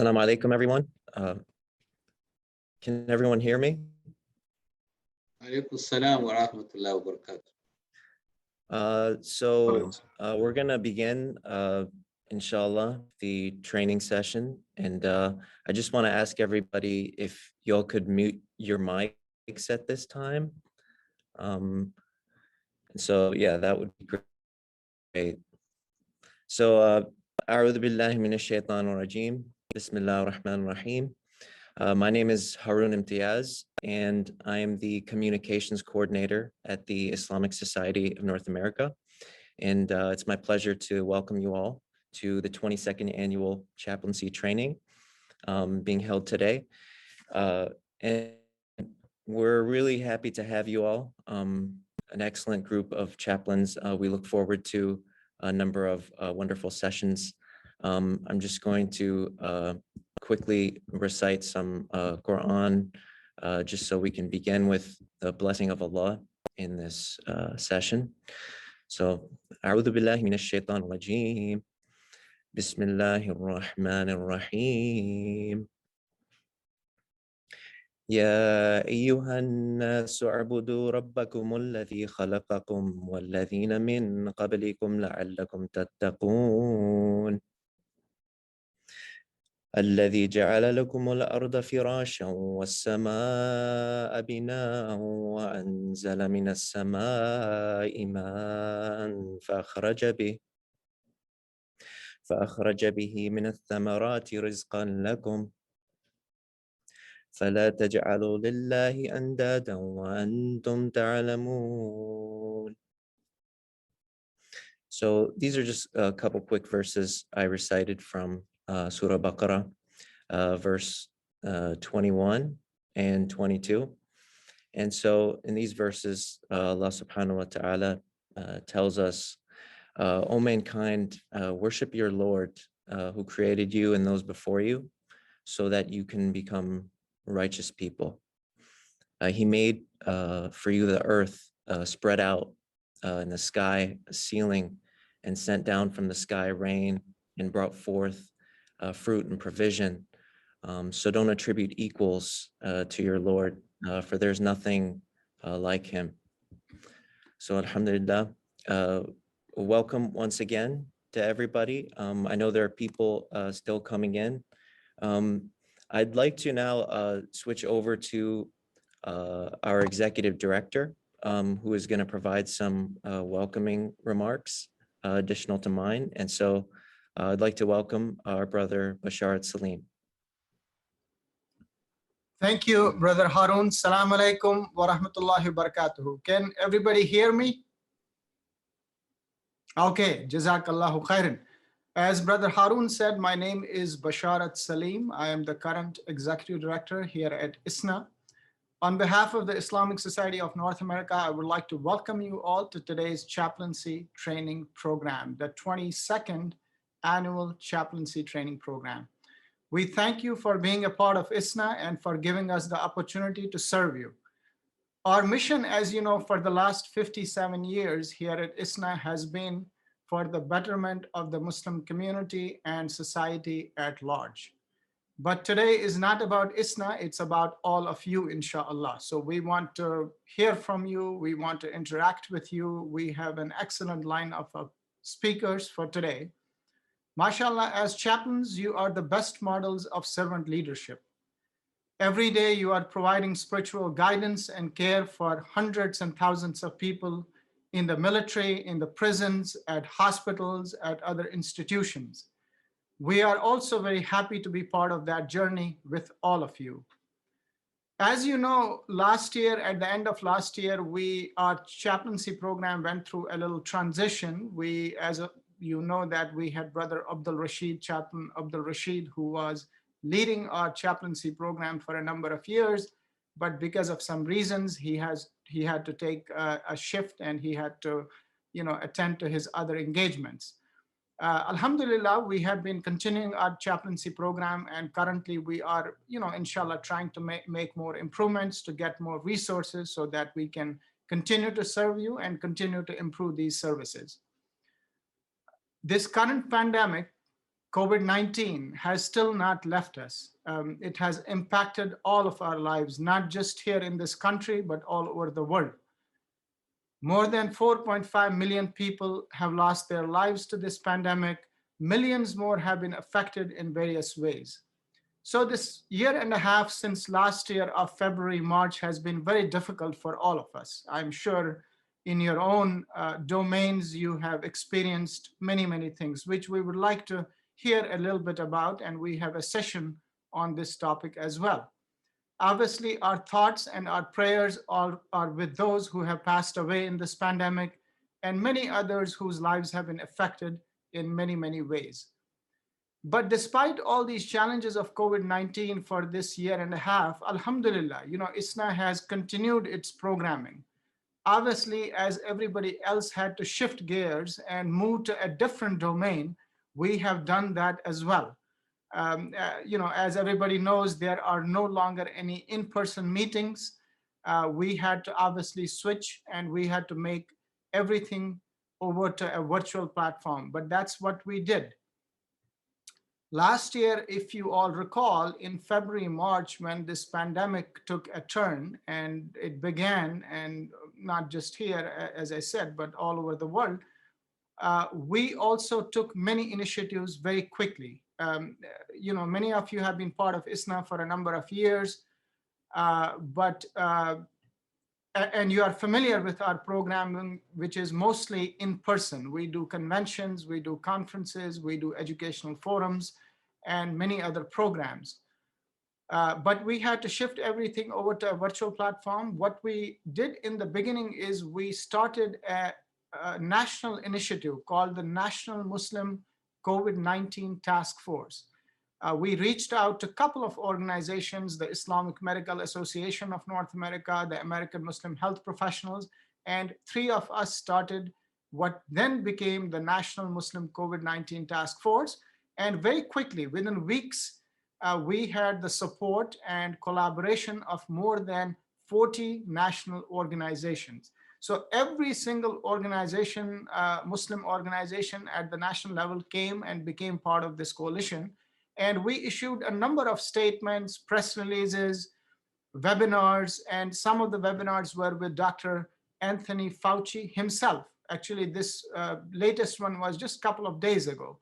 Assalamu alaikum, everyone. Can everyone hear me? Alaikum salam wa rahmatullahi wa barakatuh. We're going to begin, inshallah, the training session. And I just want to ask everybody if y'all could mute your mics at this time. Yeah, that would be great. So, A'udhu billahi minash shaitanir rajeem. Bismillahir rahmanir rahim. My name is Harun Imtiaz, and I am the communications coordinator at the Islamic Society of North America. And it's my pleasure to welcome you all to the 22nd annual chaplaincy training being held today. And we're really happy to have you all, an excellent group of chaplains. We look forward to a number of wonderful sessions. I'm just going to quickly recite some Quran, just so we can begin with the blessing of Allah in this session. So, A'udhu billahi minash shaitanir rajeem. Bismillahir rahmanir rahim. يا أيها الناس اعبدوا ربكم الذي خلقكم والذين من قبلكم لعلكم تتقون الذي جعل لكم الأرض فراشا والسماء بناء وأنزل من السماء ماء فأخرج به من الثمرات رزقا لكم فلا تجعلوا لله أندادا وأنتم تعلمون. So these are just a couple quick verses I recited from Surah Baqarah, verse 21 and 22. And so in these verses, Allah subhanahu wa ta'ala tells us, O mankind, worship your Lord who created you and those before you so that you can become righteous people. He made for you the earth spread out in the sky, a ceiling, and sent down from the sky rain and brought forth fruit and provision. So don't attribute equals to your Lord, for there's nothing like him. So alhamdulillah, welcome once again to everybody. I know there are people still coming in. I'd like to now switch over to our executive director, who is going to provide some welcoming remarks additional to mine. And so I'd like to welcome our brother Basharat Salim. Thank you, Brother Harun. Assalamu alaikum wa rahmatullahi wa barakatuhu. Can everybody hear me? Okay, Jazakallahu khairan. As Brother Harun said, my name is Basharat Salim. I am the current executive director here at ISNA. On behalf of the Islamic Society of North America, I would like to welcome you all to today's chaplaincy training program, the 22nd annual chaplaincy training program. We thank you for being a part of ISNA and for giving us the opportunity to serve you. Our mission, as you know, for the last 57 years here at ISNA has been for the betterment of the Muslim community and society at large. But today is not about ISNA, it's about all of you, inshallah. So we want to hear from you, we want to interact with you. We have an excellent lineup of speakers for today. MashaAllah, as chaplains, you are the best models of servant leadership. Every day you are providing spiritual guidance and care for hundreds and thousands of people in the military, in the prisons, at hospitals, at other institutions. We are also very happy to be part of that journey with all of you. As you know, last year, at the end of last year, our chaplaincy program went through a little transition. You know that we had Brother Abdul Rashid, Chaplain Abdul Rashid, who was leading our chaplaincy program for a number of years, but because of some reasons, he had to take a shift and he had to, attend to his other engagements. Alhamdulillah, we have been continuing our chaplaincy program, and currently we are, inshallah, trying to make more improvements to get more resources so that we can continue to serve you and continue to improve these services. This current pandemic COVID-19 has still not left us. It has impacted all of our lives, not just here in this country, but all over the world. More than 4.5 million people have lost their lives to this pandemic. Millions more have been affected in various ways. So this year and a half since last year of February, March has been very difficult for all of us. I'm sure in your own domains, you have experienced many, many things, which we would like to hear a little bit about. And we have a session on this topic as well. Obviously, our thoughts and our prayers are with those who have passed away in this pandemic and many others whose lives have been affected in many, many ways. But despite all these challenges of COVID-19 for this year and a half, alhamdulillah, ISNA has continued its programming. Obviously, as everybody else had to shift gears and move to a different domain, we have done that as well. As everybody knows, there are no longer any in-person meetings. We had to obviously switch and we had to make everything over to a virtual platform, but that's what we did. Last year, if you all recall, in February, March, when this pandemic took a turn and it began, and not just here, as I said, but all over the world, we also took many initiatives very quickly. Many of you have been part of ISNA for a number of years, and you are familiar with our programming, which is mostly in person. We do conventions, we do conferences, we do educational forums, and many other programs. But we had to shift everything over to a virtual platform. What we did in the beginning is we started a national initiative called the National Muslim COVID-19 Task Force. We reached out to a couple of organizations, the Islamic Medical Association of North America, the American Muslim Health Professionals, and 3 of us started what then became the National Muslim COVID-19 Task Force. And very quickly, within weeks, we had the support and collaboration of more than 40 national organizations. So every single organization, Muslim organization at the national level came and became part of this coalition. And we issued a number of statements, press releases, webinars, and some of the webinars were with Dr. Anthony Fauci himself. Actually, this latest one was just a couple of days ago,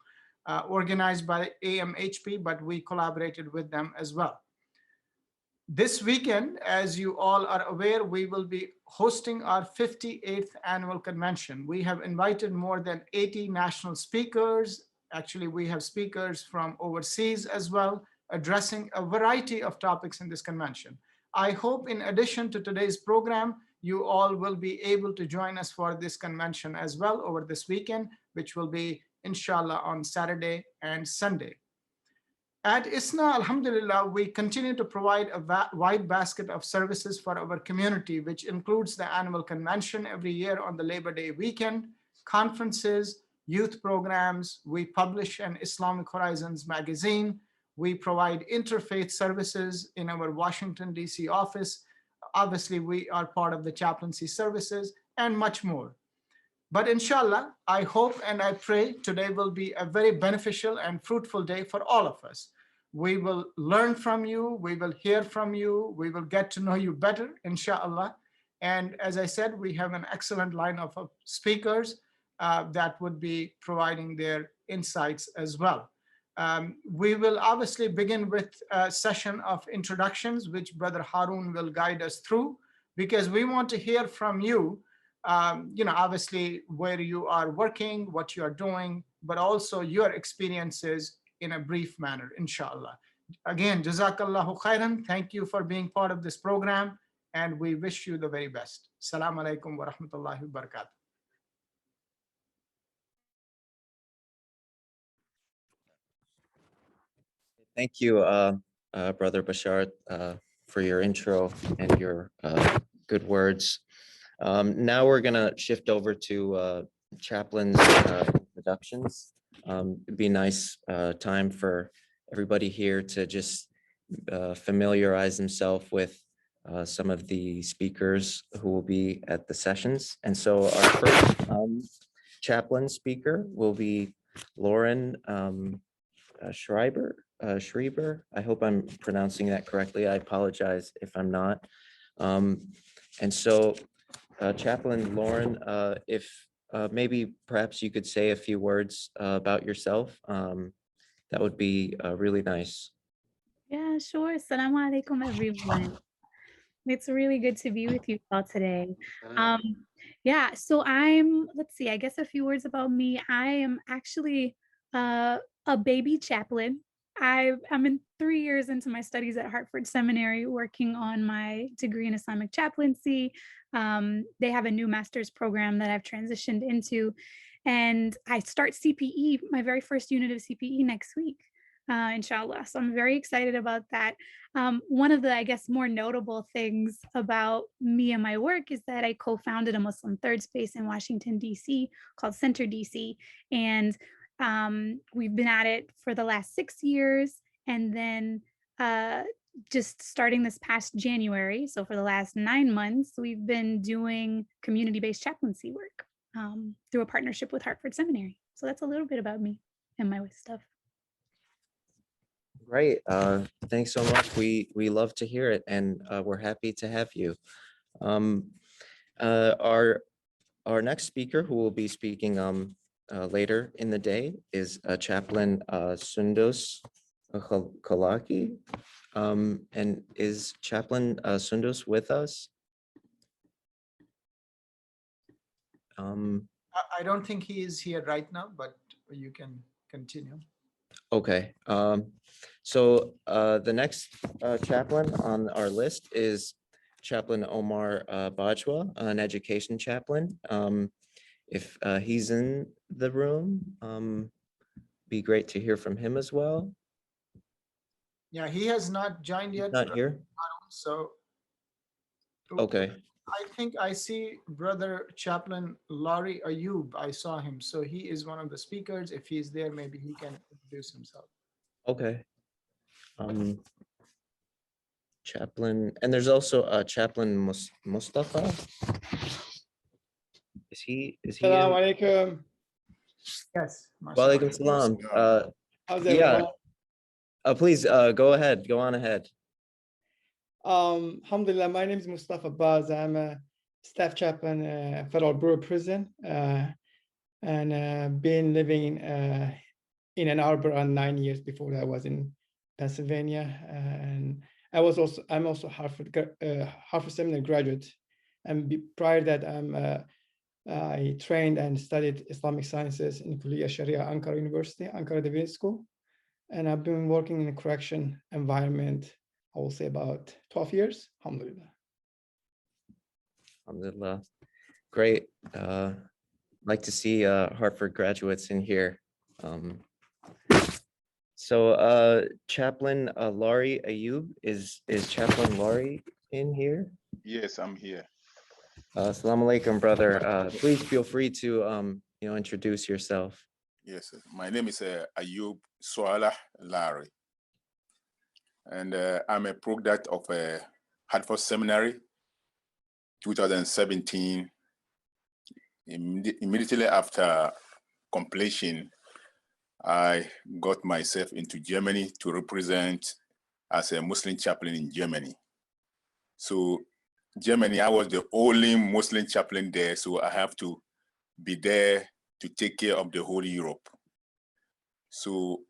organized by AMHP, but we collaborated with them as well. This weekend, as you all are aware, we will be hosting our 58th annual convention. We have invited more than 80 national speakers. Actually, we have speakers from overseas as well, addressing a variety of topics in this convention. I hope in addition to today's program, you all will be able to join us for this convention as well over this weekend, which will be, inshallah, on Saturday and Sunday. At ISNA, alhamdulillah, we continue to provide a wide basket of services for our community, which includes the annual convention every year on the Labor Day weekend, conferences, youth programs. We publish an Islamic Horizons magazine. We provide interfaith services in our Washington, D.C. office. Obviously, we are part of the chaplaincy services and much more. But inshallah, I hope and I pray today will be a very beneficial and fruitful day for all of us. We will learn from you. We will hear from you. We will get to know you better, inshallah. And as I said, we have an excellent lineup of speakers that would be providing their insights as well. We will obviously begin with a session of introductions, which Brother Harun will guide us through, because we want to hear from you, obviously where you are working, what you are doing, but also your experiences in a brief manner, inshallah. Again, Jazakallahu khairan. Thank you for being part of this program, and we wish you the very best. Assalamu alaikum wa rahmatullahi wa barakatuh. Thank you, Brother Bashar, for your intro and your good words. Now we're going to shift over to Chaplain's introductions. It'd be a nice time for everybody here to just familiarize themselves with some of the speakers who will be at the sessions. And so our first chaplain speaker will be Lauren Schreiber. I hope I'm pronouncing that correctly. I apologize if I'm not. And so Chaplain Lauren, if maybe perhaps you could say a few words about yourself, that would be really nice. Yeah, sure. Assalamu alaikum, everyone. It's really good to be with you all today. Yeah, so let's see, I guess a few words about me. I am actually a baby chaplain. I'm in 3 years into my studies at Hartford Seminary, working on my degree in Islamic chaplaincy. They have a new master's program that I've transitioned into, and I start CPE, my very first unit of CPE next week. Inshallah. So I'm very excited about that. One of the, I guess, more notable things about me and my work is that I co-founded a Muslim third space in Washington, D.C. called Center DC. And we've been at it for the last 6 years. And then just starting this past January, so for the last 9 months, we've been doing community-based chaplaincy work through a partnership with Hartford Seminary. So that's a little bit about me and my stuff. Great. Thanks so much. We love to hear it, and we're happy to have you. Our next speaker, who will be speaking later in the day, is Chaplain Sundus Kalaki. And is Chaplain Sundus with us? I don't think he is here right now, but you can continue. Okay. So the next chaplain on our list is Chaplain Omar Bajwa, an education chaplain. If he's in the room, be great to hear from him as well. Yeah, he has not joined yet. Not here? So Okay. I think I see Brother Chaplain Laurie Ayub. I saw him. So he is one of the speakers. If he's there, maybe he can introduce himself. Okay. Chaplain, and there's also a Chaplain Mustafa. Is he Assalamu in? alaikum. Yes. Walaikum salam. How's Yeah. everyone? Please go ahead. Go on ahead. Alhamdulillah, my name is Mustafa Baz. I'm a staff chaplain at Federal Bureau of Prison, and been living in Ann Arbor around 9 years. Before that, I was in Pennsylvania, and I'm also Hartford Seminary graduate. And prior to that, I trained and studied Islamic sciences in Kuliya Sharia Ankara University, Ankara Divinity School, and I've been working in a correction environment, I will say about 12 years, alhamdulillah. Alhamdulillah. Great. Like to see Hartford graduates in here. So Chaplain Laurie Ayub, is Chaplain Laurie in here? Yes, I'm here. Assalamu alaikum, brother. Please feel free to introduce yourself. Yes, my name is Ayub Swala Larry, and I'm a product of Hartford Seminary, 2017. Immediately after completion, I got myself into Germany to represent as a Muslim chaplain in Germany. So Germany, I was the only Muslim chaplain there, so I have to be there to take care of the whole Europe. So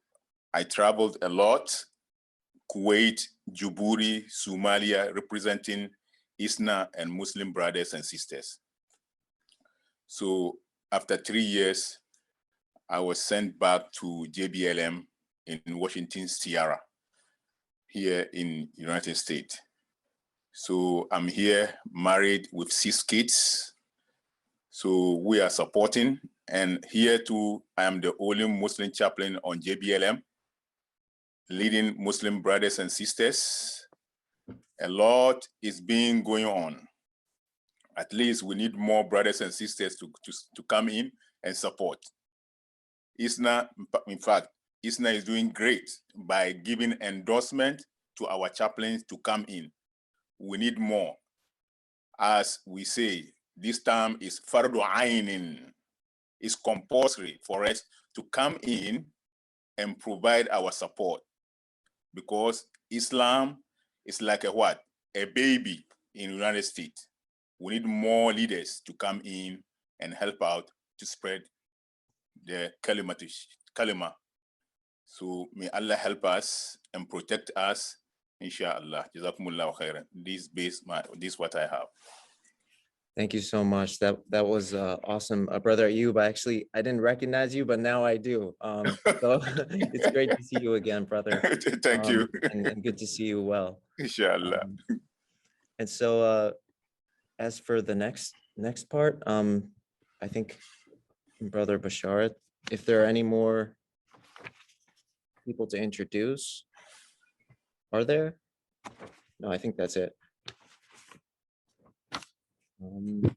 I traveled a lot, Kuwait, Djibouti, Somalia, representing ISNA and Muslim brothers and sisters. So after 3 years, I was sent back to JBLM in Washington, Sierra, here in United States. So I'm here married with 6 kids. So we are supporting, and here too, I am the only Muslim chaplain on JBLM, leading Muslim brothers and sisters. A lot is being going on. At least we need more brothers and sisters to come in and support. ISNA, in fact, ISNA is doing great by giving endorsement to our chaplains to come in. We need more. As we say, this term is fardu ainin. It's compulsory for us to come in and provide our support, because Islam is like a what? A baby in the United States. We need more leaders to come in and help out to spread the kalima. So may Allah help us and protect us, inshallah. Jazakumullahu khairan. This is what I have. Thank you so much. That was awesome. Brother Ayub, I didn't recognize you, but now I do. So it's great to see you again, brother. Thank you. And good to see you well. Inshallah. And so as for the next part, I think Brother Bashar, if there are any more people to introduce, are there? No, I think that's it. And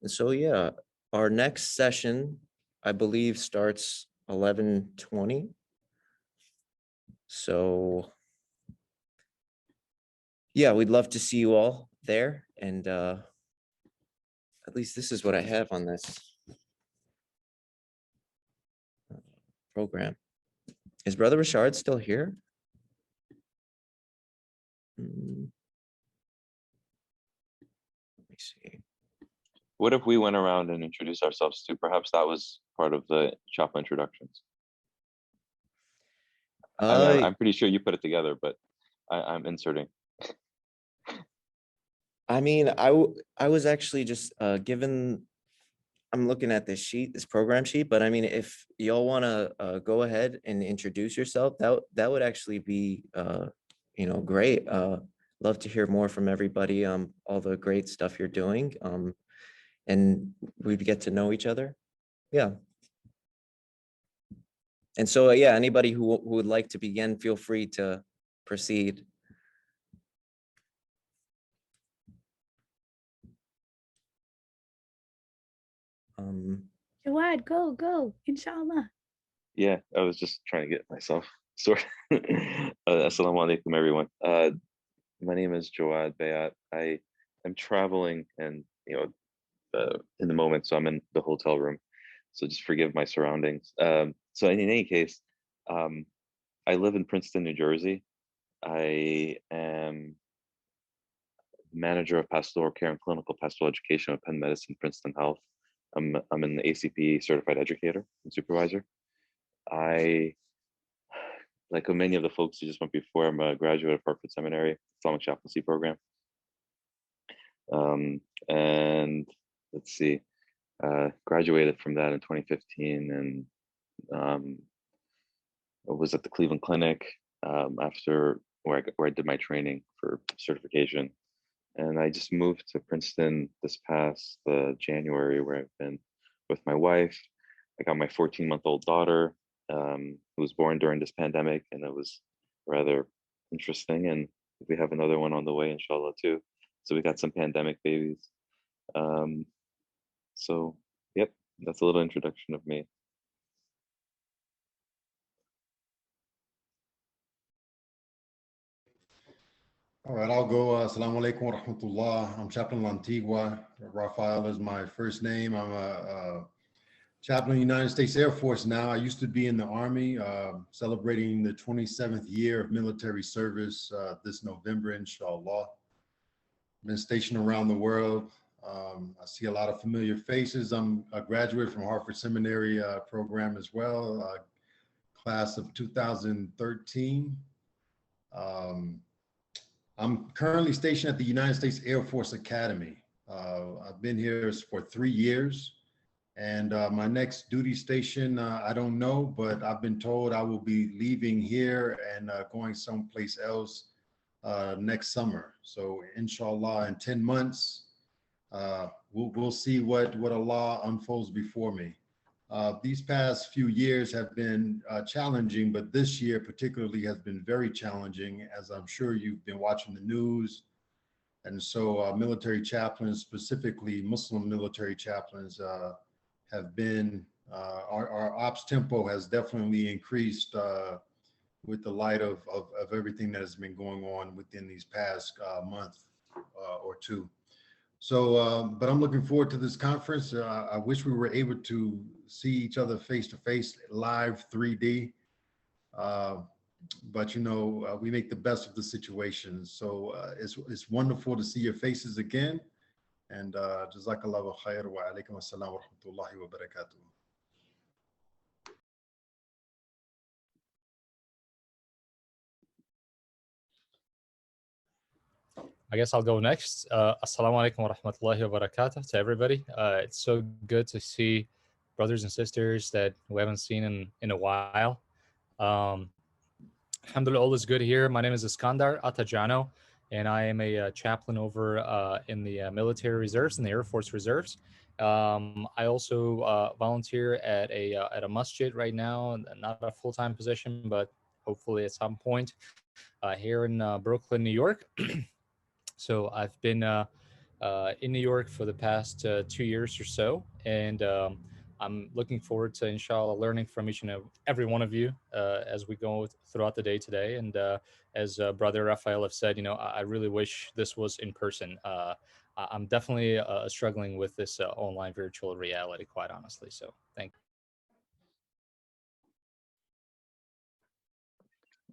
so, yeah, our next session, I believe, starts 11:20. So, yeah, we'd love to see you all there. And at least this is what I have on this program. Is Brother Rashard still here? Let me see. What if we went around and introduced ourselves too? Perhaps that was part of the chaplain introductions. I'm pretty sure you put it together, but I'm inserting. I mean, I was actually just given, I'm looking at this sheet, this program sheet, but I mean, if y'all want to go ahead and introduce yourself, that would actually be, great. Love to hear more from everybody, all the great stuff you're doing, and we'd get to know each other. Yeah. And so, yeah, anybody who would like to begin, feel free to proceed. Jawad, go, inshallah. Yeah, I was just trying to get myself sorted. Assalamu alaikum, everyone. My name is Jawad Bayat. I am traveling and, in the moment, so I'm in the hotel room. So just forgive my surroundings. So in any case, I live in Princeton, New Jersey. I am manager of pastoral care and clinical pastoral education at Penn Medicine, Princeton Health. I'm an ACP certified educator and supervisor. I, like many of the folks who just went before, I'm a graduate of Hartford Seminary, Islamic Chaplaincy program. And let's see, graduated from that in 2015, and I was at the Cleveland Clinic after where I did my training for certification. And I just moved to Princeton this past January, where I've been with my wife. I got my 14-month-old daughter, who was born during this pandemic, and it was rather interesting. And we have another one on the way, inshallah, too. So we got some pandemic babies. So, yep, that's a little introduction of me. All right, I'll go. Assalamu alaikum wa rahmatullah. I'm Chaplain Lantigua. Rafael is my first name. I'm a chaplain in the United States Air Force now. I used to be in the Army, celebrating the 27th year of military service this November, inshallah. Been stationed around the world. I see a lot of familiar faces. I'm a graduate from Hartford Seminary program as well, class of 2013. I'm currently stationed at the United States Air Force Academy. I've been here for 3 years, and my next duty station, I don't know, but I've been told I will be leaving here and going someplace else next summer. So inshallah, in 10 months, we'll see what Allah unfolds before me. These past few years have been challenging, but this year particularly has been very challenging, as I'm sure you've been watching the news. And so military chaplains, specifically Muslim military chaplains, have been, our ops tempo has definitely increased with the light of everything that has been going on within these past month or two. So, but I'm looking forward to this conference. I wish we were able to see each other face to face, live 3D. But you know, we make the best of the situation. So it's wonderful to see your faces again. And Jazakallahu khair wa alaikum assalam wa rahmatullahi wa barakatuh. I guess I'll go next. Assalamu alaikum wa rahmatullahi wa barakatuh to everybody. It's so good to see brothers and sisters that we haven't seen in a while. Alhamdulillah, all is good here. My name is Iskandar Atajano, and I am a chaplain over in the military reserves, in the Air Force Reserves. I also volunteer at a masjid right now, not a full-time position, but hopefully at some point here in Brooklyn, New York. So I've been in New York for the past 2 years or so, and I'm looking forward to, inshallah, learning from each and every one of you as we go throughout the day today. And as Brother Raphael have said, you know, I really wish this was in person. I'm definitely struggling with this online virtual reality, quite honestly. So thank you.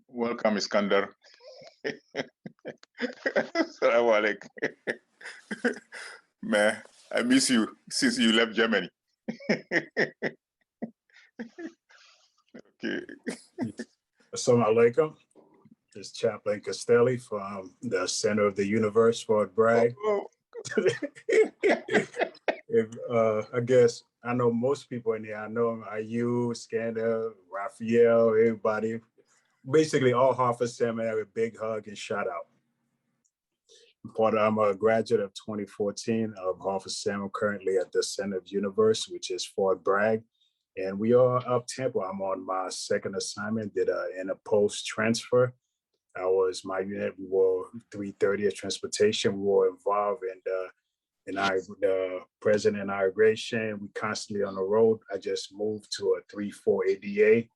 Welcome, Iskandar. Assalamu alaikum. Man, I miss you since you left Germany. Okay. Assalamu alaikum. This is Chaplain Castelli from the Center of the Universe, Fort Bragg. I guess I know most people in here. I know IU, Skanda, Raphael, everybody. Basically all Harvard Seminary, big hug and shout out. I'm a graduate of 2014 of Harvard Seminary, currently at the Center of the Universe, which is Fort Bragg. And we are up tempo. I'm on my second assignment, did in a post transfer. My unit, we were 330 transportation. We were involved in the president inauguration. We constantly on the road. I just moved to a 3-4 ADA.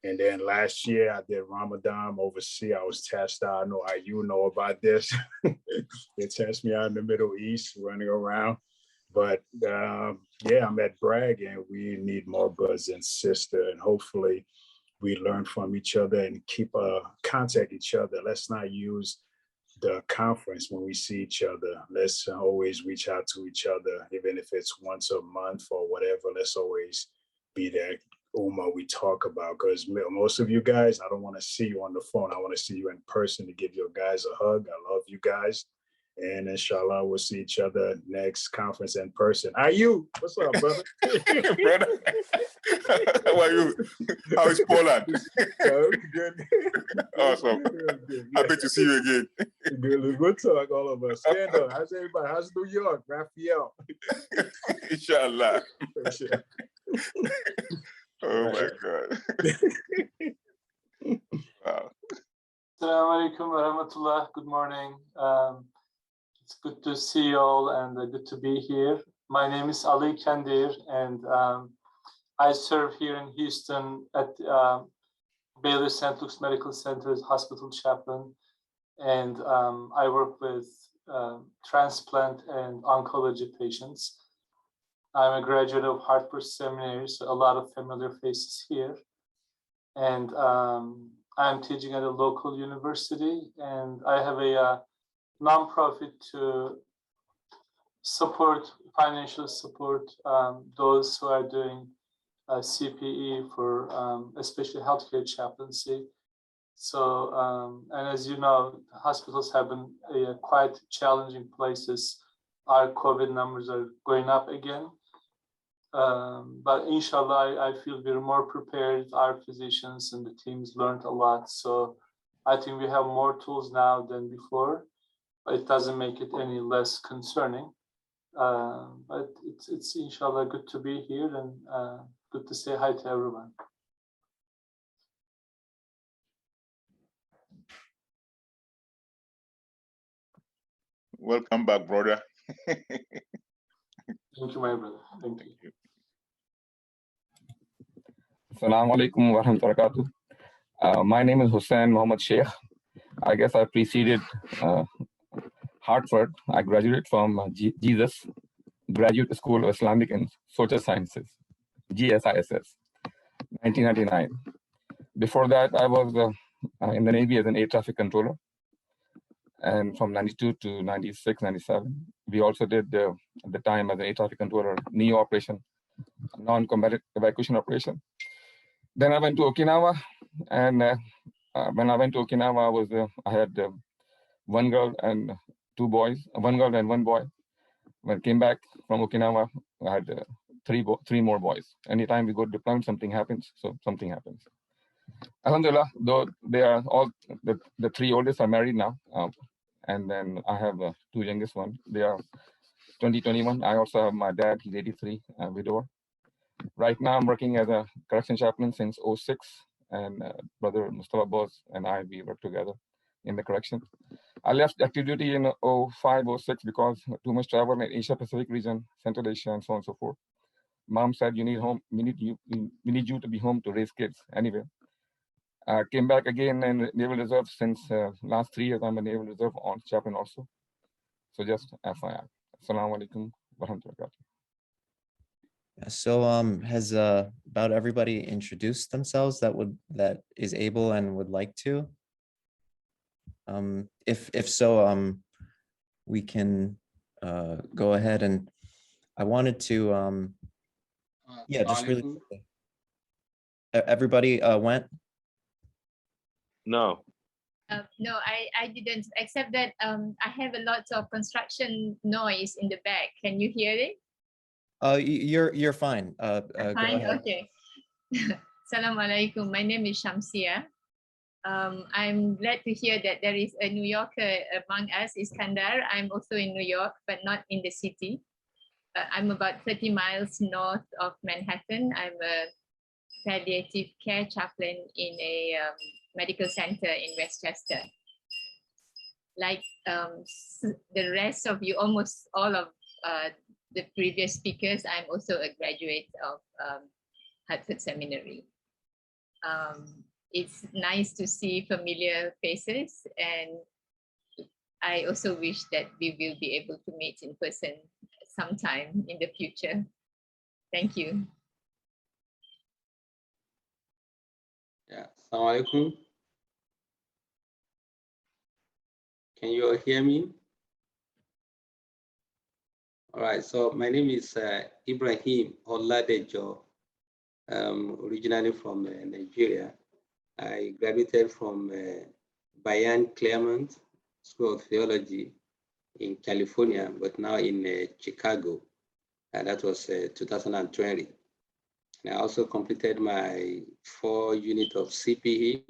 And then last year I did Ramadan overseas. I was tasked out. I know you know about this. They tasked me out in the Middle East, running around. But yeah, I'm at Bragg, and we need more brothers and sisters. And hopefully we learn from each other and keep contact each other. Let's not use the conference when we see each other. Let's always reach out to each other, even if it's once a month or whatever. Let's always be that Ummah we talk about, because most of you guys, I don't want to see you on the phone. I want to see you in person to give you guys a hug. I love you guys. And inshallah, we'll see each other next conference in person. You? What's up, brother? Brother, how are you? How is Poland? Good. Awesome. Good. Happy to see you again. Good talk, all of us. Scandal. How's everybody? How's New York? Raphael. Inshallah. Oh my God. Wow. Assalamu alaikum wa rahmatullah. Good morning. It's good to see you all and good to be here. My name is Ali Kandir, and I serve here in Houston at Baylor St. Luke's Medical Center as hospital chaplain. And I work with transplant and oncology patients. I'm a graduate of Hartford Seminary, so a lot of familiar faces here. And I'm teaching at a local university, and I have a nonprofit to financially support those who are doing CPE for especially healthcare chaplaincy. So, and as you know, hospitals have been quite challenging places. Our COVID numbers are going up again. But inshallah, I feel we're more prepared. Our physicians and the teams learned a lot. So I think we have more tools now than before, but it doesn't make it any less concerning. But it's inshallah good to be here and good to say hi to everyone. Welcome back, brother. Thank you, my brother. Thank you. Assalamu alaikum wa rahmatullahi wa barakatuh. My name is Hussein Mohammed Sheikh. I guess I preceded Hartford. I graduated from Jesus Graduate School of Islamic and Social Sciences, GSISS, 1999. before that, I was in the Navy as an air traffic controller. And from 92 to 96, 97, we also did at the time as an air traffic controller, NEO operation, non-combatant evacuation operation. Then I went to Okinawa, and when I went to Okinawa, I had one girl and two boys, one girl and one boy. When I came back from Okinawa, I had three more boys. Anytime we go to deployment, something happens, so something happens. Alhamdulillah, though they are all, the three oldest are married now. And then I have two youngest ones. They are 2021. I also have my dad, he's 83, widower. Right now I'm working as a correction chaplain since 06. And brother Mustafa Boss and I, we work together in the correction. I left active duty in 05, 06 because too much travel in Asia Pacific region, Central Asia, and so on and so forth. Mom said, you need home, we need you to be home to raise kids anyway. Came back again in Naval Reserve since last 3 years. I'm a Naval Reserve chaplain also. So just FYI. Assalamu alaikum wa rahmatullahi wa barakatuh. So has about everybody introduced themselves that is able and would like to? If so, we can go ahead, and I wanted to yeah, just really quickly. Everybody went? No. No, I didn't, except that I have a lot of construction noise in the back. Can you hear it? You're fine. Go Fine, ahead. okay. Assalamu alaikum. My name is Shamsia. I'm glad to hear that there is a New Yorker among us, Iskandar. I'm also in New York, but not in the city. I'm about 30 miles north of Manhattan. I'm a palliative care chaplain in a medical center in Westchester. Like the rest of you, almost all of the previous speakers, I'm also a graduate of Hartford Seminary. It's nice to see familiar faces, and I also wish that we will be able to meet in person sometime in the future. Thank you. Yeah, assalamu alaikum. Can you all hear me? All right, so my name is Ibrahim Oladejo, originally from Nigeria. I graduated from Bayan Claremont School of Theology in California, but now in Chicago. And that was 2020. And I also completed my 4 unit of CPE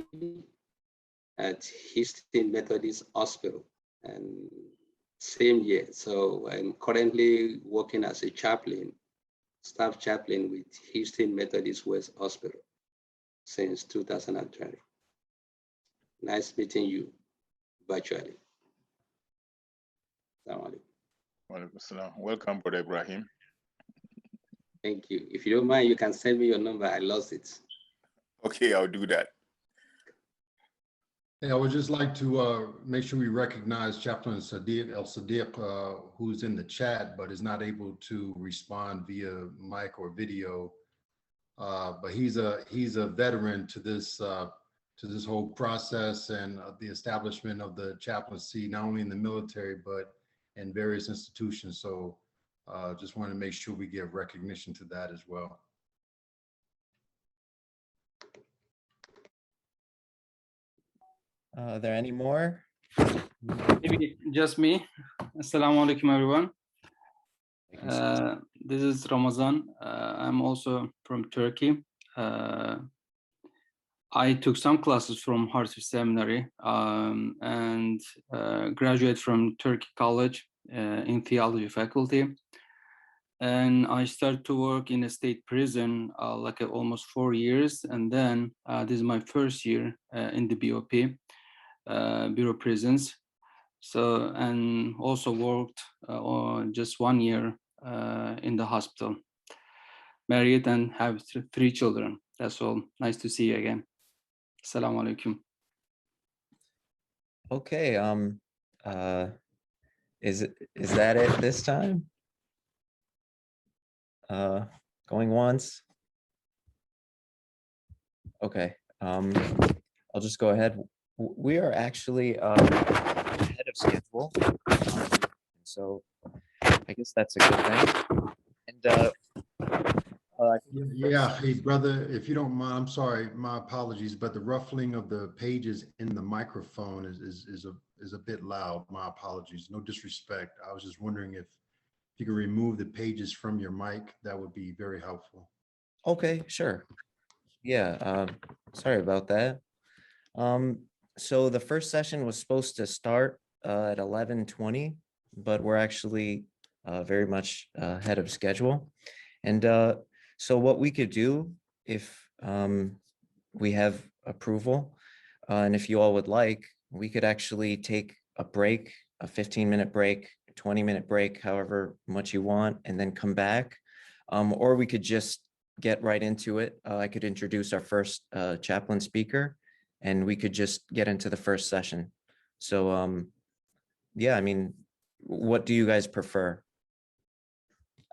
at Houston Methodist Hospital, and same year. So I'm currently working as a chaplain, staff chaplain with Houston Methodist West Hospital since 2020. Nice meeting you virtually. Assalamu alaikum. Welcome, Brother Ibrahim. Thank you. If you don't mind, you can send me your number. I lost it. Okay, I'll do that. Hey, I would just like to make sure we recognize Chaplain Sadiq El-Sadiq, who's in the chat, but is not able to respond via mic or video. But he's a veteran to this whole process and the establishment of the chaplaincy, not only in the military, but in various institutions. So just want to make sure we give recognition to that as well. Are there any more? Maybe just me. Assalamu alaikum, everyone. This is Ramazan. I'm also from Turkey. I took some classes from Hartford Seminary and graduated from Turkey College in theology faculty. And I started to work in a state prison like almost 4 years. And then this is my first year in the BOP, Bureau of Prisons. So, and also worked just 1 year in the hospital. Married and have 3 children. That's all. Nice to see you again. Assalamu alaikum. Okay, is that it this time? Going once? Okay, I'll just go ahead. We are actually ahead of schedule. So I guess that's a good thing. And yeah, hey brother, if you don't mind, I'm sorry, my apologies, but the ruffling of the pages in the microphone is a bit loud. My apologies, no disrespect. I was just wondering if you could remove the pages from your mic, that would be very helpful. okay, sure. Yeah, sorry about that. So the first session was supposed to start at 11:20, but we're actually very much ahead of schedule. And so what we could do if we have approval, and if you all would like, we could actually take a break, a 15-minute break, 20-minute break, however much you want, and then come back. Or we could just get right into it. I could introduce our first chaplain speaker, and we could just get into the first session. So yeah, I mean, what do you guys prefer?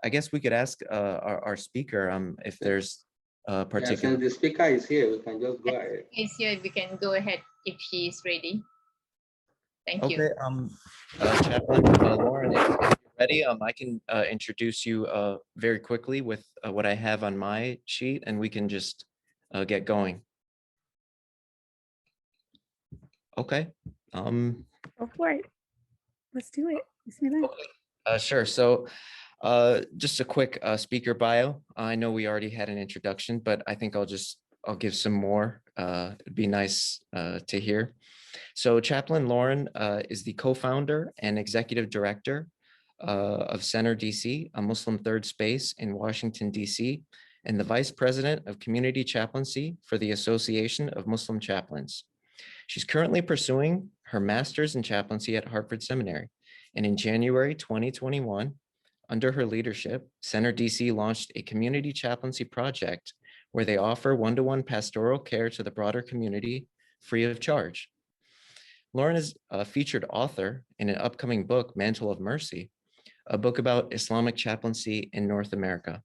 I guess we could ask our speaker if there's a particular. Yeah, since the speaker is here, we can just go ahead. Is here, we can go ahead if she is ready. Thank you. Okay, Chaplain Lauren, if you're ready, I can introduce you very quickly with what I have on my sheet, and we can just get going. Okay. Go for it. Let's do it. Bismillah. Sure. So just a quick speaker bio. I know we already had an introduction, but I think I'll give some more. It'd be nice to hear. So Chaplain Lauren is the co-founder and executive director of Center DC, a Muslim third space in Washington, DC, and the vice president of community chaplaincy for the Association of Muslim Chaplains. She's currently pursuing her master's in chaplaincy at Harvard Seminary. And in January 2021, under her leadership, Center DC launched a community chaplaincy project where they offer one-to-one pastoral care to the broader community free of charge. Lauren is a featured author in an upcoming book, Mantle of Mercy, a book about Islamic chaplaincy in North America.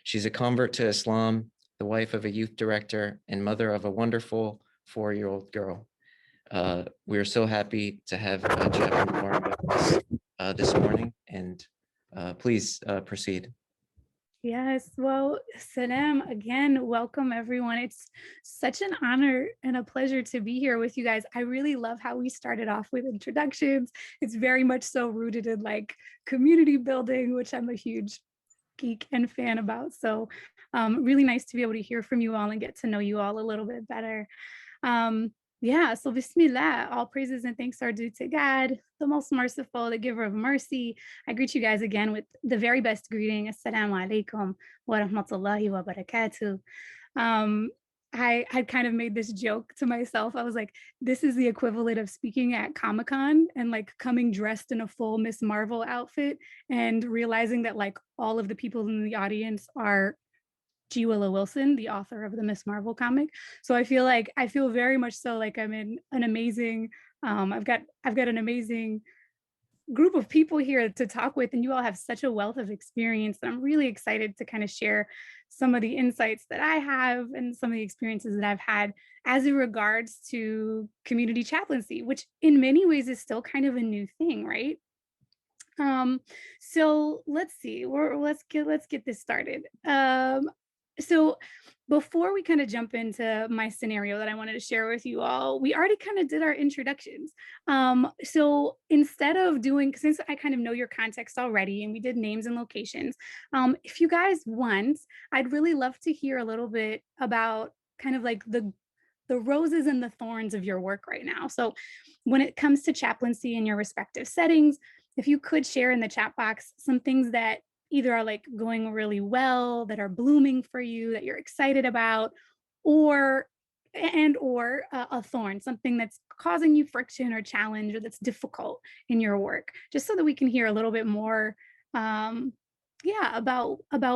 She's a convert to Islam, the wife of a youth director, and mother of a wonderful 4-year-old girl. We are so happy to have Chaplain Lauren with us this morning, and please proceed. Yes, well, Salam, again, welcome everyone. It's such an honor and a pleasure to be here with you guys. I really love how we started off with introductions. It's very much so rooted in like community building, which I'm a huge geek and fan about. So really nice to be able to hear from you all and get to know you all a little bit better. Yeah, so Bismillah, all praises and thanks are due to God, the most merciful, the giver of mercy. I greet you guys again with the very best greeting. Assalamu alaikum wa rahmatullahi wa barakatuh. I kind of made this joke to myself. I was like, this is the equivalent of speaking at Comic-Con and like coming dressed in a full Miss Marvel outfit and realizing that like all of the people in the audience are G. Willow Wilson, the author of the Miss Marvel comic. So I feel very much so like I'm in an amazing, I've got an amazing group of people here to talk with, and you all have such a wealth of experience. And I'm really excited to kind of share some of the insights that I have and some of the experiences that I've had as it regards to community chaplaincy, which in many ways is still kind of a new thing, right? So let's see, let's get this started. So before we kind of jump into my scenario that I wanted to share with you all, we already kind of did our introductions. So instead of doing, since I kind of know your context already and we did names and locations, if you guys want, I'd really love to hear a little bit about kind of like the roses and the thorns of your work right now. So when it comes to chaplaincy in your respective settings, if you could share in the chat box some things that either are like going really well, that are blooming for you, that you're excited about, or a thorn, something that's causing you friction or challenge or that's difficult in your work, just so that we can hear a little bit more about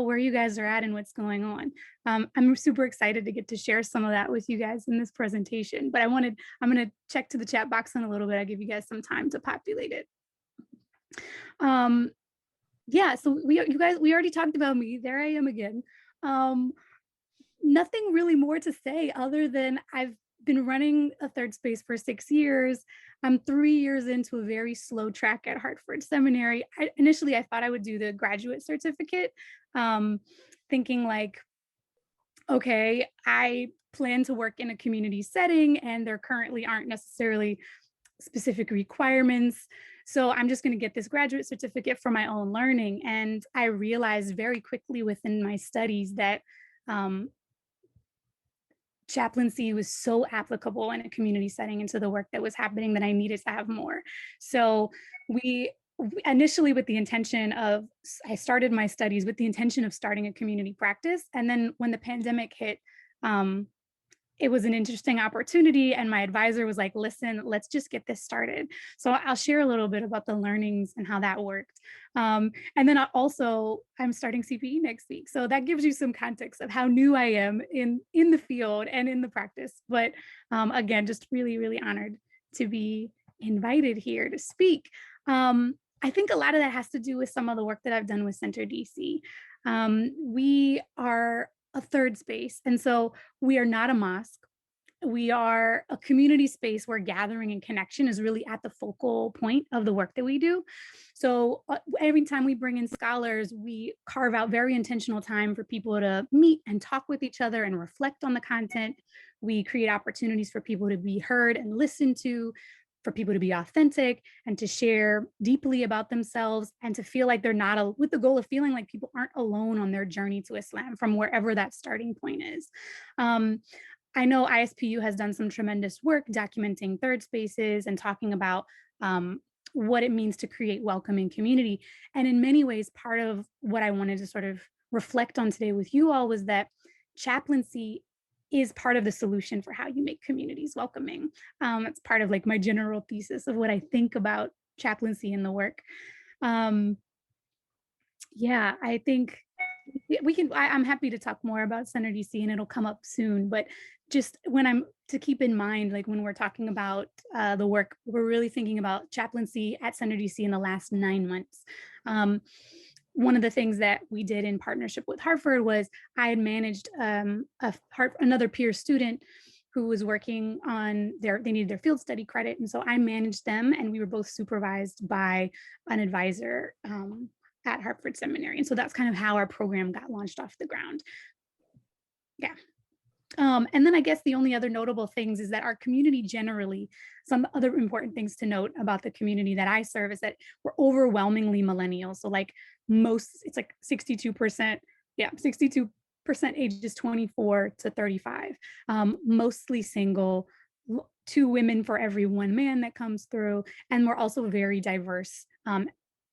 where you guys are at and what's going on. I'm super excited to get to share some of that with you guys in this presentation, but I'm gonna check to the chat box in a little bit. I'll give you guys some time to populate it. Yeah, so we already talked about me. There I am again. Nothing really more to say other than I've been running a third space for 6 years. I'm 3 years into a very slow track at Hartford Seminary. Initially, I thought I would do the graduate certificate, thinking like, okay, I plan to work in a community setting and there currently aren't necessarily specific requirements. So I'm just going to get this graduate certificate for my own learning. And I realized very quickly within my studies that chaplaincy was so applicable in a community setting into the work that was happening that I needed to have more. So we initially with the intention of, I started my studies with the intention of starting a community practice. And then when the pandemic hit, it was an interesting opportunity. And my advisor was like, listen, let's just get this started. So I'll share a little bit about the learnings and how that worked. And then I'm starting CPE next week. So that gives you some context of how new I am in the field and in the practice. But again, just really, really honored to be invited here to speak. I think a lot of that has to do with some of the work that I've done with Center DC. We are a third space. And so we are not a mosque. We are a community space where gathering and connection is really at the focal point of the work that we do. So every time we bring in scholars, we carve out very intentional time for people to meet and talk with each other and reflect on the content. We create opportunities for people to be heard and listened to, for people to be authentic and to share deeply about themselves and to feel like they're not, with the goal of feeling like people aren't alone on their journey to Islam from wherever that starting point is. I know ISPU has done some tremendous work documenting third spaces and talking about what it means to create welcoming community. And in many ways, part of what I wanted to sort of reflect on today with you all was that chaplaincy is part of the solution for how you make communities welcoming. It's part of like my general thesis of what I think about chaplaincy in the work. Yeah, I think we can, I'm happy to talk more about Center DC and it'll come up soon, but just to keep in mind, like when we're talking about the work, we're really thinking about chaplaincy at Center DC in the last 9 months. One of the things that we did in partnership with Hartford was I had managed another peer student who was working on they needed their field study credit. And so I managed them and we were both supervised by an advisor at Hartford Seminary. And so that's kind of how our program got launched off the ground. Yeah. And then I guess the only other notable things is that our community generally, some other important things to note about the community that I serve is that we're overwhelmingly millennials. So like it's like 62%, yeah, 62% ages 24 to 35, mostly single, 2 women for every 1 man that comes through. And we're also very diverse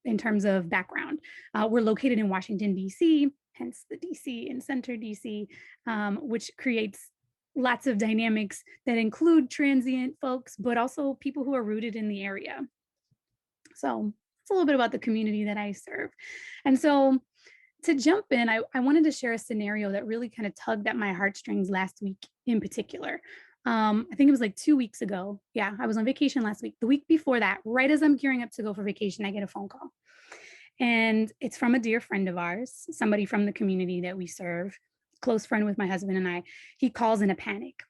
in terms of background. We're located in Washington, DC, hence the DC in Center DC, which creates lots of dynamics that include transient folks, but also people who are rooted in the area. So it's a little bit about the community that I serve. And so to jump in, I wanted to share a scenario that really kind of tugged at my heartstrings last week in particular. I think it was like 2 weeks ago. Yeah, I was on vacation last week. The week before that, right as I'm gearing up to go for vacation, I get a phone call. And it's from a dear friend of ours, somebody from the community that we serve, close friend with my husband and I. He calls in a panic.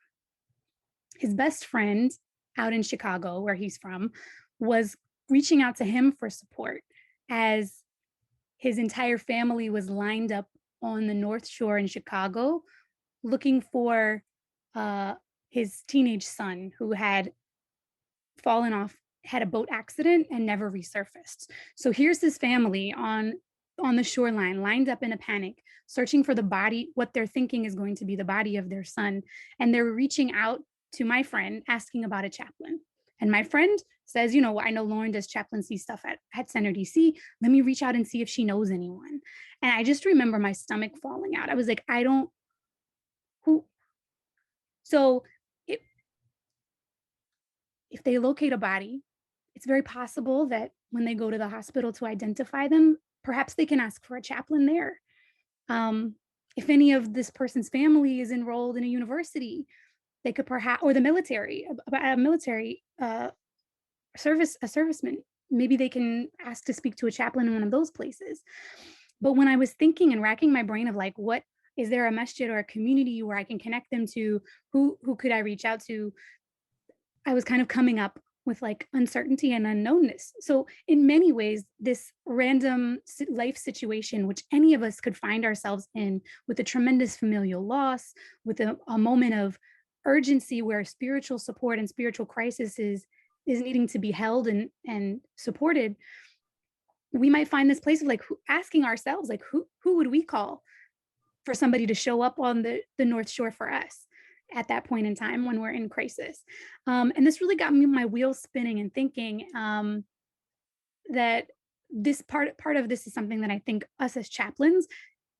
His best friend out in Chicago, where he's from, was reaching out to him for support as his entire family was lined up on the North Shore in Chicago looking for his teenage son who had fallen off, had a boat accident and never resurfaced. So here's his family on the shoreline, lined up in a panic, searching for the body, what they're thinking is going to be the body of their son. And they're reaching out to my friend, asking about a chaplain. And my friend says, you know, I know Lauren does chaplaincy stuff at Center DC. Let me reach out and see if she knows anyone. And I just remember my stomach falling out. I was like, So if they locate a body, it's very possible that when they go to the hospital to identify them, perhaps they can ask for a chaplain there. If any of this person's family is enrolled in a university, they could perhaps, or the military, a military serviceman, maybe they can ask to speak to a chaplain in one of those places. But when I was thinking and racking my brain of like, what Is there a masjid or a community where I can connect them to? Who could I reach out to? I was kind of coming up with like uncertainty and unknownness. So in many ways, this random life situation, which any of us could find ourselves in, with a tremendous familial loss, with a moment of urgency where spiritual support and spiritual crisis is needing to be held and supported, we might find this place of like asking ourselves, like, who would we call for somebody to show up on the North Shore for us at that point in time when we're in crisis. And this really got me my wheels spinning and thinking that this part of this is something that I think us as chaplains,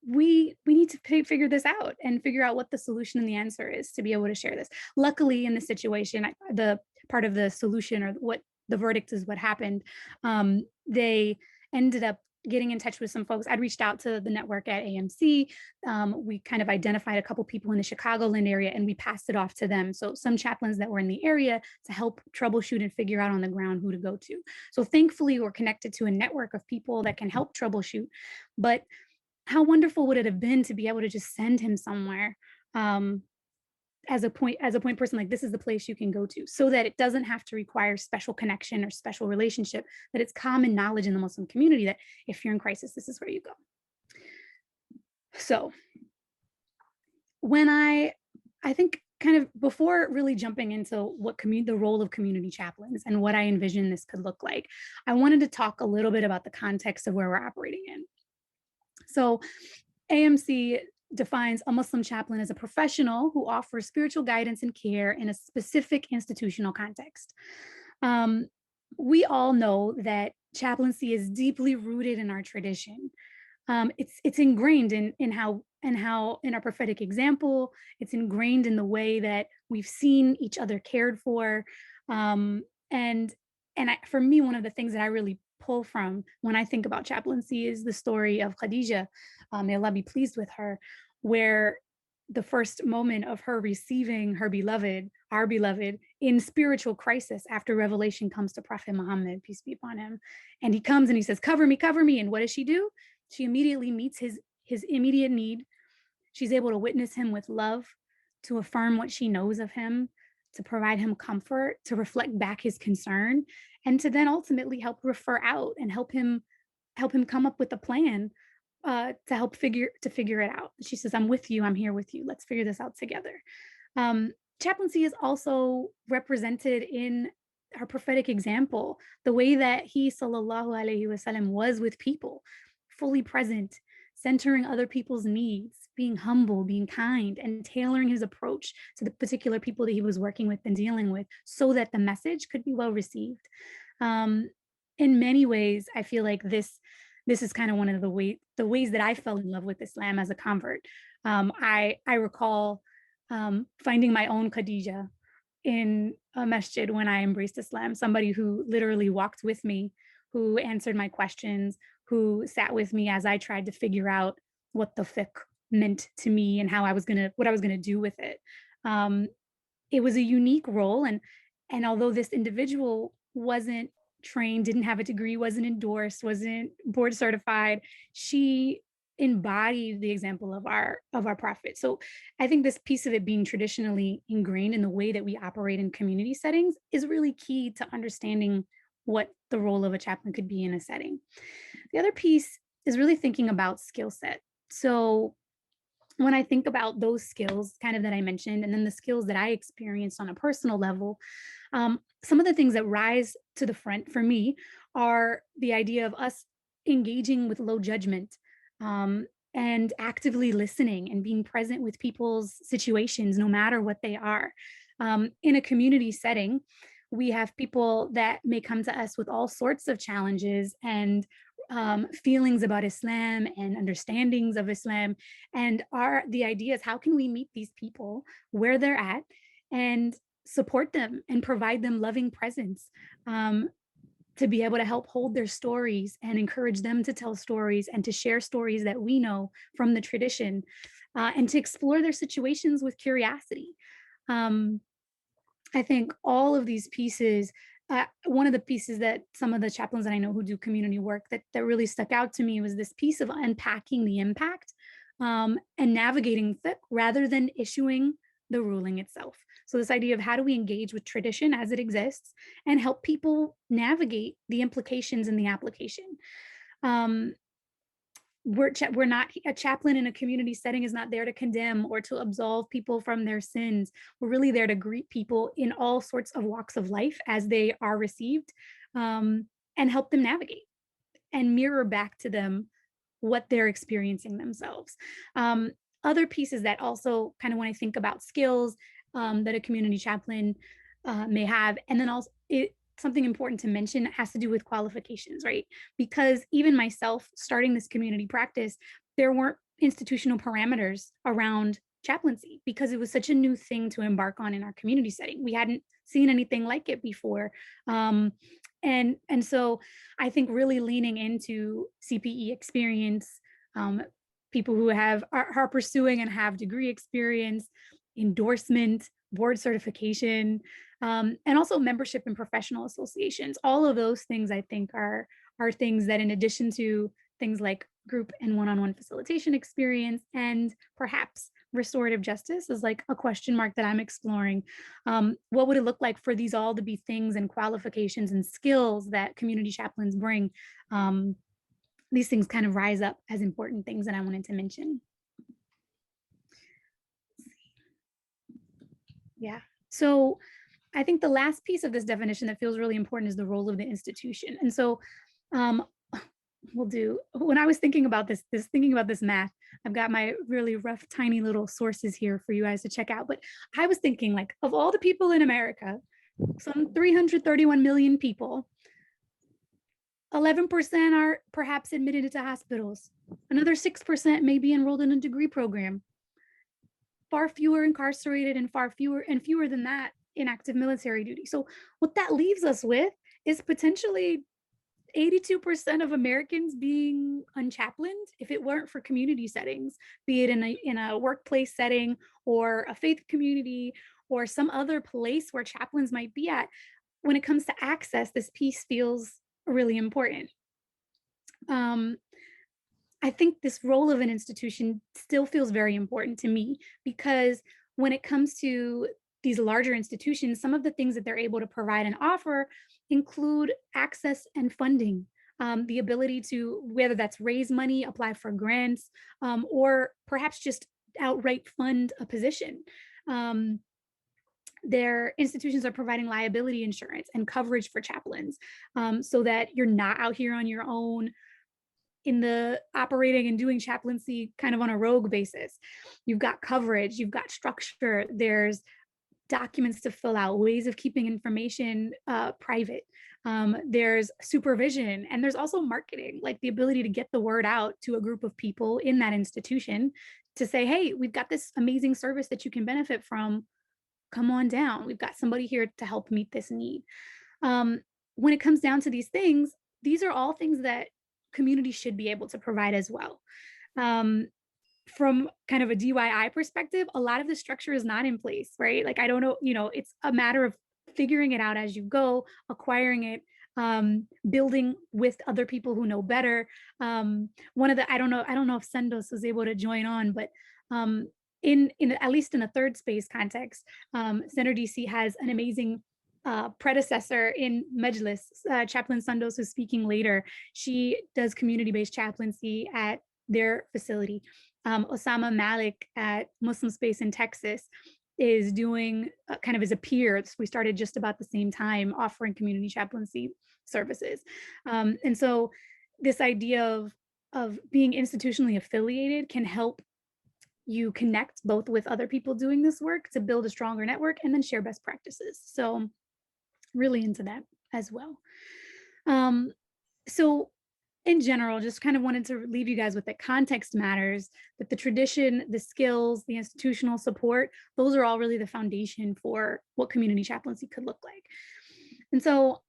we need to figure this out and figure out what the solution and the answer is to be able to share this. Luckily, in this situation, the part of the solution or what the verdict is what happened. They ended up getting in touch with some folks. I'd reached out to the network at AMC. We kind of identified a couple people in the Chicagoland area and we passed it off to them. So some chaplains that were in the area to help troubleshoot and figure out on the ground who to go to. So thankfully we're connected to a network of people that can help troubleshoot. But how wonderful would it have been to be able to just send him somewhere as a point person, like this is the place you can go to, so that it doesn't have to require special connection or special relationship, that it's common knowledge in the Muslim community that if you're in crisis, this is where you go. So when I think kind of before really jumping into what the role of community chaplains and what I envision this could look like, I wanted to talk a little bit about the context of where we're operating in. So AMC defines a Muslim chaplain as a professional who offers spiritual guidance and care in a specific institutional context. We all know that chaplaincy is deeply rooted in our tradition. It's ingrained in how in our prophetic example. It's ingrained in the way that we've seen each other cared for. For me, one of the things that I really pull from when I think about chaplaincy is the story of Khadija, may Allah be pleased with her, where the first moment of her receiving her beloved, our beloved, in spiritual crisis after revelation comes to Prophet Muhammad, peace be upon him. And he comes and he says, cover me, cover me. And what does she do? She immediately meets his immediate need. She's able to witness him with love, to affirm what she knows of him, to provide him comfort, to reflect back his concern, and to then ultimately help refer out and help him come up with a plan to help figure it out. She says, I'm with you, I'm here with you. Let's figure this out together. Chaplaincy is also represented in her prophetic example, the way that he, sallallahu alaihi wasallam, was with people, fully present, centering other people's needs, being humble, being kind, and tailoring his approach to the particular people that he was working with and dealing with so that the message could be well received. In many ways, I feel like this is kind of one of the ways that I fell in love with Islam as a convert. I recall finding my own Khadija in a masjid when I embraced Islam, somebody who literally walked with me, who answered my questions, who sat with me as I tried to figure out what the fiqh meant to me and what I was gonna do with it. It was a unique role, and although this individual wasn't trained, didn't have a degree, wasn't endorsed, wasn't board certified, she embodied the example of our prophet. So I think this piece of it being traditionally ingrained in the way that we operate in community settings is really key to understanding what the role of a chaplain could be in a setting. The other piece is really thinking about skill set. So when I think about those skills kind of that I mentioned, and then the skills that I experienced on a personal level, some of the things that rise to the front for me are the idea of us engaging with low judgment, and actively listening and being present with people's situations, no matter what they are. In a community setting, we have people that may come to us with all sorts of challenges and feelings about Islam and understandings of Islam. And the idea is, how can we meet these people where they're at and support them and provide them loving presence, to be able to help hold their stories and encourage them to tell stories and to share stories that we know from the tradition, and to explore their situations with curiosity. I think all of these pieces, one of the pieces that some of the chaplains that I know who do community work that really stuck out to me was this piece of unpacking the impact and navigating fiqh rather than issuing the ruling itself. So this idea of how do we engage with tradition as it exists and help people navigate the implications in the application. We're not, a chaplain in a community setting is not there to condemn or to absolve people from their sins. We're really there to greet people in all sorts of walks of life as they are received, and help them navigate and mirror back to them what they're experiencing themselves. Other pieces that also kind of when I think about skills that a community chaplain may have, and then also something important to mention has to do with qualifications, right? Because even myself starting this community practice, there weren't institutional parameters around chaplaincy because it was such a new thing to embark on in our community setting. We hadn't seen anything like it before. And so I think really leaning into CPE experience, people who are pursuing and have degree experience, endorsement, board certification, and also membership in professional associations. All of those things I think are things that, in addition to things like group and one-on-one facilitation experience and perhaps restorative justice is like a question mark that I'm exploring. What would it look like for these all to be things and qualifications and skills that community chaplains bring? These things kind of rise up as important things that I wanted to mention. Yeah, so I think the last piece of this definition that feels really important is the role of the institution. And so when I was thinking about this math, I've got my really rough, tiny little sources here for you guys to check out. But I was thinking, like, of all the people in America, some 331 million people, 11% are perhaps admitted into hospitals. Another 6% may be enrolled in a degree program. Far fewer incarcerated and fewer than that in active military duty. So what that leaves us with is potentially 82% of Americans being unchaplained if it weren't for community settings, be it in a workplace setting or a faith community or some other place where chaplains might be at. When it comes to access, this piece feels really important. I think this role of an institution still feels very important to me because when it comes to these larger institutions, some of the things that they're able to provide and offer include access and funding, the ability to, whether that's raise money, apply for grants, or perhaps just outright fund a position. Their institutions are providing liability insurance and coverage for chaplains, so that you're not out here on your own in the operating and doing chaplaincy kind of on a rogue basis. You've got coverage, you've got structure, there's documents to fill out, ways of keeping information private. There's supervision, and there's also marketing, like the ability to get the word out to a group of people in that institution to say, hey, we've got this amazing service that you can benefit from. Come on down. We've got somebody here to help meet this need. When it comes down to these things, these are all things that communities should be able to provide as well. From kind of a DIY perspective, a lot of the structure is not in place, right? Like, I don't know, it's a matter of figuring it out as you go, acquiring it, building with other people who know better. One of the, I don't know if Sendos was able to join on, but in at least in a third space context, Center DC has an amazing predecessor in Majlis, Chaplain Sandos, who's speaking later. She does community-based chaplaincy at their facility. Osama Malik at Muslim Space in Texas is doing kind of as a peer. We started just about the same time offering community chaplaincy services. And so this idea of being institutionally affiliated can help you connect both with other people doing this work to build a stronger network and then share best practices. So really into that as well. So in general, just kind of wanted to leave you guys with that context matters, that the tradition, the skills, the institutional support, those are all really the foundation for what community chaplaincy could look like. And so,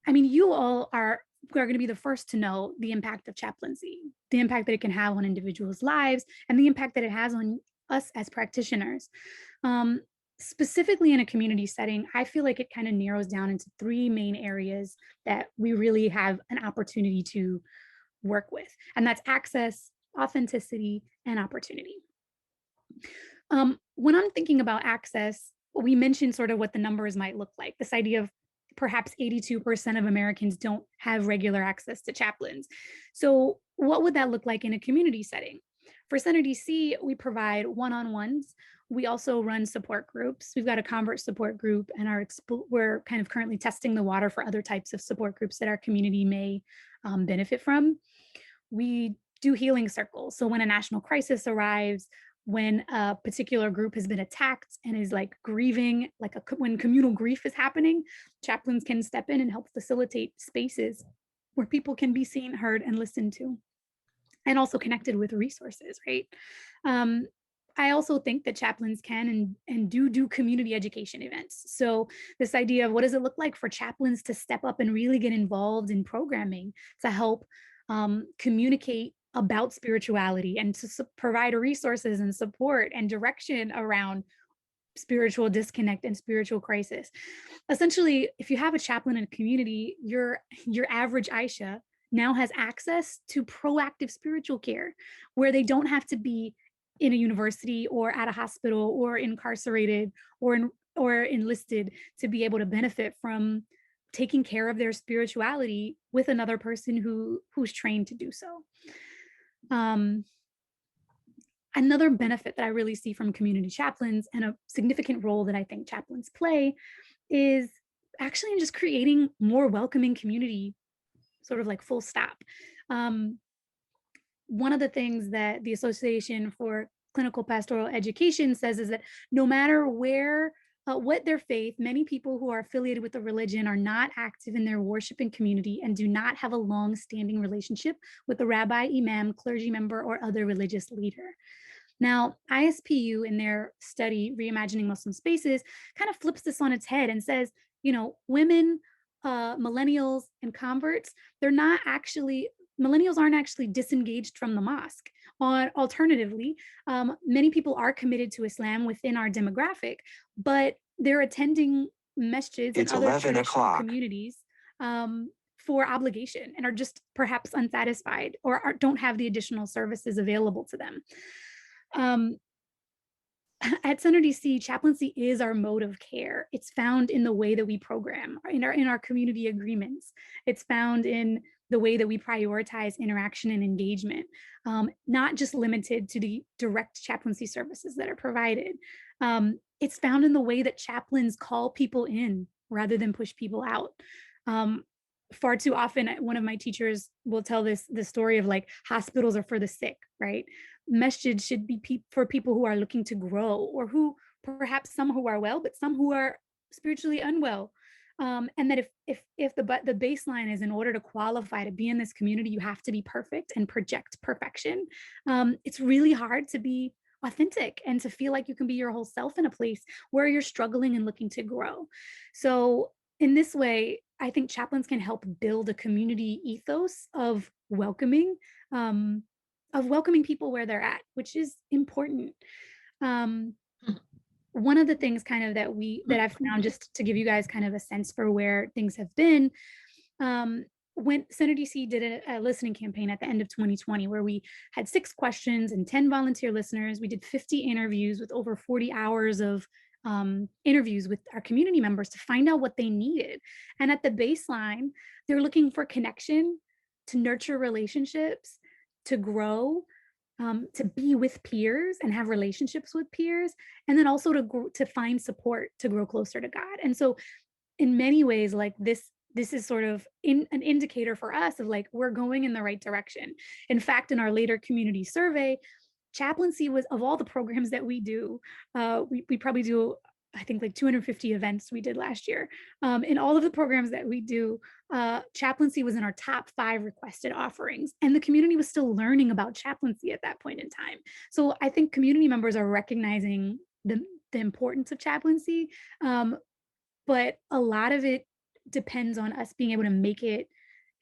I mean, you all are going to be the first to know the impact of chaplaincy, the impact that it can have on individuals' lives, and the impact that it has on us as practitioners. Specifically in a community setting, I feel like it kind of narrows down into three main areas that we really have an opportunity to work with. And that's access, authenticity, and opportunity. When I'm thinking about access, we mentioned sort of what the numbers might look like, this idea of perhaps 82% of Americans don't have regular access to chaplains. So what would that look like in a community setting? For Center DC, we provide one-on-ones. We also run support groups. We've got a convert support group, and we're kind of currently testing the water for other types of support groups that our community may benefit from. We do healing circles. So when a national crisis arrives, when a particular group has been attacked and is like grieving, like when communal grief is happening, chaplains can step in and help facilitate spaces where people can be seen, heard, and listened to, and also connected with resources, right? I also think that chaplains can and do community education events. So this idea of what does it look like for chaplains to step up and really get involved in programming to help communicate about spirituality and to provide resources and support and direction around spiritual disconnect and spiritual crisis. Essentially, if you have a chaplain in a community, your average Aisha now has access to proactive spiritual care where they don't have to be in a university or at a hospital or incarcerated or enlisted to be able to benefit from taking care of their spirituality with another person who's trained to do so. Another benefit that I really see from community chaplains, and a significant role that I think chaplains play, is actually in just creating more welcoming community, sort of like full stop. One of the things that the Association for Clinical Pastoral Education says is that no matter what their faith, many people who are affiliated with a religion are not active in their worshiping community and do not have a long-standing relationship with a rabbi, imam, clergy member, or other religious leader. Now, ISPU in their study, Reimagining Muslim Spaces, kind of flips this on its head and says, you know, women, millennials, and converts, millennials aren't actually disengaged from the mosque. Alternatively, many people are committed to Islam within our demographic, but they're attending masjids and other traditional communities for obligation and are just perhaps unsatisfied or don't have the additional services available to them. At Center DC, chaplaincy is our mode of care. It's found in the way that we program, in our community agreements. It's found in the way that we prioritize interaction and engagement, not just limited to the direct chaplaincy services that are provided. It's found in the way that chaplains call people in rather than push people out. Far too often, one of my teachers will tell this story of like hospitals are for the sick, right? Masjid should be for people who are looking to grow, or who perhaps some who are well, but some who are spiritually unwell. And that if the baseline is, in order to qualify to be in this community, you have to be perfect and project perfection. It's really hard to be authentic and to feel like you can be your whole self in a place where you're struggling and looking to grow. So in this way, I think chaplains can help build a community ethos of welcoming people where they're at, which is important. One of the things kind of that I've found, just to give you guys kind of a sense for where things have been, when Center DC did a listening campaign at the end of 2020, where we had 6 questions and 10 volunteer listeners. We did 50 interviews with over 40 hours of interviews with our community members to find out what they needed. And at the baseline, they're looking for connection, to nurture relationships, to grow, to be with peers and have relationships with peers, and then also to find support to grow closer to God. And so in many ways, like this is sort of an indicator for us of like, we're going in the right direction. In fact, in our later community survey, chaplaincy was, of all the programs that we do, we probably do, I think, like 250 events we did last year. In all of the programs that we do, chaplaincy was in our top 5 requested offerings, and the community was still learning about chaplaincy at that point in time. So I think community members are recognizing the importance of chaplaincy, but a lot of it depends on us being able to make it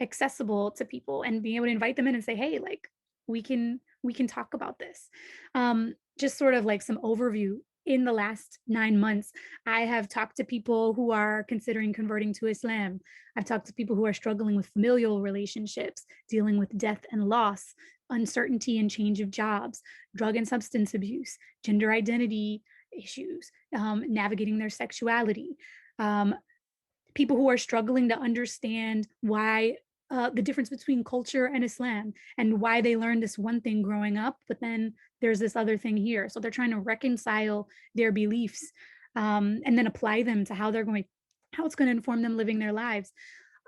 accessible to people and being able to invite them in and say, hey, like, we can talk about this. Just sort of like some overview. In the last 9 months, I have talked to people who are considering converting to Islam. I've talked to people who are struggling with familial relationships, dealing with death and loss, uncertainty and change of jobs, drug and substance abuse, gender identity issues, navigating their sexuality, people who are struggling to understand why the difference between culture and Islam and why they learned this one thing growing up, but then there's this other thing here. So they're trying to reconcile their beliefs and then apply them to how it's going to inform them living their lives.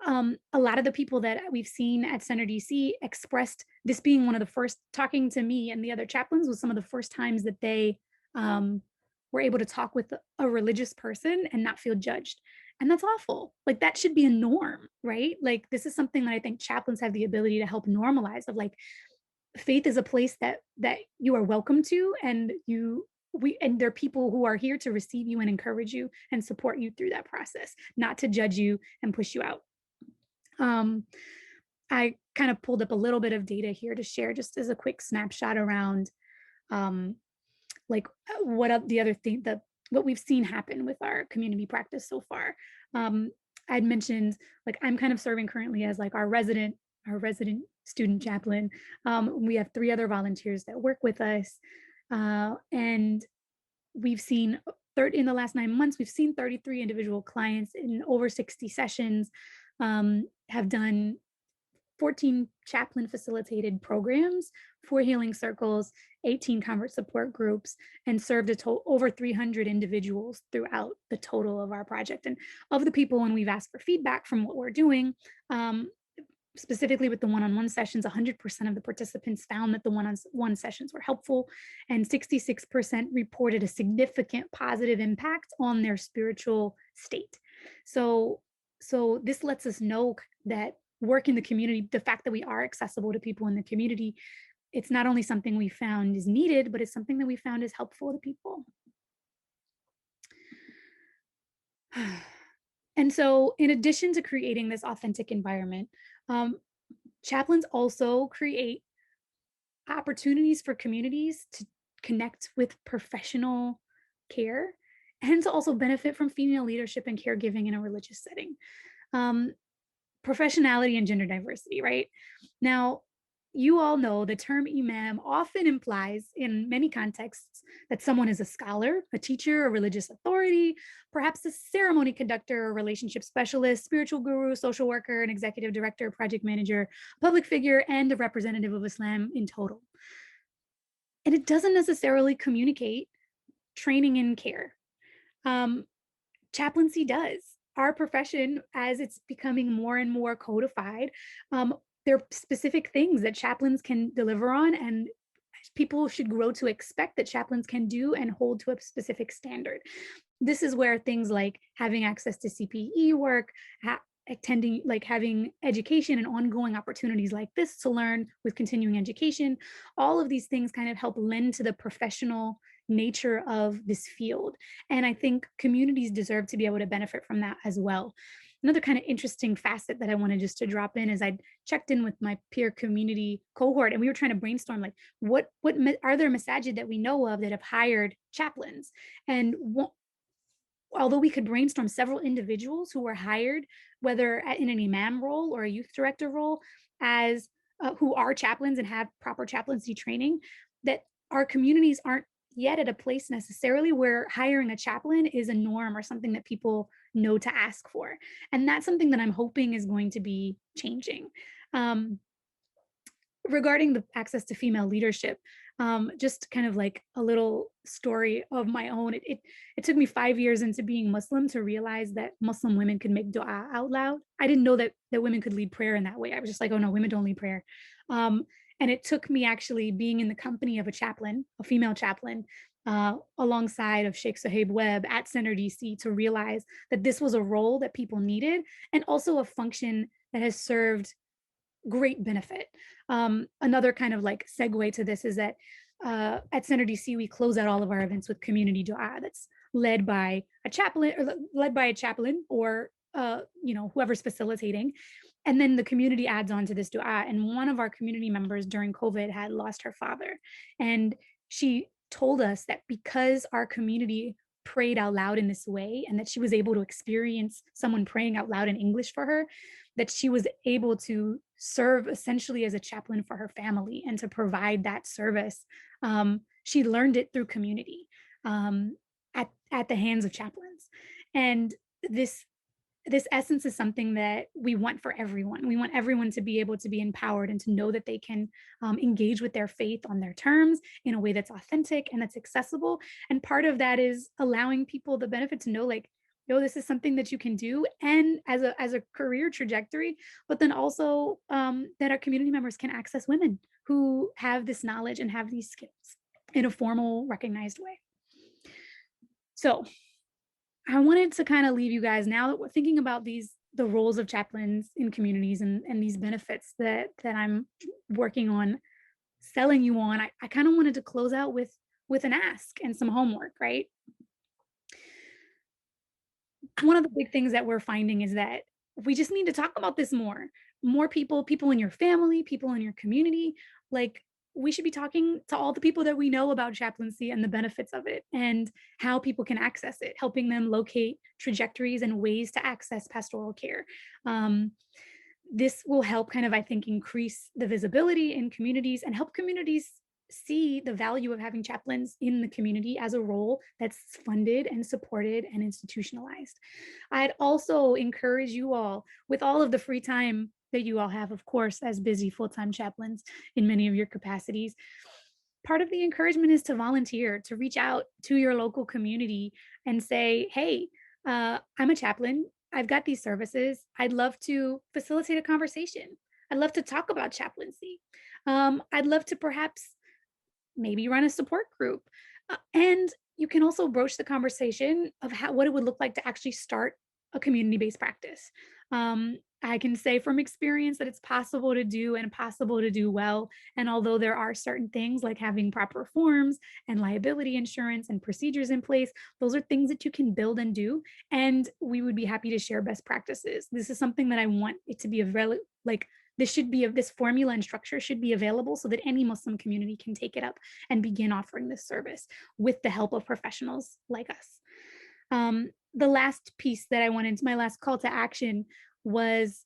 A lot of the people that we've seen at Center DC expressed this being one of the first, talking to me and the other chaplains, was some of the first times that they were able to talk with a religious person and not feel judged. And that's awful. Like, that should be a norm, right? Like, this is something that I think chaplains have the ability to help normalize, of like, faith is a place that you are welcome to, and there are people who are here to receive you and encourage you and support you through that process, not to judge you and push you out. I kind of pulled up a little bit of data here to share just as a quick snapshot around like what we've seen happen with our community practice so far. I'd mentioned, like, I'm kind of serving currently as like our resident student chaplain. We have 3 other volunteers that work with us, and we've seen in the last 9 months, we've seen 33 individual clients in over 60 sessions, have done 14 chaplain facilitated programs, 4 healing circles, 18 convert support groups, and served over 300 individuals throughout the total of our project. And of the people, when we've asked for feedback from what we're doing, specifically with the one-on-one sessions, 100% of the participants found that the one-on-one sessions were helpful, and 66% reported a significant positive impact on their spiritual state. So this lets us know that work in the community, the fact that we are accessible to people in the community, it's not only something we found is needed, but it's something that we found is helpful to people. And so, in addition to creating this authentic environment, chaplains also create opportunities for communities to connect with professional care and to also benefit from female leadership and caregiving in a religious setting. Professionality and gender diversity, right? Now, you all know the term imam often implies in many contexts that someone is a scholar, a teacher, a religious authority, perhaps a ceremony conductor, a relationship specialist, spiritual guru, social worker, an executive director, project manager, public figure, and a representative of Islam in total. And it doesn't necessarily communicate training in care. Chaplaincy does. Our profession, as it's becoming more and more codified, there are specific things that chaplains can deliver on, and people should grow to expect that chaplains can do and hold to a specific standard. This is where things like having access to CPE work, attending, like having education and ongoing opportunities like this to learn with continuing education, all of these things kind of help lend to the professional nature of this field. And I think communities deserve to be able to benefit from that as well. Another kind of interesting facet that I wanted just to drop in is I checked in with my peer community cohort, and we were trying to brainstorm, like, what are there masajid that we know of that have hired chaplains? And although we could brainstorm several individuals who were hired, whether in an imam role or a youth director role, as who are chaplains and have proper chaplaincy training, that our communities aren't yet at a place necessarily where hiring a chaplain is a norm or something that people know to ask for. And that's something that I'm hoping is going to be changing. Regarding the access to female leadership, just kind of like a little story of my own. It took me 5 years into being Muslim to realize that Muslim women could make dua out loud. I didn't know that women could lead prayer in that way. I was just like, oh no, women don't lead prayer. And it took me actually being in the company of a chaplain, a female chaplain, alongside of Sheikh Sahib Webb at Center DC, to realize that this was a role that people needed, and also a function that has served great benefit. Another kind of like segue to this is that at Center DC, we close out all of our events with community dua that's led by a chaplain, or whoever's facilitating. And then the community adds on to this dua. And one of our community members during COVID had lost her father. And she told us that because our community prayed out loud in this way, and that she was able to experience someone praying out loud in English for her, that she was able to serve essentially as a chaplain for her family and to provide that service. She learned it through community at the hands of chaplains. And this essence is something that we want for everyone. We want everyone to be able to be empowered and to know that they can engage with their faith on their terms in a way that's authentic and that's accessible. And part of that is allowing people the benefit to know, like, yo, this is something that you can do, and as a career trajectory, but then also that our community members can access women who have this knowledge and have these skills in a formal, recognized way. So I wanted to kind of leave you guys, now that we're thinking about the roles of chaplains in communities and these benefits that I'm working on selling you on, I kind of wanted to close out with an ask and some homework, right? One of the big things that we're finding is that we just need to talk about this more. More people in your family, people in your community, like, we should be talking to all the people that we know about chaplaincy and the benefits of it and how people can access it, helping them locate trajectories and ways to access pastoral care. This will help kind of, I think, increase the visibility in communities and help communities see the value of having chaplains in the community as a role that's funded and supported and institutionalized. I'd also encourage you all, with all of the free time that you all have, of course, as busy full-time chaplains in many of your capacities, part of the encouragement is to volunteer, to reach out to your local community and say, hey, I'm a chaplain. I've got these services. I'd love to facilitate a conversation. I'd love to talk about chaplaincy. I'd love to perhaps maybe run a support group. And you can also broach the conversation of what it would look like to actually start a community-based practice. I can say from experience that it's possible to do and possible to do well. And although there are certain things like having proper forms and liability insurance and procedures in place, those are things that you can build and do. And we would be happy to share best practices. This is something that I want it to be this formula and structure should be available so that any Muslim community can take it up and begin offering this service with the help of professionals like us. The last piece that I wanted, my last call to action, was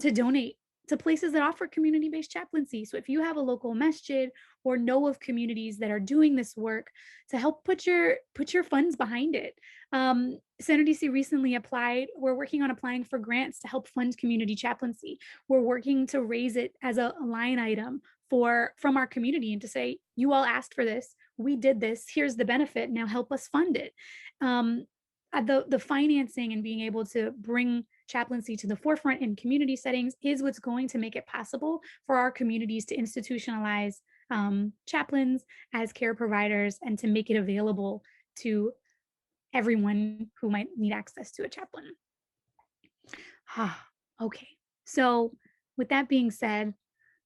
to donate to places that offer community-based chaplaincy. So if you have a local masjid or know of communities that are doing this work, to help put your funds behind it. Center DC recently applied. We're working on applying for grants to help fund community chaplaincy. We're working to raise it as a line item from our community and to say, you all asked for this, we did this, here's the benefit, now help us fund it. The financing and being able to bring chaplaincy to the forefront in community settings is what's going to make it possible for our communities to institutionalize chaplains as care providers and to make it available to everyone who might need access to a chaplain. Okay, so with that being said,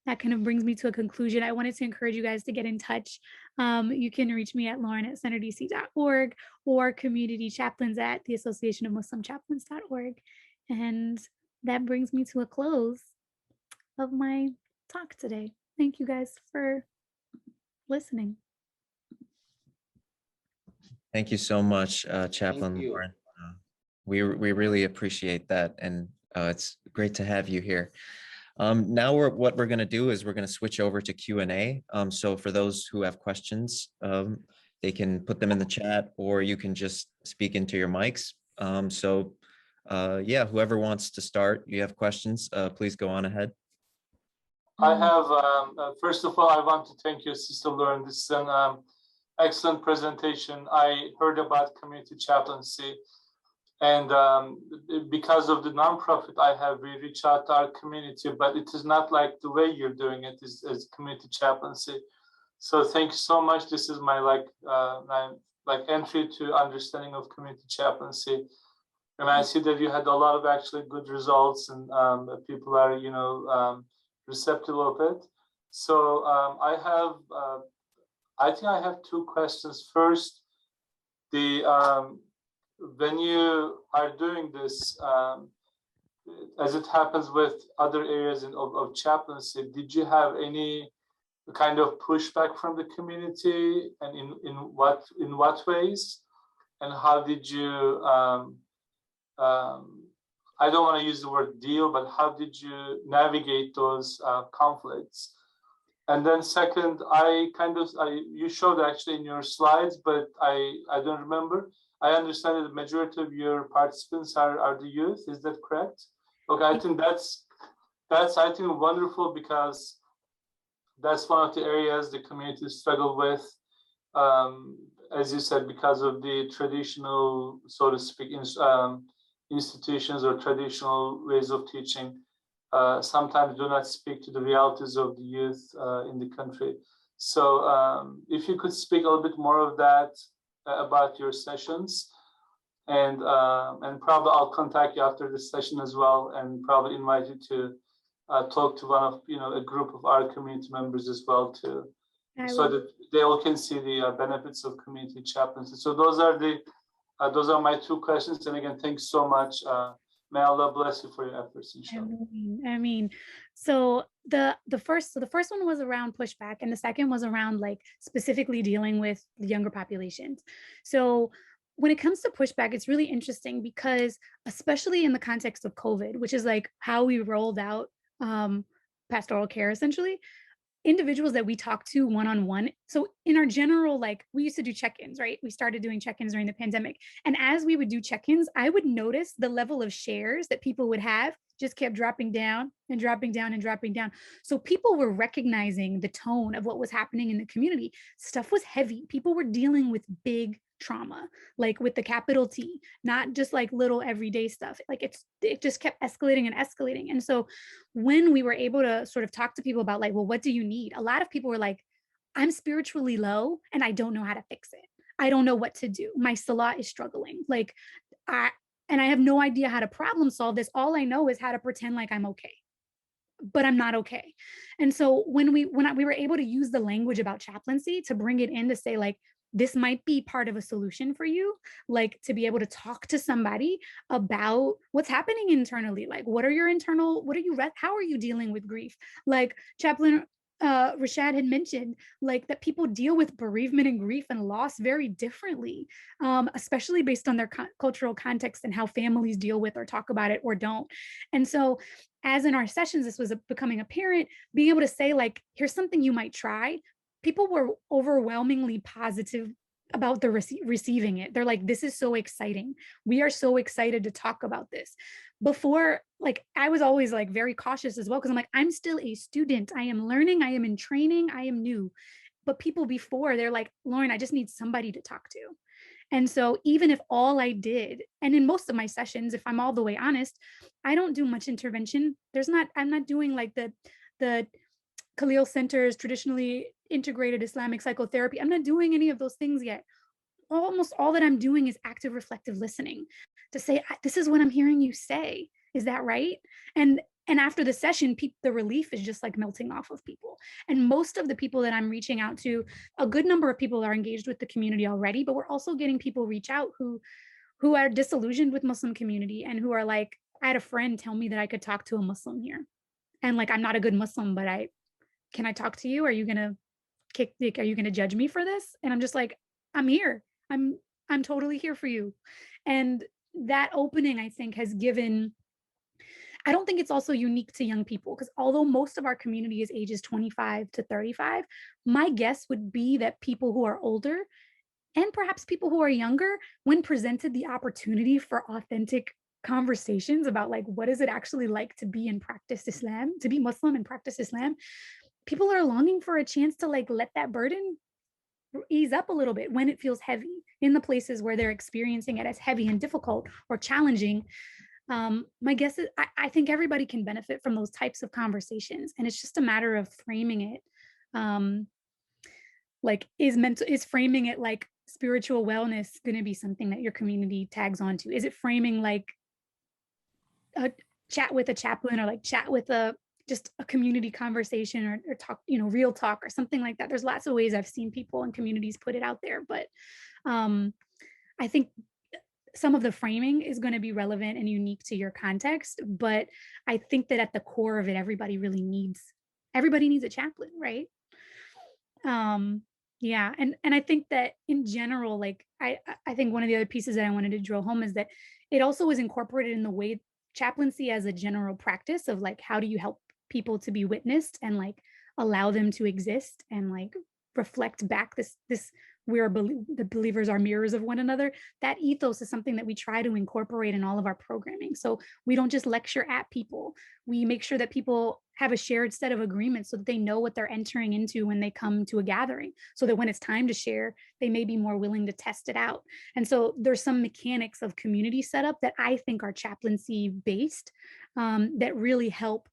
that kind of brings me to a conclusion. I wanted to encourage you guys to get in touch. You can reach me at lauren@centerdc.org or community chaplains at the Association of Muslim Chaplains.org. And that brings me to a close of my talk today. Thank you guys for listening. Thank you so much, Chaplain Lauren. We really appreciate that, and it's great to have you here. Now what we're going to do is we're going to switch over to Q&A. So for those who have questions, they can put them in the chat, or you can just speak into your mics. Yeah, whoever wants to start, you have questions, please go on ahead. I have, first of all, I want to thank you, Sister Lauren. This is an excellent presentation. I heard about community chaplaincy, and because of the nonprofit I have, we reach out to our community, but it is not like the way you're doing it is as community chaplaincy. So thank you so much. This is my entry to understanding of community chaplaincy. And I see that you had a lot of actually good results, and people are, receptive of it. So I think I have two questions. First, when you are doing this, as it happens with other areas of chaplaincy, did you have any kind of pushback from the community, and in what ways? and how did you, I don't want to use the word deal, but how did you navigate those conflicts? And then second, you showed actually in your slides, but I don't remember. I understand that the majority of your participants are the youth. Is that correct? Okay, I think that's I think wonderful, because that's one of the areas the community struggle with, as you said, because of the traditional, so to speak, institutions or traditional ways of teaching. Sometimes do not speak to the realities of the youth in the country. So if you could speak a little bit more of that about your sessions, and probably I'll contact you after this session as well, and probably invite you to talk to one of a group of our community members as well too, so that they all can see the benefits of community chaplaincy. So those are my two questions. And again, thanks so much. May Allah bless you for your efforts, inshallah. I mean, so the first one was around pushback, and the second was around like specifically dealing with the younger populations. So when it comes to pushback, it's really interesting because, especially in the context of COVID, which is like how we rolled out pastoral care, essentially, individuals that we talk to one-on-one. So in our general, like, we used to do check-ins, right? We started doing check-ins during the pandemic. And as we would do check-ins, I would notice the level of shares that people would have just kept dropping down and dropping down and dropping down. So people were recognizing the tone of what was happening in the community. Stuff was heavy. People were dealing with big trauma, like with the capital T, not just like little everyday stuff. Like it just kept escalating and escalating. And so when we were able to sort of talk to people about like, well, what do you need? A lot of people were like, I'm spiritually low and I don't know how to fix it. I don't know what to do. My salah is struggling. Like I have no idea how to problem solve this. All I know is how to pretend like I'm okay, but I'm not okay. And so when we were able to use the language about chaplaincy to bring it in to say like, this might be part of a solution for you, like to be able to talk to somebody about what's happening internally. Like, how are you dealing with grief? Like Chaplain Rashad had mentioned, like that people deal with bereavement and grief and loss very differently, especially based on their cultural context and how families deal with or talk about it or don't. And so as in our sessions, this was becoming apparent, being able to say like, here's something you might try. People were overwhelmingly positive about the receiving it. They're like, this is so exciting. We are so excited to talk about this. Before, like, I was always like very cautious as well, because I'm like, I'm still a student. I am learning. I am in training. I am new. But people before, they're like, Lauren, I just need somebody to talk to. And so even if all I did, and in most of my sessions, if I'm all the way honest, I don't do much intervention. I'm not doing like the Khalil Center's traditionally integrated Islamic psychotherapy. I'm not doing any of those things yet. Almost all that I'm doing is active reflective listening to say, this is what I'm hearing you say. Is that right? And after the session, the relief is just like melting off of people. And most of the people that I'm reaching out to, a good number of people are engaged with the community already, but we're also getting people reach out who are disillusioned with Muslim community and who are like, I had a friend tell me that I could talk to a Muslim here. And like, I'm not a good Muslim, but can I talk to you? Are you going to judge me for this? And I'm just like, I'm here. I'm totally here for you. And that opening, I think, has given, I don't think it's also unique to young people, because although most of our community is ages 25 to 35, my guess would be that people who are older and perhaps people who are younger, when presented the opportunity for authentic conversations about like, what is it actually like to be in practice Islam, to be Muslim and practice Islam, people are longing for a chance to like let that burden ease up a little bit when it feels heavy in the places where they're experiencing it as heavy and difficult or challenging. My guess is I think everybody can benefit from those types of conversations, and it's just a matter of framing it. Like, is framing it like spiritual wellness going to be something that your community tags onto? Is it framing like a chat with a chaplain, or like chat with just a community conversation, or talk, real talk or something like that? There's lots of ways I've seen people and communities put it out there, but I think some of the framing is going to be relevant and unique to your context. But I think that at the core of it, everybody needs a chaplain, right? Yeah, and I think that in general, like I think one of the other pieces that I wanted to drill home is that it also is incorporated in the way chaplaincy as a general practice of like how do you help people to be witnessed and like allow them to exist and like reflect back this the believers are mirrors of one another. That ethos is something that we try to incorporate in all of our programming. So we don't just lecture at people. We make sure that people have a shared set of agreements so that they know what they're entering into when they come to a gathering, so that when it's time to share, they may be more willing to test it out. And so there's some mechanics of community setup that I think are chaplaincy based, that really help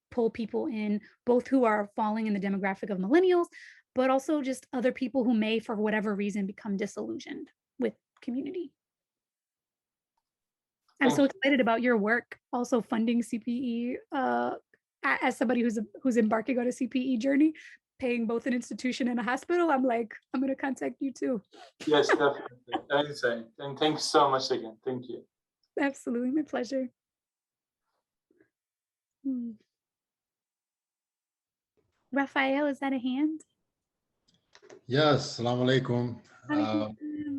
pull people in, both who are falling in the demographic of millennials, but also just other people who may, for whatever reason, become disillusioned with community. I'm so excited about your work, also funding CPE, as somebody who's embarking on a CPE journey, paying both an institution and a hospital. I'm like, I'm going to contact you too. Yes, definitely. Anything. And thanks so much again. Thank you. Absolutely, my pleasure. Raphael, is that a hand? Yes, Assalamu alaikum.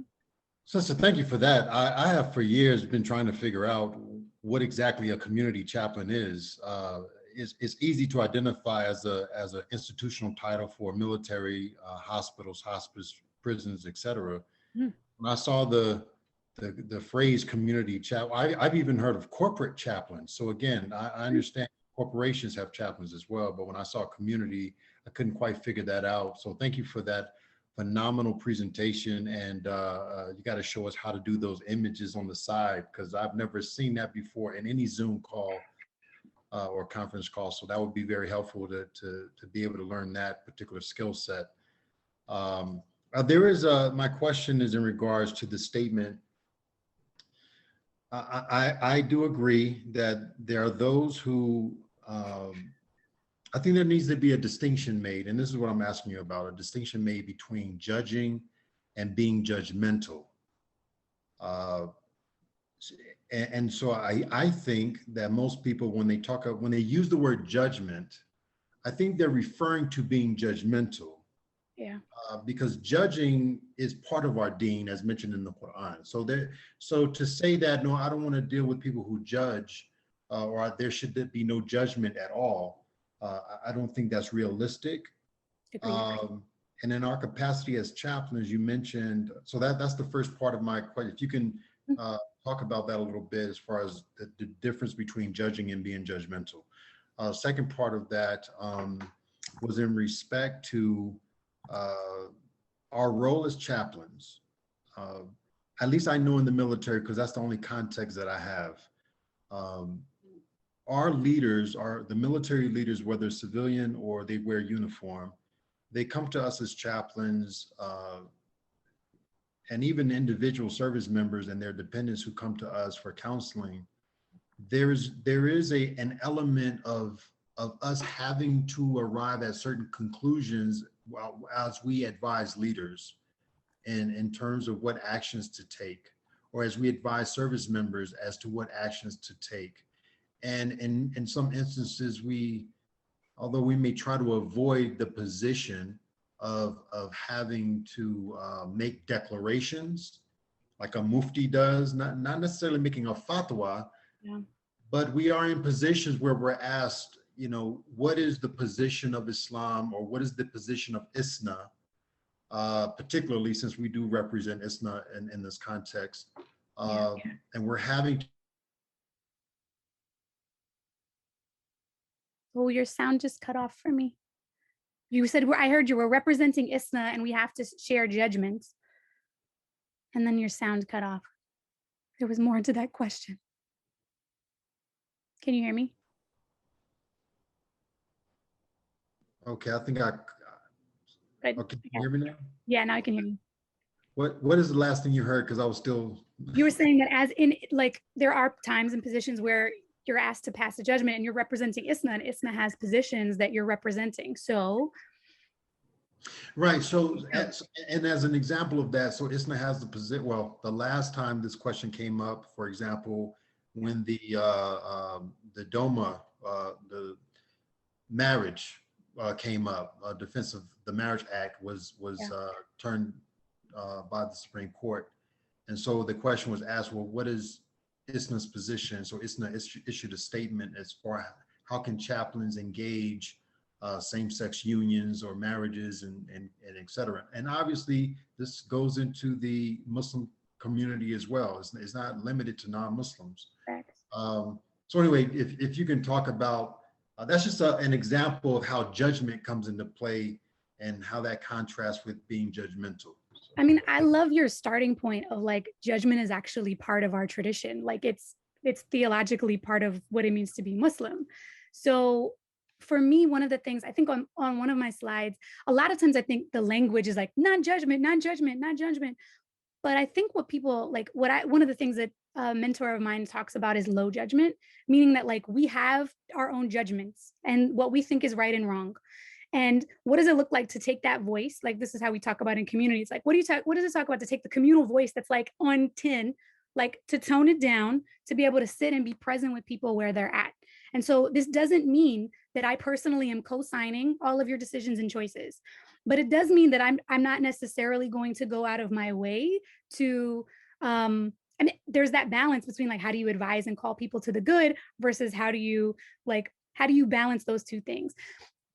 Sister, thank you for that. I have for years been trying to figure out what exactly a community chaplain is. It's easy to identify as an institutional title for military, hospitals, hospice, prisons, etc. When I saw the phrase community chaplain, I've even heard of corporate chaplains. So again, I understand corporations have chaplains as well, but when I saw community, I couldn't quite figure that out. So thank you for that phenomenal presentation, and you got to show us how to do those images on the side, because I've never seen that before in any Zoom call or conference call. So that would be very helpful to be able to learn that particular skill set. My question is in regards to the statement. I do agree that there are those who I think there needs to be a distinction made, and this is what I'm asking you about, a distinction made between judging and being judgmental. And so I think that most people, when they use the word judgment, I think they're referring to being judgmental. Yeah. Because judging is part of our deen, as mentioned in the Quran. So to say that, no, I don't want to deal with people who judge, or there should be no judgment at all, I don't think that's realistic. And in our capacity as chaplains, you mentioned, so that's the first part of my question. If you can talk about that a little bit as far as the difference between judging and being judgmental. Second part of that was in respect to our role as chaplains. At least I know in the military, because that's the only context that I have. Our leaders, the military leaders, whether civilian or they wear uniform, they come to us as chaplains, and even individual service members and their dependents who come to us for counseling. There is an element of us having to arrive at certain conclusions as we advise leaders in terms of what actions to take, or as we advise service members as to what actions to take. And in some instances, although we may try to avoid the position of having to make declarations like a mufti does, not necessarily making a fatwa, but we are in positions where we're asked, what is the position of Islam, or what is the position of ISNA, particularly since we do represent ISNA in this context. And we're having Oh, your sound just cut off for me. You said, I heard you were representing ISNA and we have to share judgments. And then your sound cut off. There was more to that question. Can you hear me? Okay, I think okay, can you hear me now? Yeah, now I can hear you. What is the last thing you heard? Because I was still. You were saying that as in, like, there are times and positions where you're asked to pass a judgment and you're representing ISNA, and ISNA has positions that you're representing. So. Right. So, and as an example of that, so ISNA has the position. Well, the last time this question came up, for example, when the DOMA, the marriage came up. Defense of the Marriage Act was turned by the Supreme Court. And so the question was asked, well, what is ISNA's position? So ISNA issued a statement as far how can chaplains engage same-sex unions or marriages and et cetera. And obviously this goes into the Muslim community as well. It's not limited to non-Muslims. So anyway, if you can talk about, that's just an example of how judgment comes into play and how that contrasts with being judgmental. I mean, I love your starting point of like judgment is actually part of our tradition. Like it's theologically part of what it means to be Muslim. So for me, one of the things I think on one of my slides, a lot of times I think the language is like non-judgment, non-judgment, non-judgment. But I think what people like, one of the things that a mentor of mine talks about is low judgment, meaning that like we have our own judgments and what we think is right and wrong. And what does it look like to take that voice? Like this is how we talk about in communities. Like what does it talk about to take the communal voice that's like on 10, like to tone it down, to be able to sit and be present with people where they're at. And so this doesn't mean that I personally am co-signing all of your decisions and choices, but it does mean that I'm not necessarily going to go out of my way to, and there's that balance between like, how do you advise and call people to the good versus how do you balance those two things?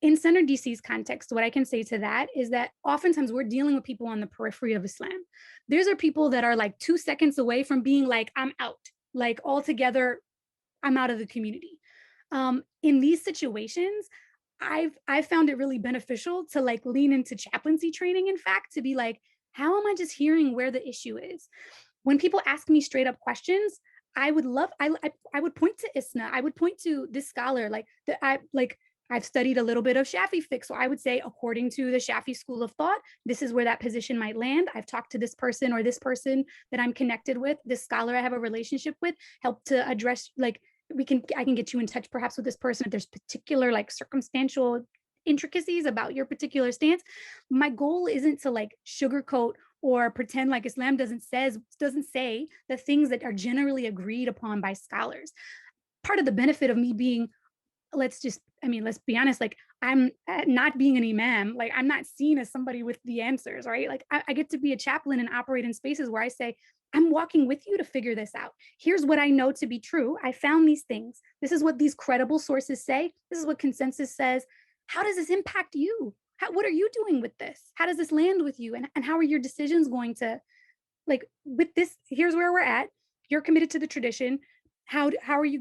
In Center DC's context, what I can say to that is that oftentimes we're dealing with people on the periphery of Islam. These are people that are like 2 seconds away from being like, I'm out, like altogether, I'm out of the community. In these situations, I've found it really beneficial to like lean into chaplaincy training, in fact, to be like, how am I just hearing where the issue is? When people ask me straight up questions, I would point to ISNA. I would point to this scholar, I've studied a little bit of Shafi fiqh. So I would say, according to the Shafi school of thought, this is where that position might land. I've talked to this person or this person that I'm connected with, this scholar I have a relationship with, help to address, like, I can get you in touch perhaps with this person if there's particular like circumstantial intricacies about your particular stance. My goal isn't to like sugarcoat or pretend like Islam doesn't say the things that are generally agreed upon by scholars. Part of the benefit of me being, let's be honest, like I'm not being an imam, like I'm not seen as somebody with the answers, right? Like I get to be a chaplain and operate in spaces where I say, I'm walking with you to figure this out. Here's what I know to be true. I found these things. This is what these credible sources say. This is what consensus says. How does this impact you? What are you doing with this? How does this land with you? And how are your decisions going to, like, with this, here's where we're at. You're committed to the tradition. How are you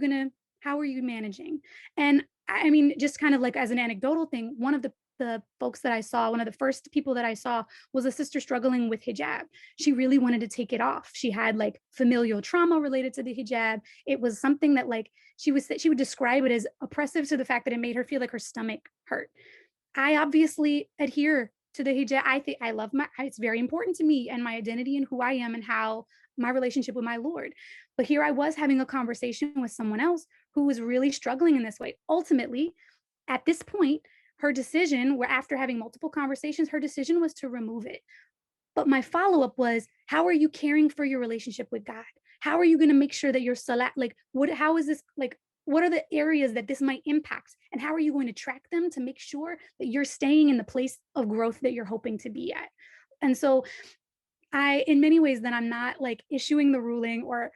managing? And I mean, just kind of like as an anecdotal thing, one of the folks that I saw, one of the first people that I saw was a sister struggling with hijab. She really wanted to take it off. She had like familial trauma related to the hijab. It was something that like, she would describe it as oppressive to the fact that it made her feel like her stomach hurt. I obviously adhere to the hijab. I think it's very important to me and my identity and who I am and how my relationship with my Lord. But here I was having a conversation with someone else who was really struggling in this way. Ultimately, at this point, her decision, where after having multiple conversations, her decision was to remove it. But my follow-up was, how are you caring for your relationship with God? How are you going to make sure that your salat, like, how is this, like, what are the areas that this might impact? And how are you going to track them to make sure that you're staying in the place of growth that you're hoping to be at? And so in many ways, then I'm not like issuing the ruling, or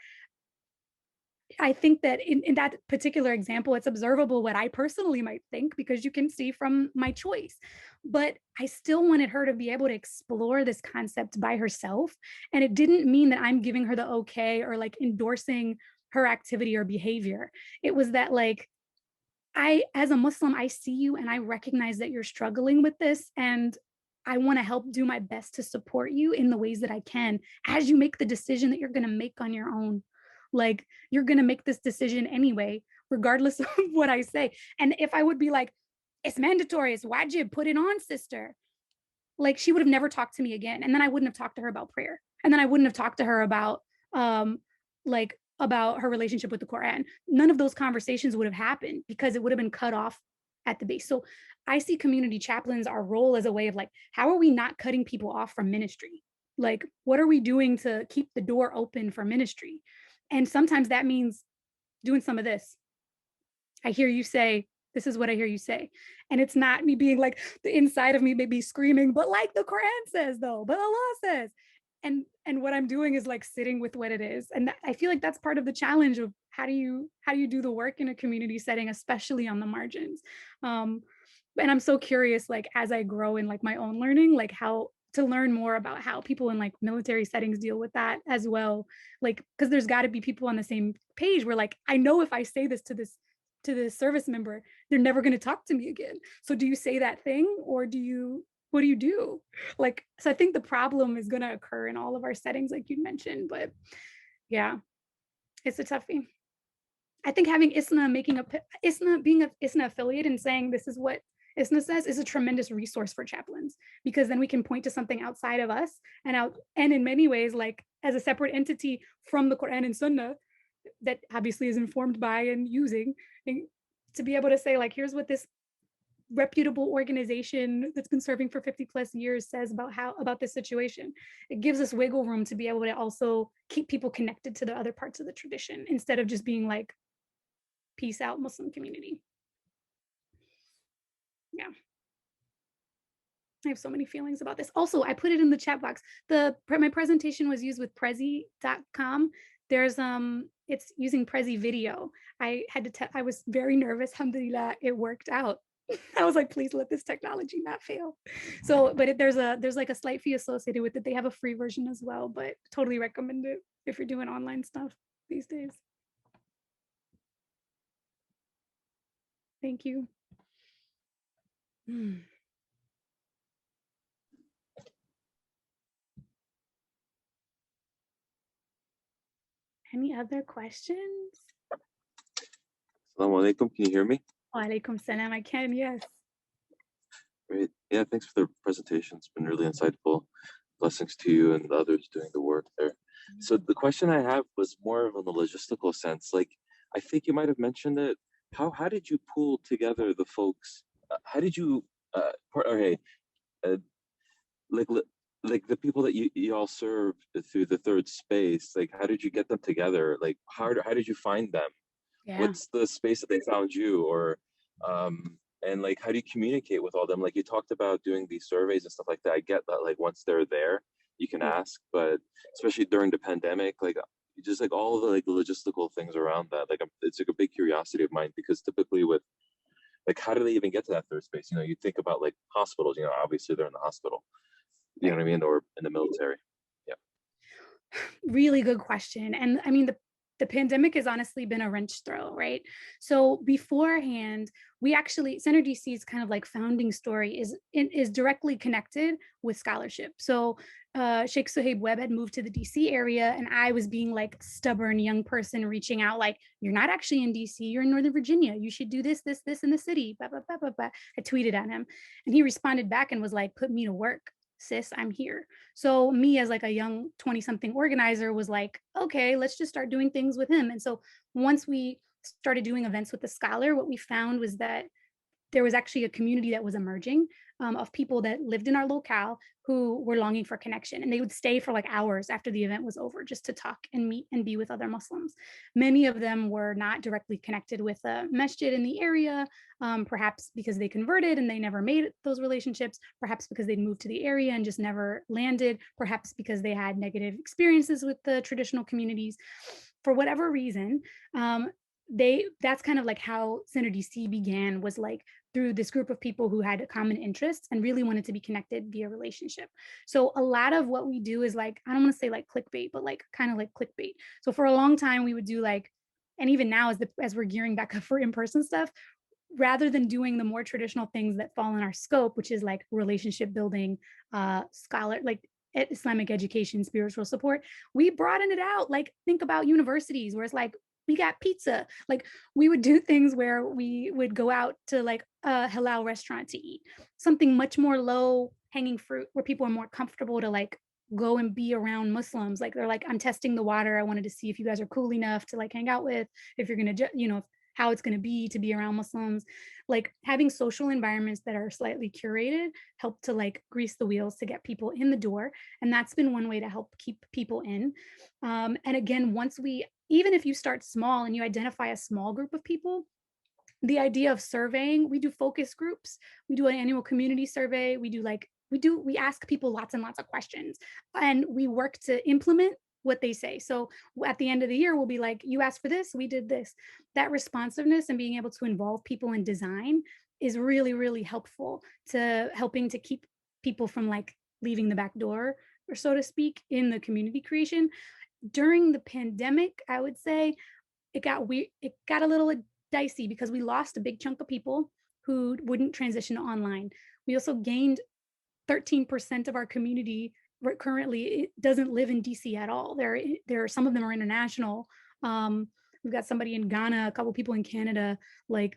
I think that in that particular example, it's observable what I personally might think, because you can see from my choice. But I still wanted her to be able to explore this concept by herself. And it didn't mean that I'm giving her the okay or like endorsing her activity or behavior. It was that like, as a Muslim, I see you and I recognize that you're struggling with this. And I want to help do my best to support you in the ways that I can as you make the decision that you're going to make on your own. Like, you're going to make this decision anyway, regardless of what I say. And if I would be like, it's mandatory, it's wajib, put it on, sister, like she would have never talked to me again. And then I wouldn't have talked to her about prayer. And then I wouldn't have talked to her about about her relationship with the Quran. None of those conversations would have happened because it would have been cut off at the base. So I see community chaplains, our role as a way of like, how are we not cutting people off from ministry? Like, what are we doing to keep the door open for ministry? And sometimes that means doing some of this. I hear you say, this is what I hear you say. And it's not me being like, the inside of me may be screaming, but like the Quran says though, but Allah says. And what I'm doing is like sitting with what it is. And I feel like that's part of the challenge of how do you do the work in a community setting, especially on the margins. And I'm so curious, like as I grow in like my own learning, like how to learn more about how people in like military settings deal with that as well. Like, because there's got to be people on the same page where like, I know if I say this to the service member, they're never going to talk to me again. So do you say that thing, or what do you do? Like, so I think the problem is going to occur in all of our settings, like you mentioned, but yeah, it's a toughie. I think having ISNA, being an ISNA affiliate and saying this is what ISNA says is a tremendous resource for chaplains, because then we can point to something outside of us and in many ways, like as a separate entity from the Quran and Sunnah that obviously is informed by and using, and to be able to say like, here's what this reputable organization that's been serving for 50 plus years says about this situation. It gives us wiggle room to be able to also keep people connected to the other parts of the tradition instead of just being like, peace out Muslim community. Yeah. I have so many feelings about this. Also, I put it in the chat box. My presentation was used with Prezi.com. There's it's using Prezi video. I was very nervous. Alhamdulillah, it worked out. I was like, please let this technology not fail. So, but there's like a slight fee associated with it. They have a free version as well, but totally recommend it if you're doing online stuff these days. Thank you. Any other questions? Assalamu alaikum. Can you hear me? Wa alaikum salam. I can, yes. Great. Yeah, thanks for the presentation. It's been really insightful. Blessings to you and the others doing the work there. So the question I have was more of on the logistical sense. Like, I think you might have mentioned it. How did you pull together the folks? How did you, like the people that you all serve through the third space? Like, how did you get them together? Like, how did you find them? Yeah. What's the space that they found you? Or and like, how do you communicate with all them? Like, you talked about doing these surveys and stuff like that. I get that, like, once they're there you can ask, but especially during the pandemic, like just like all the like logistical things around that, like it's like a big curiosity of mine, because typically with like, how do they even get to that third space? You know, you think about like hospitals, you know, obviously they're in the hospital, you know what I mean, or in the military. Yeah. Really good question. And I mean, the pandemic has honestly been a wrench throw, right? So beforehand, we actually, Center DC's kind of like founding story is directly connected with scholarship. So Sheikh Suhaib Webb had moved to the DC area, and I was being like stubborn young person reaching out like, you're not actually in DC, you're in Northern Virginia. You should do this, this, this in the city, blah, blah, blah, blah, blah. I tweeted at him and he responded back and was like, put me to work. Sis, I'm here. So me as like a young 20-something organizer was like, okay, let's just start doing things with him. And so once we started doing events with the scholar, what we found was that there was actually a community that was emerging of people that lived in our locale who were longing for connection. And they would stay for like hours after the event was over just to talk and meet and be with other Muslims. Many of them were not directly connected with a masjid in the area, perhaps because they converted and they never made those relationships, perhaps because they'd moved to the area and just never landed, perhaps because they had negative experiences with the traditional communities. For whatever reason, that's kind of like how Center DC began, was like through this group of people who had common interests and really wanted to be connected via relationship. So a lot of what we do is like, I don't want to say like clickbait, but like kind of like clickbait. So for a long time we would do like, and even now as we're gearing back up for in-person stuff, rather than doing the more traditional things that fall in our scope, which is like relationship building, scholar, like Islamic education, spiritual support, we broaden it out. Like think about universities where it's like, we got pizza. Like we would do things where we would go out to like a halal restaurant to eat, something much more low hanging fruit where people are more comfortable to like go and be around Muslims. Like they're like, I'm testing the water. I wanted to see if you guys are cool enough to like hang out with, if you're going to, you know, how it's going to be around Muslims. Like having social environments that are slightly curated help to like grease the wheels to get people in the door. And that's been one way to help keep people in. And again, even if you start small and you identify a small group of people, the idea of surveying, we do focus groups, we do an annual community survey, we ask people lots and lots of questions, and we work to implement what they say. So at the end of the year, we'll be like, you asked for this, we did this. That responsiveness and being able to involve people in design is really, really helpful to helping to keep people from like leaving the back door, or so to speak, in the community creation. During the pandemic, I would say it got a little dicey because we lost a big chunk of people who wouldn't transition to online. We also gained 13% of our community currently it doesn't live in DC at all. There are some of them are international. We've got somebody in Ghana, a couple people in Canada, like,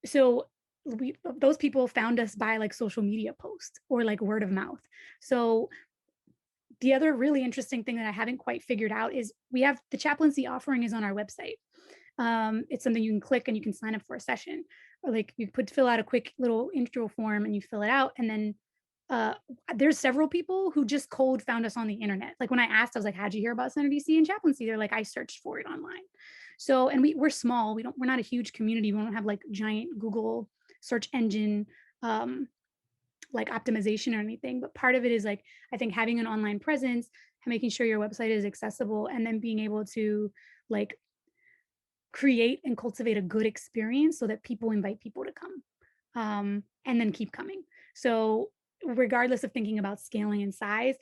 so those people found us by like social media posts or like word of mouth. So the other really interesting thing that I haven't quite figured out is we have the chaplaincy offering is on our website. It's something you can click and you can sign up for a session, or like you fill out a quick little intro form and you fill it out, and then there's several people who just cold found us on the internet. Like when I asked, I was like, how'd you hear about Center DC and chaplaincy? They're like, I searched for it online. So, and we're small, we're not a huge community. We don't have like giant Google search engine like optimization or anything, but part of it is like, I think having an online presence, making sure your website is accessible, and then being able to like create and cultivate a good experience so that people invite people to come and then keep coming. So regardless of thinking about scaling and size,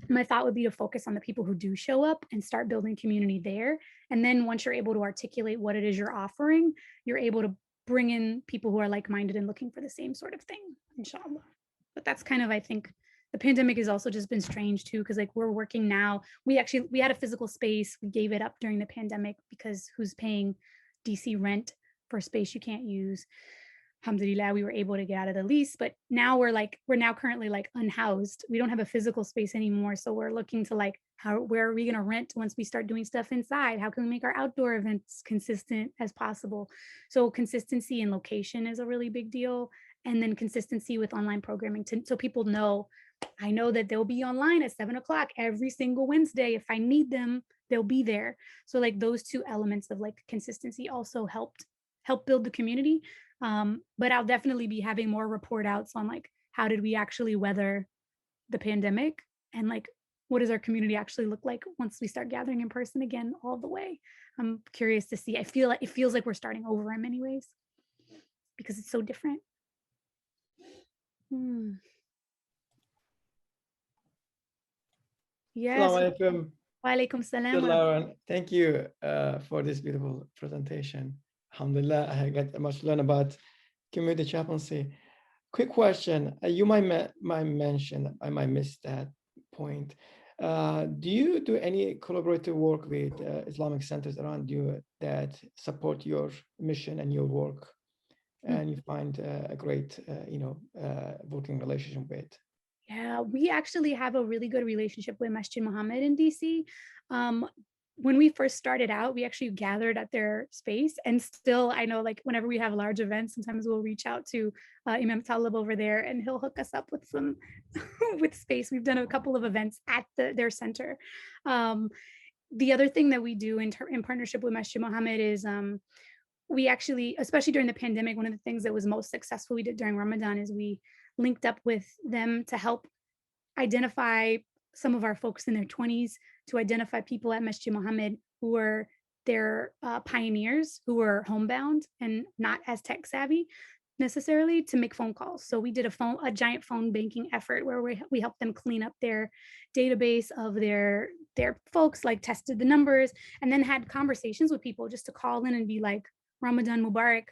my thought would be to focus on the people who do show up and start building community there. And then once you're able to articulate what it is you're offering, you're able to bring in people who are like-minded and looking for the same sort of thing, inshallah. But that's kind of, I think, the pandemic has also just been strange too, because like we're working now. We had a physical space. We gave it up during the pandemic because who's paying DC rent for a space you can't use? Alhamdulillah, we were able to get out of the lease, but now we're now currently like unhoused. We don't have a physical space anymore. So we're looking to like, where are we going to rent once we start doing stuff inside? How can we make our outdoor events consistent as possible? So consistency and location is a really big deal. And then consistency with online programming so people know, I know that they'll be online at 7 o'clock every single Wednesday. If I need them, they'll be there. So like those two elements of like consistency also help build the community. But I'll definitely be having more report outs on like, how did we actually weather the pandemic, and like, what does our community actually look like once we start gathering in person again all the way? I'm curious to see. It feels like we're starting over in many ways because it's so different. Yes. Assalamu alaikum. Wa alaikum salam. Thank you for this beautiful presentation. Alhamdulillah, I got much to learn about community chaplaincy. Quick question. You might mention, I might miss that point. Do you do any collaborative work with Islamic centers around you that support your mission and your work, and you find a great, working relationship with? Yeah, we actually have a really good relationship with Masjid Muhammad in DC. When we first started out, we actually gathered at their space, and still, I know like whenever we have large events, sometimes we'll reach out to Imam Talib over there, and he'll hook us up with some with space. We've done a couple of events at their center. The other thing that we do in partnership with Masjid Muhammad is we actually, especially during the pandemic, one of the things that was most successful we did during Ramadan is we linked up with them to help identify some of our folks in their 20s, to identify people at Masjid Muhammad who were their pioneers, who were homebound and not as tech savvy necessarily, to make phone calls. So we did a giant phone banking effort where we helped them clean up their database of their folks, like tested the numbers, and then had conversations with people just to call in and be like, Ramadan Mubarak,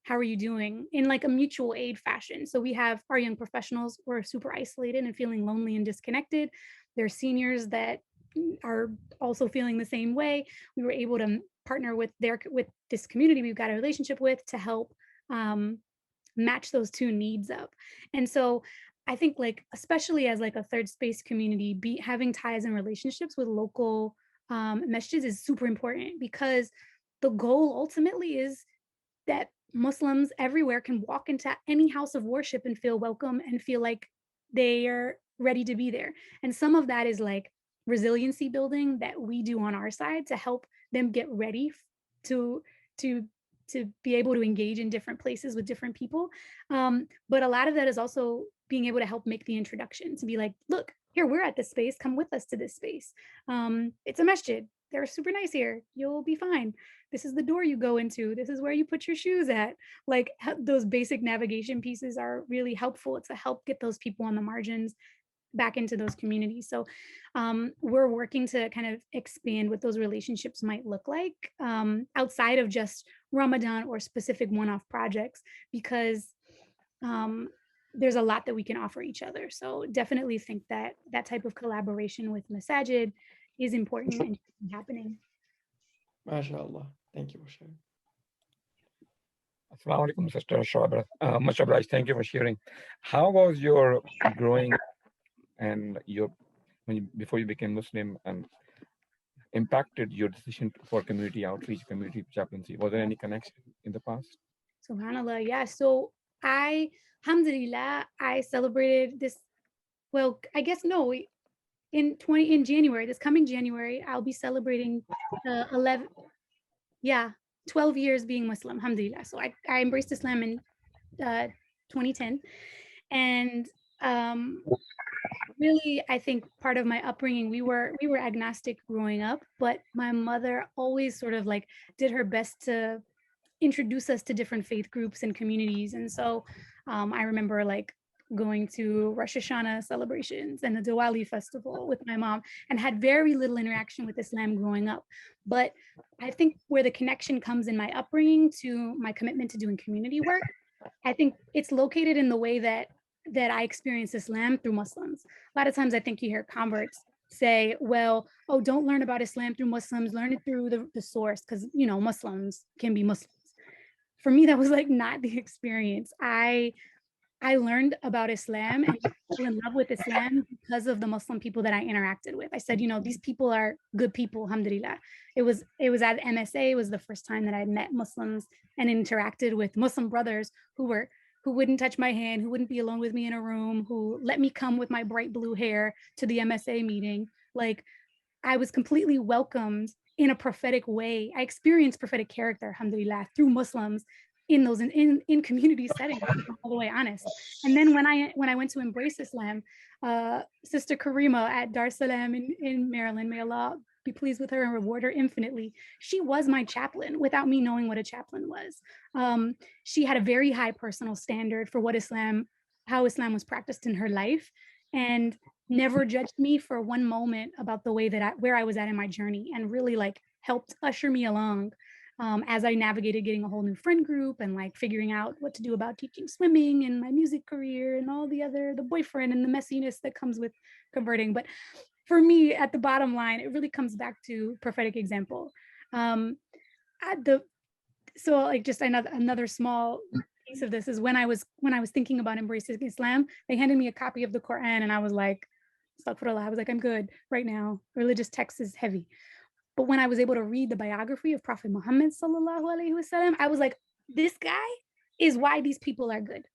how are you doing, in like a mutual aid fashion. So we have our young professionals who are super isolated and feeling lonely and disconnected. There are seniors that are also feeling the same way. We were able to partner with this community we've got a relationship with to help match those two needs up. And so I think like, especially as like a third space community, having ties and relationships with local masjids is super important, because the goal ultimately is that Muslims everywhere can walk into any house of worship and feel welcome and feel like they are ready to be there. And some of that is like resiliency building that we do on our side to help them get ready to to be able to engage in different places with different people. But a lot of that is also being able to help make the introduction, to be like, look, here, we're at this space, come with us to this space. It's a masjid. They're super nice here. You'll be fine. This is the door you go into. This is where you put your shoes at. Like those basic navigation pieces are really helpful to help get those people on the margins back into those communities. So we're working to kind of expand what those relationships might look like outside of just Ramadan or specific one-off projects, because there's a lot that we can offer each other. So definitely think that that type of collaboration with Masajid is important and happening. MashaAllah. Thank you for sharing. Assalamu alaikum, Sister Shabra. Much obliged. Thank you for sharing. How was your growing and your before you became Muslim impacted your decision for community outreach, community chaplaincy? Was there any connection in the past? SubhanAllah, yeah. So alhamdulillah, I celebrated this. Well, I guess no. In January, this coming January, I'll be celebrating 12 years being Muslim, alhamdulillah. So I embraced Islam in 2010. And really, I think part of my upbringing, we were agnostic growing up, but my mother always sort of like did her best to introduce us to different faith groups and communities. And so I remember like going to Rosh Hashanah celebrations and the Diwali festival with my mom, and had very little interaction with Islam growing up. But I think where the connection comes in my upbringing to my commitment to doing community work, I think it's located in the way that I experience Islam through Muslims. A lot of times I think you hear converts say, well, oh, don't learn about Islam through Muslims, learn it through the source, because, you know, Muslims can be Muslims. For me, that was like not the experience. I learned about Islam and fell in love with Islam because of the Muslim people that I interacted with. I said, you know, these people are good people, alhamdulillah. It was at MSA, it was the first time that I met Muslims and interacted with Muslim brothers who wouldn't touch my hand, who wouldn't be alone with me in a room, who let me come with my bright blue hair to the MSA meeting. Like, I was completely welcomed in a prophetic way. I experienced prophetic character, alhamdulillah, through Muslims in those in community settings, all the way honest. And then when I went to embrace Islam, Sister Karima at Dar Salam in Maryland, may Allah be pleased with her and reward her infinitely. She was my chaplain without me knowing what a chaplain was. She had a very high personal standard for how Islam was practiced in her life, and never judged me for one moment about the way that where I was at in my journey, and really like helped usher me along as I navigated getting a whole new friend group and like figuring out what to do about teaching swimming and my music career and all the boyfriend and the messiness that comes with converting. But for me, at the bottom line, it really comes back to prophetic example. So like just another small piece of this is when I was thinking about embracing Islam, they handed me a copy of the Quran and I was like, astaghfirullah, I was like, I'm good right now. Religious text is heavy. But when I was able to read the biography of Prophet Muhammad sallallahu alaihi wasallam, I was like, this guy is why these people are good.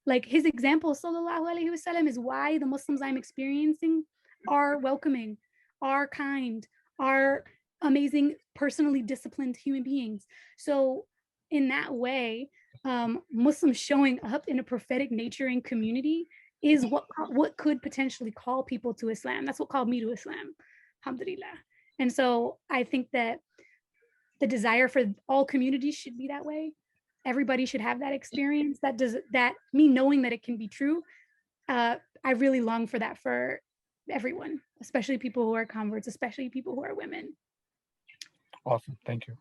Like his example, sallallahu alaihi wasallam, is why the Muslims I'm experiencing are welcoming, are kind, are amazing, personally disciplined human beings. So in that way, Muslims showing up in a prophetic nurturing community is what could potentially call people to Islam. That's what called me to Islam, alhamdulillah. And so I think that the desire for all communities should be that way. Everybody should have that experience. That me knowing that it can be true. I really long for that for everyone, especially people who are converts, especially people who are women. Awesome. Thank you.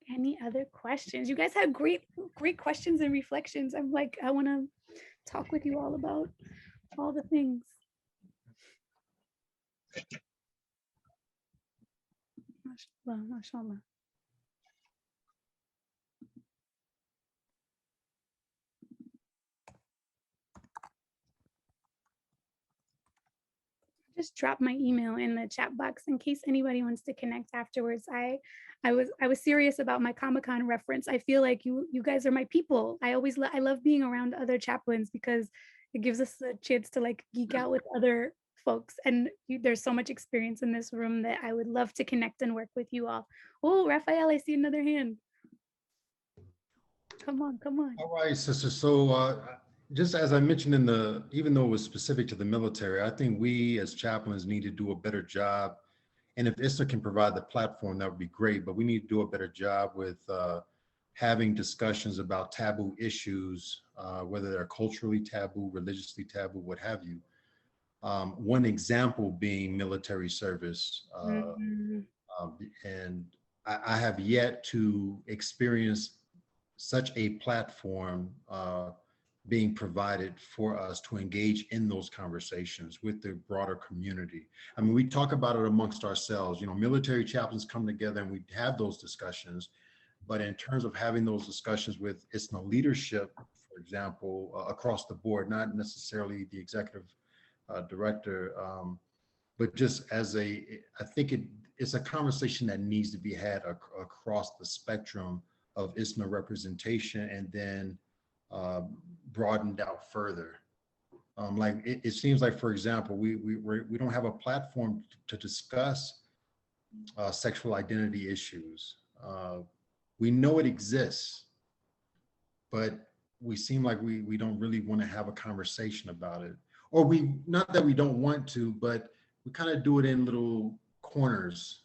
Any other questions? You guys had great questions and reflections. I'm like, I want to talk with you all about all the things. MashaAllah, MashaAllah. Just drop my email in the chat box in case anybody wants to connect afterwards. I was serious about my Comic-Con reference. I feel like you guys are my people. I love being around other chaplains because it gives us a chance to like geek out with other folks. And there's so much experience in this room that I would love to connect and work with you all. Oh, Raphael, I see another hand. Come on, come on. All right, sister. So just as I mentioned even though it was specific to the military, I think we as chaplains need to do a better job. And if ISNA can provide the platform, that would be great, but we need to do a better job with having discussions about taboo issues, whether they're culturally taboo, religiously taboo, what have you. One example being military service. And I have yet to experience such a platform being provided for us to engage in those conversations with the broader community. I mean, we talk about it amongst ourselves, military chaplains come together and we have those discussions, but in terms of having those discussions with ISNA leadership, for example, across the board, not necessarily the executive director, but just I think it's a conversation that needs to be had across the spectrum of ISNA representation, and then broadened out further. Like it seems like, for example, we don't have a platform to discuss sexual identity issues. We know it exists, but we seem like we don't really want to have a conversation about it, or not that we don't want to, but we kind of do it in little corners,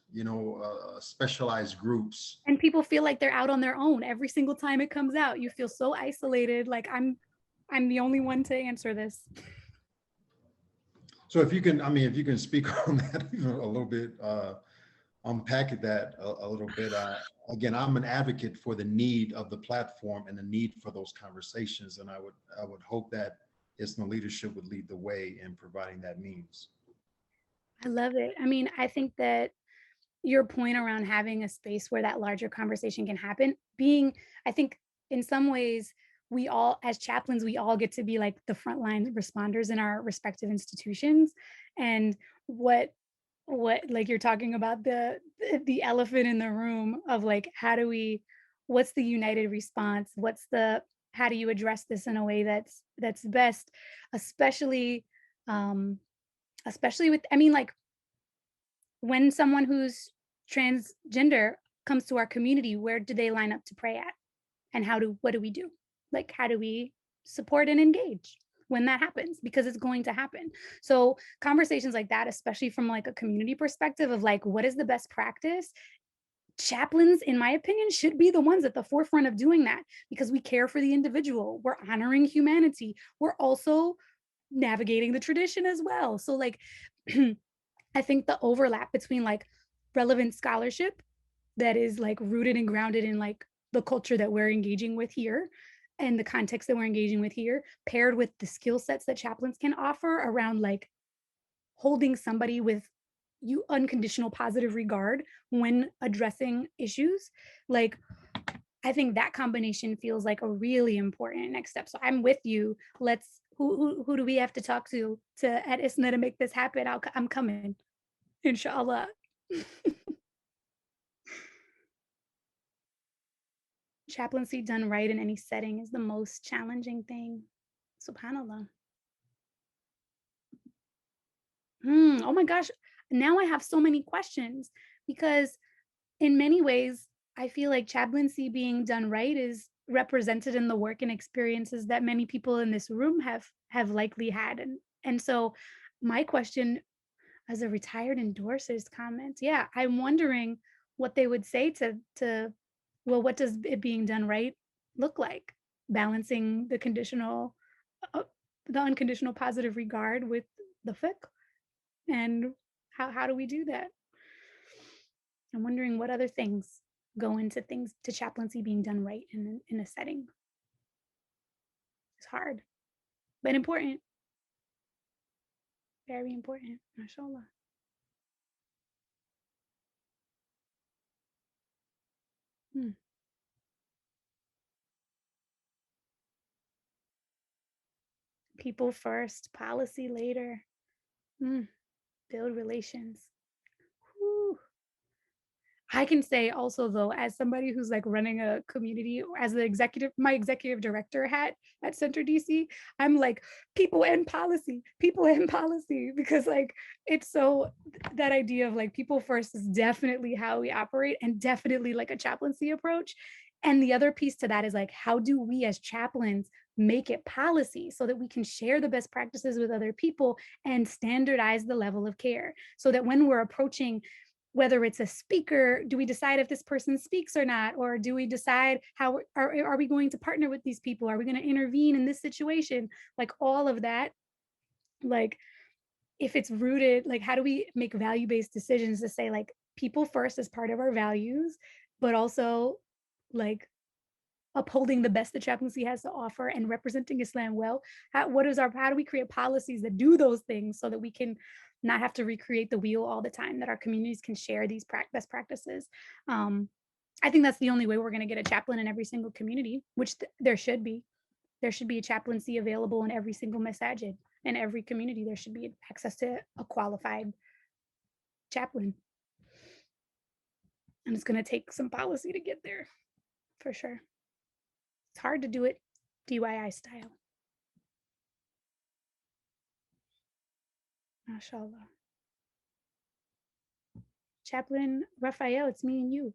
specialized groups. And people feel like they're out on their own every single time it comes out. You feel so isolated, like I'm the only one to answer this. So if you can speak on that a little bit, unpack that a little bit. Again, I'm an advocate for the need of the platform and the need for those conversations, and I would hope that ISNA leadership would lead the way in providing that means. I love it. I mean, I think that your point around having a space where that larger conversation can happen, I think in some ways, we all, as chaplains, we all get to be like the frontline responders in our respective institutions. And what like you're talking about, the elephant in the room of like, what's the united response? How do you address this in a way that's best, especially with, I mean, like, when someone who's transgender comes to our community, where do they line up to pray at? And what do we do? Like, how do we support and engage when that happens? Because it's going to happen. So conversations like that, especially from like a community perspective of like, what is the best practice? Chaplains, in my opinion, should be the ones at the forefront of doing that, because we care for the individual. We're honoring humanity. We're also navigating the tradition as well. So like, I think the overlap between like relevant scholarship that is like rooted and grounded in like the culture that we're engaging with here and the context that we're engaging with here, paired with the skill sets that chaplains can offer around like holding somebody with unconditional positive regard when addressing issues. Like, I think that combination feels like a really important next step. So I'm with you. Who do we have to talk to at ISNA to make this happen? I'm coming, inshallah. Chaplaincy done right in any setting is the most challenging thing. SubhanAllah. Oh my gosh. Now I have so many questions, because in many ways, I feel like chaplaincy being done right is represented in the work and experiences that many people in this room have likely had. And so my question as a retired endorser's comment, yeah, I'm wondering what they would say to well, what does it being done right look like? Balancing the unconditional positive regard with the fiqh, and how do we do that? I'm wondering what other things go into chaplaincy being done right in a setting. It's hard, but important. Very important, mashallah. People first, policy later. Build relations. Whew. I can say also though, as somebody who's like running a community, as the executive, my executive director hat at Center DC, I'm like people and policy, because like it's so, that idea of like people first is definitely how we operate, and definitely like a chaplaincy approach. And the other piece to that is like, how do we as chaplains make it policy so that we can share the best practices with other people and standardize the level of care, so that when we're approaching, whether it's a speaker, do we decide if this person speaks or not? Or do we decide how are we going to partner with these people? Are we going to intervene in this situation? Like all of that, like if it's rooted, like how do we make value-based decisions to say like people first as part of our values, but also like upholding the best that chaplaincy has to offer and representing Islam well? How do we create policies that do those things so that we can not have to recreate the wheel all the time, that our communities can share these best practices? I think that's the only way we're going to get a chaplain in every single community, which there should be. There should be a chaplaincy available in every single masajid. In every community, there should be access to a qualified chaplain. And it's going to take some policy to get there, for sure. It's hard to do it DIY style. MashaAllah. Chaplain Raphael, it's me and you.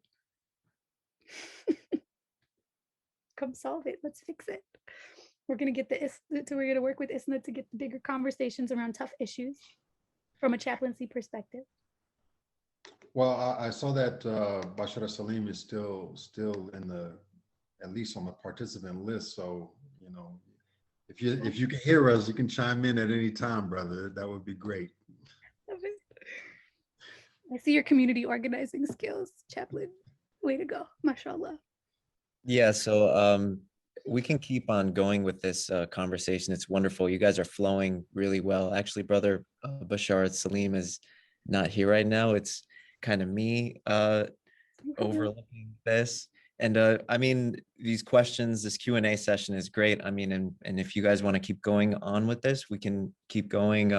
Come solve it. Let's fix it. We're gonna get we're gonna work with ISNA to get the bigger conversations around tough issues from a chaplaincy perspective. Well, I saw that Bashar Salim is still in the, at least on the participant list. So, you know, if you can hear us, you can chime in at any time, brother. That would be great. I see your community organizing skills, chaplain. Way to go, mashallah. Yeah, so we can keep on going with this conversation. It's wonderful. You guys are flowing really well. Actually, brother Bashar Salim is not here right now. It's kind of me overlooking this. And I mean, these questions, this Q&A session is great. I mean, and if you guys want to keep going on with this, we can keep going.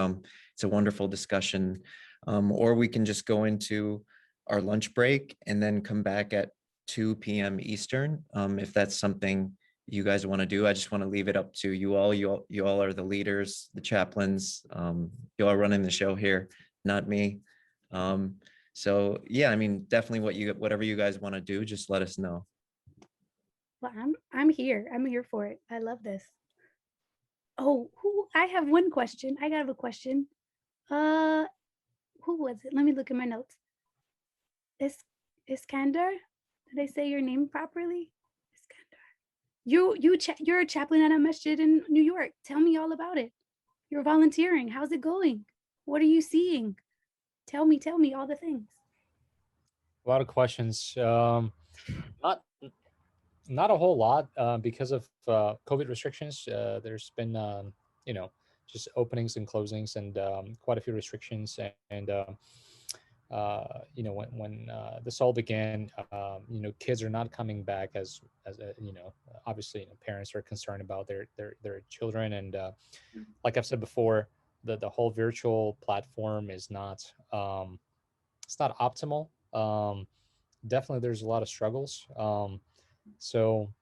It's a wonderful discussion. Or we can just go into our lunch break and then come back at 2 p.m. Eastern. If that's something you guys want to do, I just want to leave it up to you all. You all are the leaders, the chaplains. You all are running the show here, not me. So yeah, I mean, definitely whatever you guys want to do, just let us know. Well, I'm here. I'm here for it. I love this. Oh, I have one question. I have a question. Who was it? Let me look at my notes. Iskandar? Did I say your name properly? Iskandar. You're a chaplain at a masjid in New York. Tell me all about it. You're volunteering. How's it going? What are you seeing? Tell me all the things. A lot of questions. Not a whole lot because of COVID restrictions. There's been just openings and closings and quite a few restrictions. And when this all began, kids are not coming back as obviously parents are concerned about their children. And like I've said before, the whole virtual platform is not it's not optimal. Definitely, there's a lot of struggles. So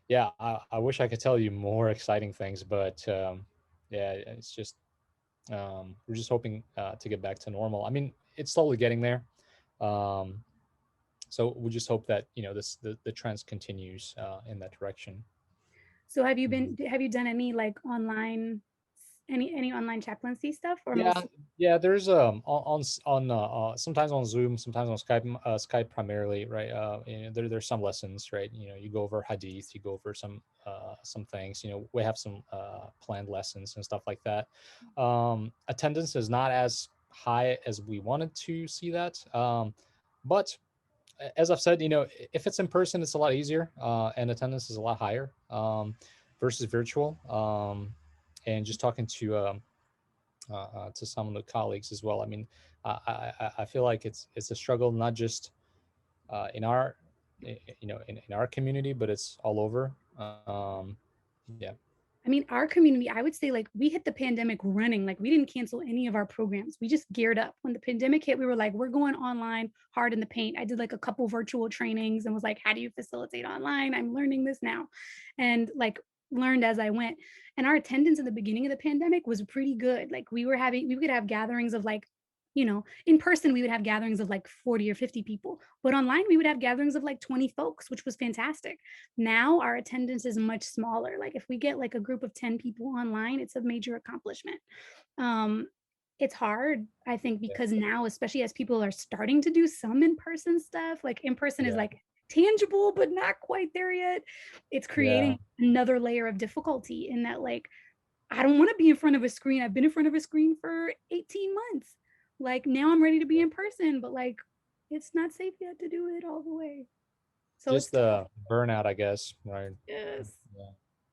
yeah, I wish I could tell you more exciting things, but yeah, it's just we're just hoping to get back to normal. I mean, it's slowly getting there. So we just hope that the trends continues in that direction. So have you done any like online, any online chaplaincy stuff, or yeah, there's on sometimes on Zoom, sometimes on Skype primarily, right? There's some lessons, right? You go over hadith, you go over some things. We have some planned lessons and stuff like that. Attendance is not as high as we wanted to see that, but as I've said, if it's in person, it's a lot easier, and attendance is a lot higher versus virtual. And just talking to some of the colleagues as well. I mean, I feel like it's a struggle, not just in our in our community, but it's all over. Yeah. I mean, our community, I would say like we hit the pandemic running, like we didn't cancel any of our programs. We just geared up. When the pandemic hit, we were like, we're going online hard in the paint. I did like a couple virtual trainings and was like, how do you facilitate online? I'm learning this now. And like learned as I went. And our attendance in the beginning of the pandemic was pretty good. Like we could have gatherings of like, you know, in person, we would have gatherings of like 40 or 50 people, but online we would have gatherings of like 20 folks, which was fantastic. Now our attendance is much smaller. Like if we get like a group of 10 people online, it's a major accomplishment. It's hard, I think, because now, especially as people are starting to do some in-person stuff, like in-person is like tangible, but not quite there yet. It's creating another layer of difficulty in that, like, I don't want to be in front of a screen. I've been in front of a screen for 18 months. Like now I'm ready to be in person, but like it's not safe yet to do it all the way. So Just the burnout, I guess, right? Yes.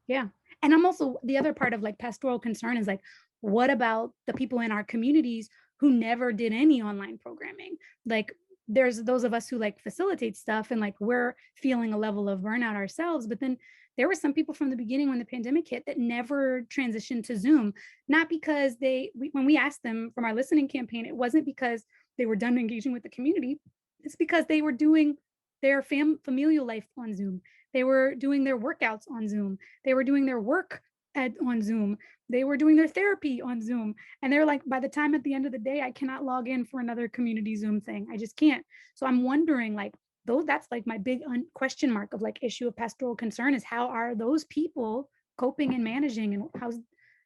Yeah. And I'm also, the other part of like pastoral concern is like, what about the people in our communities who never did any online programming? Like there's those of us who like facilitate stuff and like we're feeling a level of burnout ourselves, but then there were some people from the beginning when the pandemic hit that never transitioned to Zoom, not because when we asked them from our listening campaign, it wasn't because they were done engaging with the community. It's because they were doing their familial life on Zoom. They were doing their workouts on Zoom. They were doing their work on Zoom. They were doing their therapy on Zoom. And they're like, by the time at the end of the day, I cannot log in for another community Zoom thing. I just can't. So I'm wondering like, though that's like my big question mark of like issue of pastoral concern is how are those people coping and managing, and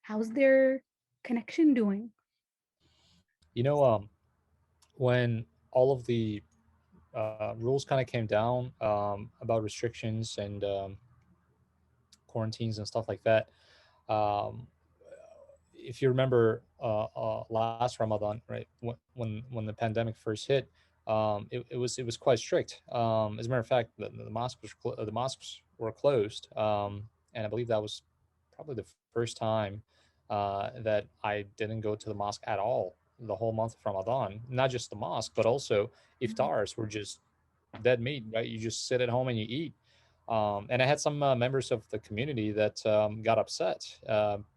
how's their connection doing? You know, when all of the rules kind of came down about restrictions and quarantines and stuff like that, if you remember last Ramadan, right, when the pandemic first hit, it was quite strict. As a matter of fact, the mosques were closed, and I believe that was probably the first time that I didn't go to the mosque at all the whole month of Ramadan. Not just the mosque, but also iftars were just dead meat, right? You just sit at home and you eat. And I had some members of the community that got upset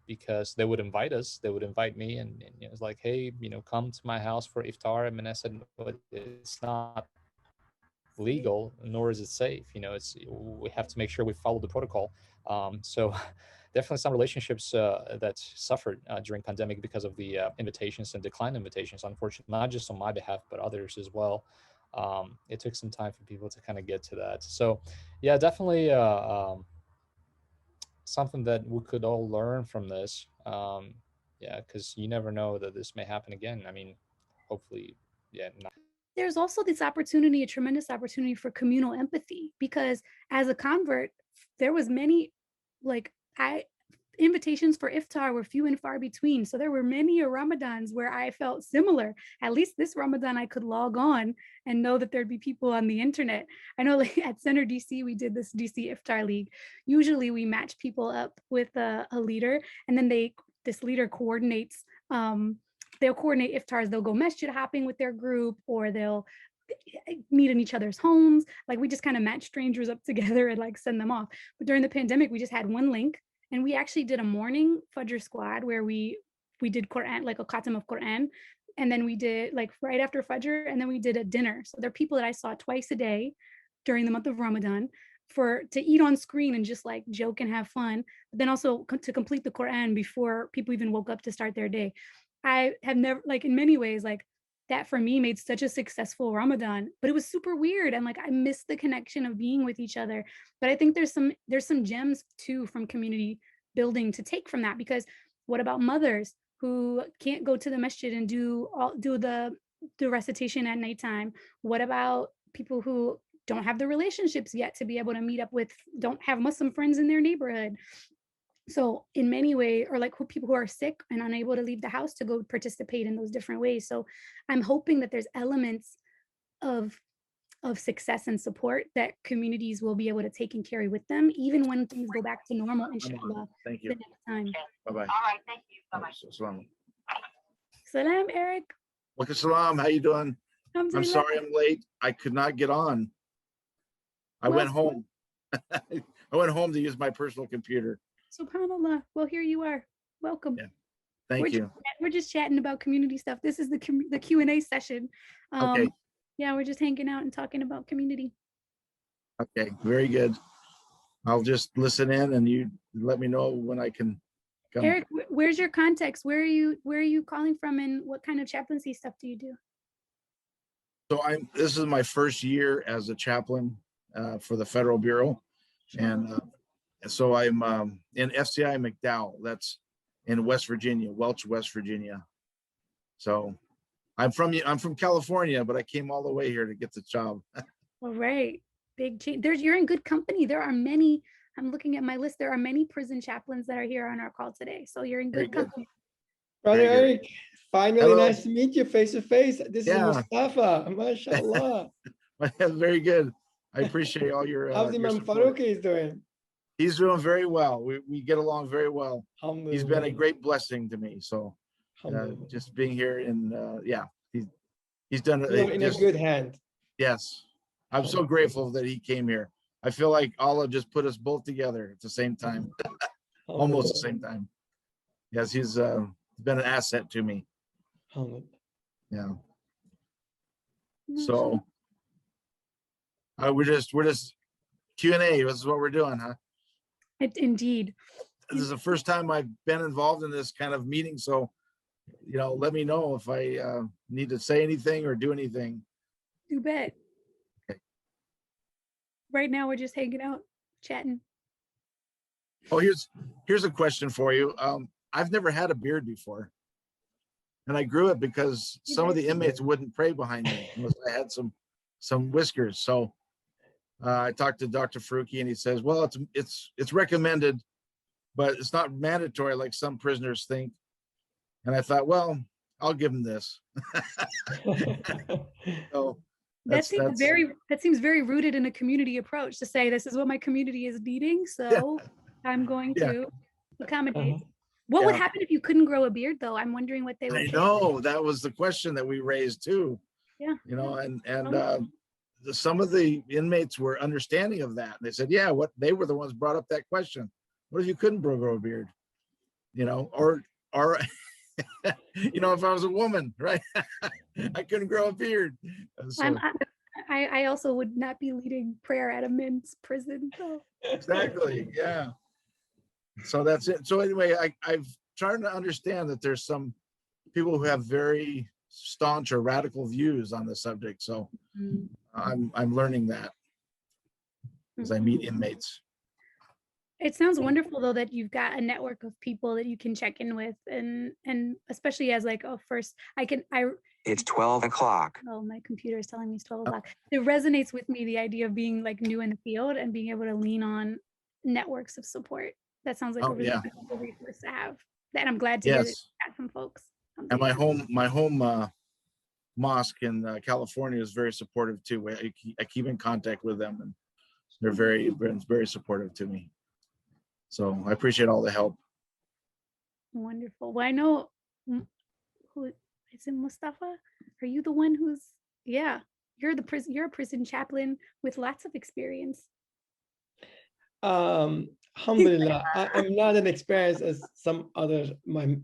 because they would invite us, they would invite me, and it was like, hey, come to my house for iftar. And I said, well, it's not legal, nor is it safe. We have to make sure we follow the protocol. So definitely some relationships that suffered during pandemic because of the invitations and declined invitations, unfortunately, not just on my behalf, but others as well. It took some time for people to kind of get to that. So yeah, definitely something that we could all learn from this. Yeah, because you never know that this may happen again. I mean, hopefully, yeah. There's also this opportunity, a tremendous opportunity for communal empathy, because as a convert, there was many, like invitations for iftar were few and far between. So there were many Ramadans where I felt similar. At least this Ramadan, I could log on and know that there'd be people on the internet. I know like at Center DC, we did this DC Iftar League. Usually we match people up with a leader, and then this leader coordinates, they'll coordinate iftars. They'll go masjid hopping with their group, or they'll meet in each other's homes. Like we just kind of match strangers up together and like send them off. But during the pandemic, we just had one link, and we actually did a morning Fajr squad where we did Quran, like a khatam of Quran, and then we did like right after Fajr, and then we did a dinner. So there are people that I saw twice a day during the month of Ramadan to eat on screen and just like joke and have fun, but then also to complete the Quran before people even woke up to start their day. I have never, like in many ways, like that for me made such a successful Ramadan, but it was super weird. And like, I missed the connection of being with each other. But I think there's some gems too from community building to take from that, because what about mothers who can't go to the masjid and do the recitation at nighttime? What about people who don't have the relationships yet to be able to meet up with, don't have Muslim friends in their neighborhood? So in many ways, or like people who are sick and unable to leave the house to go participate in those different ways. So I'm hoping that there's elements of success and support that communities will be able to take and carry with them, even when things go back to normal, inshallah. Thank you. The next time. Bye-bye. All right, thank you. Bye-bye. Salam, Eric. Walaikum salam. How you doing? I'm sorry I'm late. I could not get on. I went home. I went home to use my personal computer. SubhanAllah. Well, here you are. Welcome. Yeah. Thank you. We're just chatting about community stuff. This is the Q&A session. Okay. Yeah, we're just hanging out and talking about community. Okay, very good. I'll just listen in and you let me know when I can come. Eric, where's your context? Where are you calling from, and what kind of chaplaincy stuff do you do? So this is my first year as a chaplain for the Federal Bureau. And so I'm in FCI McDowell. That's in West Virginia, Welch, West Virginia. So I'm from California, but I came all the way here to get the job. All right. Big change. You're in good company. There are many, I'm looking at my list. There are many prison chaplains that are here on our call today. So you're in good company. Brother Eric, finally, Hello. nice to meet you face to face. This is Mustafa. MashaAllah. Very good. I appreciate all your How's Imam Farouk is doing? He's doing very well. We get along very well. He's been a great blessing to me. So just being here and he's done You're in a good hand. Yes. I'm so grateful that he came here. I feel like Allah just put us both together at the same time. Almost the same time. Yes, he's been an asset to me. Yeah. So we're just Q&A. This is what we're doing, huh? Indeed. This is the first time I've been involved in this kind of meeting. So, let me know if I need to say anything or do anything. You bet. Okay. Right now we're just hanging out, chatting. Oh, here's a question for you. I've never had a beard before. And I grew it because some of the inmates wouldn't pray behind me unless I had some whiskers. So I talked to Dr. Faruqi and he says, well, it's recommended, but it's not mandatory like some prisoners think. And I thought, well, I'll give them this. So that seems very rooted in a community approach to say this is what my community is needing. So I'm going to accommodate. What would happen if you couldn't grow a beard though? I'm wondering what they would I know that was the question that we raised too. Yeah. And some of the inmates were understanding of that. They said, yeah, they were the ones brought up that question. What if you couldn't grow a beard? Or if I was a woman, right? I couldn't grow a beard. So, I also would not be leading prayer at a men's prison. So. Exactly. Yeah. So that's it. So anyway, I've tried to understand that there's some people who have very staunch or radical views on the subject. So I'm learning that as I meet inmates. It sounds wonderful though that you've got a network of people that you can check in with, and especially as like it's 12 o'clock. Oh, my computer is telling me it's 12 o'clock. It resonates with me, the idea of being like new in the field and being able to lean on networks of support. That sounds like a really good resource to have. And I'm glad to hear that you got some folks. And my home mosque in California is very supportive too. I keep in contact with them, and they're very supportive to me. So I appreciate all the help. Wonderful. Well, I know who is it, Mustafa? Are you the one who's you're a prison chaplain with lots of experience. Alhamdulillah, I'm not as experienced as some other my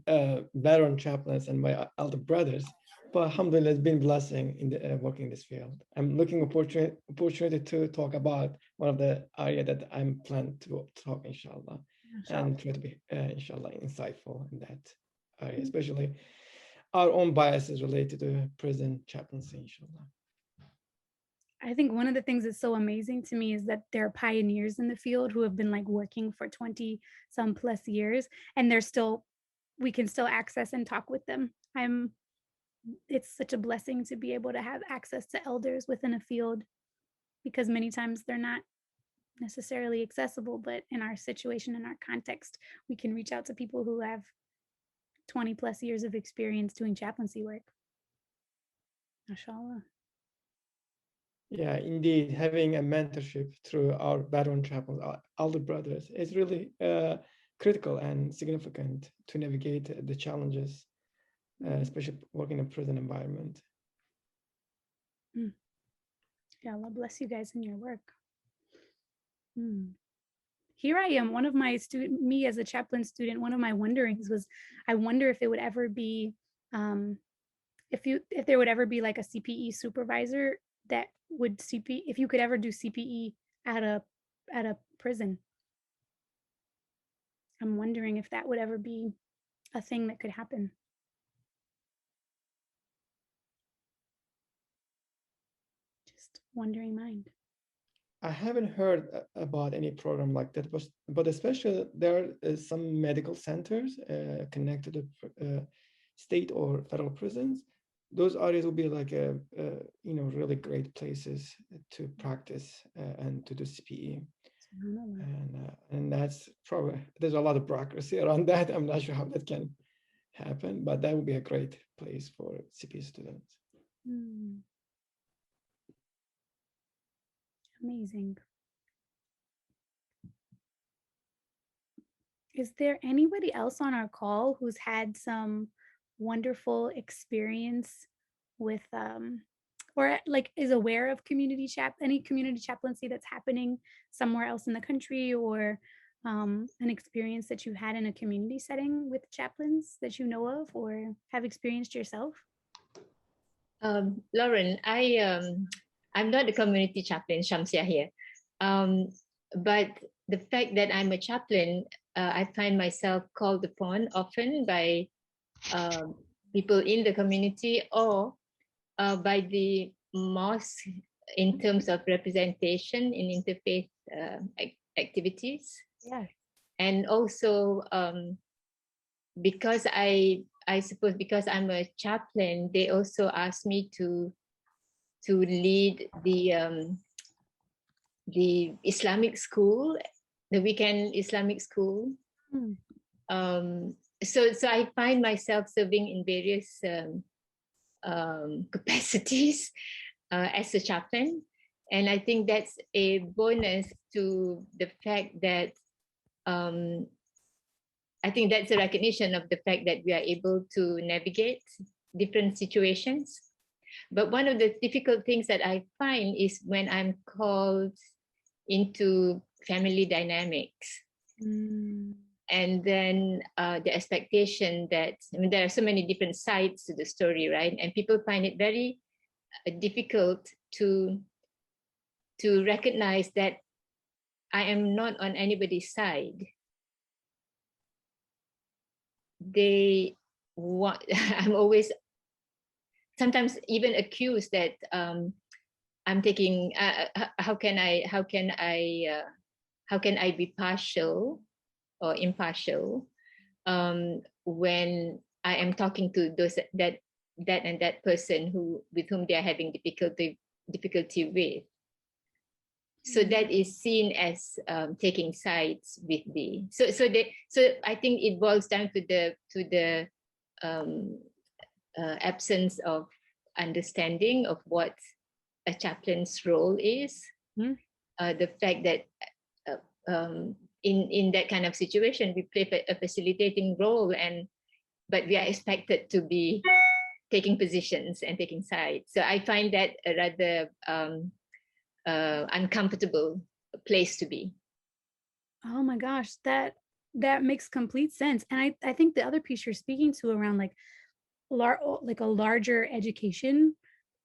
veteran chaplains and my elder brothers, but alhamdulillah, it's been a blessing in the working in this field. I'm looking opportunity to talk about one of the area that I'm planning to talk, inshallah, and try to be inshallah insightful in that area, especially our own biases related to prison chaplaincy, inshallah. I think one of the things that's so amazing to me is that there are pioneers in the field who have been like working for 20 some plus years, and we can still access and talk with them. It's such a blessing to be able to have access to elders within a field, because many times they're not necessarily accessible, but in our situation, in our context, we can reach out to people who have 20 plus years of experience doing chaplaincy work. MashaAllah. Yeah, indeed, having a mentorship through our veteran chaplains, our elder brothers, is really critical and significant to navigate the challenges, especially working in a prison environment. Yeah, Allah bless you guys in your work. here I am, one of my me as a chaplain student, one of my wonderings was, I wonder if it would ever be, if there would ever be like a CPE supervisor that would if you could ever do CPE at a prison. I'm wondering if that would ever be a thing that could happen. Just wondering mind. I haven't heard about any program like that, but especially there is some medical centers connected to state or federal prisons. Those areas will be like really great places to practice and to do CPE. And that's probably, there's a lot of bureaucracy around that. I'm not sure how that can happen, but that would be a great place for CPE students. Amazing. Is there anybody else on our call who's had some wonderful experience with, or like is aware of any community chaplaincy that's happening somewhere else in the country, or an experience that you had in a community setting with chaplains that you know of or have experienced yourself? Lauren, I'm not a community chaplain, Shamsia here. But the fact that I'm a chaplain, I find myself called upon often by people in the community or by the mosque in terms of representation in interfaith activities. Yeah. And also because I suppose because I'm a chaplain, they also asked me to lead the Islamic school, the weekend Islamic school. So I find myself serving in various capacities as a chaplain, and I think that's a bonus to the fact that I think that's a recognition of the fact that we are able to navigate different situations. But one of the difficult things that I find is when I'm called into family dynamics. And then the expectation that, I mean, there are so many different sides to the story, right? And people find it very difficult to recognize that I am not on anybody's side. I'm always sometimes even accused that I'm taking. How can I be partial or impartial when I am talking to those that person with whom they are having difficulty with? So that is seen as taking sides with the. So I think it boils down to the absence of understanding of what a chaplain's role is. The fact that in that kind of situation, we play a facilitating role, but we are expected to be taking positions and taking sides. So I find that a rather uncomfortable place to be. Oh my gosh, that makes complete sense. And I think the other piece you're speaking to around like a larger education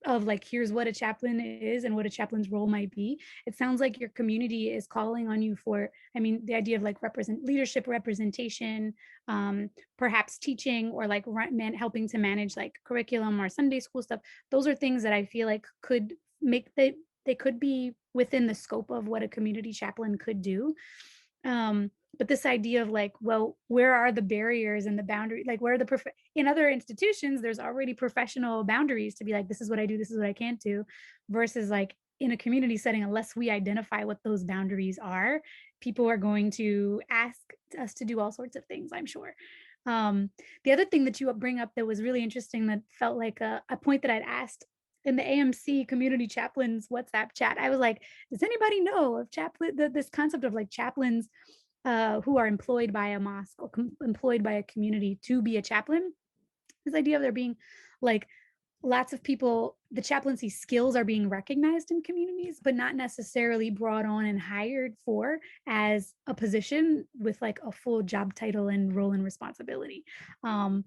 of like, here's what a chaplain is and what a chaplain's role might be. It sounds like your community is calling on you for, I mean, the idea of like leadership representation, perhaps teaching, or like helping to manage like curriculum or Sunday school stuff. Those are things that I feel like could make they could be within the scope of what a community chaplain could do. But this idea of like, well, where are the barriers and the boundary? Like, where are in other institutions, there's already professional boundaries to be like, this is what I do, this is what I can't do, versus like in a community setting, unless we identify what those boundaries are, people are going to ask us to do all sorts of things, I'm sure. The other thing that you bring up that was really interesting, that felt like a point that I'd asked in the AMC community chaplains WhatsApp chat, I was like, does anybody know of this concept of like chaplains who are employed by a mosque or employed by a community to be a chaplain? This idea of there being like lots of people, the chaplaincy skills are being recognized in communities, but not necessarily brought on and hired for as a position with like a full job title and role and responsibility. The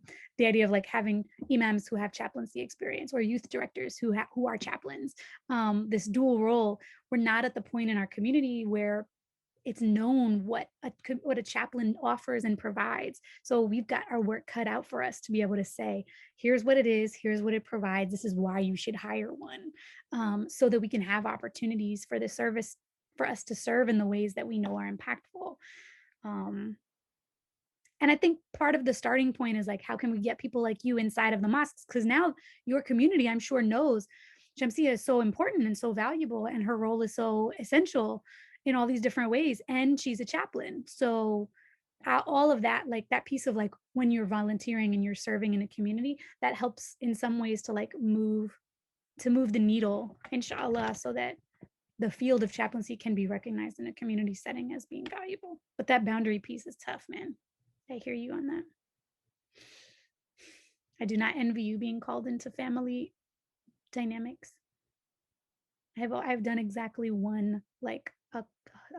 idea of like having imams who have chaplaincy experience or youth directors who are chaplains, this dual role, we're not at the point in our community where it's known what a chaplain offers and provides. So we've got our work cut out for us to be able to say, here's what it is, here's what it provides, this is why you should hire one, so that we can have opportunities for the service, for us to serve in the ways that we know are impactful. And I think part of the starting point is like, how can we get people like you inside of the mosques? Because now your community, I'm sure, knows Shamsia is so important and so valuable, and her role is so essential in all these different ways, and she's a chaplain. So all of that, like that piece of like when you're volunteering and you're serving in a community, that helps in some ways to like move the needle, inshallah, so that the field of chaplaincy can be recognized in a community setting as being valuable. But that boundary piece is tough, man. I hear you on that. I do not envy you being called into family dynamics. I've done exactly one, like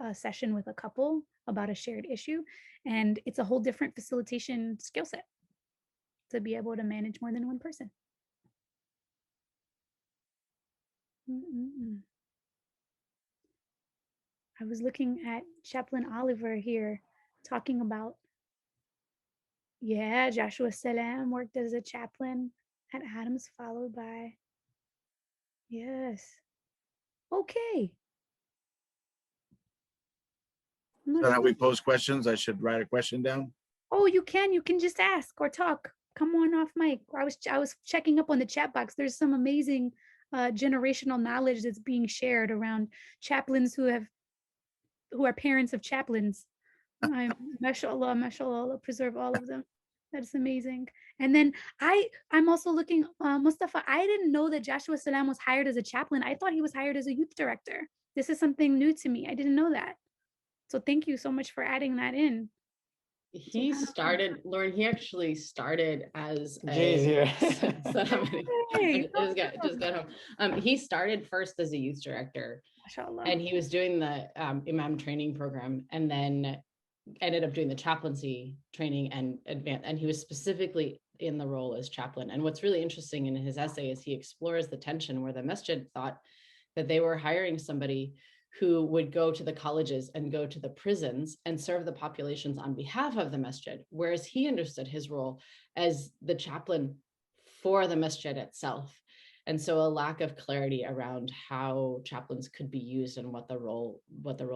a session with a couple about a shared issue, and it's a whole different facilitation skill set to be able to manage more than one person. I was looking at Chaplain Oliver here talking about, yeah, Joshua Salam worked as a chaplain at Adams, followed by, yes, okay. Is that how we pose questions? I should write a question down? Oh, you can just ask or talk. Come on off mic. I was checking up on the chat box. There's some amazing generational knowledge that's being shared around chaplains who are parents of chaplains. Mashallah, mashallah, preserve all of them. That's amazing. And then I'm also looking, Mustafa, I didn't know that Joshua Salam was hired as a chaplain. I thought he was hired as a youth director. This is something new to me. I didn't know that. So thank you so much for adding that in. He started, Lauren, he actually started as Jay's here. Just got home. He started first as a youth director, and he was doing the imam training program, and then ended up doing the chaplaincy training and advanced, and he was specifically in the role as chaplain. And what's really interesting in his essay is he explores the tension where the masjid thought that they were hiring somebody who would go to the colleges and go to the prisons and serve the populations on behalf of the masjid, whereas he understood his role as the chaplain for the masjid itself. And so a lack of clarity around how chaplains could be used and what the role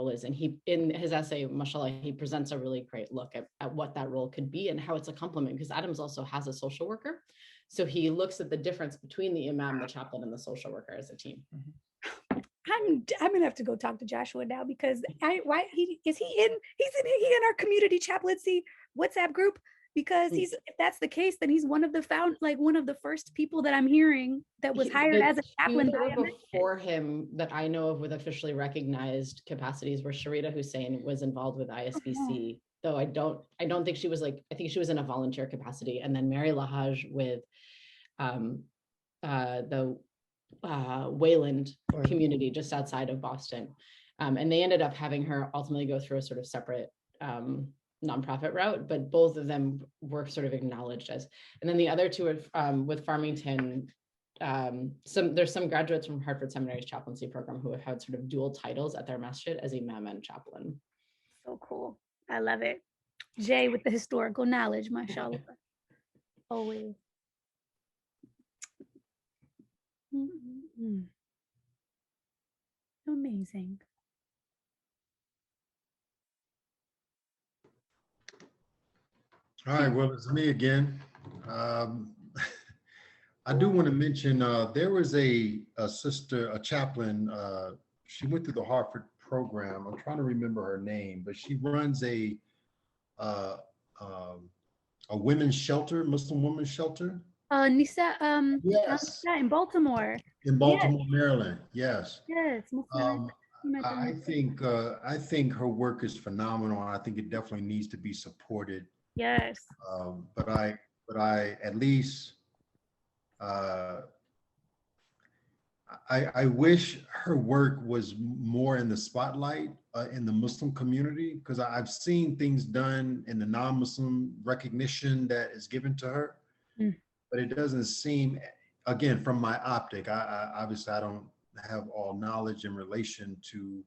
is. And he, in his essay, mashallah, he presents a really great look at what that role could be and how it's a complement, because Adams also has a social worker. So he looks at the difference between the imam, the chaplain, and the social worker as a team. I'm gonna have to go talk to Joshua now, because he's in our community chaplaincy WhatsApp group, because if that's the case, then he's one of the first people that I'm hearing that was hired as a chaplain. Before him that I know of with officially recognized capacities were Sharita Hussein was involved with ISBC, though I don't think she was I think she was in a volunteer capacity, and then Mary Lahaj with the Wayland community just outside of Boston. And they ended up having her ultimately go through a sort of separate nonprofit route, but both of them were sort of acknowledged as. And then the other two are with Farmington. There's some graduates from Hartford Seminary's chaplaincy program who have had sort of dual titles at their masjid as imam and chaplain. So cool. I love it. Jay with the historical knowledge, mashallah. Always. Amazing. All right, well, it's me again. I do want to mention there was a sister, a chaplain. She went through the Hartford program. I'm trying to remember her name, but she runs a women's shelter, Muslim women's shelter. Nisa, yes, Nisa in Baltimore. In Baltimore, yes. Maryland. Yes. Yes. I think her work is phenomenal. I think it definitely needs to be supported. Yes. But I at least I wish her work was more in the spotlight in the Muslim community, because I've seen things done in the non-Muslim recognition that is given to her, but it doesn't seem, again, from my optic, I obviously I don't have all knowledge in relation to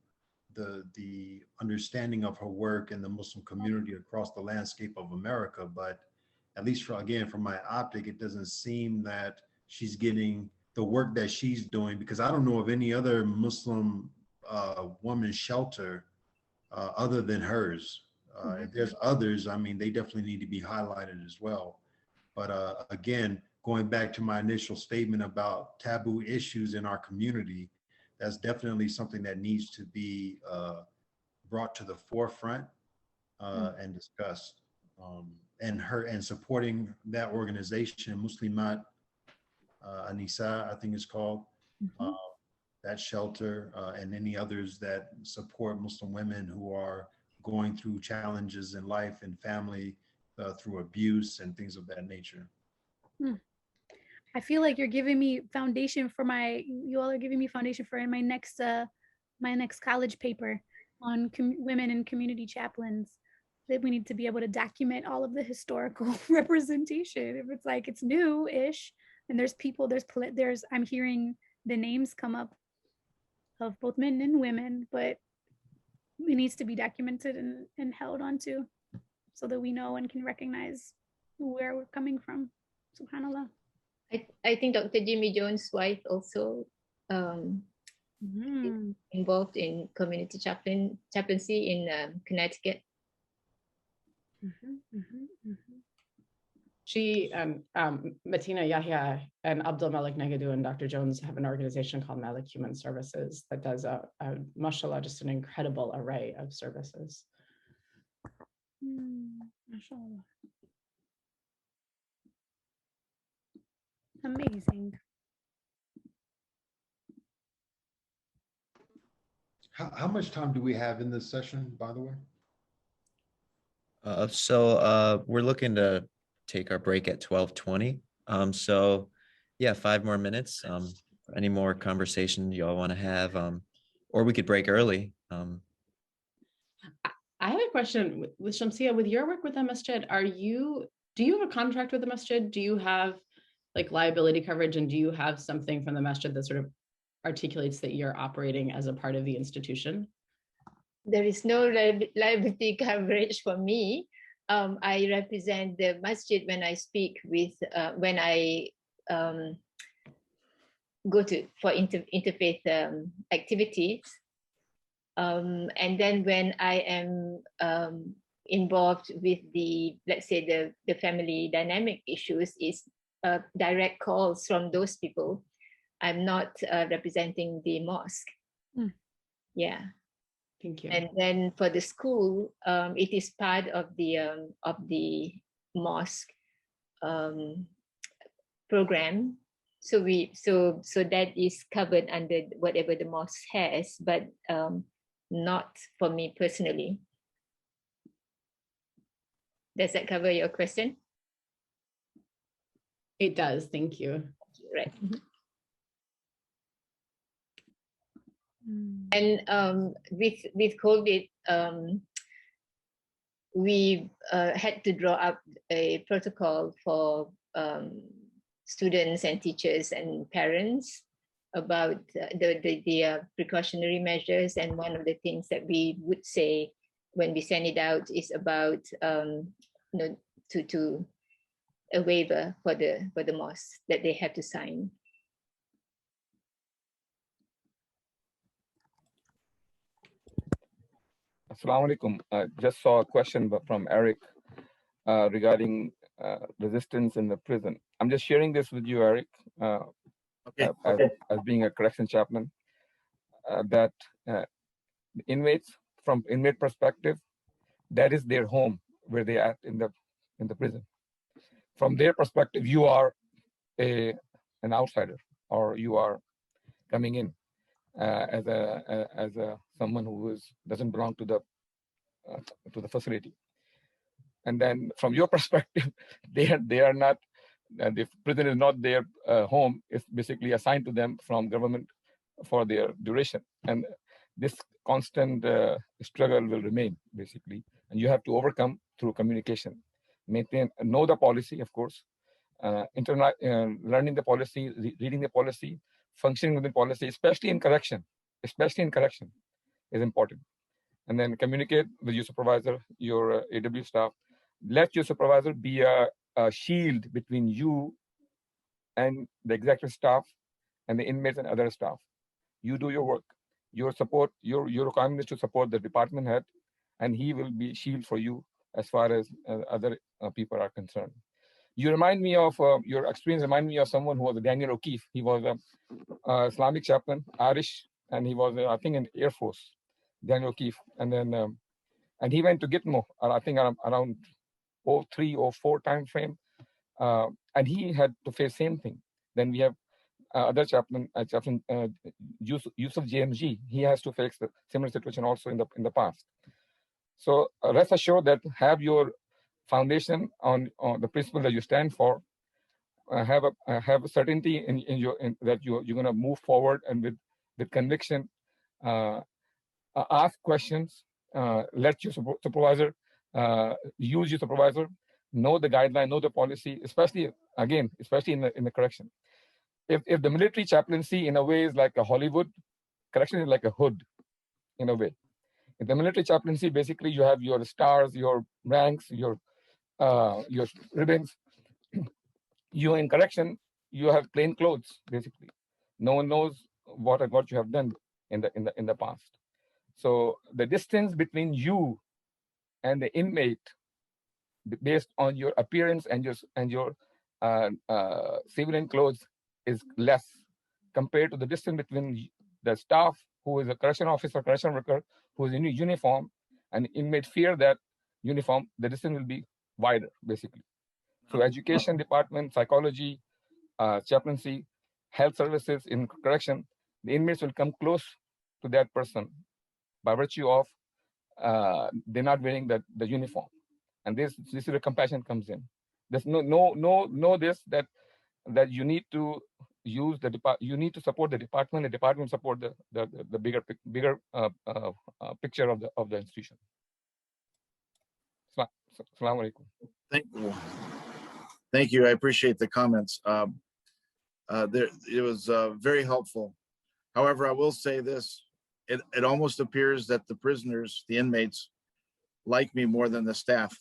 the understanding of her work in the Muslim community across the landscape of America, but at least for, again, from my optic, it doesn't seem that she's getting the work that she's doing, because I don't know of any other Muslim woman's shelter other than hers. If there's others, I mean, they definitely need to be highlighted as well. But again, going back to my initial statement about taboo issues in our community, that's definitely something that needs to be brought to the forefront and discussed. And supporting that organization, Muslimat Anisa, I think it's called, that shelter, and any others that support Muslim women who are going through challenges in life and family through abuse and things of that nature. I feel like you're giving me foundation for you all are giving me foundation for my next college paper on women and community chaplains, that we need to be able to document all of the historical representation. If it's like it's new-ish and there's people, I'm hearing the names come up of both men and women, but it needs to be documented and held onto so that we know and can recognize where we're coming from. SubhanAllah. I think Dr. Jimmy Jones' wife also involved in community chaplaincy in Connecticut. She, Matina Yahya and Abdul Malik Negadu and Dr. Jones have an organization called Malik Human Services that does mashallah, just an incredible array of services. Mashallah. Amazing. How much time do we have in this session, by the way? So we're looking to take our break at 12:20. So yeah, 5 more minutes. Any more conversation you all want to have, or we could break early. I have a question with Shamsia. With your work with the masjid, do you have a contract with the masjid? Do you have like liability coverage, and do you have something from the masjid that sort of articulates that you're operating as a part of the institution? There is no liability coverage for me. I represent the masjid when I speak with, when I go for interfaith activities. And then when I am involved with let's say the family dynamic issues, is direct calls from those people. I'm not representing the mosque. Yeah. Thank you. And then for the school, it is part of the mosque program. So that is covered under whatever the mosque has, but not for me personally. Does that cover your question? It does. Thank you. Right. And with COVID, we had to draw up a protocol for students and teachers and parents about the precautionary measures. And one of the things that we would say when we send it out is about to a waiver for the mosque that they have to sign. Assalamu alaikum. Just saw a question from Eric regarding resistance in the prison. I'm just sharing this with you, Eric, as being a correction chaplain, that inmates, from inmate perspective, that is their home where they act in the prison. From their perspective, you are an outsider, or you are coming in as someone who doesn't belong to the facility. And then from your perspective, they are not And if prison is not their home, it's basically assigned to them from government for their duration. And this constant struggle will remain, basically. And you have to overcome through communication. Know the policy, of course, learning the policy, reading the policy, functioning within policy, especially in correction is important. And then communicate with your supervisor, your AW staff. Let your supervisor be a shield between you and the executive staff and the inmates and other staff. You do your work. Your support, your requirement is to support the department head, and he will be a shield for you as far as other people are concerned. You remind me of, your experience remind me of someone who was Daniel O'Keefe. He was a Islamic chaplain, Irish, and he was, I think, in the Air Force, Daniel O'Keefe. And then, and he went to Gitmo, I think around 03 or 04 time frame. And he had to face same thing. Then we have other chaplain, Yusuf JMG. He has to face the similar situation also in the past. So rest assured that have your foundation on the principle that you stand for. Have a certainty that you're going to move forward and with conviction. Ask questions. Let your supervisor use your supervisor. Know the guideline, know the policy, especially in the correction. If the military chaplaincy in a way is like a Hollywood, correction is like a hood in a way. In the military chaplaincy, basically you have your stars, your ranks, your ribbons. You in correction, you have plain clothes, basically. No one knows what you have done in the past. So the distance between you and the inmate, based on your appearance and your civilian clothes, is less compared to the distance between the staff who is a correction officer, correction worker, who is in uniform, and inmate fear that uniform, the distance will be wider, basically. So education department, psychology, chaplaincy, health services in correction, the inmates will come close to that person by virtue of they're not wearing the uniform. And this is where compassion comes in. There's that you need to use you need to support the department support the bigger picture of the institution. Assalamu alaikum. Thank you. I appreciate the comments. It was very helpful. However, I will say this: it almost appears that the prisoners, the inmates, like me more than the staff,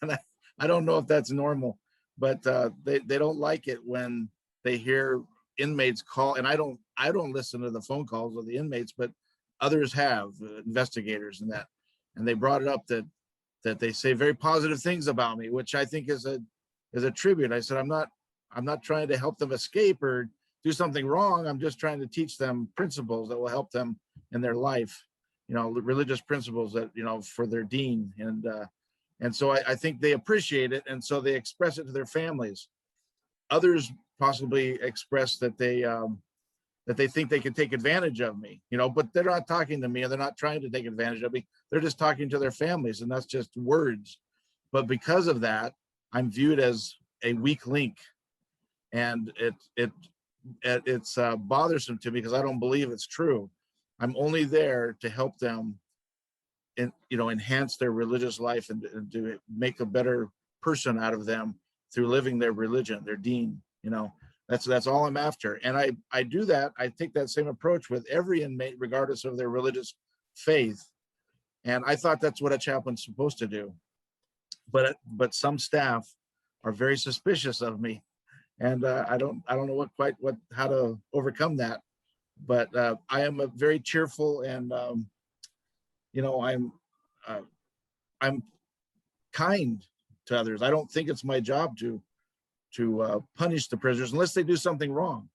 and I don't know if that's normal, but they don't like it when they hear inmates call. And I don't listen to the phone calls of the inmates, but others have, investigators and that, and they brought it up that they say very positive things about me, which I think is a tribute. I said, I'm not trying to help them escape or do something wrong. I'm just trying to teach them principles that will help them in their life, religious principles that, for their deen. And so I think they appreciate it. And so they express it to their families. Others possibly express that they think they can take advantage of me, but they're not talking to me and they're not trying to take advantage of me. They're just talking to their families, and that's just words. But because of that, I'm viewed as a weak link, and it's bothersome to me because I don't believe it's true. I'm only there to help them enhance their religious life and to make a better person out of them through living their religion, their deen. That's all I'm after. And I do that. I take that same approach with every inmate, regardless of their religious faith. And I thought that's what a chaplain's supposed to do. But some staff are very suspicious of me, and I don't know how to overcome that. But I am a very cheerful, and I'm kind to others. I don't think it's my job to punish the prisoners unless they do something wrong,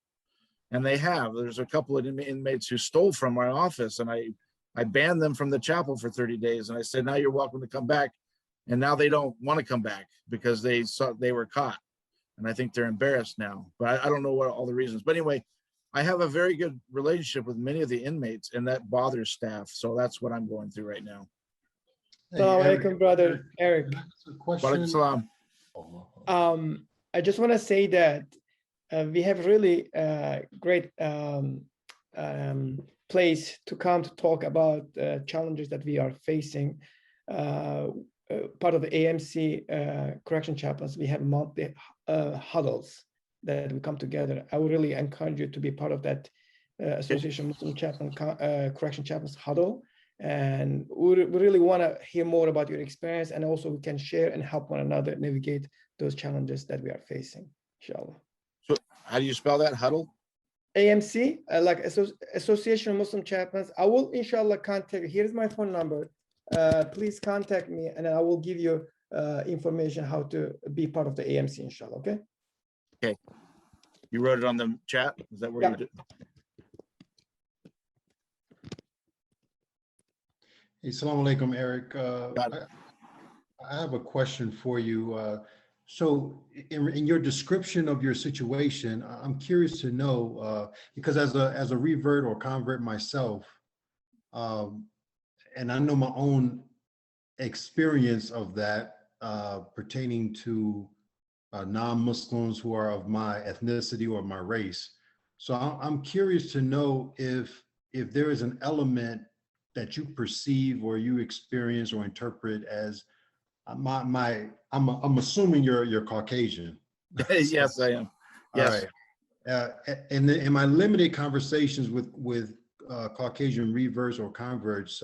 and they have. There's a couple of inmates who stole from my office, and I banned them from the chapel for 30 days, and I said, now you're welcome to come back. And now they don't want to come back because they were caught, and I think they're embarrassed now. But I don't know what all the reasons. But anyway, I have a very good relationship with many of the inmates, and that bothers staff. So that's what I'm going through right now. Assalamu alaikum, brother Eric. Walaikum salam. I just want to say that we have really great place to come to talk about challenges that we are facing. Part of the AMC correction chaplains, we have monthly huddles that we come together. I would really encourage you to be part of that Association Muslim Chaplain Correction Chaplains huddle. And we really want to hear more about your experience, and also we can share and help one another navigate those challenges that we are facing, inshallah. So how do you spell that, huddle? AMC, like Association of Muslim Chaplains. I will inshallah contact you. Here's my phone number. Please contact me and I will give you information how to be part of the AMC, inshallah, okay? Okay. You wrote it on the chat? Is that where you did? Hey, Assalamu alaikum, Eric. I have a question for you. So in your description of your situation, I'm curious to know, because as a revert or convert myself, and I know my own experience of that pertaining to non-Muslims who are of my ethnicity or my race. So I'm curious to know if there is an element that you perceive or you experience or interpret as I'm assuming you're Caucasian. Yes, I am. Yes. All right. In my limited conversations with Caucasian reverts or converts,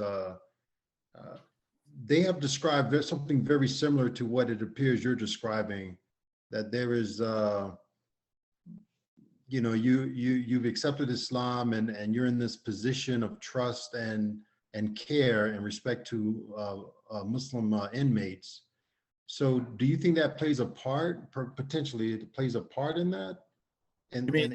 they have described something very similar to what it appears you're describing. That there is, you know, you've accepted Islam and you're in this position of trust and care and respect to Muslim inmates. So do you think that plays a part, potentially it plays a part in that? And, you mean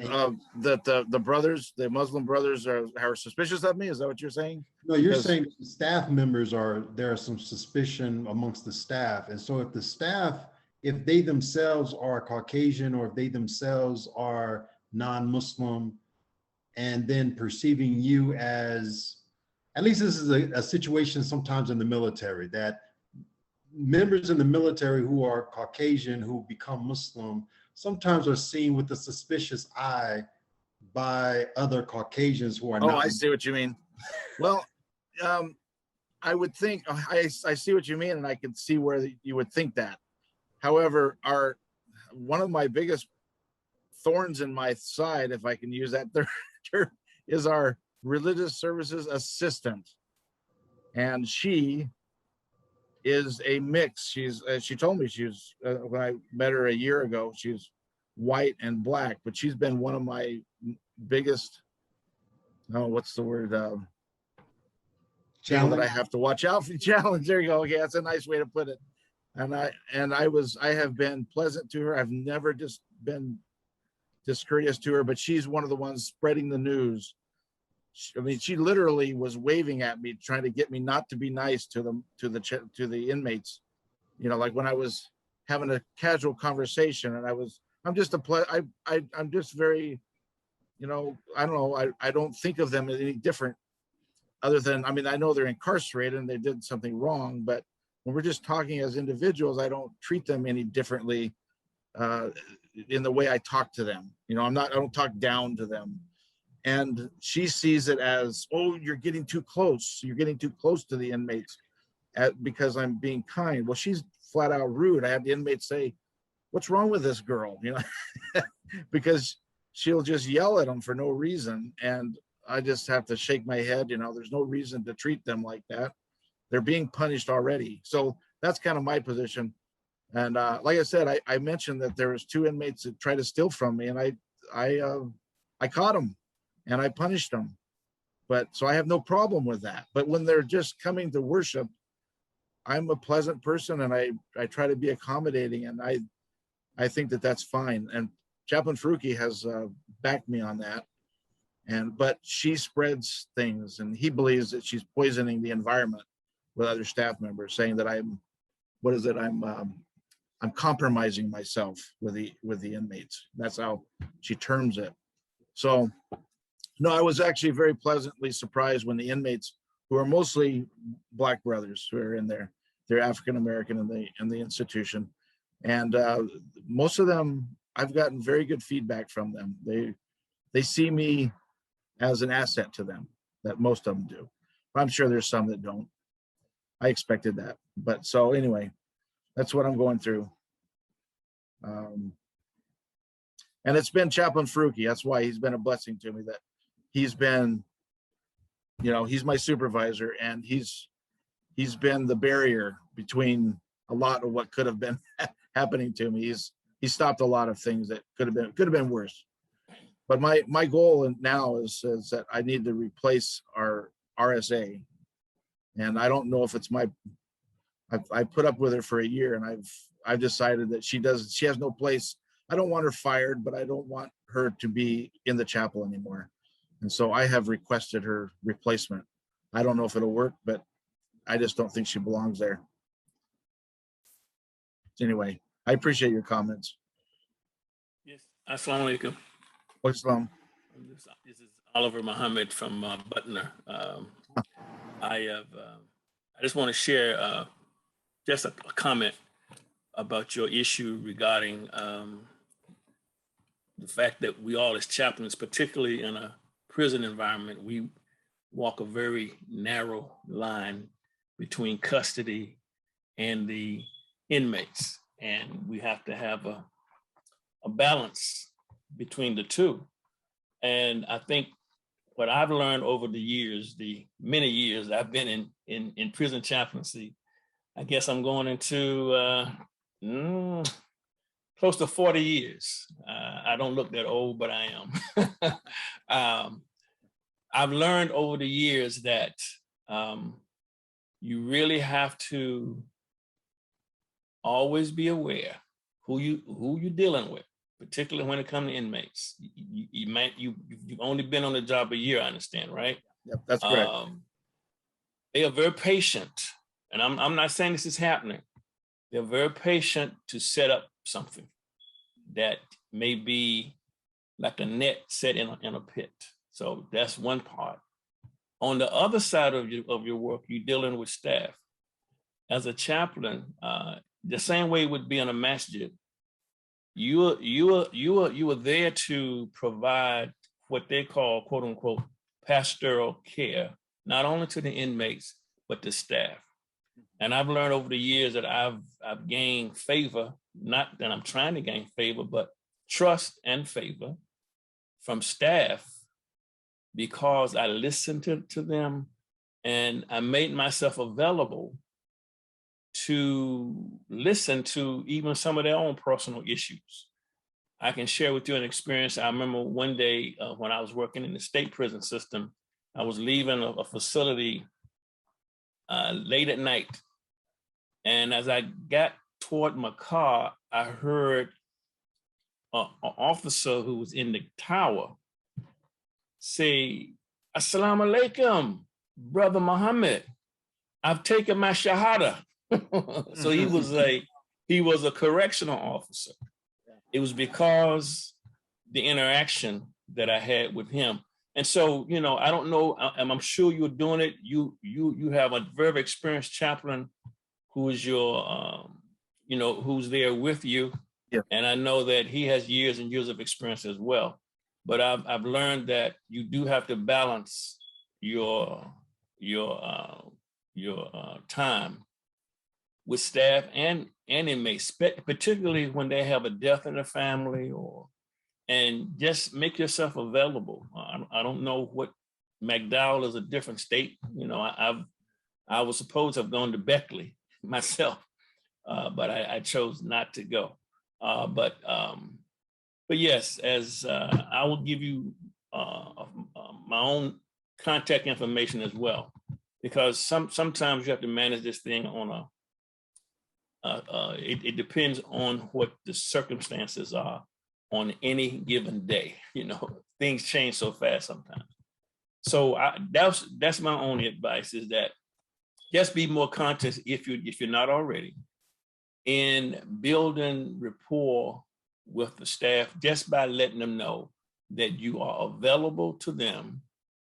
that the brothers, the Muslim brothers are suspicious of me? Is that what you're saying? No, you're saying staff members there are some suspicion amongst the staff. And so if the staff, if they themselves are Caucasian or if they themselves are non-Muslim, and then perceiving you as, at least this is a situation sometimes in the military, that members in the military who are Caucasian who become Muslim sometimes are seen with a suspicious eye by other Caucasians who are not. Oh, I see what you mean. Well, I would think, I see what you mean, and I can see where you would think that. However, one of my biggest thorns in my side, if I can use that term, is our religious services assistant. And she is a mix. She told me she's, when I met her a year ago, she's white and black, but she's been one of my biggest, what's the word? Challenge that I have to watch out for. Challenge. There you go. Okay, that's a nice way to put it. And I have been pleasant to her. I've never just been discourteous to her, but she's one of the ones spreading the news. I mean, she literally was waving at me, trying to get me not to be nice to the inmates. You know, like when I was having a casual conversation, and I'm just very, you know, I don't know, I don't think of them as any different, other than, I mean, I know they're incarcerated and they did something wrong, but when we're just talking as individuals, I don't treat them any differently in the way I talk to them. You know, I don't talk down to them. And she sees it as, oh, you're getting too close. You're getting too close to the inmates because I'm being kind. Well, she's flat out rude. I had the inmates say, what's wrong with this girl? You know, because she'll just yell at them for no reason. And I just have to shake my head. You know, there's no reason to treat them like that. They're being punished already. So that's kind of my position. And like I said, I mentioned that there was 2 inmates that tried to steal from me, and I caught them and I punished them. But so I have no problem with that. But when they're just coming to worship, I'm a pleasant person, and I try to be accommodating, and I think that that's fine. And Chaplain Faruqi has backed me on that. But she spreads things, and he believes that she's poisoning the environment with other staff members, saying that I'm compromising myself with the inmates. That's how she terms it. So no, I was actually very pleasantly surprised when the inmates, who are mostly Black brothers who are in there, they're African American in the institution, And most of them, I've gotten very good feedback from them. They see me as an asset to them, that most of them do. I'm sure there's some that don't. I expected that. But so anyway, that's what I'm going through. And it's been Chaplain Faruqi. That's why he's been a blessing to me, that he's been, you know, he's my supervisor, and he's been the barrier between a lot of what could have been happening to me. He stopped a lot of things that could have been worse. But my goal now is that I need to replace our RSA, and I don't know if it's I put up with her for a year, and I've decided that she has no place. I don't want her fired, but I don't want her to be in the chapel anymore. And so I have requested her replacement. I don't know if it'll work, but I just don't think she belongs there. Anyway, I appreciate your comments. Yes. Assalamu alaikum. Islam. This is Oliver Muhammad from Butner. I just want to share just a comment about your issue regarding the fact that we all as chaplains, particularly in a prison environment, we walk a very narrow line between custody and the inmates. And we have to have a balance between the two. And I think what I've learned over the years, the many years I've been in prison chaplaincy, I guess I'm going into close to 40 years. I don't look that old, but I am. I've learned over the years that you really have to always be aware who you're dealing with, particularly when it comes to inmates. You've only been on the job a year, I understand, right? Yep, that's correct. They are very patient, and I'm not saying this is happening. They're very patient to set up something that may be like a net set in a pit. So that's one part. On the other side of your work, you're dealing with staff. As a chaplain, the same way it would be in a masjid, you are there to provide what they call, quote unquote, pastoral care, not only to the inmates, but the staff. And I've learned over the years that I've gained favor, not that I'm trying to gain favor, but trust and favor from staff, because I listened to them and I made myself available to listen to even some of their own personal issues. I can share with you an experience. I remember one day when I was working in the state prison system, I was leaving a facility late at night. And as I got toward my car, I heard an officer who was in the tower say, "Assalamu alaikum, Brother Muhammad. I've taken my shahada." So he was a correctional officer. It was because the interaction that I had with him. And so, you know, I don't know, and I'm sure you're doing it. You have a very experienced chaplain who is your, who's there with you. Yeah. And I know that he has years and years of experience as well. But I've learned that you do have to balance your time with staff and inmates, particularly when they have a death in the family, and just make yourself available. I don't know what McDowell is a different state. You know, I was supposed to have gone to Beckley myself, but I chose not to go. But yes, as I will give you my own contact information as well, because sometimes you have to manage this thing on it depends on what the circumstances are on any given day. You know, things change so fast sometimes. So that's my only advice, is that just be more conscious, if you're not already, in building rapport with the staff, just by letting them know that you are available to them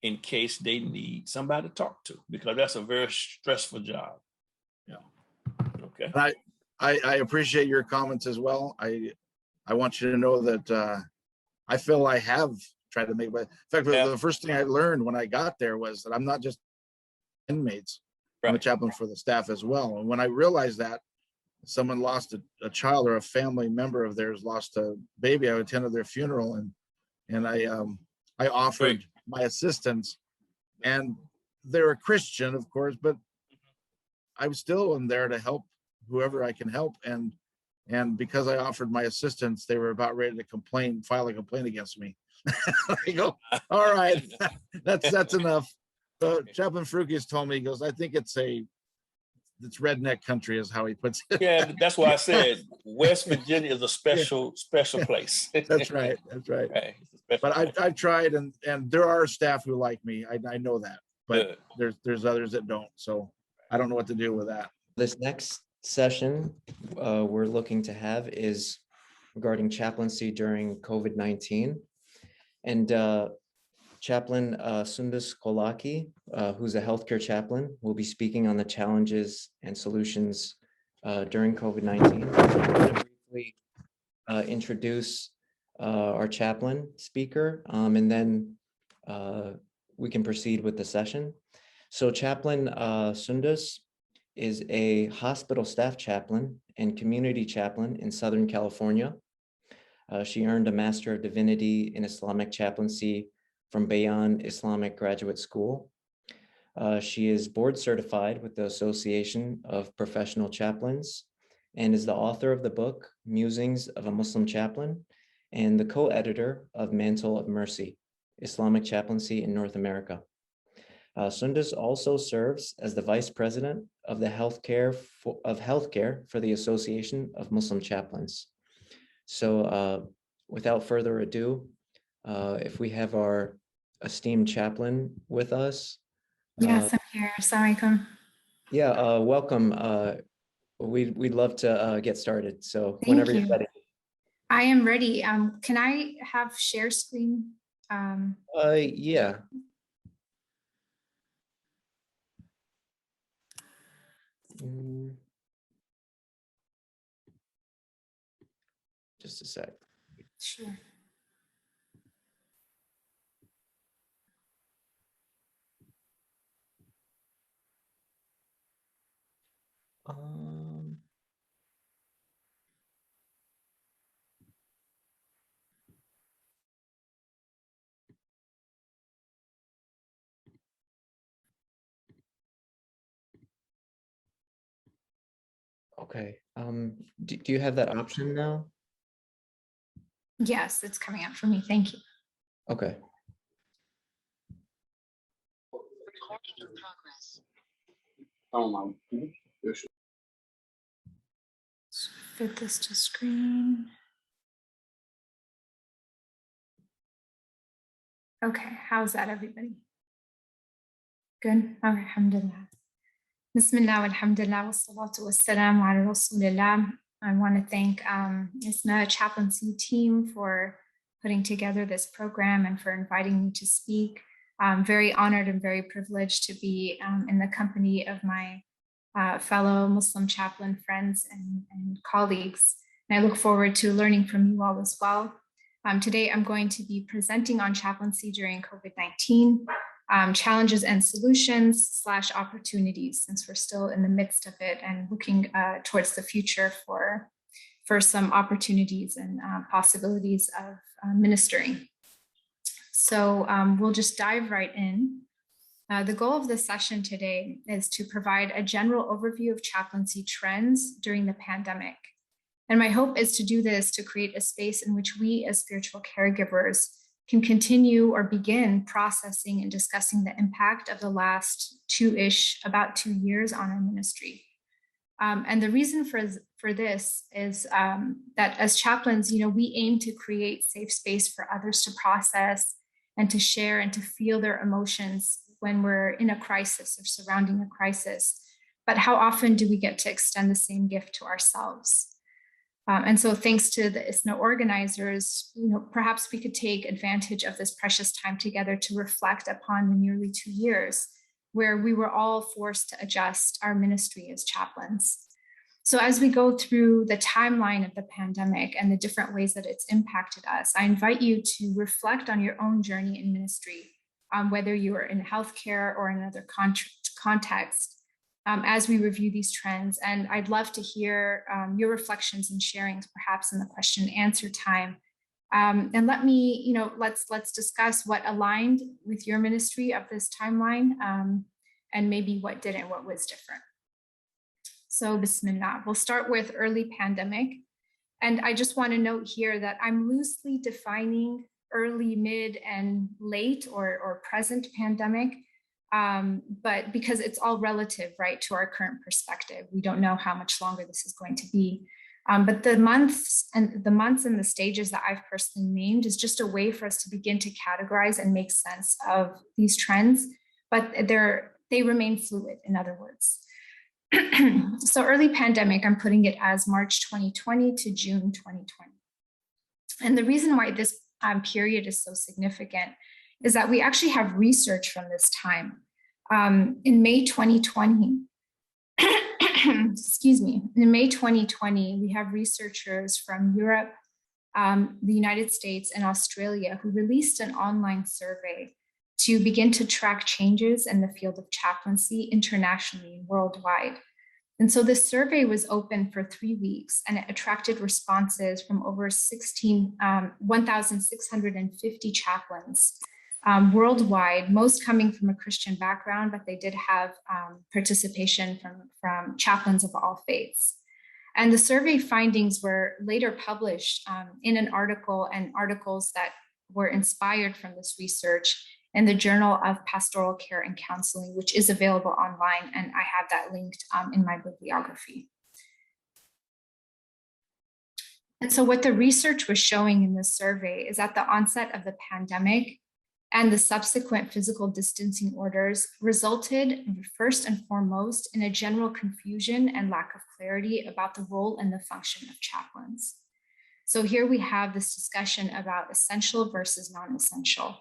in case they need somebody to talk to, because that's a very stressful job. Yeah. Okay. I appreciate your comments as well. I want you to know that I feel I have tried to make, but in fact, the first thing I learned when I got there was that I'm not just inmates. I'm a chaplain for the staff as well. And when I realized that someone lost a child or a family member of theirs lost a baby, I attended their funeral, and I offered my assistance, and they're a Christian, of course, but I'm still in there to help whoever I can help. And because I offered my assistance, they were about ready to file a complaint against me. I go, all right, that's enough. Chaplain Frukius told me, he goes, I think it's redneck country, is how he puts it. Yeah, that's why I said West Virginia is a special place. That's right. Right. But I've tried, and there are staff who like me. I know that, but there's others that don't. So I don't know what to do with that. This next session we're looking to have is regarding chaplaincy during COVID-19. And Chaplain Sundus Kolaki, who's a healthcare chaplain, will be speaking on the challenges and solutions during COVID-19. I'm going to briefly introduce our chaplain speaker, and then we can proceed with the session. So Chaplain Sundus is a hospital staff chaplain and community chaplain in Southern California. She earned a Master of Divinity in Islamic Chaplaincy from Bayan Islamic Graduate School. She is board certified with the Association of Professional Chaplains and is the author of the book, Musings of a Muslim Chaplain, and the co-editor of Mantle of Mercy, Islamic Chaplaincy in North America. Sundus also serves as the Vice President of the Healthcare for the Association of Muslim Chaplains. So without further ado, if we have our esteemed chaplain with us. Yes, I'm here. Assalamu alaikum. Yeah, welcome. We'd love to get started. So Thank whenever you're you. ready. I am ready. Can I have share screen? Yeah. Just a sec. Sure. Okay. Do you have that option now? Yes, it's coming up for me. Thank you. Okay. Fit this to screen. Okay, how's that, everybody? Good. Alhamdulillah. Bismillah, alhamdulillah, wassalatu wassalamu ala rasulillah. I want to thank ISNA Chaplaincy team for putting together this program and for inviting me to speak. I'm very honored and very privileged to be in the company of my fellow Muslim chaplain friends and colleagues. And I look forward to learning from you all as well. Today, I'm going to be presenting on chaplaincy during COVID-19, challenges and solutions / opportunities, since we're still in the midst of it and looking towards the future for some opportunities and possibilities of ministering. So we'll just dive right in. The goal of this session today is to provide a general overview of chaplaincy trends during the pandemic. And my hope is to do this to create a space in which we as spiritual caregivers can continue or begin processing and discussing the impact of the last about 2 years on our ministry. And the reason for this is that as chaplains, we aim to create safe space for others to process and to share and to feel their emotions when we're in a crisis or surrounding a crisis. But how often do we get to extend the same gift to ourselves? And so thanks to the ISNA organizers, perhaps we could take advantage of this precious time together to reflect upon the nearly 2 years where we were all forced to adjust our ministry as chaplains. So as we go through the timeline of the pandemic and the different ways that it's impacted us, I invite you to reflect on your own journey in ministry, whether you are in healthcare or another context, as we review these trends. And I'd love to hear your reflections and sharings, perhaps in the question and answer time. And let me, let's discuss what aligned with your ministry of this timeline, and maybe what didn't, what was different. So Bismillah, we'll start with early pandemic. And I just want to note here that I'm loosely defining early, mid, and late or present pandemic, but because it's all relative, right, to our current perspective. We don't know how much longer this is going to be. But the months and the stages that I've personally named is just a way for us to begin to categorize and make sense of these trends, but they remain fluid, in other words. So early pandemic, I'm putting it as March 2020 to June 2020. And the reason why this period is so significant is that we actually have research from this time. In May 2020, excuse me, in May 2020, we have researchers from Europe, the United States, and Australia who released an online survey to begin to track changes in the field of chaplaincy internationally and worldwide. And so this survey was open for 3 weeks, and it attracted responses from over 1,650 chaplains worldwide, most coming from a Christian background, but they did have participation from chaplains of all faiths. And the survey findings were later published in an article and articles that were inspired from this research in the Journal of Pastoral Care and Counseling, which is available online, and I have that linked in my bibliography. And so what the research was showing in this survey is that the onset of the pandemic and the subsequent physical distancing orders resulted first and foremost in a general confusion and lack of clarity about the role and the function of chaplains. So here we have this discussion about essential versus non-essential.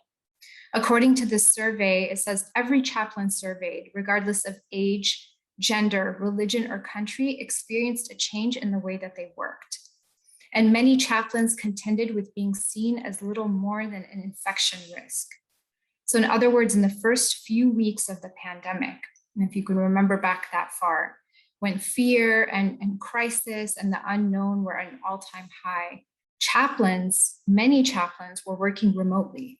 According to this survey, it says every chaplain surveyed, regardless of age, gender, religion, or country, experienced a change in the way that they worked. And many chaplains contended with being seen as little more than an infection risk. So in other words, in the first few weeks of the pandemic, and if you can remember back that far, when fear and crisis and the unknown were at an all-time high, many chaplains were working remotely.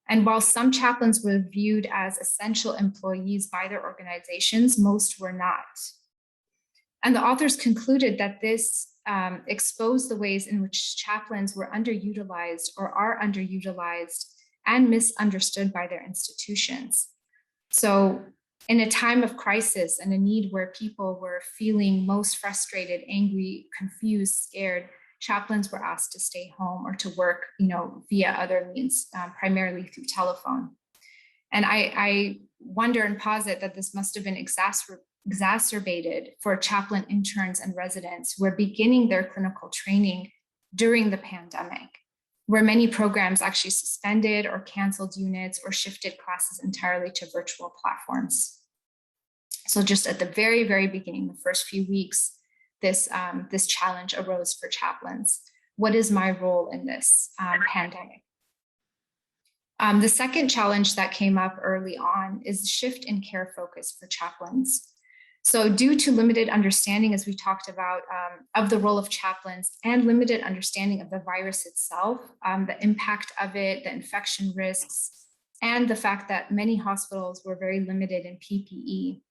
And while some chaplains were viewed as essential employees by their organizations, most were not. And the authors concluded that this exposed the ways in which chaplains were underutilized or are underutilized and misunderstood by their institutions. So in a time of crisis and a need where people were feeling most frustrated, angry, confused, scared, chaplains were asked to stay home or to work, via other means, primarily through telephone. And I wonder and posit that this must have been exacerbated for chaplain interns and residents who are beginning their clinical training during the pandemic, where many programs actually suspended or canceled units or shifted classes entirely to virtual platforms. So just at the very, very beginning, the first few weeks, this challenge arose for chaplains. What is my role in this pandemic? The second challenge that came up early on is the shift in care focus for chaplains. So due to limited understanding, as we talked about, of the role of chaplains and limited understanding of the virus itself, the impact of it, the infection risks, and the fact that many hospitals were very limited in PPE,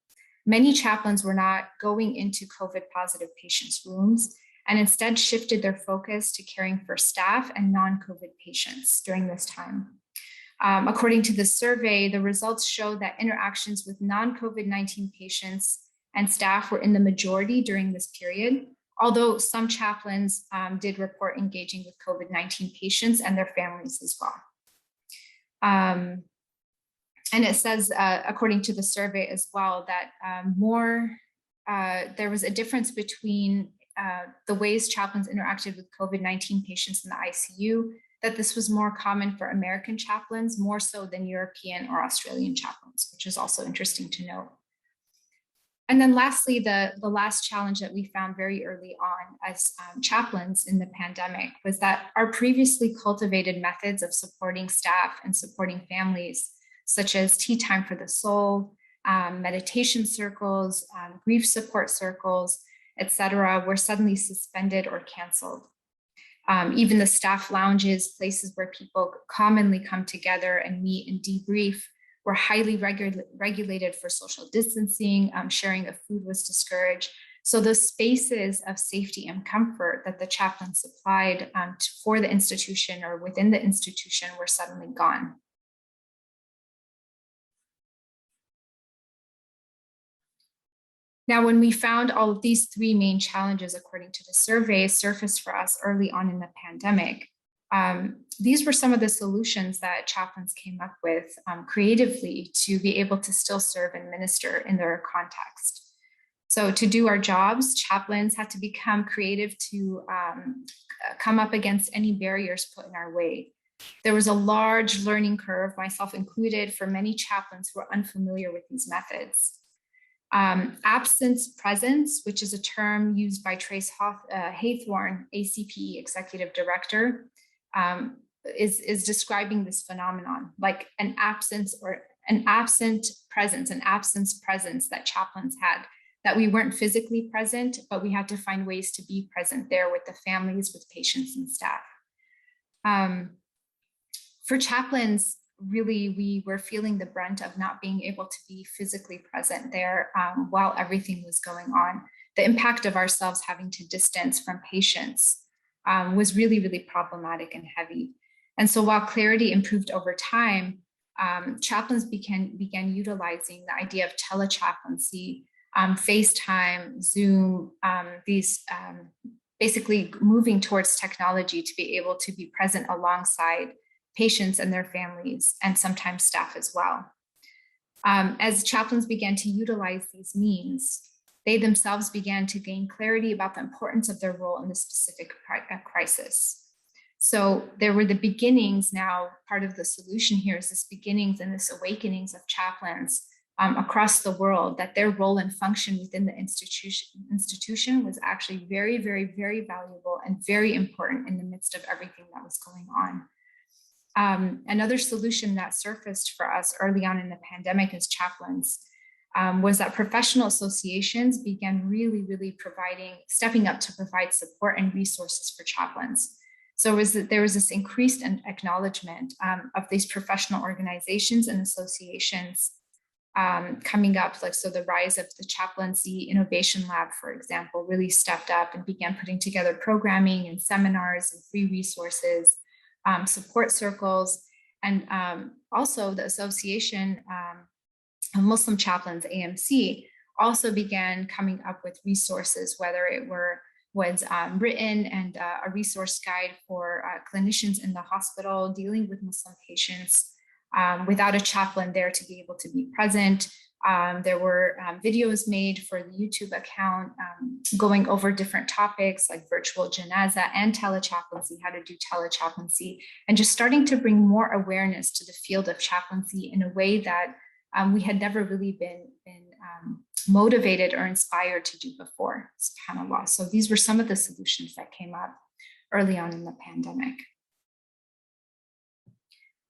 many chaplains were not going into COVID positive patients' rooms and instead shifted their focus to caring for staff and non-COVID patients during this time. According to the survey, the results show that interactions with non-COVID-19 patients and staff were in the majority during this period, although some chaplains did report engaging with COVID-19 patients and their families as well. And it says, according to the survey as well, that there was a difference between the ways chaplains interacted with COVID-19 patients in the ICU, that this was more common for American chaplains, more so than European or Australian chaplains, which is also interesting to note. And then lastly, the last challenge that we found very early on as chaplains in the pandemic was that our previously cultivated methods of supporting staff and supporting families, such as tea time for the soul, meditation circles, grief support circles, etc., were suddenly suspended or canceled. Even the staff lounges, places where people commonly come together and meet and debrief, were highly regulated for social distancing. Sharing of food was discouraged. So those spaces of safety and comfort that the chaplain supplied for the institution or within the institution were suddenly gone. Now, when we found all of these three main challenges, according to the survey, surfaced for us early on in the pandemic, these were some of the solutions that chaplains came up with creatively to be able to still serve and minister in their context. So to do our jobs, chaplains had to become creative to come up against any barriers put in our way. There was a large learning curve, myself included, for many chaplains who are unfamiliar with these methods. Absence presence, which is a term used by Trace Haythorne, ACPE Executive Director, is describing this phenomenon, like an absence or an absent presence, an absence presence that chaplains had, that we weren't physically present, but we had to find ways to be present there with the families, with patients and staff. For chaplains, really, we were feeling the brunt of not being able to be physically present there while everything was going on. The impact of ourselves having to distance from patients was really, really problematic and heavy. And so while clarity improved over time, chaplains began utilizing the idea of telechaplaincy, FaceTime, Zoom, these basically moving towards technology to be able to be present alongside patients and their families, and sometimes staff as well. As chaplains began to utilize these means, they themselves began to gain clarity about the importance of their role in this specific crisis. So there were the beginnings now, part of the solution here is this beginnings and this awakenings of chaplains across the world, that their role and function within the institution was actually very, very, very valuable and very important in the midst of everything that was going on. Another solution that surfaced for us early on in the pandemic as chaplains was that professional associations began really, really stepping up to provide support and resources for chaplains. So there was this increased acknowledgement of these professional organizations and associations coming up, like so the rise of the Chaplaincy Innovation Lab, for example, really stepped up and began putting together programming and seminars and free resources, support circles, and also the Association of Muslim Chaplains, AMC, also began coming up with resources, whether it was written and a resource guide for clinicians in the hospital dealing with Muslim patients without a chaplain there to be able to be present. There were videos made for the YouTube account going over different topics like virtual janaza and telechaplaincy, how to do telechaplaincy, and just starting to bring more awareness to the field of chaplaincy in a way that we had never really been motivated or inspired to do before, subhanAllah. So these were some of the solutions that came up early on in the pandemic.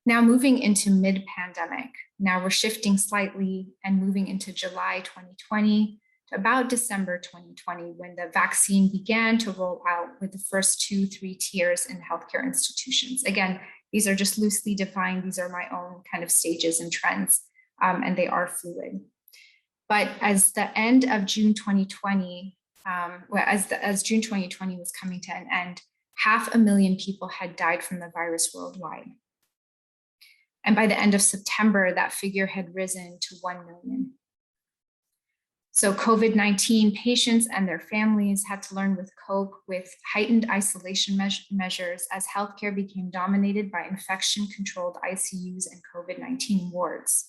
Now moving into mid-pandemic, now we're shifting slightly and moving into July 2020 to about December 2020, when the vaccine began to roll out with the first 2-3 tiers in healthcare institutions. Again, these are just loosely defined. These are my own kind of stages and trends, and they are fluid. But as the end of June 2020, as June 2020 was coming to an end, 500,000 people had died from the virus worldwide. And by the end of September, that figure had risen to 1 million. So COVID-19 patients and their families had to learn to cope with heightened isolation measures as healthcare became dominated by infection-controlled ICUs and COVID-19 wards.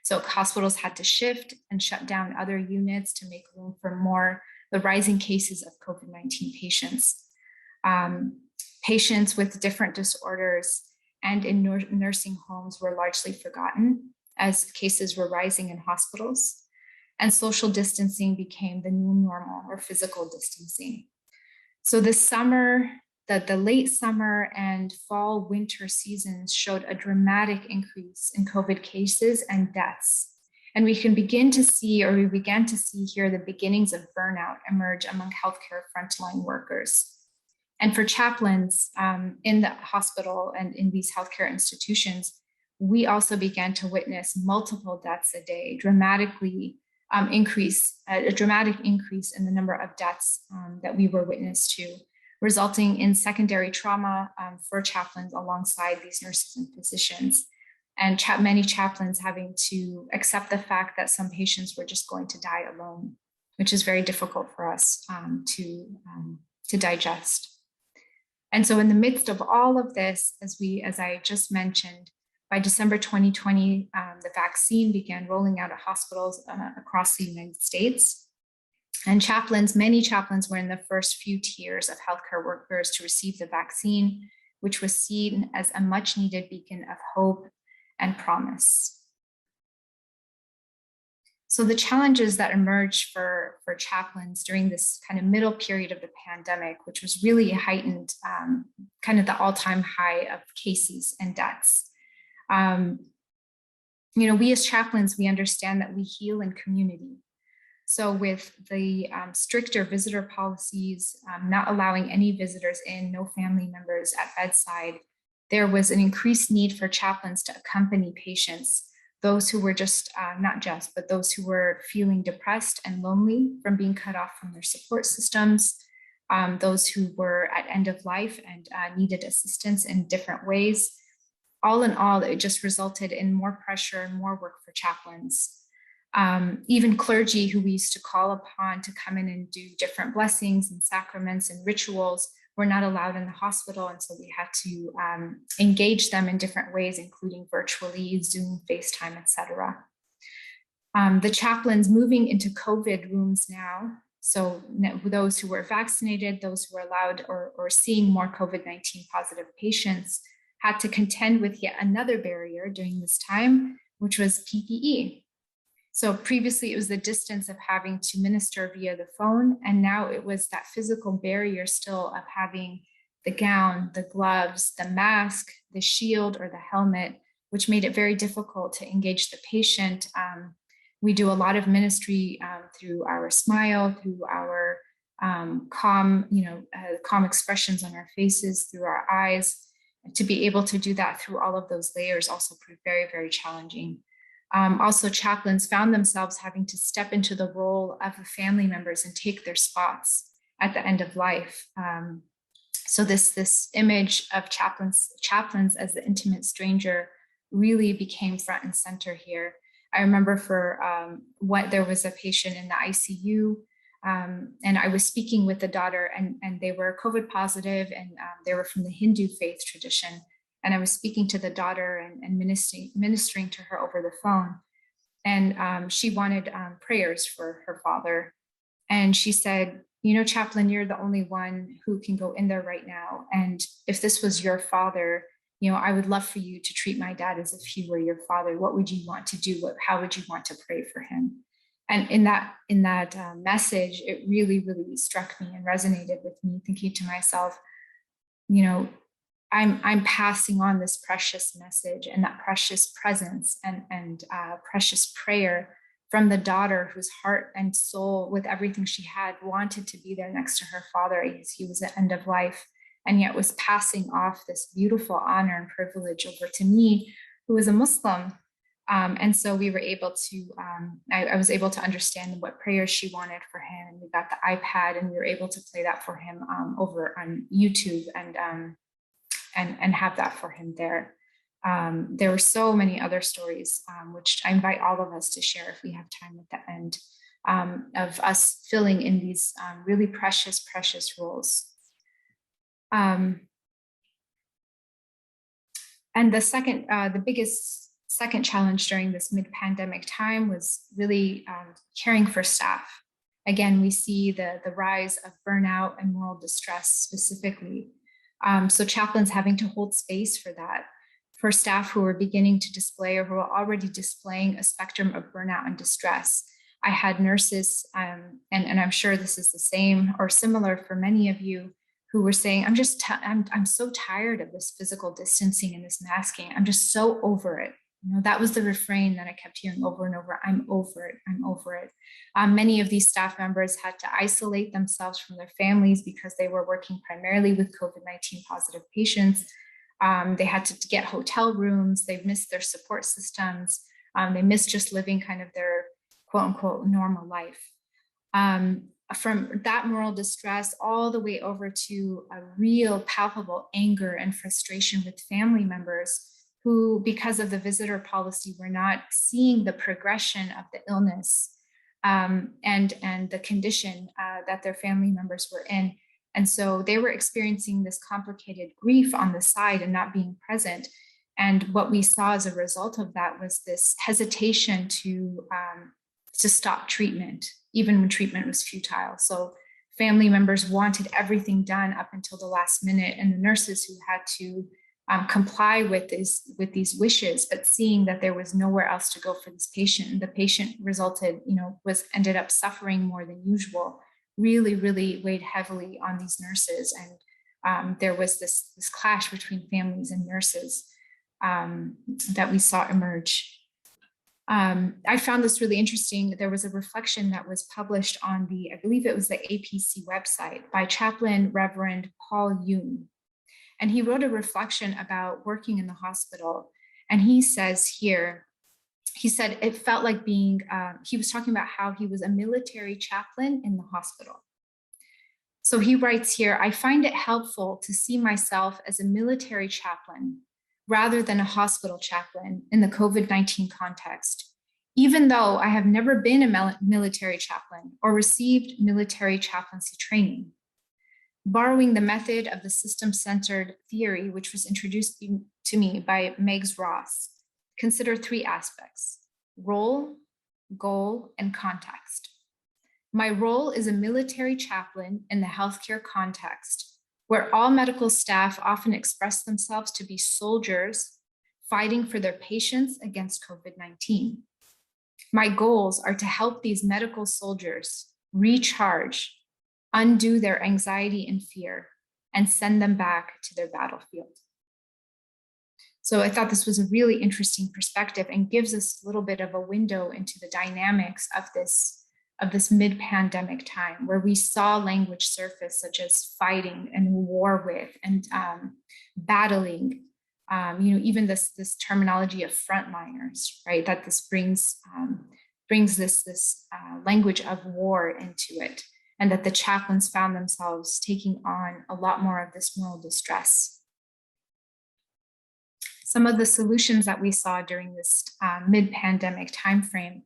So hospitals had to shift and shut down other units to make room for the rising cases of COVID-19 patients. Patients with different disorders and in nursing homes were largely forgotten as cases were rising in hospitals. and social distancing became the new normal, or physical distancing. So this summer, the late summer and fall winter seasons showed a dramatic increase in COVID cases and deaths. And we began to see here the beginnings of burnout emerge among healthcare frontline workers. And for chaplains in the hospital and in these healthcare institutions, we also began to witness multiple deaths a day, a dramatic increase in the number of deaths that we were witness to, resulting in secondary trauma for chaplains alongside these nurses and physicians, and many chaplains having to accept the fact that some patients were just going to die alone, which is very difficult for us to digest. And so in the midst of all of this, as I just mentioned, by December 2020, the vaccine began rolling out at hospitals across the United States. And many chaplains were in the first few tiers of healthcare workers to receive the vaccine, which was seen as a much needed beacon of hope and promise. So the challenges that emerged for chaplains during this kind of middle period of the pandemic, which was really heightened, kind of the all-time high of cases and deaths. We as chaplains, we understand that we heal in community. So with the stricter visitor policies, not allowing any visitors in, no family members at bedside, there was an increased need for chaplains to accompany patients, those who were but those who were feeling depressed and lonely from being cut off from their support systems, those who were at end of life and needed assistance in different ways. All in all, it just resulted in more pressure and more work for chaplains. Even clergy who we used to call upon to come in and do different blessings and sacraments and rituals were not allowed in the hospital. And so we had to engage them in different ways, including virtually, Zoom, FaceTime, etc. The chaplains moving into COVID rooms now, so those who were vaccinated, those who were allowed or seeing more COVID-19 positive patients, had to contend with yet another barrier during this time, which was PPE. So previously it was the distance of having to minister via the phone, and now it was that physical barrier still of having the gown, the gloves, the mask, the shield or the helmet, which made it very difficult to engage the patient. We do a lot of ministry through our smile, through our calm expressions on our faces, through our eyes. To be able to do that through all of those layers also proved very, very challenging. Also, chaplains found themselves having to step into the role of the family members and take their spots at the end of life. So this image of chaplains as the intimate stranger really became front and center here. I remember there was a patient in the ICU, and I was speaking with the daughter, and they were COVID positive, and they were from the Hindu faith tradition. And I was speaking to the daughter and ministering to her over the phone. And she wanted prayers for her father. And she said, Chaplain, you're the only one who can go in there right now. And if this was your father, I would love for you to treat my dad as if he were your father. What would you want to do? How would you want to pray for him? And in that message, it really, really struck me and resonated with me, thinking to myself, I'm passing on this precious message and that precious presence and precious prayer from the daughter whose heart and soul, with everything she had, wanted to be there next to her father as he was at end of life, and yet was passing off this beautiful honor and privilege over to me, who was a Muslim. And so we were able to, I was able to understand what prayers she wanted for him, and we got the iPad and we were able to play that for him over on YouTube and have that for him there. There were so many other stories, which I invite all of us to share if we have time at the end, of us filling in these really precious, precious roles. And the biggest second challenge during this mid-pandemic time was really caring for staff. Again, we see the rise of burnout and moral distress specifically. So chaplains having to hold space for that, for staff who are beginning to display or who are already displaying a spectrum of burnout and distress. I had nurses, and I'm sure this is the same or similar for many of you, who were saying, I'm so tired of this physical distancing and this masking. I'm just so over it. That was the refrain that I kept hearing over and over. I'm over it. I'm over it. Many of these staff members had to isolate themselves from their families because they were working primarily with COVID-19 positive patients. They had to get hotel rooms. They missed their support systems. They missed just living kind of their quote unquote normal life. From that moral distress all the way over to a real palpable anger and frustration with family members who, because of the visitor policy, were not seeing the progression of the illness and the condition that their family members were in. And so they were experiencing this complicated grief on the side and not being present. And what we saw as a result of that was this hesitation to stop treatment, even when treatment was futile. So family members wanted everything done up until the last minute, and the nurses who had to comply with these wishes, but seeing that there was nowhere else to go for this patient, and the patient ended up suffering more than usual, really weighed heavily on these nurses. And there was this clash between families and nurses that we saw emerge. I found this really interesting. There was a reflection that was published on I believe it was the APC website by Chaplain Reverend Paul Yoon. And he wrote a reflection about working in the hospital. And he says here, he said it felt like being, he was talking about how he was a military chaplain in the hospital. So he writes here, I find it helpful to see myself as a military chaplain rather than a hospital chaplain in the COVID-19 context, even though I have never been a military chaplain or received military chaplaincy training. Borrowing the method of the system-centered theory, which was introduced to me by Meigs Ross, consider three aspects: role, goal, and context. My role is a military chaplain in the healthcare context, where all medical staff often express themselves to be soldiers fighting for their patients against COVID-19. My goals are to help these medical soldiers recharge, undo their anxiety and fear, and send them back to their battlefield. So I thought this was a really interesting perspective and gives us a little bit of a window into the dynamics of this mid-pandemic time, where we saw language surface such as fighting and war with and battling, even this terminology of frontliners, right? That this brings this language of war into it, and that the chaplains found themselves taking on a lot more of this moral distress. Some of the solutions that we saw during this mid-pandemic timeframe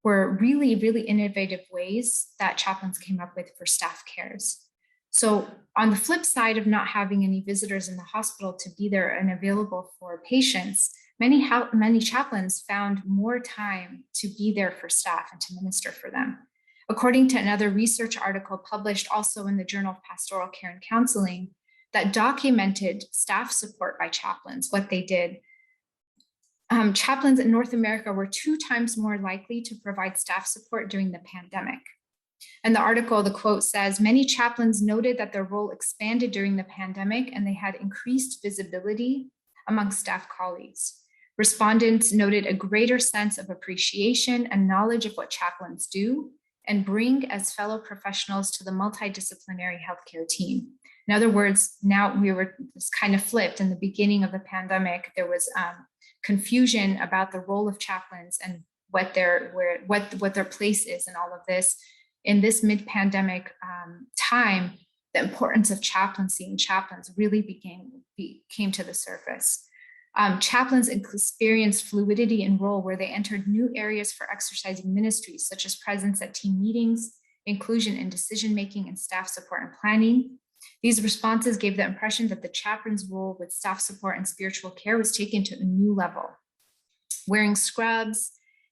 were really innovative ways that chaplains came up with for staff cares. So on the flip side of not having any visitors in the hospital to be there and available for patients, many chaplains found more time to be there for staff and to minister for them. According to another research article published also in the Journal of Pastoral Care and Counseling that documented staff support by chaplains, what they did, chaplains in North America were 2 times more likely to provide staff support during the pandemic. And the article, the quote says, many chaplains noted that their role expanded during the pandemic and they had increased visibility among staff colleagues. Respondents noted a greater sense of appreciation and knowledge of what chaplains do and bring as fellow professionals to the multidisciplinary healthcare team. In other words, now we were just kind of flipped. In the beginning of the pandemic, there was confusion about the role of chaplains and what their place is in all of this. In this mid-pandemic time, the importance of chaplaincy and chaplains really came to the surface. Chaplains experienced fluidity in role where they entered new areas for exercising ministries, such as presence at team meetings, inclusion in decision-making and staff support and planning. These responses gave the impression that the chaplain's role with staff support and spiritual care was taken to a new level. Wearing scrubs,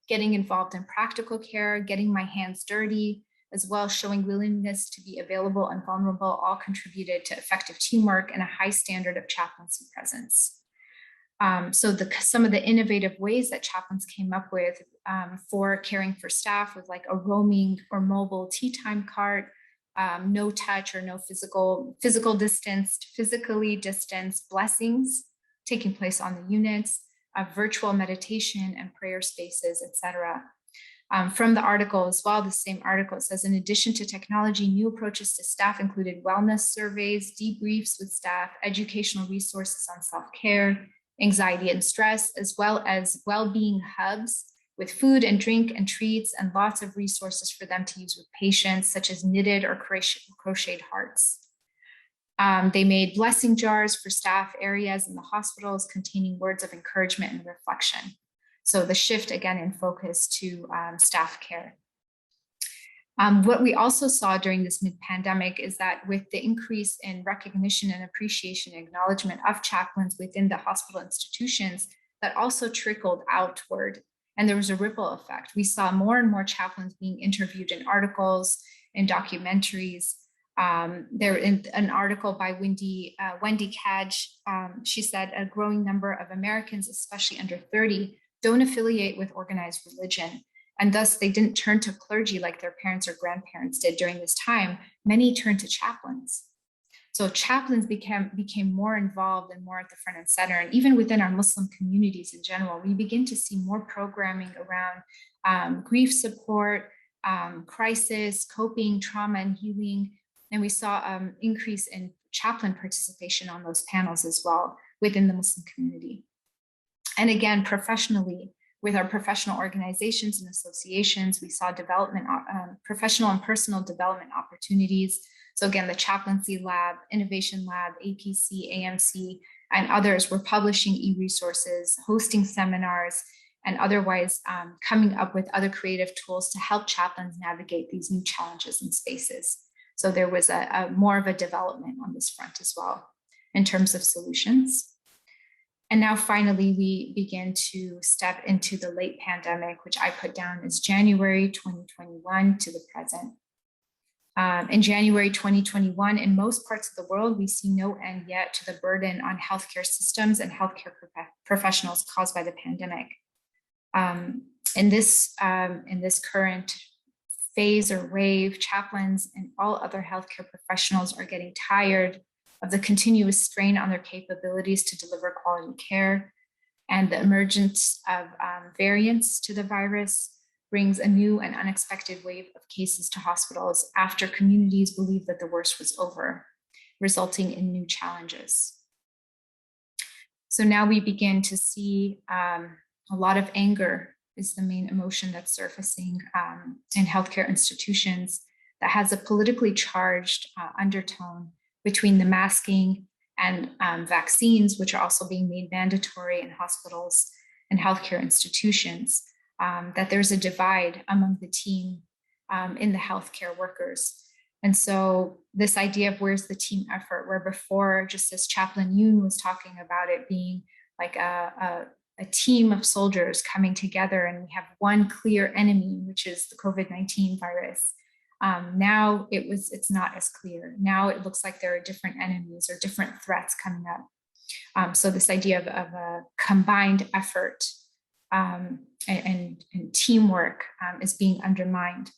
getting involved in practical care, getting my hands dirty, as well as showing willingness to be available and vulnerable, all contributed to effective teamwork and a high standard of chaplaincy presence. So some of the innovative ways that chaplains came up with for caring for staff was like a roaming or mobile tea time cart, no touch or no physically distanced blessings taking place on the units, virtual meditation and prayer spaces, etc. From the article as well, the same article says, in addition to technology, new approaches to staff included wellness surveys, debriefs with staff, educational resources on self-care, anxiety and stress, as well as well-being hubs with food and drink and treats and lots of resources for them to use with patients, such as knitted or crocheted hearts. They made blessing jars for staff areas in the hospitals containing words of encouragement and reflection. So the shift again in focus to staff care. What we also saw during this mid-pandemic is that with the increase in recognition and appreciation and acknowledgement of chaplains within the hospital institutions, that also trickled outward, and there was a ripple effect. We saw more and more chaplains being interviewed in articles, in documentaries. There in an article by Wendy Cadge, she said a growing number of Americans, especially under 30, don't affiliate with organized religion. And thus they didn't turn to clergy like their parents or grandparents did during this time. Many turned to chaplains. So chaplains became more involved and more at the front and center. And even within our Muslim communities in general, we begin to see more programming around grief support, crisis, coping, trauma and healing. And we saw increase in chaplain participation on those panels as well within the Muslim community. And again, professionally, with our professional organizations and associations, we saw development, professional and personal development opportunities. So again, the Chaplaincy Lab, Innovation Lab, APC, AMC, and others were publishing e-resources, hosting seminars, and otherwise coming up with other creative tools to help chaplains navigate these new challenges and spaces. So there was a more of a development on this front as well in terms of solutions. And now finally, we begin to step into the late pandemic, which I put down as January 2021 to the present. In January 2021, in most parts of the world, we see no end yet to the burden on healthcare systems and healthcare professionals caused by the pandemic. In this current phase or wave, chaplains and all other healthcare professionals are getting tired of the continuous strain on their capabilities to deliver quality care, and the emergence of variants to the virus brings a new and unexpected wave of cases to hospitals after communities believe that the worst was over, resulting in new challenges. So now we begin to see a lot of anger is the main emotion that's surfacing in healthcare institutions that has a politically charged undertone between the masking and vaccines, which are also being made mandatory in hospitals and healthcare institutions, that there's a divide among the team in the healthcare workers. And so this idea of where's the team effort, where before, just as Chaplain Yoon was talking about it being like a team of soldiers coming together and we have one clear enemy, which is the COVID-19 virus. Now it's not as clear. Now it looks like there are different enemies or different threats coming up. So this idea of a combined effort and teamwork is being undermined.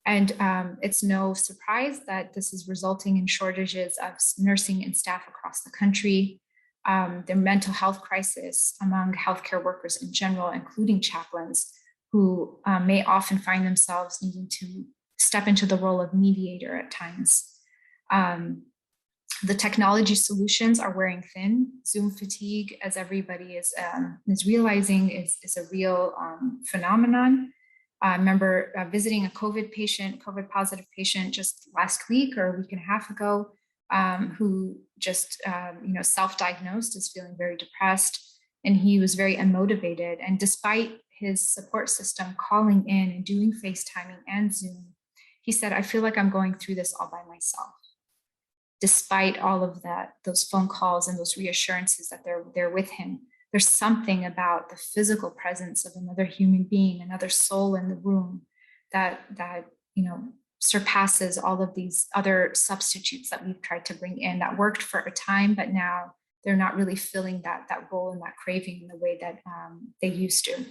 And it's no surprise that this is resulting in shortages of nursing and staff across the country. The mental health crisis among healthcare workers in general, including chaplains, who may often find themselves needing to step into the role of mediator at times. The technology solutions are wearing thin. Zoom fatigue, as everybody is realizing, is a real phenomenon. I remember visiting a COVID positive patient just last week or a week and a half ago, who just self-diagnosed as feeling very depressed, and he was very unmotivated. And despite his support system calling in and doing FaceTiming and Zoom, he said, "I feel like I'm going through this all by myself." Despite all of that, those phone calls and those reassurances that they're with him, there's something about the physical presence of another human being, another soul in the room that surpasses all of these other substitutes that we've tried to bring in that worked for a time, but now they're not really filling that role and that craving in the way that they used to.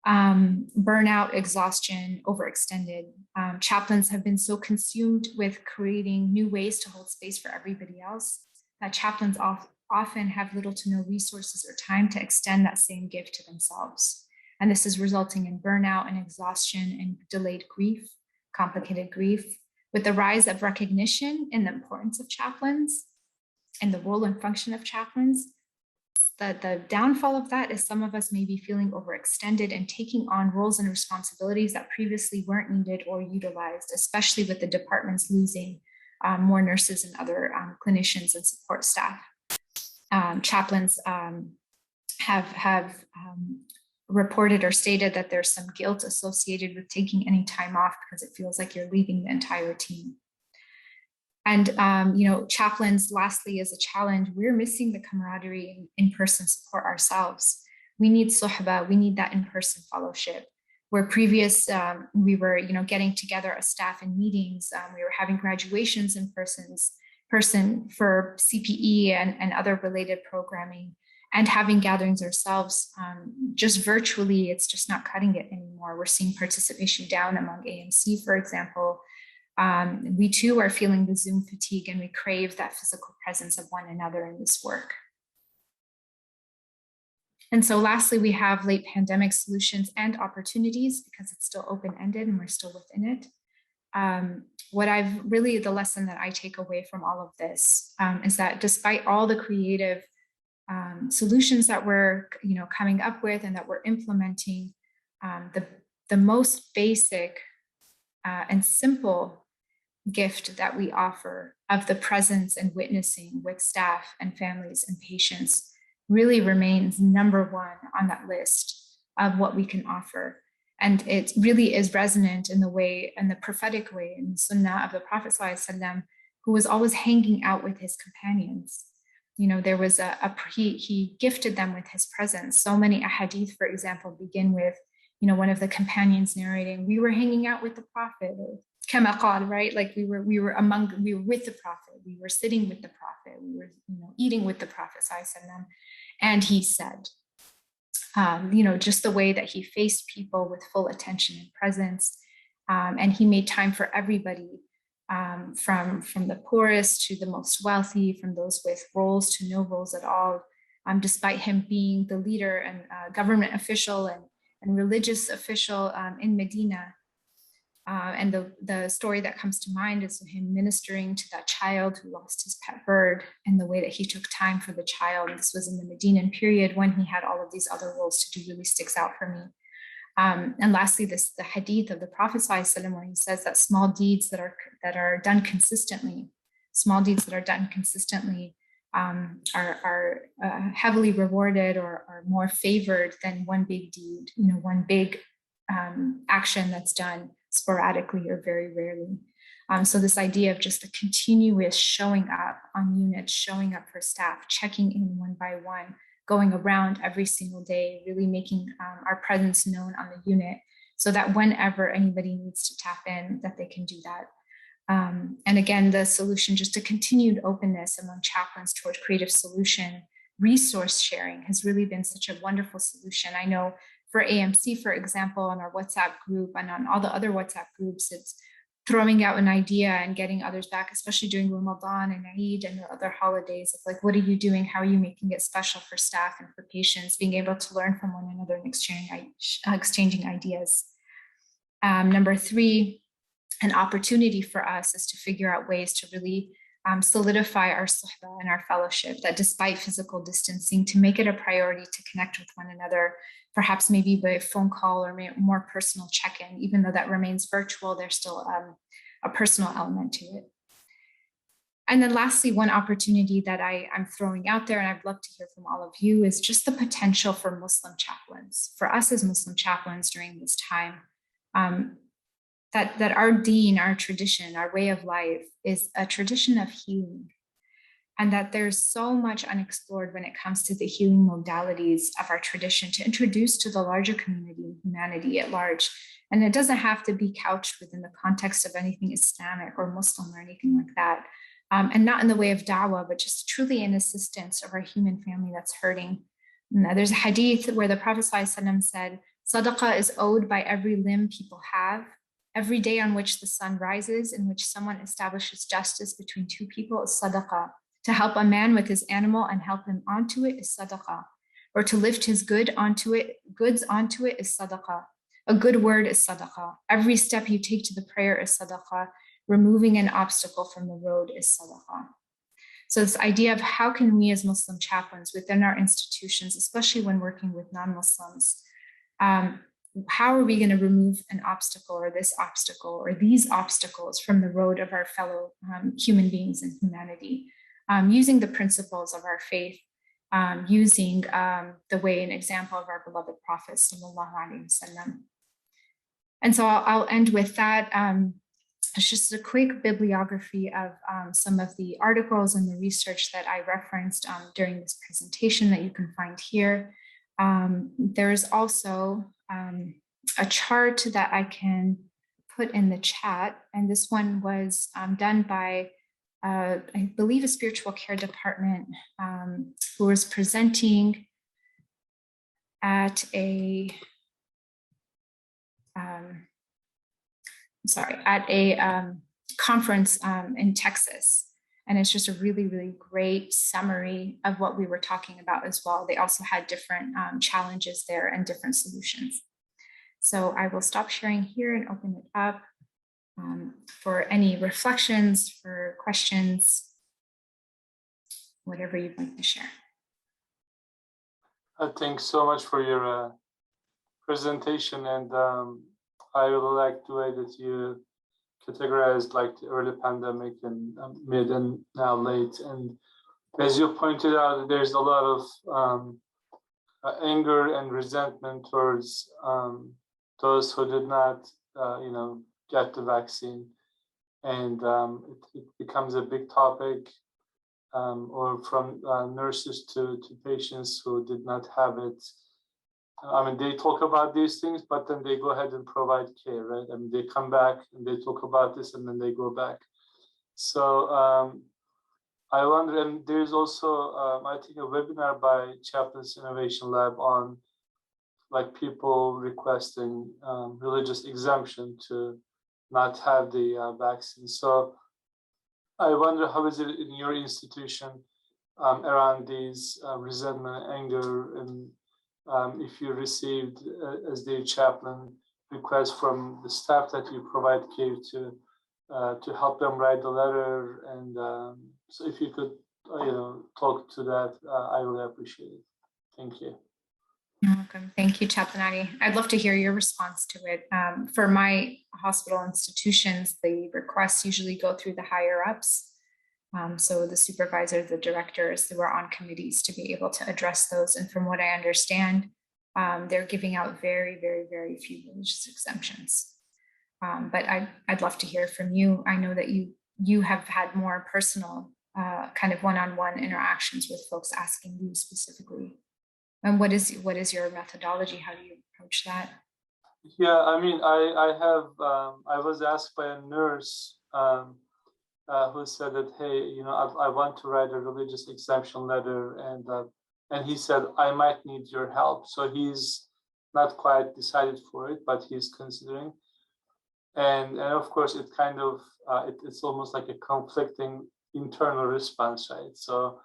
Burnout, exhaustion, overextended. Chaplains have been so consumed with creating new ways to hold space for everybody else that chaplains often have little to no resources or time to extend that same gift to themselves. And this is resulting in burnout and exhaustion and delayed grief, complicated grief. With the rise of recognition in the importance of chaplains and the role and function of chaplains, the downfall of that is some of us may be feeling overextended and taking on roles and responsibilities that previously weren't needed or utilized, especially with the departments losing more nurses and other clinicians and support staff. Chaplains have reported or stated that there's some guilt associated with taking any time off because it feels like you're leaving the entire team. And, chaplains, lastly, is a challenge. We're missing the camaraderie and in-person support ourselves. We need suhba, we need that in-person fellowship. Where previous, we were, getting together as staff in meetings, we were having graduations in person for CPE and other related programming, and having gatherings ourselves. Just virtually, it's just not cutting it anymore. We're seeing participation down among AMC, for example. We too are feeling the Zoom fatigue, and we crave that physical presence of one another in this work. And so lastly, we have late pandemic solutions and opportunities because it's still open-ended and we're still within it. The lesson that I take away from all of this is that despite all the creative solutions that we're coming up with and that we're implementing, the most basic and simple gift that we offer of the presence and witnessing with staff and families and patients really remains number one on that list of what we can offer. And it really is resonant in the way, in the prophetic way, in the sunnah of the Prophet ﷺ, who was always hanging out with his companions. There was he gifted them with his presence. So many ahadith, for example, begin with, one of the companions narrating, we were hanging out with the Prophet, kama qal, right? Like we were with the Prophet, we were sitting with the Prophet, we were eating with the Prophet ﷺ, and he said, just the way that he faced people with full attention and presence, and he made time for everybody, from the poorest to the most wealthy, from those with roles to no roles at all, despite him being the leader and government official and religious official in Medina. And the story that comes to mind is him ministering to that child who lost his pet bird, and the way that he took time for the child. This was in the Medinan period when he had all of these other roles to do, really sticks out for me. And lastly, the hadith of the Prophet ﷺ, where he says that small deeds that are done consistently, are heavily rewarded or are more favored than one big deed, one big action that's done sporadically or very rarely. So this idea of just the continuous showing up on units, showing up for staff, checking in one by one, going around every single day, really making our presence known on the unit so that whenever anybody needs to tap in, that they can do that. And again, the solution, just a continued openness among chaplains toward creative solution, resource sharing has really been such a wonderful solution. I know for AMC, for example, on our WhatsApp group and on all the other WhatsApp groups, it's throwing out an idea and getting others back, especially during Ramadan and Eid and the other holidays. It's like, what are you doing? How are you making it special for staff and for patients? Being able to learn from one another and exchanging ideas. Number 3, an opportunity for us is to figure out ways to really solidify our suhba and our fellowship, that despite physical distancing, to make it a priority to connect with one another, perhaps maybe by phone call or more personal check-in. Even though that remains virtual, there's still a personal element to it. And then lastly, one opportunity that I'm throwing out there, and I'd love to hear from all of you, is just the potential for Muslim chaplains, for us as Muslim chaplains during this time, that our deen, our tradition, our way of life is a tradition of healing. And that there's so much unexplored when it comes to the healing modalities of our tradition to introduce to the larger community, humanity at large. And it doesn't have to be couched within the context of anything Islamic or Muslim or anything like that, and not in the way of da'wah, but just truly in assistance of our human family that's hurting. Now, there's a hadith where the Prophet ﷺ said, Sadaqah is owed by every limb people have. Every day on which the sun rises, in which someone establishes justice between two people, is sadaqah. To help a man with his animal and help him onto it is sadaqah. Or to lift his goods onto it is sadaqah. A good word is sadaqah. Every step you take to the prayer is sadaqah. Removing an obstacle from the road is sadaqah. So this idea of how can we as Muslim chaplains within our institutions, especially when working with non-Muslims, how are we going to remove an obstacle or this obstacle or these obstacles from the road of our fellow human beings and humanity, using the principles of our faith, using the way and example of our beloved Prophet sallallahu alaihi wasallam. And so I'll end with that. It's just a quick bibliography of some of the articles and the research that I referenced during this presentation that you can find here. There's also a chart that I can put in the chat, and this one was done by, I believe, a spiritual care department who was presenting at a, conference in Texas. And it's just a really, really great summary of what we were talking about as well. They also had different challenges there and different solutions. So I will stop sharing here and open it up for any reflections, for questions, whatever you'd like to share. Thanks so much for your presentation. And I really like the way that you categorized like the early pandemic and mid and now late. And as you pointed out, there's a lot of anger and resentment towards those who did not, get the vaccine. And it becomes a big topic, or from nurses to patients who did not have it. I mean, they talk about these things, but then they go ahead and provide care, right? I mean, they come back and they talk about this and then they go back. So I wonder, and there's also, I think, a webinar by Chaplain's Innovation Lab on like people requesting religious exemption to not have the vaccine. So I wonder, how is it in your institution around these resentment, anger, and if you received, as the chaplain, requests from the staff that you provide care to help them write the letter, and so if you could, talk to that, I really appreciate it. Thank you. You're welcome. Thank you, Chaplain Ali. I'd love to hear your response to it. For my hospital institutions, the requests usually go through the higher ups. So the supervisors, the directors who are on committees to be able to address those. And from what I understand, they're giving out very, very, very few religious exemptions. But I'd love to hear from you. I know that you have had more personal kind of one-on-one interactions with folks asking you specifically. And what is your methodology? How do you approach that? Yeah, I mean, I was asked by a nurse who said that, hey, I want to write a religious exemption letter, and he said, I might need your help. So he's not quite decided for it, but he's considering. And of course, it kind of, it's almost like a conflicting internal response, right? So,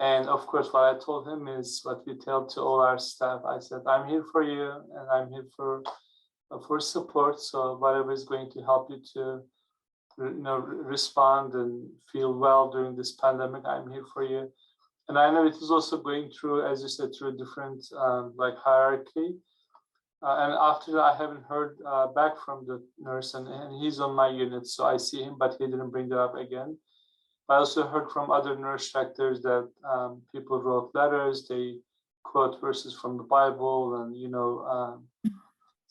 and of course, what I told him is what we tell to all our staff. I said, I'm here for you, and I'm here for support. So whatever is going to help you to respond and feel well during this pandemic, I'm here for you. And I know it is also going through, as you said, through a different like hierarchy. And after that, I haven't heard back from the nurse, and he's on my unit, so I see him, but he didn't bring that up again. I also heard from other nurse directors that people wrote letters, they quote verses from the Bible, and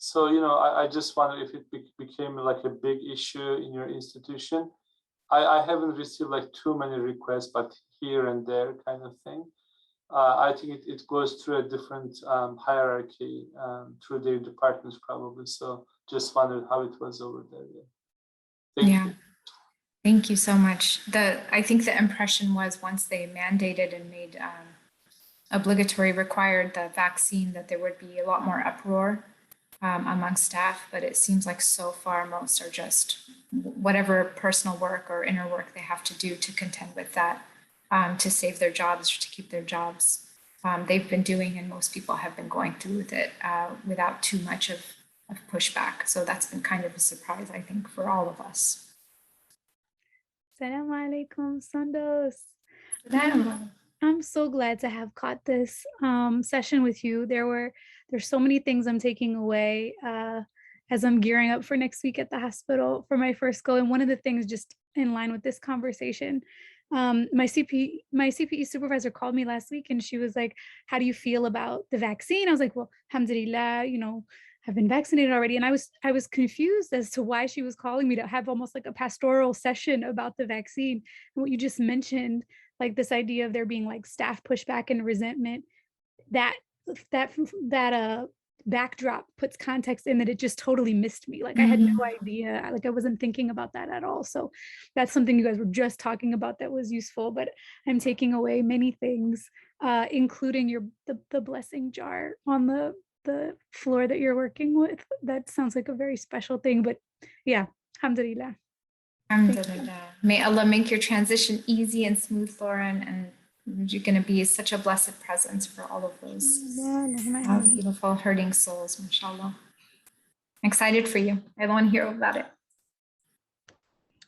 so, I just wonder if it became like a big issue in your institution. I haven't received like too many requests, but here and there kind of thing. I think it goes through a different hierarchy through their departments probably. So just wondered how it was over there. Yeah. Thank you. Thank you so much. I think the impression was once they mandated and made obligatory, required the vaccine, that there would be a lot more uproar among staff, but it seems like so far most are just whatever personal work or inner work they have to do to contend with that, to save their jobs or to keep their jobs. They've been doing, and most people have been going through with it without too much of pushback. So that's been kind of a surprise, I think, for all of us. Assalamu alaikum, Sandos. Salam. I'm so glad to have caught this session with you. There's so many things I'm taking away as I'm gearing up for next week at the hospital for my first go. And one of the things, just in line with this conversation, my CPE supervisor called me last week and she was like, "How do you feel about the vaccine?" I was like, "Well, alhamdulillah, I've been vaccinated already." And I was confused as to why she was calling me to have almost like a pastoral session about the vaccine. And what you just mentioned, like this idea of there being like staff pushback and resentment, that backdrop puts context in that it just totally missed me. Like I had no idea, like I wasn't thinking about that at all. So that's something you guys were just talking about that was useful, but I'm taking away many things, including the blessing jar on the floor that you're working with. That sounds like a very special thing, but yeah, alhamdulillah. Alhamdulillah. May Allah make your transition easy and smooth, Lauren, and you're going to be such a blessed presence for all of those beautiful hurting souls, mashallah. Excited for you. I want to hear about it.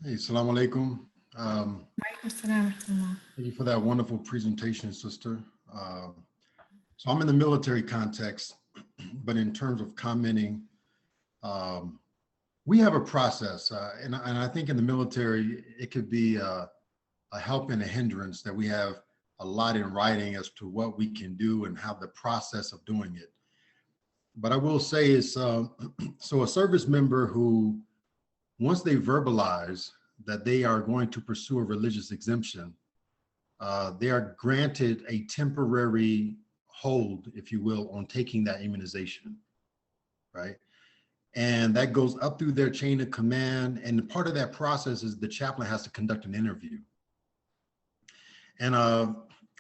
Hey, assalamu alaikum. Thank you for that wonderful presentation, sister. So I'm in the military context, but in terms of commenting, we have a process, and I think in the military, it could be a help and a hindrance that we have a lot in writing as to what we can do and how the process of doing it. But I will say is, so a service member who, once they verbalize that they are going to pursue a religious exemption, they are granted a temporary hold, if you will, on taking that immunization, right? And that goes up through their chain of command. And part of that process is the chaplain has to conduct an interview. And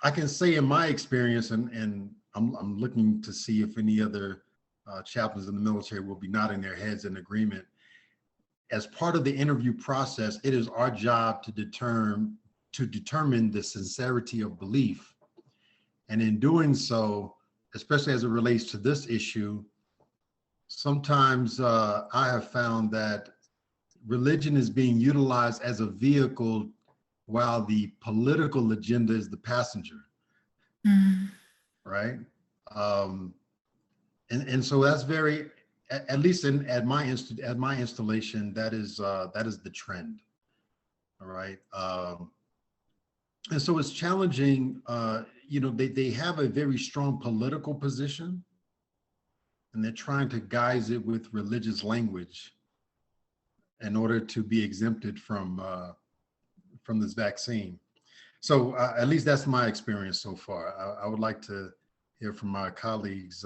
I can say in my experience, and I'm looking to see if any other chaplains in the military will be nodding their heads in agreement. As part of the interview process, it is our job to determine the sincerity of belief. And in doing so, especially as it relates to this issue, sometimes I have found that religion is being utilized as a vehicle while the political agenda is the passenger, right? And so that's very, at least at my installation, that is the trend, all right? And so it's challenging. They have a very strong political position, and they're trying to guise it with religious language in order to be exempted from this vaccine. So at least that's my experience so far. I would like to hear from my colleagues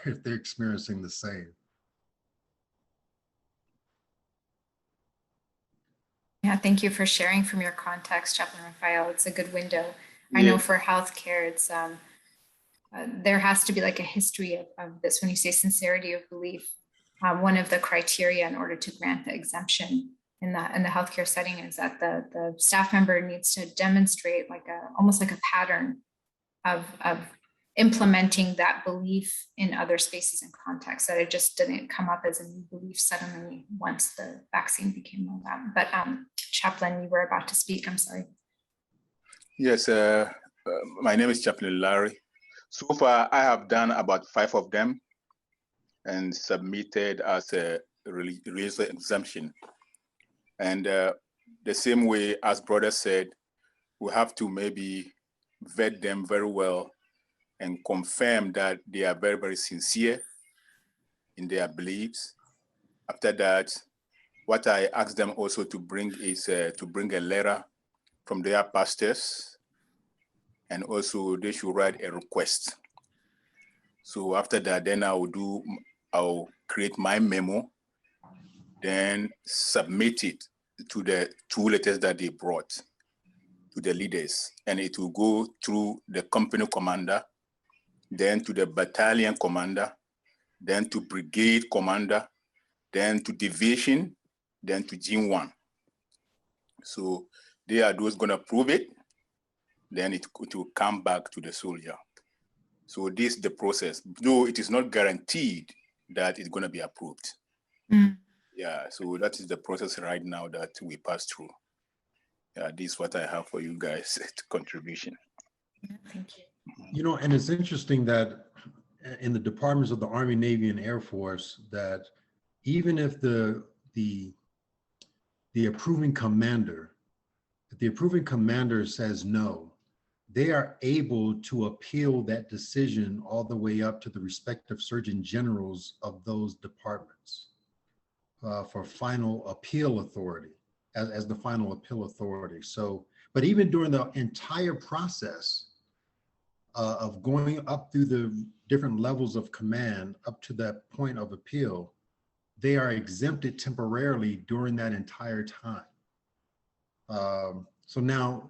if they're experiencing the same. Yeah, thank you for sharing from your context, Chaplain Raphael. It's a good window. I know for healthcare, it's there has to be like a history of this. When you say sincerity of belief, one of the criteria in order to grant the exemption in the healthcare setting is that the staff member needs to demonstrate almost like a pattern of implementing that belief in other spaces and contexts, that it just didn't come up as a new belief suddenly once the vaccine became rolled out. But Chaplain, you were about to speak, I'm sorry. Yes, my name is Chaplain Larry. So far, I have done about 5 of them and submitted as a religious exemption. And the same way as brother said, we have to maybe vet them very well and confirm that they are very, very sincere in their beliefs. After that, what I asked them also to bring is to bring a letter from their pastors, and also they should write a request. So after that, then I'll create my memo, then submit it. to the 2 letters that they brought to the leaders, and it will go through the company commander, then to the battalion commander, then to brigade commander, then to division, then to Gene 1. So they are those going to approve it, then it will come back to the soldier. So this is the process, though it is not guaranteed that it's going to be approved. Mm. Yeah, so that is the process right now that we pass through. Yeah, this is what I have for you guys, contribution. Thank you. You know, and it's interesting that in the departments of the Army, Navy, and Air Force, that even if the approving commander, if the approving commander says no, they are able to appeal that decision all the way up to the respective surgeon generals of those departments for final appeal authority, as the final appeal authority. So, but even during the entire process of going up through the different levels of command up to that point of appeal, they are exempted temporarily during that entire time. So now,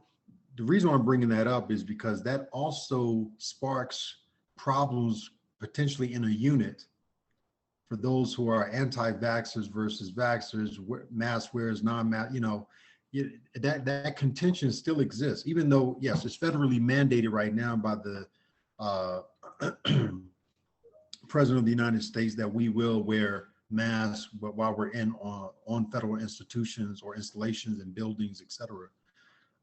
the reason why I'm bringing that up is because that also sparks problems potentially in a unit for those who are anti-vaxxers versus vaxxers, mask wearers, non-mask, that contention still exists, even though, yes, it's federally mandated right now by the President of the United States that we will wear masks while we're on federal institutions or installations and buildings, et cetera.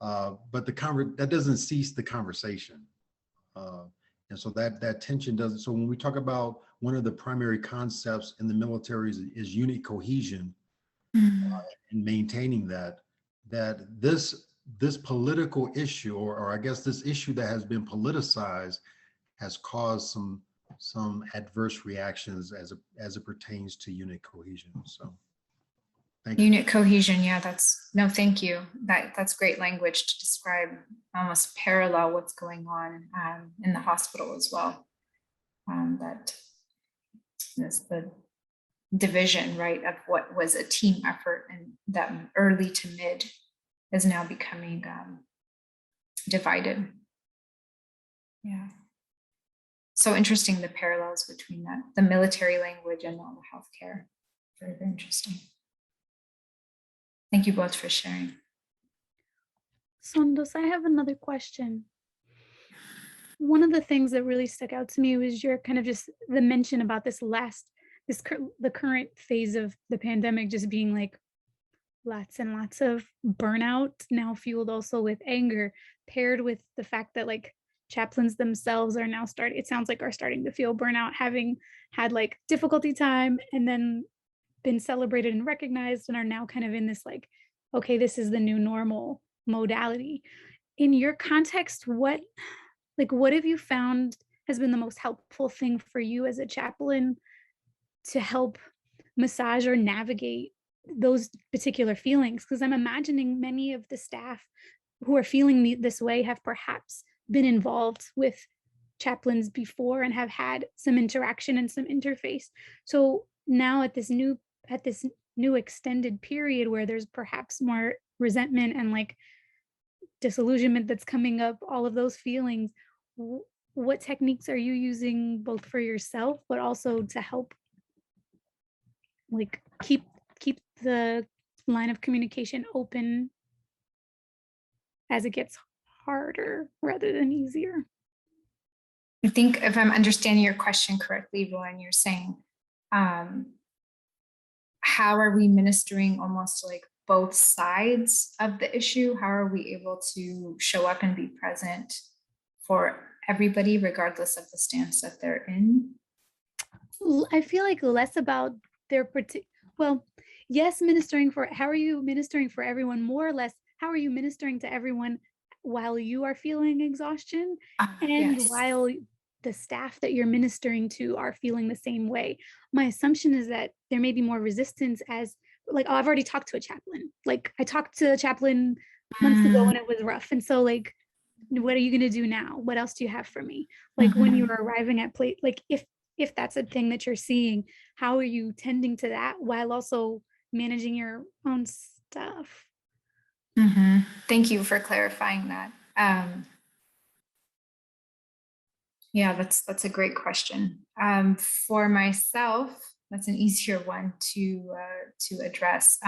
But that doesn't cease the conversation. And so that tension doesn't, so when we talk about one of the primary concepts in the military is unit cohesion, and maintaining that this political issue, or I guess this issue that has been politicized, has caused some adverse reactions as it pertains to unit cohesion. So thank you. Unit cohesion, yeah, thank you. That's great language to describe, almost parallel what's going on in the hospital as well. That is the division, right, of what was a team effort, and that early to mid is now becoming divided. Yeah. So interesting, the parallels between that, the military language and all the healthcare. Very, very interesting. Thank you both for sharing. Sondos, I have another question. One of the things that really stuck out to me was your kind of just the mention about the current phase of the pandemic just being like lots and lots of burnout, now fueled also with anger, paired with the fact that like chaplains themselves are now starting to feel burnout, having had like difficulty time and then been celebrated and recognized, and are now kind of in this like, okay, this is the new normal modality. In your context, what have you found has been the most helpful thing for you as a chaplain to help massage or navigate those particular feelings? Because I'm imagining many of the staff who are feeling this way have perhaps been involved with chaplains before and have had some interaction and some interface. So now at this new extended period where there's perhaps more resentment and like disillusionment that's coming up, all of those feelings, what techniques are you using both for yourself but also to help like keep the line of communication open as it gets harder rather than easier? I think if I'm understanding your question correctly, Rowan, you're saying, how are we ministering almost like both sides of the issue? How are we able to show up and be present for everybody, regardless of the stance that they're in? I feel like less about their yes, how are you ministering for everyone? More or less, how are you ministering to everyone while you are feeling exhaustion and yes. while the staff that you're ministering to are feeling the same way? My assumption is that there may be more resistance as like, oh, I've already talked to a chaplain. Like I talked to a chaplain months ago and it was rough. And so like, what are you going to do now? What else do you have for me? Like when you're arriving at place, like if that's a thing that you're seeing, how are you tending to that while also managing your own staff? Thank you for clarifying that. Yeah, that's a great question. For myself, that's an easier one to address.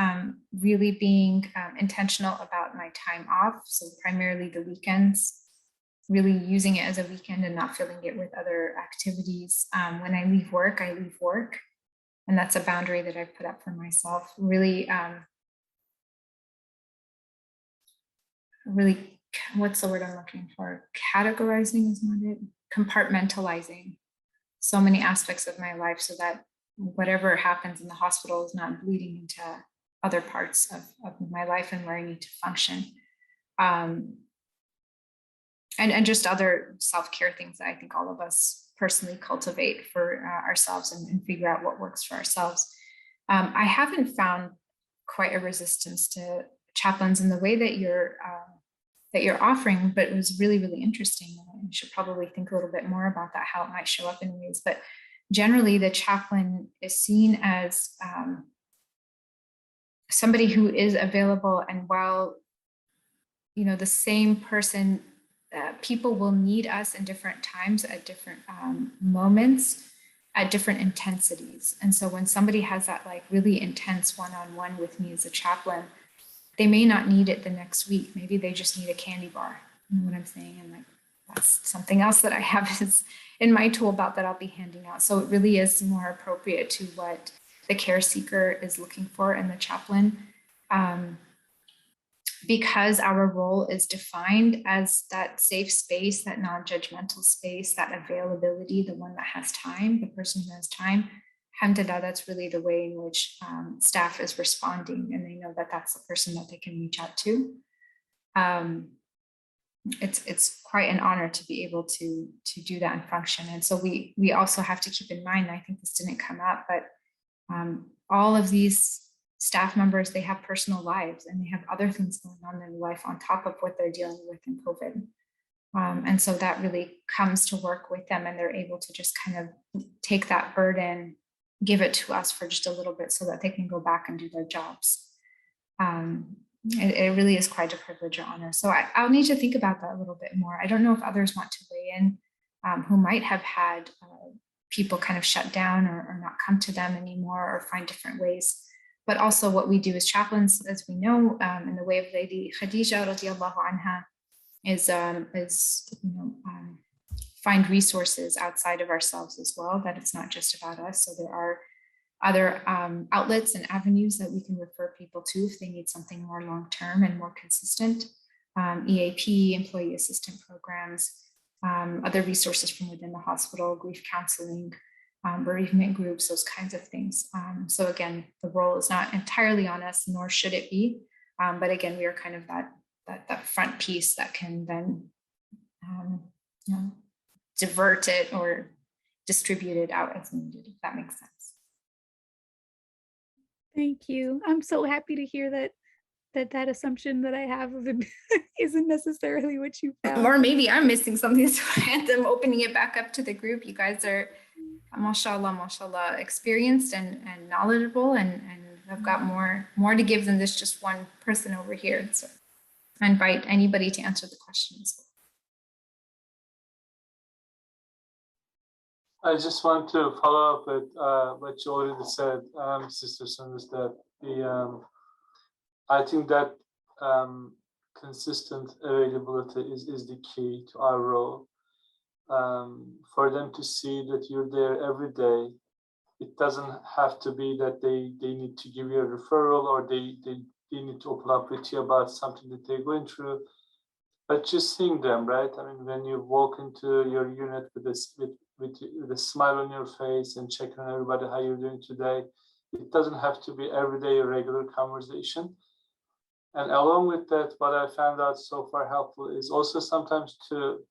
Really being intentional about my time off, so primarily the weekends, really using it as a weekend and not filling it with other activities. When I leave work, and that's a boundary that I've put up for myself. Really, what's the word I'm looking for? Categorizing is not it. Compartmentalizing so many aspects of my life so that whatever happens in the hospital is not bleeding into other parts of my life and where I need to function. And just other self-care things that I think all of us personally cultivate for ourselves and figure out what works for ourselves. I haven't found quite a resistance to chaplains in the way that you're offering, but it was really, really interesting. I should probably think a little bit more about that, how it might show up in ways. But generally, the chaplain is seen as somebody who is available, and while the same person, people will need us in different times at different moments, at different intensities. And so when somebody has that like really intense one-on-one with me as a chaplain, they may not need it the next week. Maybe they just need a candy bar. You know what I'm saying? And like, that's something else that I have is in my tool belt that I'll be handing out. So it really is more appropriate to what the care seeker is looking for in the chaplain. Because our role is defined as that safe space, that non-judgmental space, that availability, the one that has time, the person who has time, alhamdulillah, that's really the way in which staff is responding, and they know that that's the person that they can reach out to. It's quite an honor to be able to do that and function. And so we also have to keep in mind, I think this didn't come up, but all of these staff members, they have personal lives and they have other things going on in their life on top of what they're dealing with in COVID. And so that really comes to work with them, and they're able to just kind of take that burden, give it to us for just a little bit so that they can go back and do their jobs. It really is quite a privilege or honor. So I'll need to think about that a little bit more. I don't know if others want to weigh in who might have had people kind of shut down or not come to them anymore or find different ways. But also what we do as chaplains, as we know, in the way of Lady Khadija radiallahu anha, is find resources outside of ourselves as well, that it's not just about us. So there are other outlets and avenues that we can refer people to if they need something more long-term and more consistent. EAP, employee assistant programs, other resources from within the hospital, grief counseling, bereavement groups, those kinds of things. So again, the role is not entirely on us, nor should it be. But again, we are kind of that front piece that can then divert it or distribute it out as needed, if that makes sense. Thank you. I'm so happy to hear that assumption that I have of it isn't necessarily what you found. Or maybe I'm missing something. So I'm opening it back up to the group. You guys are, mashallah, experienced and knowledgeable, and I've got more to give than this just one person over here. So I invite anybody to answer the questions. I just want to follow up with what you already said, Sister Sundus, that I think that consistent availability is the key to our role. For them to see that you're there every day, it doesn't have to be that they need to give you a referral or they need to open up with you about something that they're going through, but just seeing them, right? I mean, when you walk into your unit with a smile on your face and checking on everybody how you're doing today, it doesn't have to be every day a regular conversation. And along with that, what I found out so far helpful is also sometimes to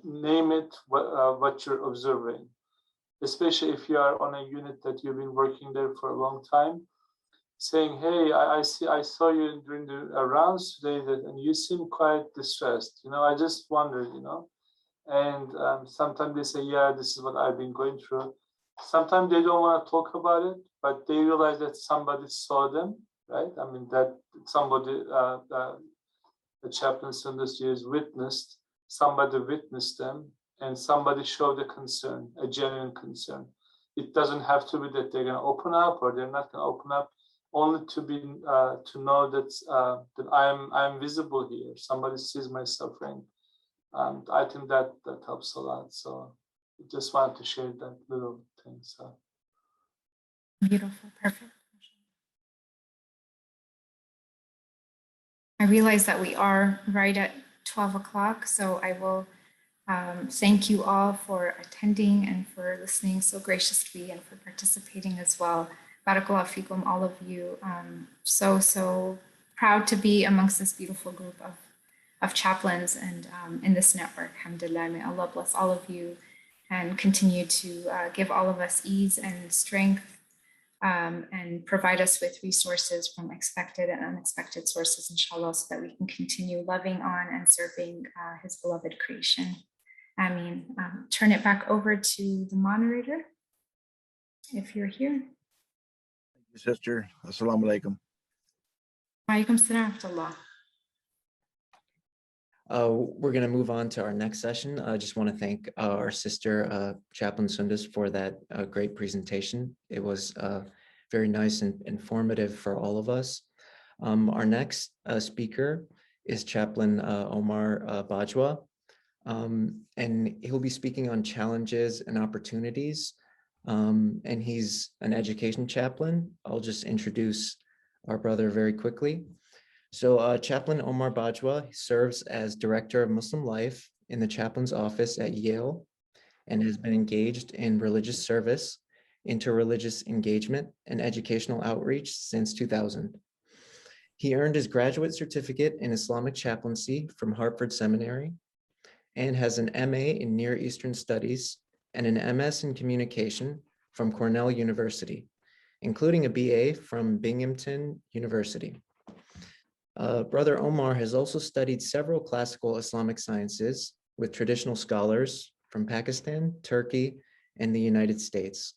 name it what you're observing, especially if you are on a unit that you've been working there for a long time, saying, hey, I saw you during the rounds today and you seem quite distressed. I just wondered, and sometimes they say, yeah, this is what I've been going through. Sometimes they don't want to talk about it, but they realized that somebody saw them, right? I mean, that somebody, the chaplains in this year witnessed, somebody witnessed them, and somebody showed a concern, a genuine concern. It doesn't have to be that they're going to open up or they're not going to open up. Only to be to know that that I'm visible here. Somebody sees my suffering. I think that helps a lot. So I just wanted to share that little thing. So Beautiful, perfect. I realize that we are right at 12 o'clock, so I will thank you all for attending and for listening so graciously and for participating as well. Barakallahu fikum, all of you. So proud to be amongst this beautiful group of chaplains and in this network. Alhamdulillah, may Allah bless all of you and continue to give all of us ease and strength and provide us with resources from expected and unexpected sources, inshallah, so that we can continue loving on and serving his beloved creation. Ameen. Turn it back over to the moderator, if you're here. Sister, assalamu alaikum. Walaikum salam wa rahmatullah. We're going to move on to our next session. I just want to thank our sister, Chaplain Sundus, for that great presentation. It was very nice and informative for all of us. Our next speaker is Chaplain Omar Bajwa, and he'll be speaking on challenges and opportunities. And he's an education chaplain. I'll just introduce our brother very quickly. So Chaplain Omar Bajwa serves as Director of Muslim Life in the chaplain's office at Yale and has been engaged in religious service, interreligious engagement, and educational outreach since 2000. He earned his graduate certificate in Islamic chaplaincy from Hartford Seminary and has an MA in Near Eastern Studies and an MS in Communication from Cornell University, including a BA from Binghamton University. Brother Omar has also studied several classical Islamic sciences with traditional scholars from Pakistan, Turkey, and the United States.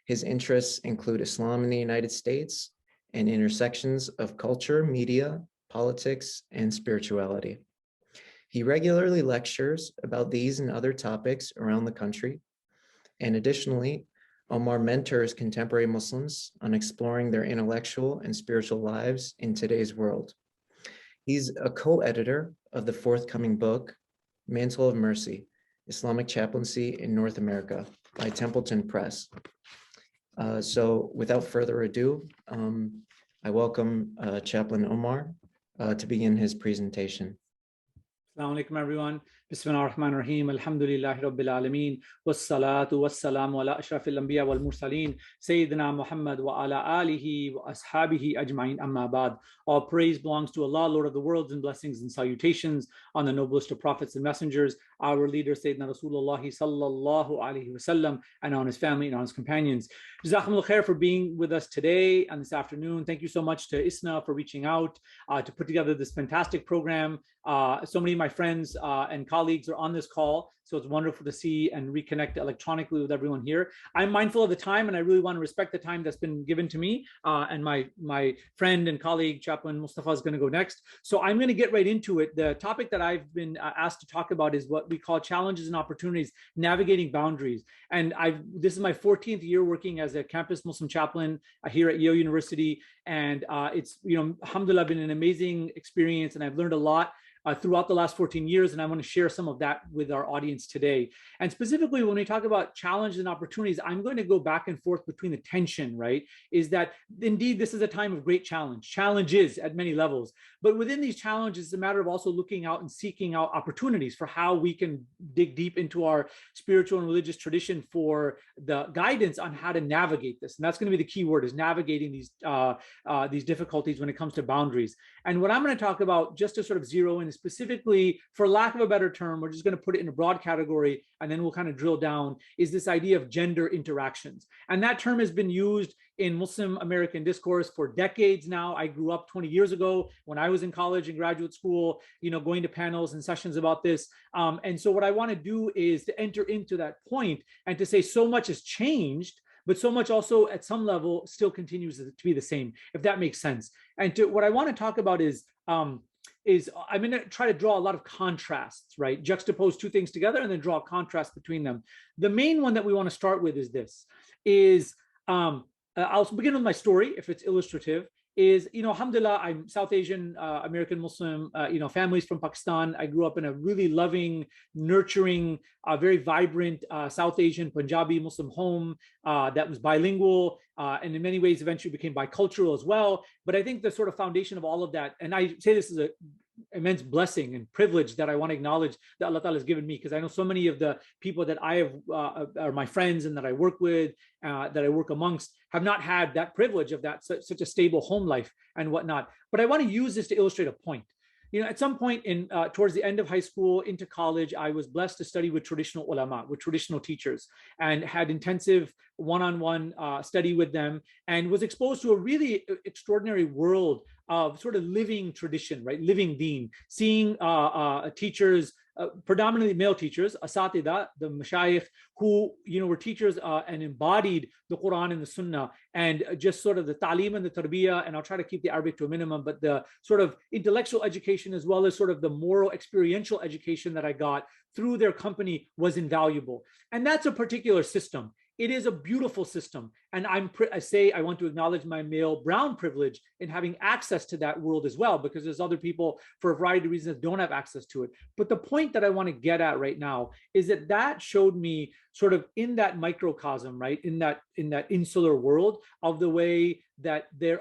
His interests include Islam in the United States and intersections of culture, media, politics, and spirituality. He regularly lectures about these and other topics around the country. And additionally, Omar mentors contemporary Muslims on exploring their intellectual and spiritual lives in today's world. He's a co-editor of the forthcoming book, Mantle of Mercy, Islamic Chaplaincy in North America by Templeton Press. So without further ado, I welcome Chaplain Omar to begin his presentation. Assalamu alaikum everyone. Bismillah ar-Rahman ar-Rahim. Alhamdulillahi Rabbil Alameen. Wassalatu wassalamu ala ashrafil anbiya wal mursaleen. Sayyidina Muhammad wa ala alihi wa ashabihi ajma'in amma ba'd. All praise belongs to Allah, Lord of the worlds, and blessings and salutations on the noblest of prophets and messengers, our leader Sayyidina Rasulullah sallallahu alaihi wasallam, and on his family and on his companions. Jazakumullah khair for being with us today and this afternoon. Thank you so much to ISNA for reaching out to put together this fantastic program. So many of my friends and colleagues are on this call, so it's wonderful to see and reconnect electronically with everyone here. I'm mindful of the time, and I really want to respect the time that's been given to me. And my friend and colleague, Chaplain Mustafa, is going to go next. So I'm going to get right into it. The topic that I've been asked to talk about is what we call challenges and opportunities, navigating boundaries. And this is my 14th year working as a campus Muslim chaplain here at Yale University. And it's, alhamdulillah, been an amazing experience, and I've learned a lot throughout the last 14 years, and I want to share some of that with our audience today. And specifically, when we talk about challenges and opportunities, I'm going to go back and forth between the tension, right? Is that indeed this is a time of great challenges at many levels. But within these challenges, it's a matter of also looking out and seeking out opportunities for how we can dig deep into our spiritual and religious tradition for the guidance on how to navigate this. And that's going to be the key word, is navigating these difficulties when it comes to boundaries. And what I'm going to talk about, just to sort of zero in, specifically, for lack of a better term, we're just going to put it in a broad category, and then we'll kind of drill down, is this idea of gender interactions. And that term has been used in Muslim American discourse for decades now. I grew up 20 years ago when I was in college and graduate school, going to panels and sessions about this. And so what I want to do is to enter into that point and to say so much has changed, but so much also at some level still continues to be the same, if that makes sense. And what I want to talk about is I'm going to try to draw a lot of contrasts, right? Juxtapose two things together and then draw a contrast between them. The main one that we want to start with is this, I'll begin with my story if it's illustrative. Alhamdulillah, I'm South Asian American Muslim, families from Pakistan. I grew up in a really loving, nurturing, very vibrant South Asian Punjabi Muslim home that was bilingual and in many ways eventually became bicultural as well. But I think the sort of foundation of all of that, and I say this is an immense blessing and privilege that I want to acknowledge that Allah Ta'ala has given me, because I know so many of the people that I have are my friends and that I work with, that I work amongst, have not had that privilege of that such a stable home life and whatnot. But I want to use this to illustrate a point. At some point towards the end of high school into college, I was blessed to study with traditional ulama, with traditional teachers, and had intensive one-on-one study with them, and was exposed to a really extraordinary world of sort of living tradition, right? Living deen, seeing teachers, predominantly male teachers, asatida, the mashayikh, who were teachers and embodied the Quran and the Sunnah, and just sort of the ta'lim and the tarbiyah, and I'll try to keep the Arabic to a minimum, but the sort of intellectual education as well as sort of the moral experiential education that I got through their company was invaluable. And that's a particular system. It is a beautiful system. And I want to acknowledge my male brown privilege in having access to that world as well, because there's other people for a variety of reasons that don't have access to it. But the point that I want to get at right now is that showed me sort of in that microcosm, right? In that insular world of the way that they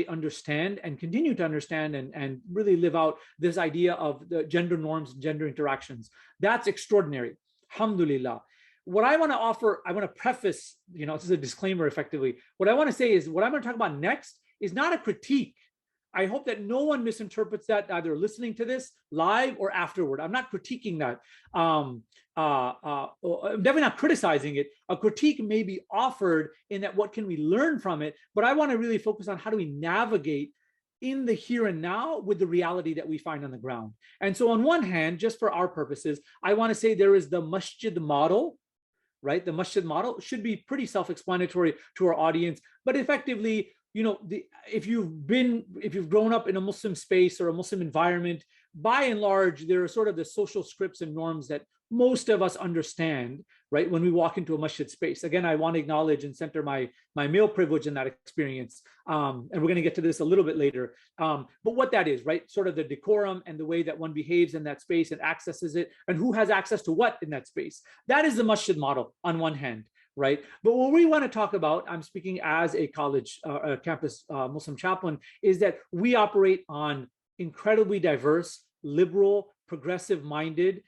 understand and continue to understand and really live out this idea of the gender norms and gender interactions. That's extraordinary. Alhamdulillah. What I want to offer, I want to preface, this is a disclaimer effectively. What I want to say is what I'm going to talk about next is not a critique. I hope that no one misinterprets that either listening to this live or afterward. I'm not critiquing that. I'm definitely not criticizing it. A critique may be offered in that what can we learn from it, but I want to really focus on how do we navigate in the here and now with the reality that we find on the ground. And so on one hand, just for our purposes, I want to say there is the masjid model, right? The masjid model should be pretty self-explanatory to our audience, but effectively, if you've grown up in a Muslim space or a Muslim environment, by and large, there are sort of the social scripts and norms that most of us understand, right? When we walk into a masjid space. Again, I want to acknowledge and center my male privilege in that experience. And we're going to get to this a little bit later. But what that is, right? Sort of the decorum and the way that one behaves in that space and accesses it, and who has access to what in that space. That is the masjid model on one hand, right? But what we want to talk about, I'm speaking as a college, campus Muslim chaplain, is that we operate on incredibly diverse, liberal, progressive-minded,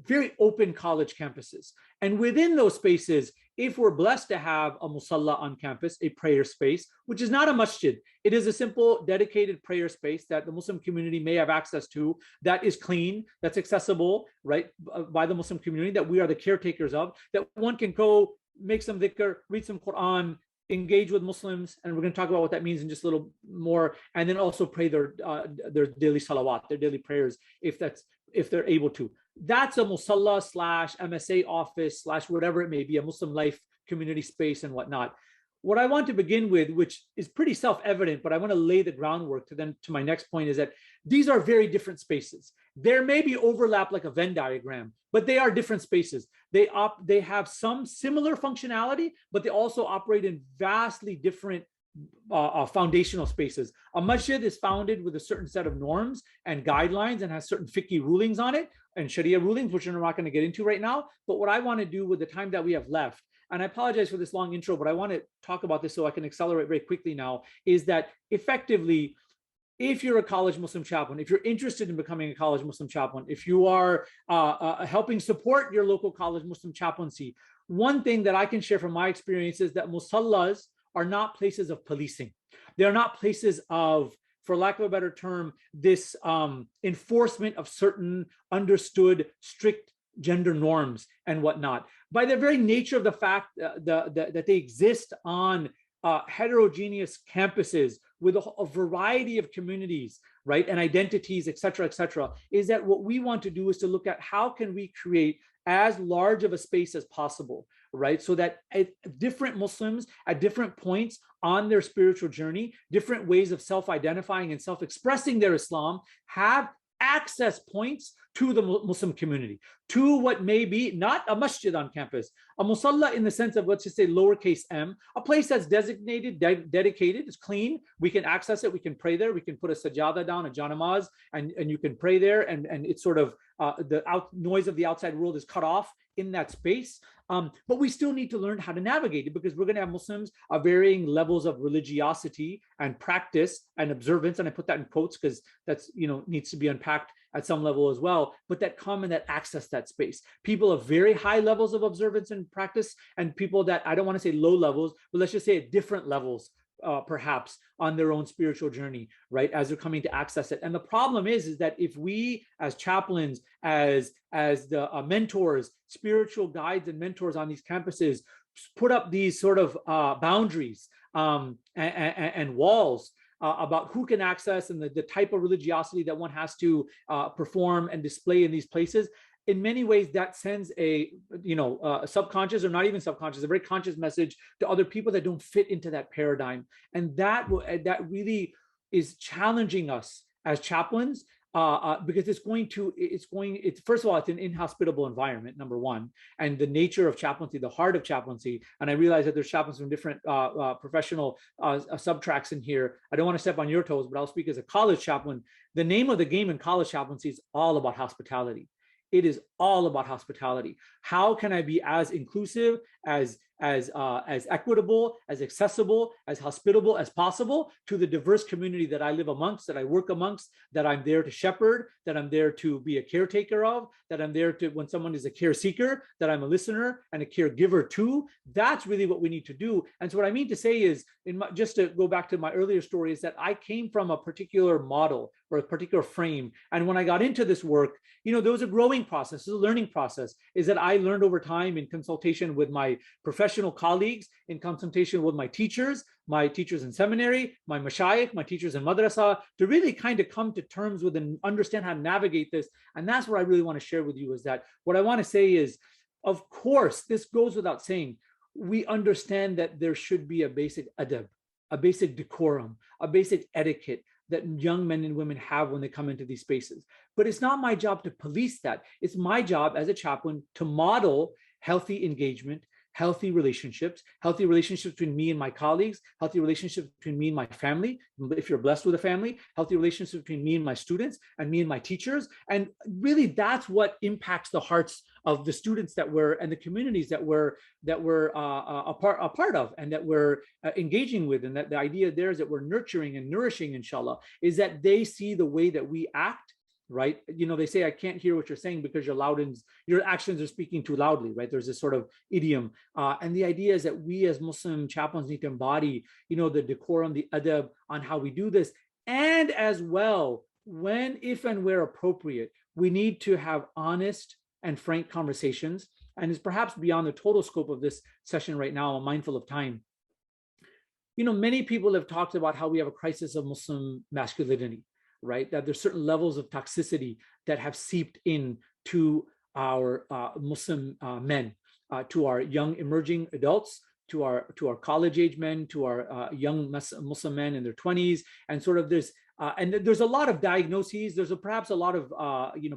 very open college campuses. And within those spaces, if we're blessed to have a musalla on campus, a prayer space, which is not a masjid, it is a simple dedicated prayer space that the Muslim community may have access to, that is clean, that's accessible, right, by the Muslim community, that we are the caretakers of, that one can go make some dhikr, read some Quran, engage with Muslims, and we're going to talk about what that means in just a little more, and then also pray their daily salawat, their daily prayers, if they're able to. That's a musalla / MSA office / whatever it may be, a Muslim life community space and whatnot. What I want to begin with, which is pretty self-evident, but I want to lay the groundwork to my next point, is that these are very different spaces. There may be overlap like a Venn diagram, but they are different spaces. They have some similar functionality, but they also operate in vastly different foundational spaces. A masjid is founded with a certain set of norms and guidelines and has certain fiqh rulings on it and Sharia rulings, which we're not going to get into right now. But what I want to do with the time that we have left, and I apologize for this long intro, but I want to talk about this so I can accelerate very quickly now, is that effectively, if you're a college Muslim chaplain, if you're interested in becoming a college Muslim chaplain, if you are helping support your local college Muslim chaplaincy, one thing that I can share from my experience is that musallas are not places of policing. They are not places of, for lack of a better term, this enforcement of certain understood strict gender norms and whatnot. By the very nature of the fact that they exist on heterogeneous campuses with a variety of communities, right, and identities, et cetera, is that what we want to do is to look at how can we create as large of a space as possible right? So that different Muslims at different points on their spiritual journey, different ways of self-identifying and self-expressing their Islam, have access points to the Muslim community, to what may be not a masjid on campus, a musalla in the sense of, let's just say lowercase m, a place that's designated, dedicated, is clean. We can access it, we can pray there, we can put a sajada down, a janamaz, and you can pray there, and it's sort of noise of the outside world is cut off in that space. But we still need to learn how to navigate it, because we're going to have Muslims of varying levels of religiosity and practice and observance. And I put that in quotes because that's, needs to be unpacked at some level as well, but that come and that access that space. People of very high levels of observance and practice, and people that, I don't want to say low levels, but let's just say at different levels, perhaps on their own spiritual journey, right, as they're coming to access it. And the problem is that if we as chaplains, as the mentors, spiritual guides and mentors on these campuses, put up these sort of boundaries and walls about who can access and the type of religiosity that one has to perform and display in these places, in many ways that sends a subconscious, or not even subconscious, a very conscious message to other people that don't fit into that paradigm. And that really is challenging us as chaplains, because it's first of all, it's an inhospitable environment, number one, and the nature of chaplaincy, the heart of chaplaincy. And I realize that there's chaplains from different professional subtracks in here. I don't want to step on your toes, but I'll speak as a college chaplain. The name of the game in college chaplaincy is all about hospitality. It is all about hospitality. How can I be as inclusive, as equitable, as accessible, as hospitable as possible to the diverse community that I live amongst, that I work amongst, that I'm there to shepherd, that I'm there to be a caretaker of, that I'm there to, when someone is a care seeker, that I'm a listener and a caregiver too. That's really what we need to do. And so what I mean to say is, just to go back to my earlier story, is that I came from a particular model or a particular frame. And when I got into this work, there was a growing process, a learning process, is that I learned over time in consultation with my professional colleagues, in consultation with my teachers in seminary, my mashayikh, my teachers in madrasa, to really kind of come to terms with and understand how to navigate this. And that's what I really want to share with you, is that what I want to say is, of course, this goes without saying, we understand that there should be a basic adab, a basic decorum, a basic etiquette that young men and women have when they come into these spaces. But it's not my job to police that. It's my job as a chaplain to model healthy engagement, healthy relationships between me and my colleagues, healthy relationships between me and my family, if you're blessed with a family, healthy relationships between me and my students and me and my teachers. And really that's what impacts the hearts of the students and the communities that we're a part of, and that we're engaging with. And that the idea there is that we're nurturing and nourishing, inshallah, is that they see the way that we act, right? They say, I can't hear what you're saying because your actions are speaking too loudly, right? There's this sort of idiom. And the idea is that we as Muslim chaplains need to embody, the decorum, the adab on how we do this. And as well, when, if, and where appropriate, we need to have honest and frank conversations. And it's perhaps beyond the total scope of this session right now. I'm mindful of time. Many people have talked about how we have a crisis of Muslim masculinity, right? That there's certain levels of toxicity that have seeped in to our Muslim men, to our young emerging adults, to our college age men, to our young Muslim men in their 20s, and sort of this. And there's a lot of diagnoses. There's perhaps a lot of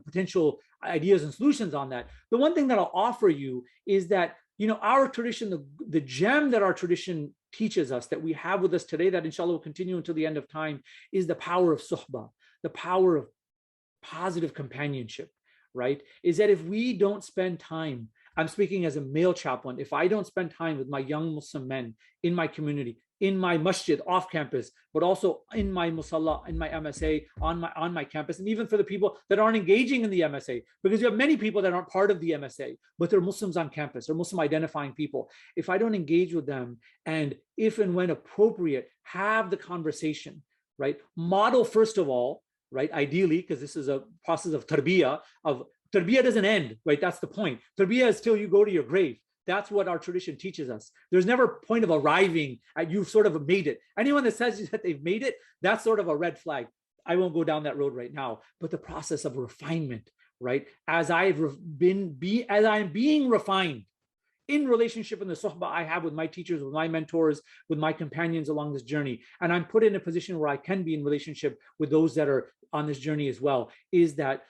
potential ideas and solutions on that. The one thing that I'll offer you is that our tradition, the gem that our tradition teaches us, that we have with us today, that inshallah will continue until the end of time, is the power of suhbah, the power of positive companionship, right? Is that if we don't spend time, I'm speaking as a male chaplain, if I don't spend time with my young Muslim men in my community, in my masjid off campus, but also in my musalla, in my MSA, on my campus, and even for the people that aren't engaging in the MSA, because you have many people that aren't part of the MSA, but they're Muslims on campus, they're Muslim identifying people. If I don't engage with them, and if and when appropriate, have the conversation, right? Model, first of all, right? Ideally, because this is a process of tarbiyah doesn't end, right? That's the point. Tarbiyah is till you go to your grave. That's what our tradition teaches us. There's never a point of arriving at you've sort of made it. Anyone that says that they've made it, that's sort of a red flag. I won't go down that road right now. But the process of refinement, right? As I'm being refined in relationship in the suhbah I have with my teachers, with my mentors, with my companions along this journey. And I'm put in a position where I can be in relationship with those that are on this journey as well, is that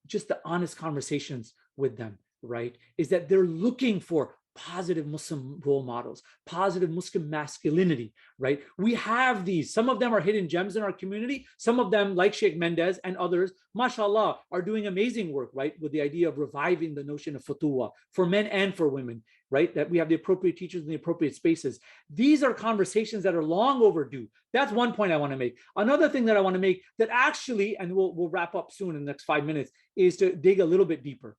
just the honest conversations with them, right? Is that they're looking for positive Muslim role models, positive Muslim masculinity, right? We have these. Some of them are hidden gems in our community. Some of them, like Sheikh Mendez and others, mashallah, are doing amazing work, right? With the idea of reviving the notion of fatwa for men and for women, right? That we have the appropriate teachers in the appropriate spaces. These are conversations that are long overdue. That's one point I want to make. Another thing that I want to make that actually, and we'll wrap up soon in the next 5 minutes, is to dig a little bit deeper.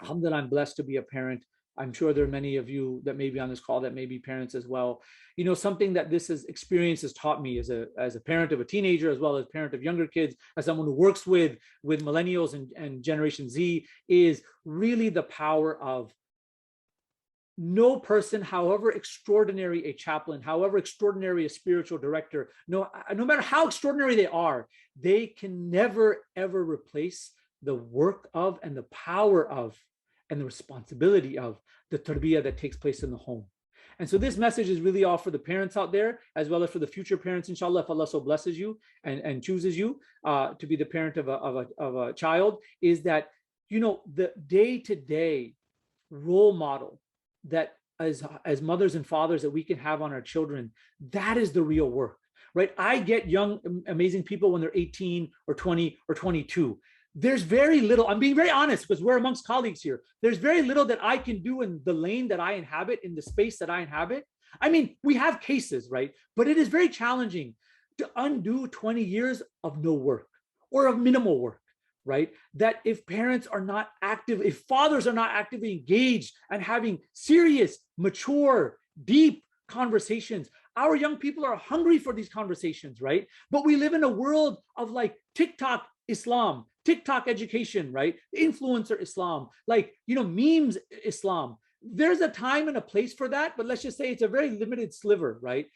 Alhamdulillah, I'm blessed to be a parent. I'm sure there are many of you that may be on this call that may be parents as well. You know, something that this experience has taught me as a parent of a teenager, as well as parent of younger kids, as someone who works with millennials and Generation Z, is really the power of no person, however extraordinary a chaplain, however extraordinary a spiritual director, no matter how extraordinary they can never, ever replace the work of and the power of and the responsibility of the tarbiyah that takes place in the home. And so this message is really all for the parents out there, as well as for the future parents, inshallah, if Allah so blesses you and chooses you to be the parent of a child, is that, you know, the day-to-day role model that as mothers and fathers that we can have on our children, that is the real work, right? I get young, amazing people when they're 18 or 20 or 22. There's very little, I'm being very honest because we're amongst colleagues here. There's very little that I can do in the lane that I inhabit, in the space that I inhabit. I mean, we have cases, right? But it is very challenging to undo 20 years of no work or of minimal work, right? That if parents are not active, if fathers are not actively engaged and having serious, mature, deep conversations, our young people are hungry for these conversations, right? But we live in a world of like TikTok Islam, TikTok education, right? Influencer Islam, like, you know, memes Islam. There's a time and a place for that, but let's just say it's a very limited sliver, right?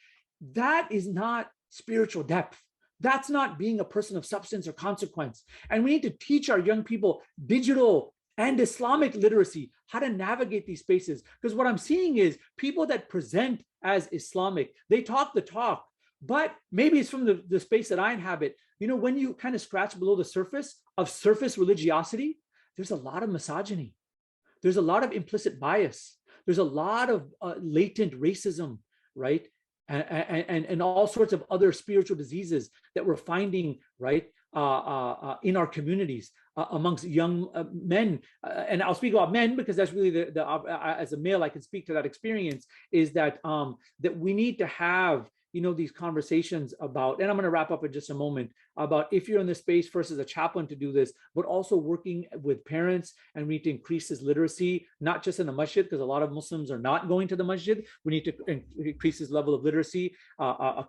That is not spiritual depth. That's not being a person of substance or consequence. And we need to teach our young people digital and Islamic literacy, how to navigate these spaces. Because what I'm seeing is people that present as Islamic, they talk the talk, but maybe it's from the space that I inhabit. You know, when you kind of scratch below the surface of surface religiosity, there's a lot of misogyny. There's a lot of implicit bias. There's a lot of latent racism, right? And all sorts of other spiritual diseases that we're finding, right, in our communities amongst young men. And I'll speak about men because that's really as a male, I can speak to that experience, is that that we need to have, you know, these conversations about, and I'm going to wrap up in just a moment, about if you're in the space first as a chaplain to do this, but also working with parents, and we need to increase his literacy, not just in the masjid, because a lot of Muslims are not going to the masjid. We need to increase his level of literacy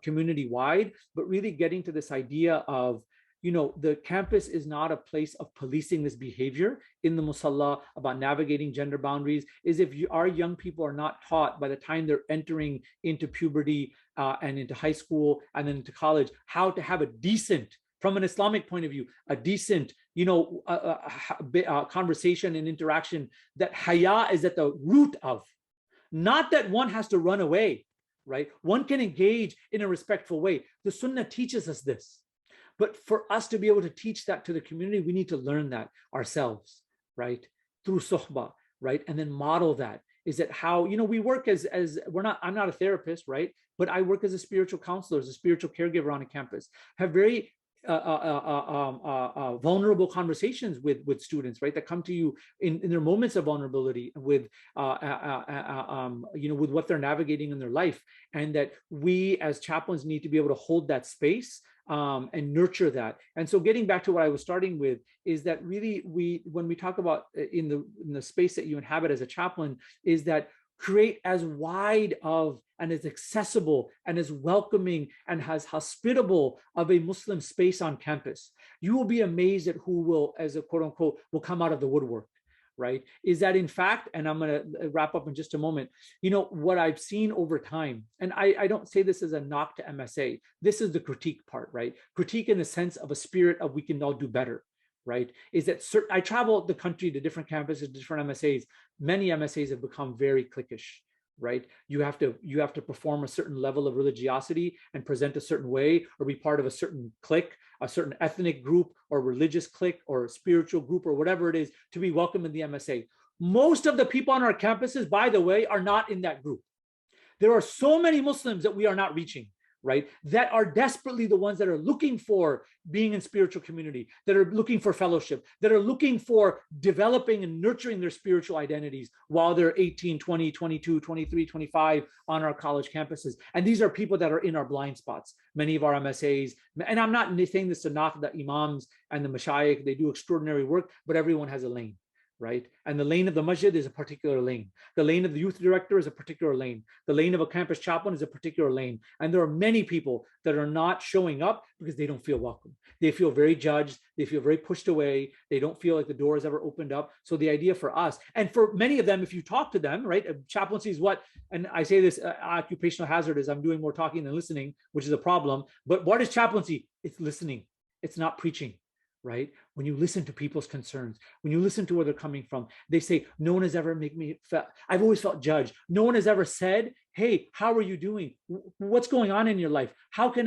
community-wide, but really getting to this idea of, you know, the campus is not a place of policing this behavior in the musalla about navigating gender boundaries. Is if our young people are not taught by the time they're entering into puberty and into high school and then into college, how to have a decent, from an Islamic point of view, a decent, you know, conversation and interaction that haya is at the root of. Not that one has to run away, right? One can engage in a respectful way. The Sunnah teaches us this. But for us to be able to teach that to the community, we need to learn that ourselves, right? Through suhbah, right? And then model that. Is that how, you know, we work as I'm not a therapist, right? But I work as a spiritual counselor, as a spiritual caregiver on a campus, have very vulnerable conversations with students, right? That come to you in their moments of vulnerability with, you know, with what they're navigating in their life. And that we as chaplains need to be able to hold that space and nurture that. And so getting back to what I was starting with is that really when we talk about in the space that you inhabit as a chaplain, is that create as wide of and as accessible and as welcoming and as hospitable of a Muslim space on campus. You will be amazed at who will, as a quote unquote, will come out of the woodwork, right? Is that in fact, and I'm going to wrap up in just a moment, you know, what I've seen over time, and I don't say this as a knock to MSA, this is the critique part, right? Critique in the sense of a spirit of we can all do better, right? Is that I travel the country to different campuses, different MSAs. Many MSAs have become very cliquish, right? You have to perform a certain level of religiosity and present a certain way, or be part of a certain clique, a certain ethnic group or religious clique or spiritual group or whatever it is to be welcome in the MSA. Most of the people on our campuses, by the way, are not in that group. There are so many Muslims that we are not reaching, right? That are desperately the ones that are looking for being in spiritual community, that are looking for fellowship, that are looking for developing and nurturing their spiritual identities while they're 18, 20, 22, 23, 25 on our college campuses. And these are people that are in our blind spots, many of our MSAs. And I'm not saying this to knock the imams and the mashayikh, they do extraordinary work, but everyone has a lane. Right? And the lane of the masjid is a particular lane. The lane of the youth director is a particular lane. The lane of a campus chaplain is a particular lane. And there are many people that are not showing up because they don't feel welcome. They feel very judged. They feel very pushed away. They don't feel like the door has ever opened up. So the idea for us, and for many of them, if you talk to them, right, chaplaincy is what, and I say this occupational hazard is I'm doing more talking than listening, which is a problem. But what is chaplaincy? It's listening. It's not preaching. Right? When you listen to people's concerns, when you listen to where they're coming from, they say, no one has ever made me feel, I've always felt judged. No one has ever said, hey, how are you doing? What's going on in your life? How can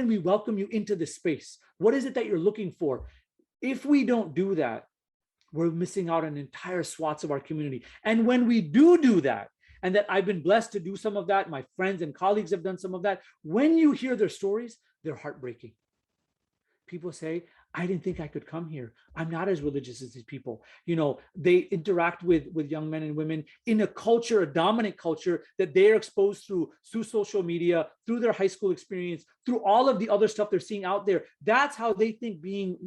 we welcome you into this space? What is it that you're looking for? If we don't do that, we're missing out on entire swaths of our community. And when we do that, and that I've been blessed to do some of that, my friends and colleagues have done some of that, when you hear their stories, they're heartbreaking. People say, I didn't think I could come here. I'm not as religious as these people. They interact with young men and women in a culture, a dominant culture that they are exposed through social media, through their high school experience, through all of the other stuff they're seeing out there. That's how they think being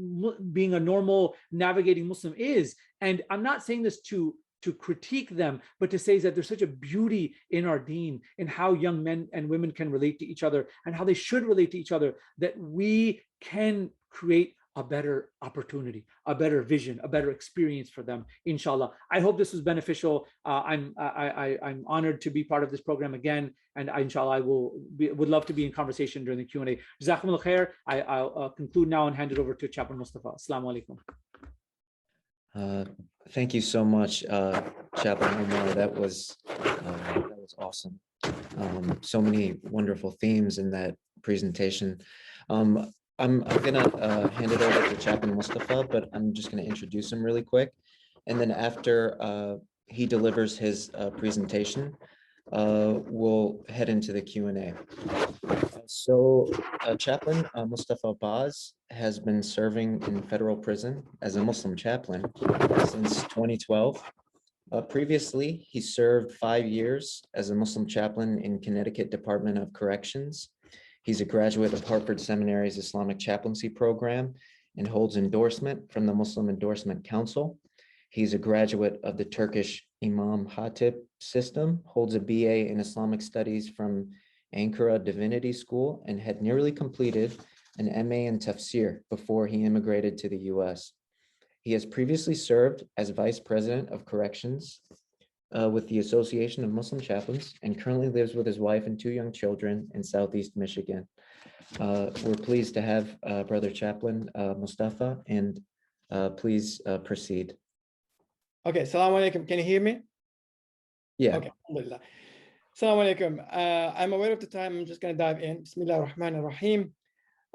a normal navigating Muslim is. And I'm not saying this to critique them, but to say is that there's such a beauty in our deen, in how young men and women can relate to each other and how they should relate to each other, that we can create a better opportunity, a better vision, a better experience for them, inshallah. I hope this was beneficial. I'm honored to be part of this program again, and inshallah I would love to be in conversation during the Q&A. Jazakumullah khair. I'll conclude now and hand it over to Chaplain Mustafa. Assalamu alaikum. Thank you so much, Chaplain Omar. That was awesome. So many wonderful themes in that presentation. I'm gonna hand it over to Chaplain Mustafa, but I'm just gonna introduce him really quick. And then after he delivers his presentation, we'll head into the Q&A. So Chaplain Mustafa Baz has been serving in federal prison as a Muslim chaplain since 2012. Previously, he served 5 years as a Muslim chaplain in Connecticut Department of Corrections. He's a graduate of Harvard Seminary's Islamic Chaplaincy program and holds endorsement from the Muslim Endorsement Council. He's a graduate of the Turkish Imam Hatip system, holds a BA in Islamic Studies from Ankara Divinity School, and had nearly completed an MA in Tafsir before he immigrated to the US. He has previously served as Vice President of Corrections with the Association of Muslim Chaplains, and currently lives with his wife and 2 young children in Southeast Michigan. We're pleased to have Brother Chaplain Mustafa, and please proceed. Okay, Assalamu alaikum. Can you hear me? Yeah. Okay, alhamdulillah. Assalamu alaikum. I'm aware of the time. I'm just going to dive in. Bismillah ar-Rahman ar-Rahim.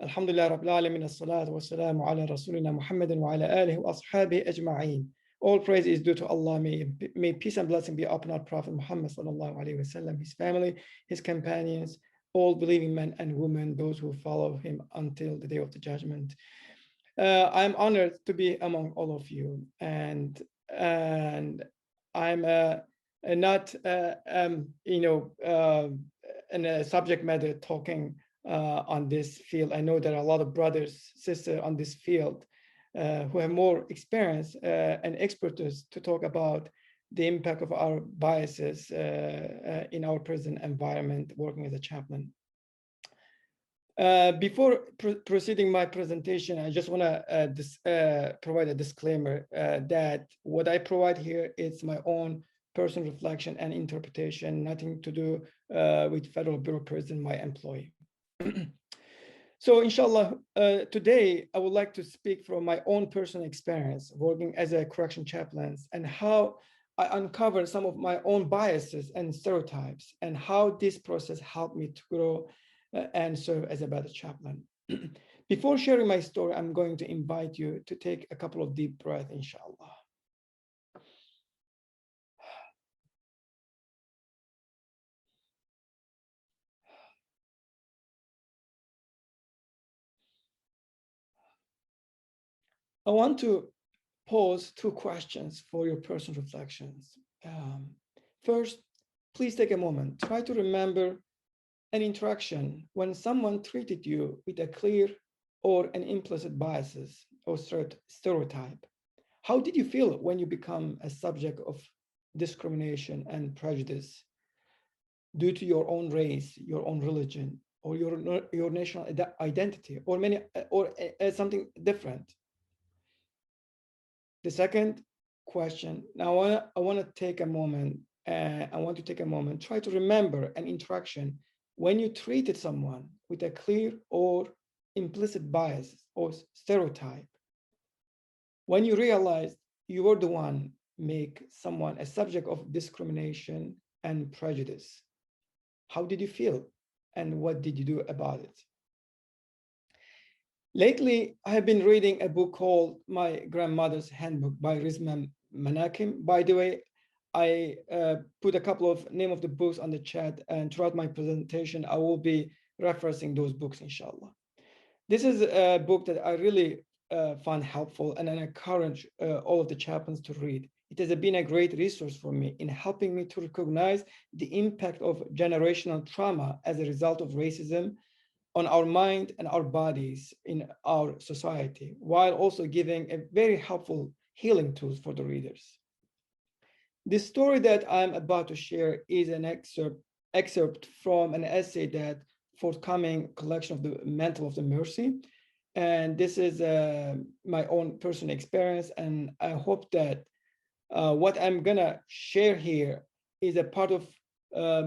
Alhamdulillah Rabbil Alamin. As-salatu was-salamu ala Rasulina Muhammadin wa ala alihi wa ashabihi ajma'in. All praise is due to Allah. May peace and blessing be upon our Prophet Muhammad sallallahu alaihi wasallam, his family, his companions, all believing men and women, those who follow him until the day of the judgment. I'm honored to be among all of you, and I'm not in a subject matter talking on this field. I know there are a lot of brothers, sisters on this field who have more experience and expertise to talk about the impact of our biases in our prison environment working as a chaplain. Before proceeding my presentation, I just want to provide a disclaimer that what I provide here is my own personal reflection and interpretation, nothing to do with Federal Bureau of Prisons, my employee. So inshallah, today I would like to speak from my own personal experience working as a correction chaplain and how I uncovered some of my own biases and stereotypes and how this process helped me to grow and serve as a better chaplain. Before sharing my story, I'm going to invite you to take a couple of deep breaths, inshallah. I want to pose two questions for your personal reflections. First, please take a moment. Try to remember an interaction when someone treated you with a clear or an implicit biases or stereotype. How did you feel when you become a subject of discrimination and prejudice due to your own race, your own religion, or your national identity, or something different? The second question, now I want to take a moment, try to remember an interaction when you treated someone with a clear or implicit bias or stereotype. When you realized you were the one make someone a subject of discrimination and prejudice, how did you feel and what did you do about it? Lately, I have been reading a book called My Grandmother's Handbook by Rizma Manakim. By the way, I put a couple of names of the books on the chat, and throughout my presentation, I will be referencing those books, inshallah. This is a book that I really find helpful, and I encourage all of the chaplains to read. It has been a great resource for me in helping me to recognize the impact of generational trauma as a result of racism on our mind and our bodies in our society, while also giving a very helpful healing tools for the readers. The story that I'm about to share is an excerpt from an essay that forthcoming collection of the Mantle of the Mercy. And this is my own personal experience. And I hope that what I'm gonna share here is a part of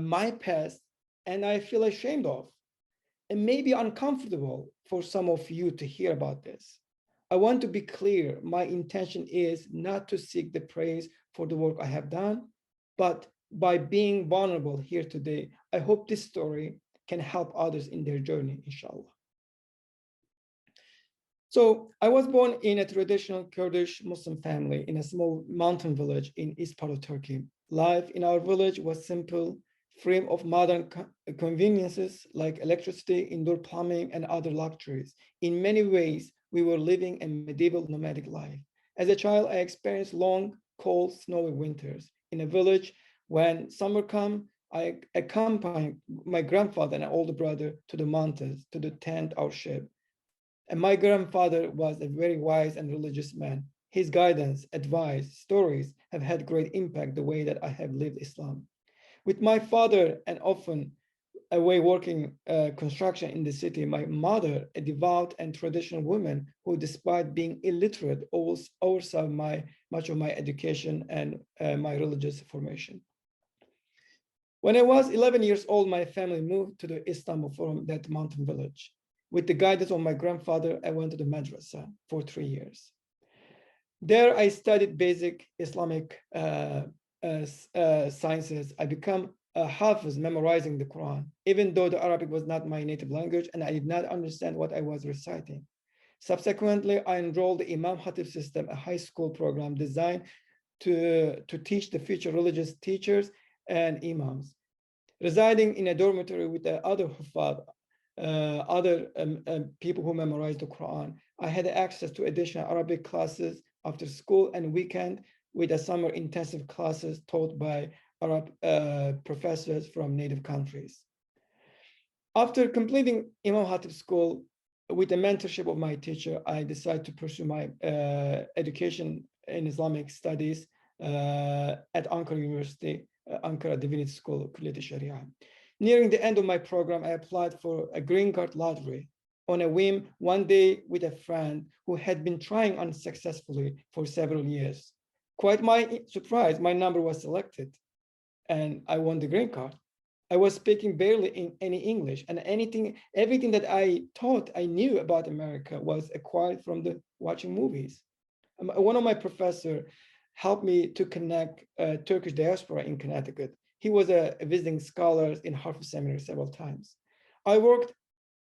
my past and I feel ashamed of. It may be uncomfortable for some of you to hear about this. I want to be clear, my intention is not to seek the praise for the work I have done, but by being vulnerable here today, I hope this story can help others in their journey, inshallah. So I was born in a traditional Kurdish Muslim family in a small mountain village in east part of Turkey. Life in our village was simple, free of modern conveniences like electricity, indoor plumbing, and other luxuries. In many ways, we were living a medieval nomadic life. As a child, I experienced long, cold, snowy winters. In a village, when summer comes, I accompanied my grandfather and older brother to the mountains to tent our ship. And my grandfather was a very wise and religious man. His guidance, advice, stories have had great impact the way that I have lived Islam. With my father and often away working construction in the city, my mother, a devout and traditional woman who, despite being illiterate, oversaw much of my education and my religious formation. When I was 11 years old, my family moved to the Istanbul from that mountain village. With the guidance of my grandfather, I went to the madrasa for 3 years. There, I studied basic Islamic sciences. I became a hafiz, memorizing the Quran, even though the Arabic was not my native language and I did not understand what I was reciting. Subsequently, I enrolled the Imam Khatib system, a high school program designed to teach the future religious teachers and imams. Residing in a dormitory with the other huffaz, people who memorized the Quran, I had access to additional Arabic classes after school and weekend with the summer intensive classes taught by Arab professors from native countries. After completing Imam Khatib school with the mentorship of my teacher, I decided to pursue my education in Islamic studies at Ankara University, Ankara Divinity School, Kulliyat Sharia. Nearing the end of my program, I applied for a green card lottery on a whim one day with a friend who had been trying unsuccessfully for several years. Quite my surprise, my number was selected and I won the green card. I was speaking barely in any English, and everything that I thought I knew about America was acquired from the watching movies. One of my professors helped me to connect Turkish diaspora in Connecticut. He was a visiting scholar in Harvard Seminary several times. I worked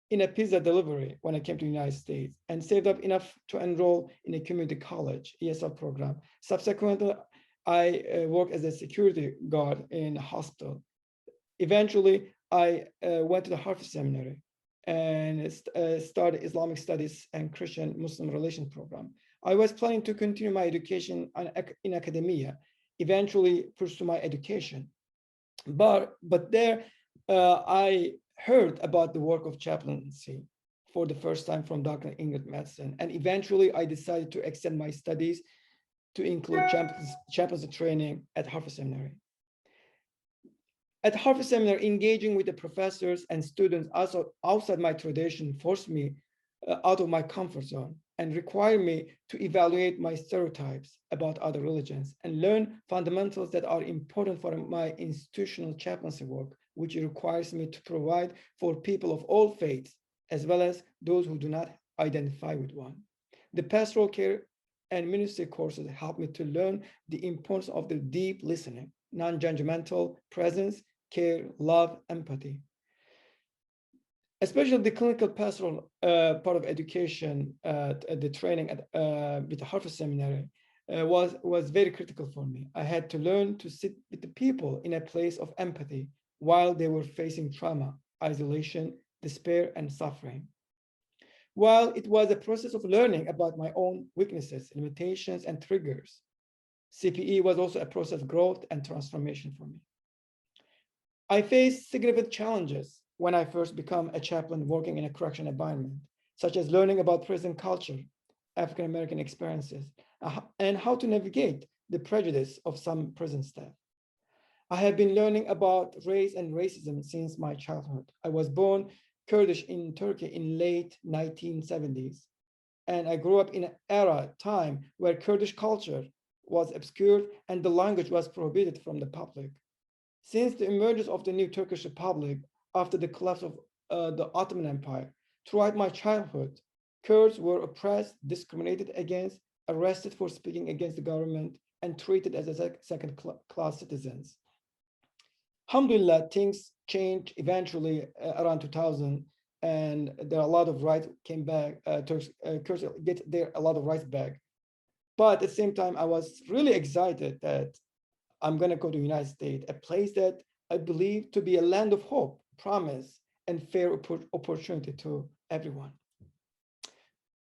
in a pizza delivery when I came to the United States and saved up enough to enroll in a community college ESL program. Subsequently, I worked as a security guard in a hospital. Eventually, I went to the Harvard Seminary and started Islamic Studies and Christian Muslim Relations program. I was planning to continue my education in academia, eventually pursue my education. But there, I heard about the work of chaplaincy for the first time from Dr. Ingrid Madsen, and eventually I decided to extend my studies to include chaplaincy training at Harvard Seminary. At Harvard Seminary, engaging with the professors and students also outside my tradition forced me out of my comfort zone and required me to evaluate my stereotypes about other religions and learn fundamentals that are important for my institutional chaplaincy work, which requires me to provide for people of all faiths, as well as those who do not identify with one. The pastoral care and ministry courses helped me to learn the importance of the deep listening, non-judgmental presence, care, love, empathy. Especially the clinical pastoral part of education, the training with the Harvard Seminary was very critical for me. I had to learn to sit with the people in a place of empathy while they were facing trauma, isolation, despair, and suffering. While it was a process of learning about my own weaknesses, limitations, and triggers, CPE was also a process of growth and transformation for me. I faced significant challenges when I first became a chaplain working in a correction environment, such as learning about prison culture, African-American experiences, and how to navigate the prejudice of some prison staff. I have been learning about race and racism since my childhood. I was born Kurdish in Turkey in late 1970s, and I grew up in an time where Kurdish culture was obscured and the language was prohibited from the public. Since the emergence of the new Turkish Republic after the collapse of the Ottoman Empire, throughout my childhood, Kurds were oppressed, discriminated against, arrested for speaking against the government, and treated as second-class citizens. Alhamdulillah, things changed eventually around 2000, and there are a lot of rights came back. Kurds get a lot of rights back. But at the same time, I was really excited that I'm going to go to the United States, a place that I believe to be a land of hope, promise, and fair opportunity to everyone.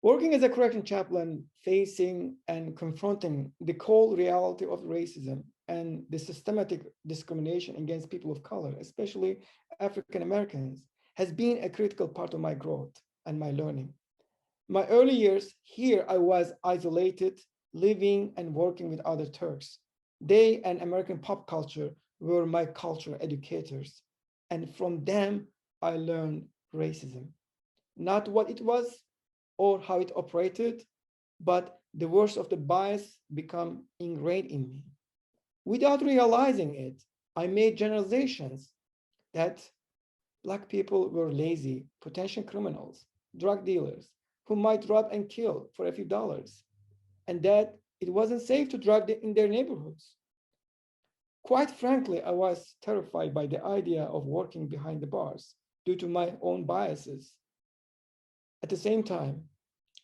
Working as a correction chaplain, facing and confronting the cold reality of racism and the systematic discrimination against people of color, especially African Americans, has been a critical part of my growth and my learning. My early years here, I was isolated, living and working with other Turks. They and American pop culture were my cultural educators. And from them, I learned racism. Not what it was or how it operated, but the worst of the bias become ingrained in me. Without realizing it, I made generalizations that Black people were lazy, potential criminals, drug dealers, who might rob and kill for a few dollars, and that it wasn't safe to drive in their neighborhoods. Quite frankly, I was terrified by the idea of working behind the bars due to my own biases. At the same time,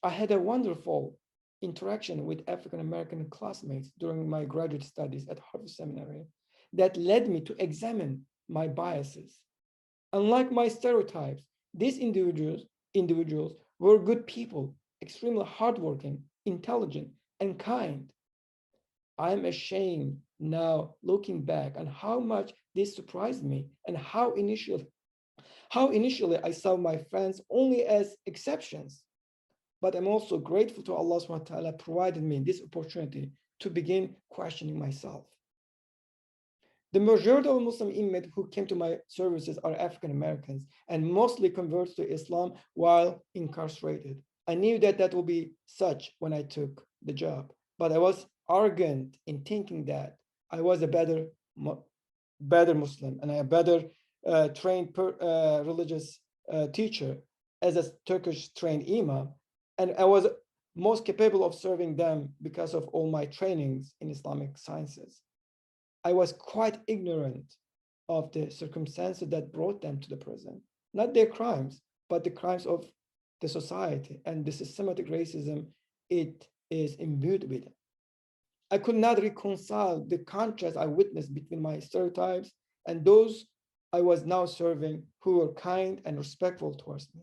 I had a wonderful interaction with African-American classmates during my graduate studies at Harvard Seminary that led me to examine my biases. Unlike my stereotypes, these individuals were good people, extremely hardworking, intelligent, and kind. I'm ashamed now looking back on how much this surprised me and how initially I saw my friends only as exceptions. But I'm also grateful to Allah subhanahu wa ta'ala provided me this opportunity to begin questioning myself. The majority of Muslim inmates who came to my services are African Americans and mostly converts to Islam while incarcerated. I knew that that would be such when I took the job, but I was arrogant in thinking that I was a better Muslim and a better trained religious teacher, as a Turkish trained imam, and I was most capable of serving them because of all my trainings in Islamic sciences. I was quite ignorant of the circumstances that brought them to the prison, not their crimes, but the crimes of the society and the systematic racism it is imbued with. I could not reconcile the contrast I witnessed between my stereotypes and those I was now serving, who were kind and respectful towards me.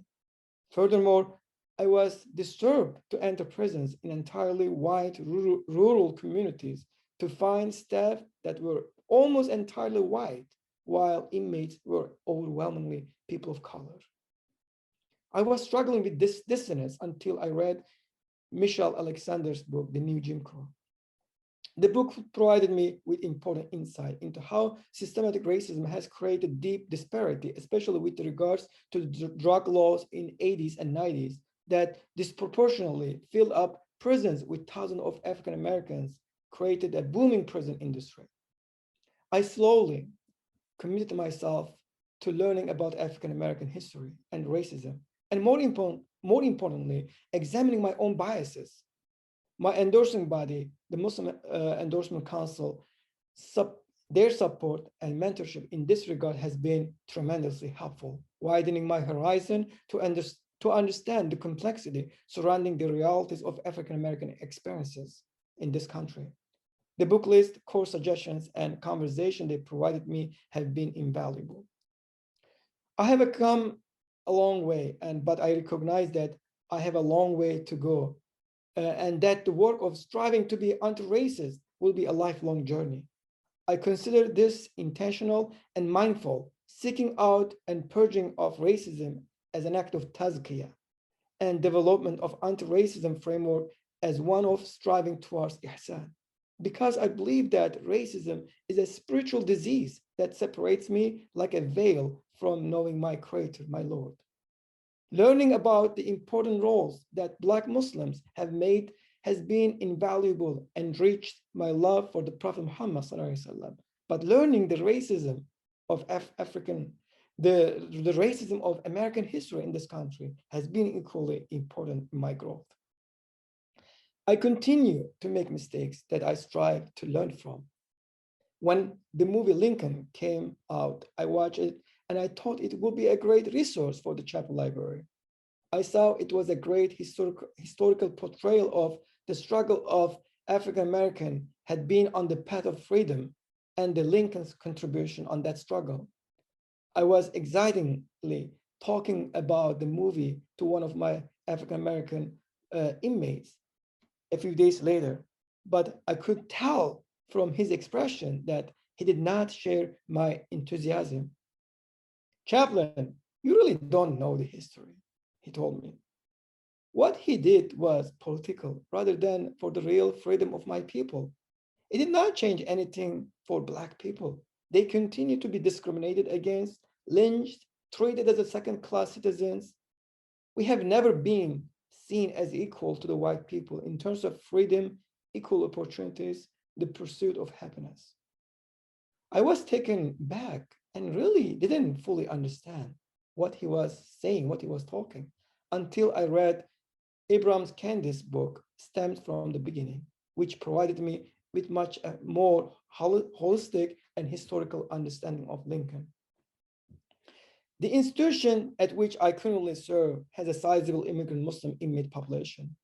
Furthermore, I was disturbed to enter prisons in entirely white rural communities to find staff that were almost entirely white, while inmates were overwhelmingly people of color. I was struggling with this dissonance until I read Michelle Alexander's book, The New Jim Crow. The book provided me with important insight into how systematic racism has created deep disparity, especially with regards to the drug laws in 80s and 90s that disproportionately filled up prisons with thousands of African Americans, created a booming prison industry. I slowly committed myself to learning about African American history and racism, and more importantly, examining my own biases. My endorsing body, the Muslim Endorsement Council, their support and mentorship in this regard has been tremendously helpful, widening my horizon to understand the complexity surrounding the realities of African American experiences in this country. The book list, core suggestions, and conversation they provided me have been invaluable. I have come a long way, but I recognize that I have a long way to go, and that the work of striving to be anti-racist will be a lifelong journey. I consider this intentional and mindful, seeking out and purging of racism as an act of tazkiyah, and development of anti-racism framework as one of striving towards ihsan. Because I believe that racism is a spiritual disease that separates me like a veil from knowing my Creator, my Lord. Learning about the important roles that Black Muslims have made has been invaluable and enriched my love for the Prophet Muhammad ﷺ. But learning the racism of the racism of American history in this country has been equally important in my growth. I continue to make mistakes that I strive to learn from. When the movie Lincoln came out, I watched it and I thought it would be a great resource for the chapel library. I saw it was a great historical portrayal of the struggle of African American had been on the path of freedom and the Lincoln's contribution on that struggle. I was excitingly talking about the movie to one of my African American inmates a few days later, but I could tell from his expression that he did not share my enthusiasm. Chaplain, you really don't know the history, he told me. What he did was political rather than for the real freedom of my people. It did not change anything for Black people. They continue to be discriminated against, lynched, treated as second-class citizens. We have never been seen as equal to the white people in terms of freedom, equal opportunities, the pursuit of happiness. I was taken back and really didn't fully understand what he was saying, what he was talking, until I read Ibrahim Oladejo's book, Stems from the Beginning, which provided me with much more holistic and historical understanding of Lincoln. The institution at which I currently serve has a sizable immigrant Muslim inmate population.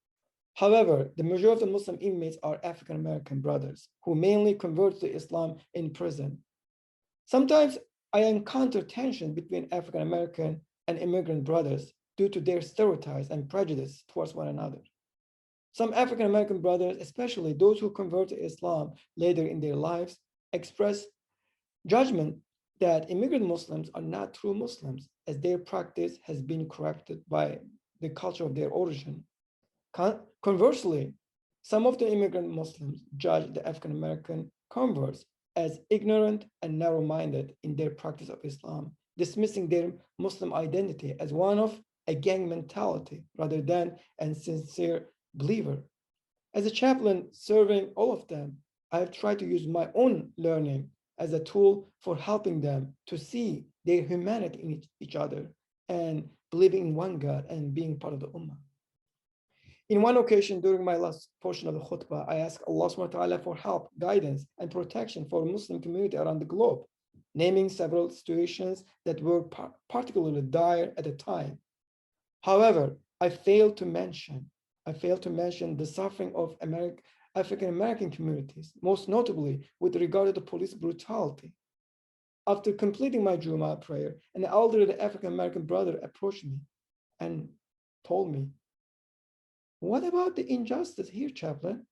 However, the majority of Muslim inmates are African American brothers who mainly convert to Islam in prison. Sometimes I encounter tension between African American and immigrant brothers due to their stereotypes and prejudice towards one another. Some African American brothers, especially those who convert to Islam later in their lives, express judgment that immigrant Muslims are not true Muslims, as their practice has been corrupted by the culture of their origin. Conversely, some of the immigrant Muslims judge the African American converts as ignorant and narrow-minded in their practice of Islam, dismissing their Muslim identity as one of a gang mentality rather than a sincere believer. As a chaplain serving all of them, I have tried to use my own learning as a tool for helping them to see their humanity in each other, and believing in one God and being part of the Ummah. In one occasion during my last portion of the khutbah, I asked Allah subhanahu wa ta'ala for help, guidance, and protection for the Muslim community around the globe, naming several situations that were particularly dire at the time. However, I failed to mention the suffering of African American communities, most notably with regard to police brutality. After completing my Jummah prayer, an elderly African American brother approached me and told me, "What about the injustice here, Chaplain?"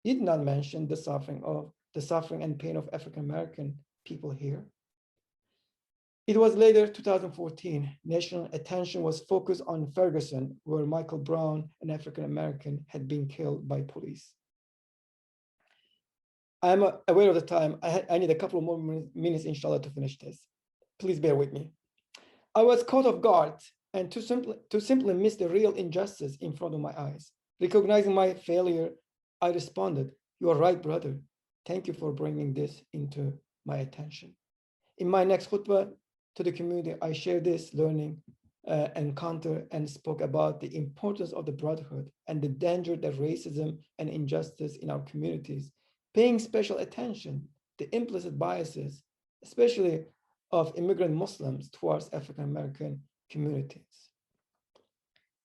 He did not mention the suffering and pain of African American people here. It was later 2014, national attention was focused on Ferguson, where Michael Brown, an African American, had been killed by police. I'm aware of the time. I need a couple of more minutes, inshallah, to finish this. Please bear with me. I was caught off guard and to simply miss the real injustice in front of my eyes. Recognizing my failure, I responded, "You are right, brother. Thank you for bringing this into my attention." In my next khutbah to the community, I shared this learning encounter and spoke about the importance of the brotherhood and the danger that racism and injustice in our communities, paying special attention to implicit biases, especially of immigrant Muslims towards African American communities.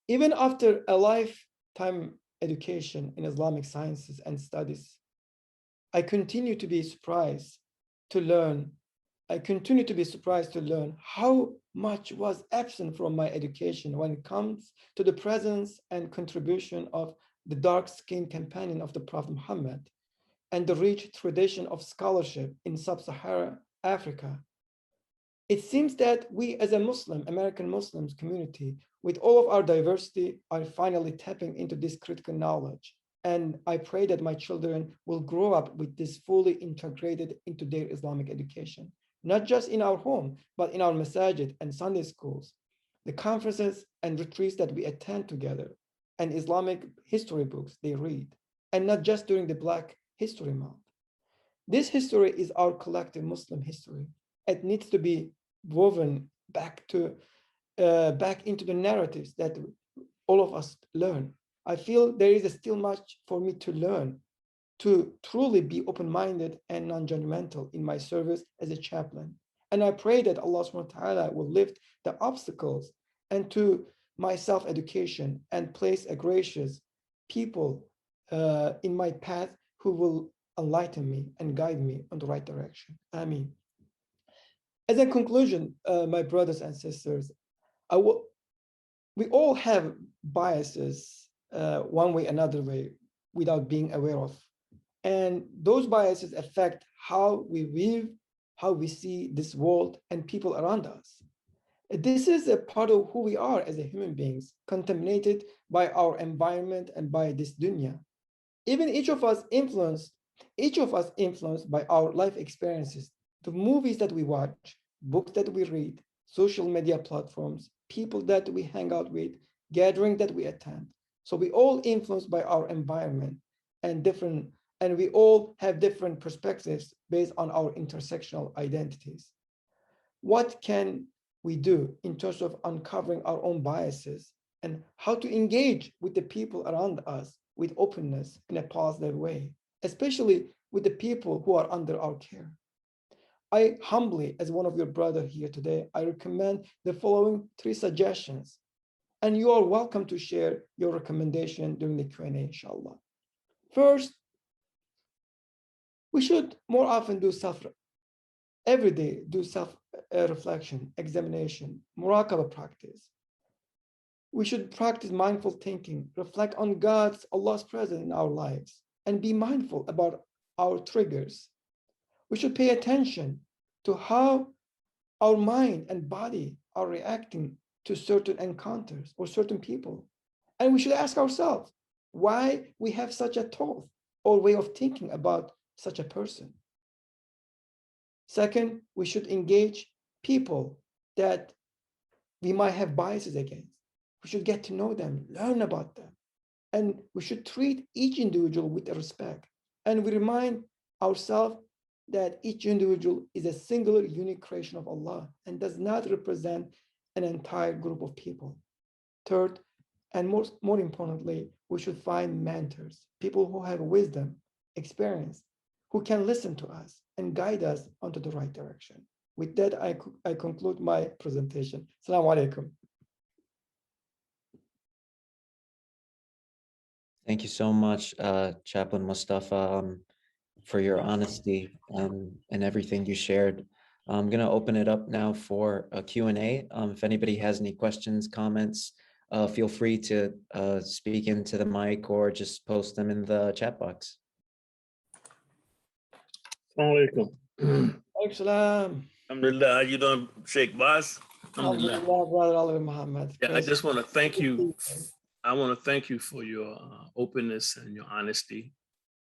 Even after a lifetime education in Islamic sciences and studies, I continue to be surprised to learn how much was absent from my education when it comes to the presence and contribution of the dark-skinned companion of the Prophet Muhammad and the rich tradition of scholarship in sub-Saharan Africa. It seems that we as a American Muslims community, with all of our diversity, are finally tapping into this critical knowledge. And I pray that my children will grow up with this fully integrated into their Islamic education, not just in our home, but in our masajid and Sunday schools, the conferences and retreats that we attend together, and Islamic history books they read, and not just during the Black History Month. This history is our collective Muslim history. It needs to be woven back into the narratives that all of us learn. I feel there is still much for me to learn to truly be open-minded and non-judgmental in my service as a chaplain. And I pray that Allah subhanahu wa ta'ala will lift the obstacles and to my self-education and place a gracious people in my path who will enlighten me and guide me on the right direction. Ameen. As a conclusion, my brothers and sisters, we all have biases one way, another way, without being aware of. And those biases affect how we live, how we see this world and people around us. This is a part of who we are as human beings, contaminated by our environment and by this dunya. Even each of us influenced by our life experiences, the movies that we watch, books that we read, social media platforms, people that we hang out with, gatherings that we attend. So we all influenced by our environment and we all have different perspectives based on our intersectional identities. What can we do in terms of uncovering our own biases and how to engage with the people around us with openness in a positive way, especially with the people who are under our care? I humbly, as one of your brothers here today, I recommend the following 3 suggestions, and you are welcome to share your recommendation during the Q&A, inshallah. First, we should more often do every day do self-reflection, examination, muraqabah practice. We should practice mindful thinking, reflect on Allah's presence in our lives, and be mindful about our triggers. We should pay attention to how our mind and body are reacting to certain encounters or certain people. And we should ask ourselves why we have such a thought or way of thinking about such a person. Second, we should engage people that we might have biases against. We should get to know them, learn about them, and we should treat each individual with respect. And we remind ourselves that each individual is a singular, unique creation of Allah and does not represent an entire group of people. Third, and more importantly, we should find mentors, people who have wisdom, experience, who can listen to us and guide us onto the right direction. With that, I conclude my presentation. Assalamu alaikum. Thank you so much, Chaplain Mustafa, for your honesty and everything you shared. I'm going to open it up now for a Q&A. If anybody has any questions, comments, feel free to speak into the mic or just post them in the chat box. Assalamu alaikum. Salam. Alhamdulillah, how you doing, Sheikh Boss? Alhamdulillah. Brother Ali Muhammad. Yeah, I just want to thank you. I want to thank you for your openness and your honesty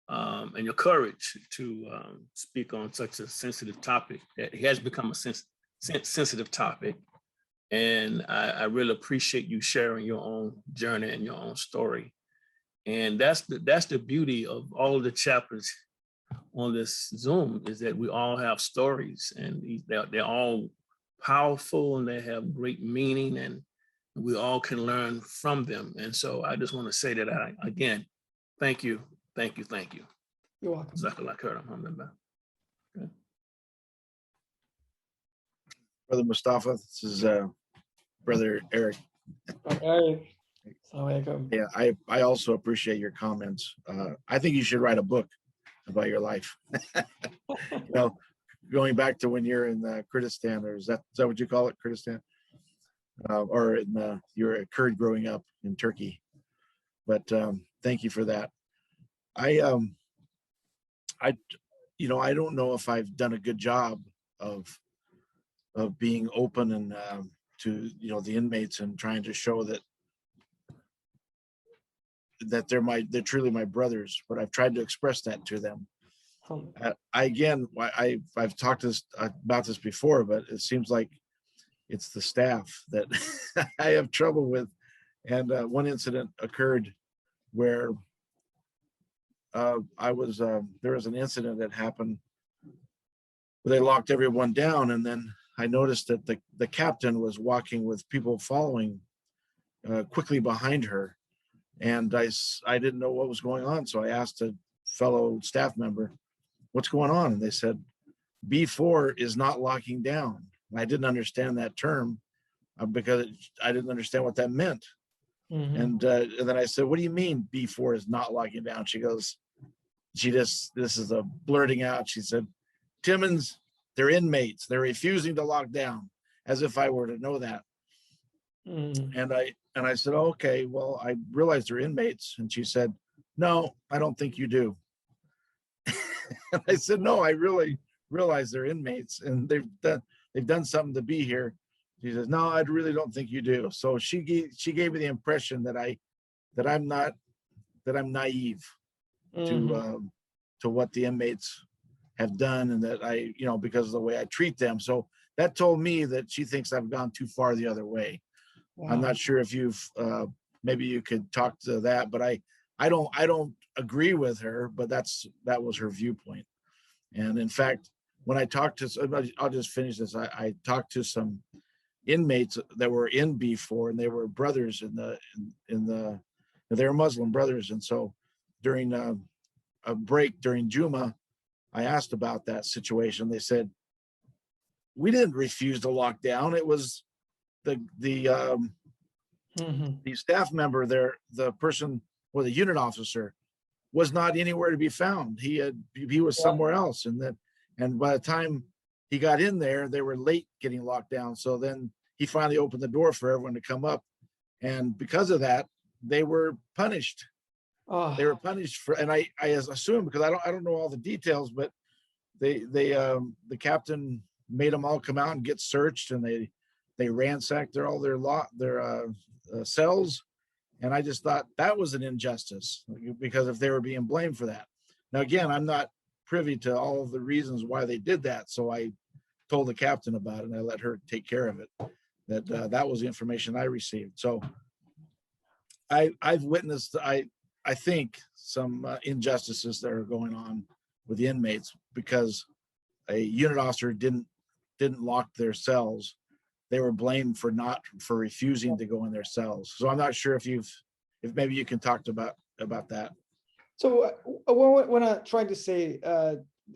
and your courage to speak on such a sensitive topic. It has become a sensitive topic. And I really appreciate you sharing your own journey and your own story. And that's the beauty of all the chaplains on this Zoom, is that we all have stories, and they're all powerful and they have great meaning, and we all can learn from them. And so I just want to say that again, thank you. You're welcome. Okay. Brother Mustafa, this is Brother Eric. Yeah, I also appreciate your comments. I think you should write a book about your life. You know, going back to when you're in Kurdistan, or is that what you call it, Kurdistan? Or in, you're a Kurd growing up in Turkey. But thank you for that. I don't know if I've done a good job of being open and to the inmates and trying to show that they're truly my brothers, but I've tried to express that to them. I've talked about this before, but it seems like it's the staff that I have trouble with. And one incident occurred where there was an incident that happened where they locked everyone down, and then I noticed that the captain was walking with people following quickly behind her. And I didn't know what was going on. So I asked a fellow staff member, what's going on? And they said, B4 is not locking down. And I didn't understand that term because I didn't understand what that meant. Mm-hmm. And then I said, what do you mean B4 is not locking down? She goes, this is a blurting out. She said, Timmons, they're inmates. They're refusing to lock down, as if I were to know that. Mm-hmm. And I said, oh, okay, well, I realize they're inmates. And she said, no, I don't think you do. And I said, no, I really realize they're inmates and they've done something to be here. She says, no, I really don't think you do. So she gave me the impression that I'm naive Mm-hmm. to what the inmates have done, and that because of the way I treat them. So that told me that she thinks I've gone too far the other way. Wow. I'm not sure if you've maybe you could talk to that, but I don't agree with her, but that was her viewpoint. And in fact, when I talked to, I'll just finish this. I talked to some inmates that were in B4, and they were brothers they were Muslim brothers. And so during a break during Juma, I asked about that situation. They said, we didn't refuse to lock down. It was the staff member there, the person or the unit officer was not anywhere to be found. He was somewhere else. And by the time he got in there, they were late getting locked down. So then he finally opened the door for everyone to come up. And because of that, they were punished. Oh. They were punished for, and I assume, because I don't know all the details, but the captain made them all come out and get searched, and they ransacked all their cells. And I just thought that was an injustice, because if they were being blamed for that. Now, again, I'm not privy to all of the reasons why they did that. So I told the captain about it, and I let her take care of it. That was the information I received. So I've witnessed, I think, some injustices that are going on with the inmates, because a unit officer didn't lock their cells, they were blamed for refusing to go in their cells. So I'm not sure if maybe you can talk about that. So when I try to say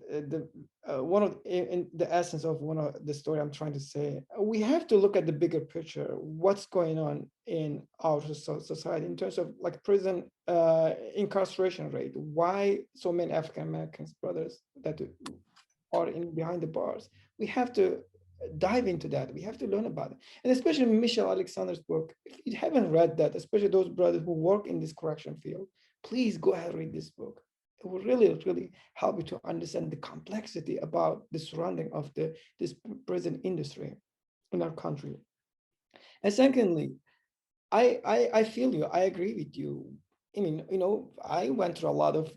in the essence of one of the story I'm trying to say, we have to look at the bigger picture. What's going on in our society in terms of like prison incarceration rate? Why so many African Americans brothers that are behind the bars? We have to dive into that. We have to learn about it, and especially Michelle Alexander's book. If you haven't read that, especially those brothers who work in this correction field, please go ahead and read this book. It will really, really help you to understand the complexity about the surrounding of this prison industry in our country. And secondly, I feel you. I agree with you. I mean, I went through a lot of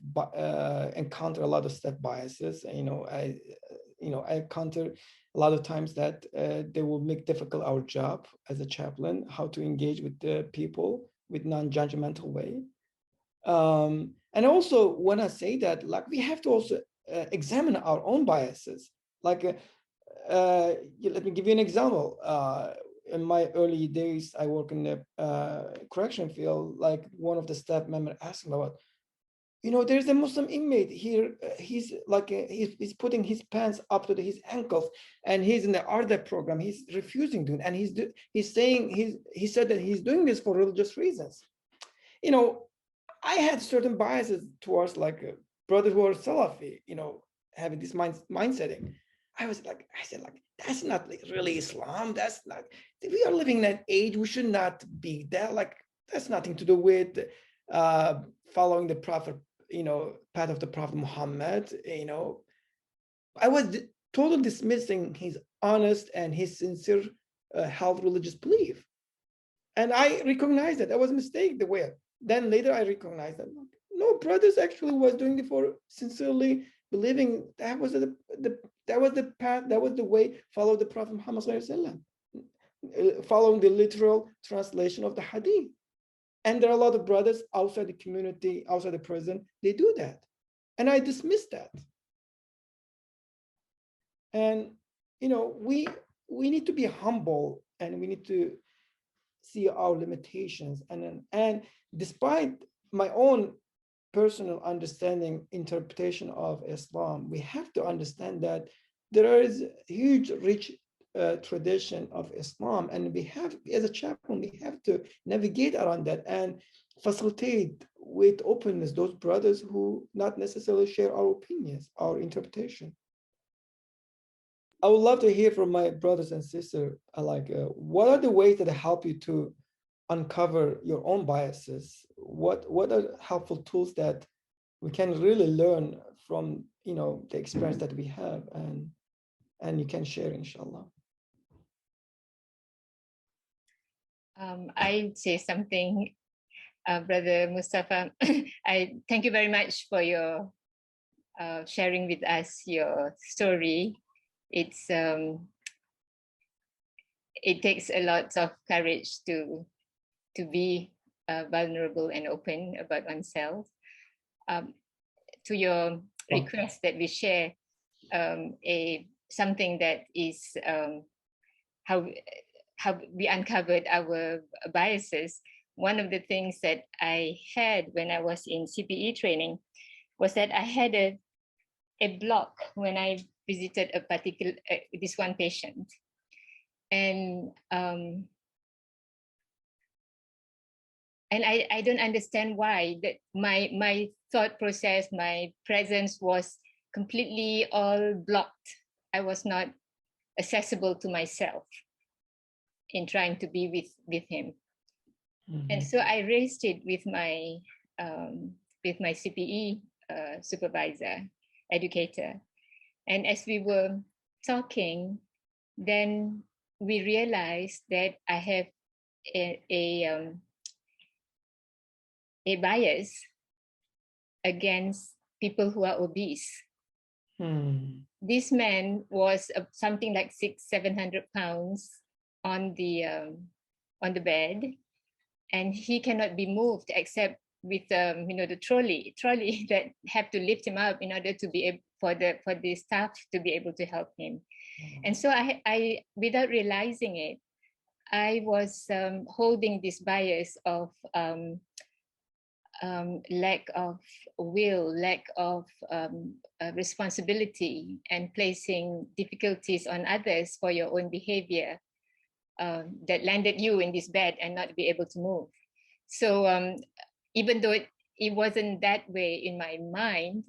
encounter a lot of step biases. I encounter a lot of times that they will make difficult our job as a chaplain, how to engage with the people with non-judgmental way. And also when I say that, like, we have to also examine our own biases. Like, let me give you an example. In my early days, I work in the correction field. Like, one of the staff members asked me about, there's a Muslim inmate here. He's like, he's putting his pants up to his ankles, and he's in the ARDA program. He's refusing to, and he's saying he said that he's doing this for religious reasons. I had certain biases towards like brothers who are Salafi, having this mindsetting. I said, that's not really Islam. That's not, we are living in an age, we should not be that. Like, that's nothing to do with following the Prophet, path of the Prophet Muhammad. I was totally dismissing his honest and his sincere held religious belief. And I recognized that was a mistake the way. Then later I recognized that no, brothers actually was doing it for sincerely believing that was the path, that was the way, follow the Prophet Muhammad sallallahu alaihi wasallam, following the literal translation of the hadith. And there are a lot of brothers outside the community, outside the prison, they do that. And I dismiss that. And we need to be humble, and we need to see our limitations. And despite my own personal understanding, interpretation of Islam, we have to understand that there is a huge, rich tradition of Islam, and we have, as a chaplain, we have to navigate around that and facilitate with openness those brothers who not necessarily share our opinions, our interpretation. I would love to hear from my brothers and sisters, what are the ways that help you to uncover your own biases? What are helpful tools that we can really learn from, the experience that we have, and you can share, inshallah. I'd say something, Brother Mustafa. I thank you very much for your sharing with us your story. It takes a lot of courage to be vulnerable and open about oneself. To your request that we share something that is how we uncovered our biases. One of the things that I had when I was in CPE training was that I had a block when I visited a particular this one patient, and I don't understand why. That my thought process, my presence was completely all blocked. I was not accessible to myself in trying to be with him. Mm-hmm. And so I raised it with my CPE supervisor, educator. And as we were talking, then we realized that I have a bias against people who are obese. This man was something like 600-700 pounds on the bed, and he cannot be moved except with the trolley that have to lift him up in order to be for the staff to be able to help him. And so I without realizing it, I was holding this bias of lack of will, lack of responsibility, and placing difficulties on others for your own behavior that landed you in this bed and not be able to move. So even though it wasn't that way in my mind,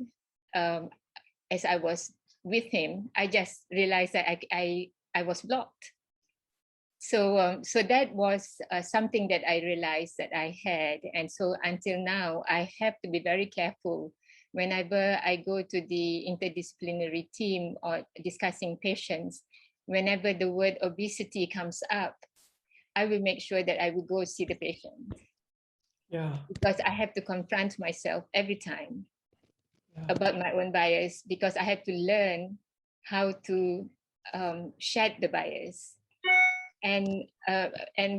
as I was with him, I just realized that I was blocked. So so that was something that I realized that I had. And so until now, I have to be very careful whenever I go to the interdisciplinary team or discussing patients. Whenever the word obesity comes up, I will make sure that I will go see the patient. Yeah. Because I have to confront myself every time about my own bias, because I have to learn how to shed the bias. And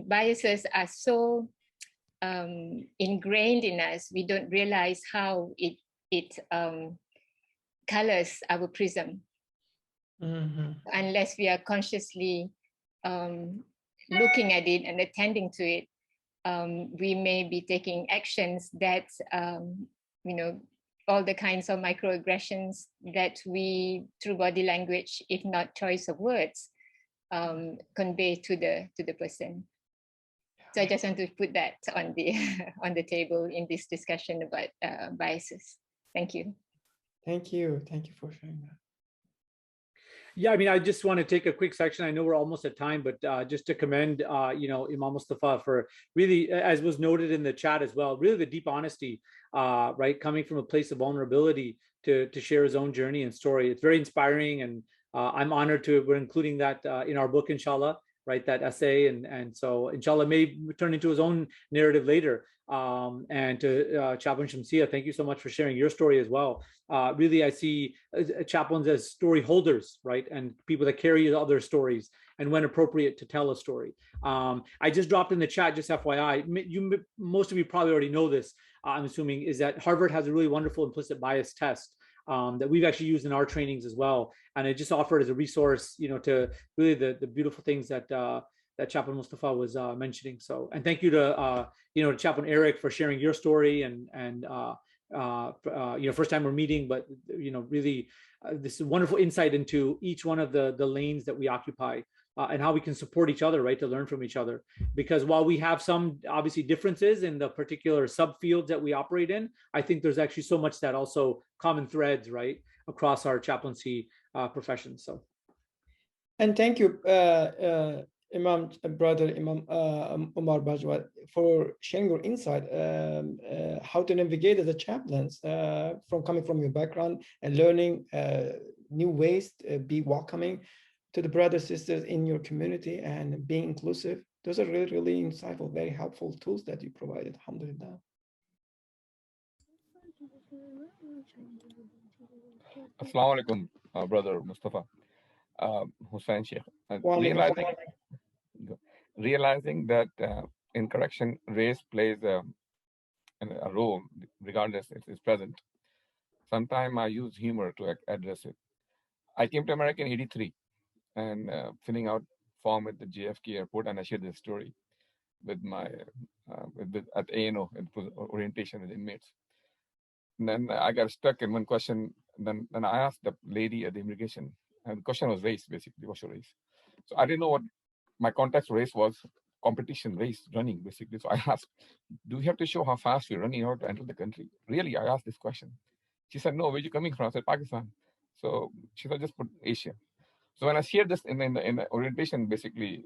biases are so ingrained in us, we don't realize how it colors our prism. Unless we are consciously looking at it and attending to it, we may be taking actions that, you know, all the kinds of microaggressions that we, through body language, if not choice of words, convey to the person. So I just want to put that on the on the table in this discussion about biases. Thank you. Thank you for sharing that. Yeah, I mean, I just want to take a quick section. I know we're almost at time, but just to commend, you know, Imam Mustafa for really, as was noted in the chat as well, really the deep honesty, right, coming from a place of vulnerability to share his own journey and story. It's very inspiring, and I'm honored to, we're including that in our book, inshallah, right, that essay, and so inshallah may turn into his own narrative later. And to Chaplain Shamsia, thank you so much for sharing your story as well. Really, I see chaplains as story holders, right? And people that carry other stories, and when appropriate to tell a story. I just dropped in the chat, just FYI, most of you probably already know this, I'm assuming, is that Harvard has a really wonderful implicit bias test that we've actually used in our trainings as well. And I just offered as a resource, you know, to really the beautiful things that that Chaplain Mustafa was mentioning. So, and thank you to, you know, to Chaplain Eric for sharing your story, and you know, first time we're meeting, but, you know, really this wonderful insight into each one of the lanes that we occupy, and how we can support each other, right, to learn from each other. Because while we have some obviously differences in the particular subfields that we operate in, I think there's actually so much that also common threads, right, across our chaplaincy profession. So, and thank you, Imam, brother Imam Omar Bajwa, for sharing your insight, how to navigate as a chaplains, from coming from your background and learning new ways to be welcoming to the brothers, sisters in your community, and being inclusive. Those are really, really insightful, very helpful tools that you provided. Alhamdulillah. Assalamu alaikum, brother Mustafa Hussain Sheikh. Realizing that in correction, race plays a role, regardless if it's present. Sometimes I use humor to address it. I came to America in '83 and filling out form at the JFK airport, and I shared this story with my at ANO, it was orientation with inmates. And then I got stuck in one question. Then I asked the lady at the immigration, and the question was race, basically, what's your race? So I didn't know what my context race was, competition race, running, basically. So I asked, do we have to show how fast we're running in order to enter the country? Really, I asked this question. She said, no, where are you coming from? I said, Pakistan. So she said, just put Asia. So when I shared this in the orientation, basically,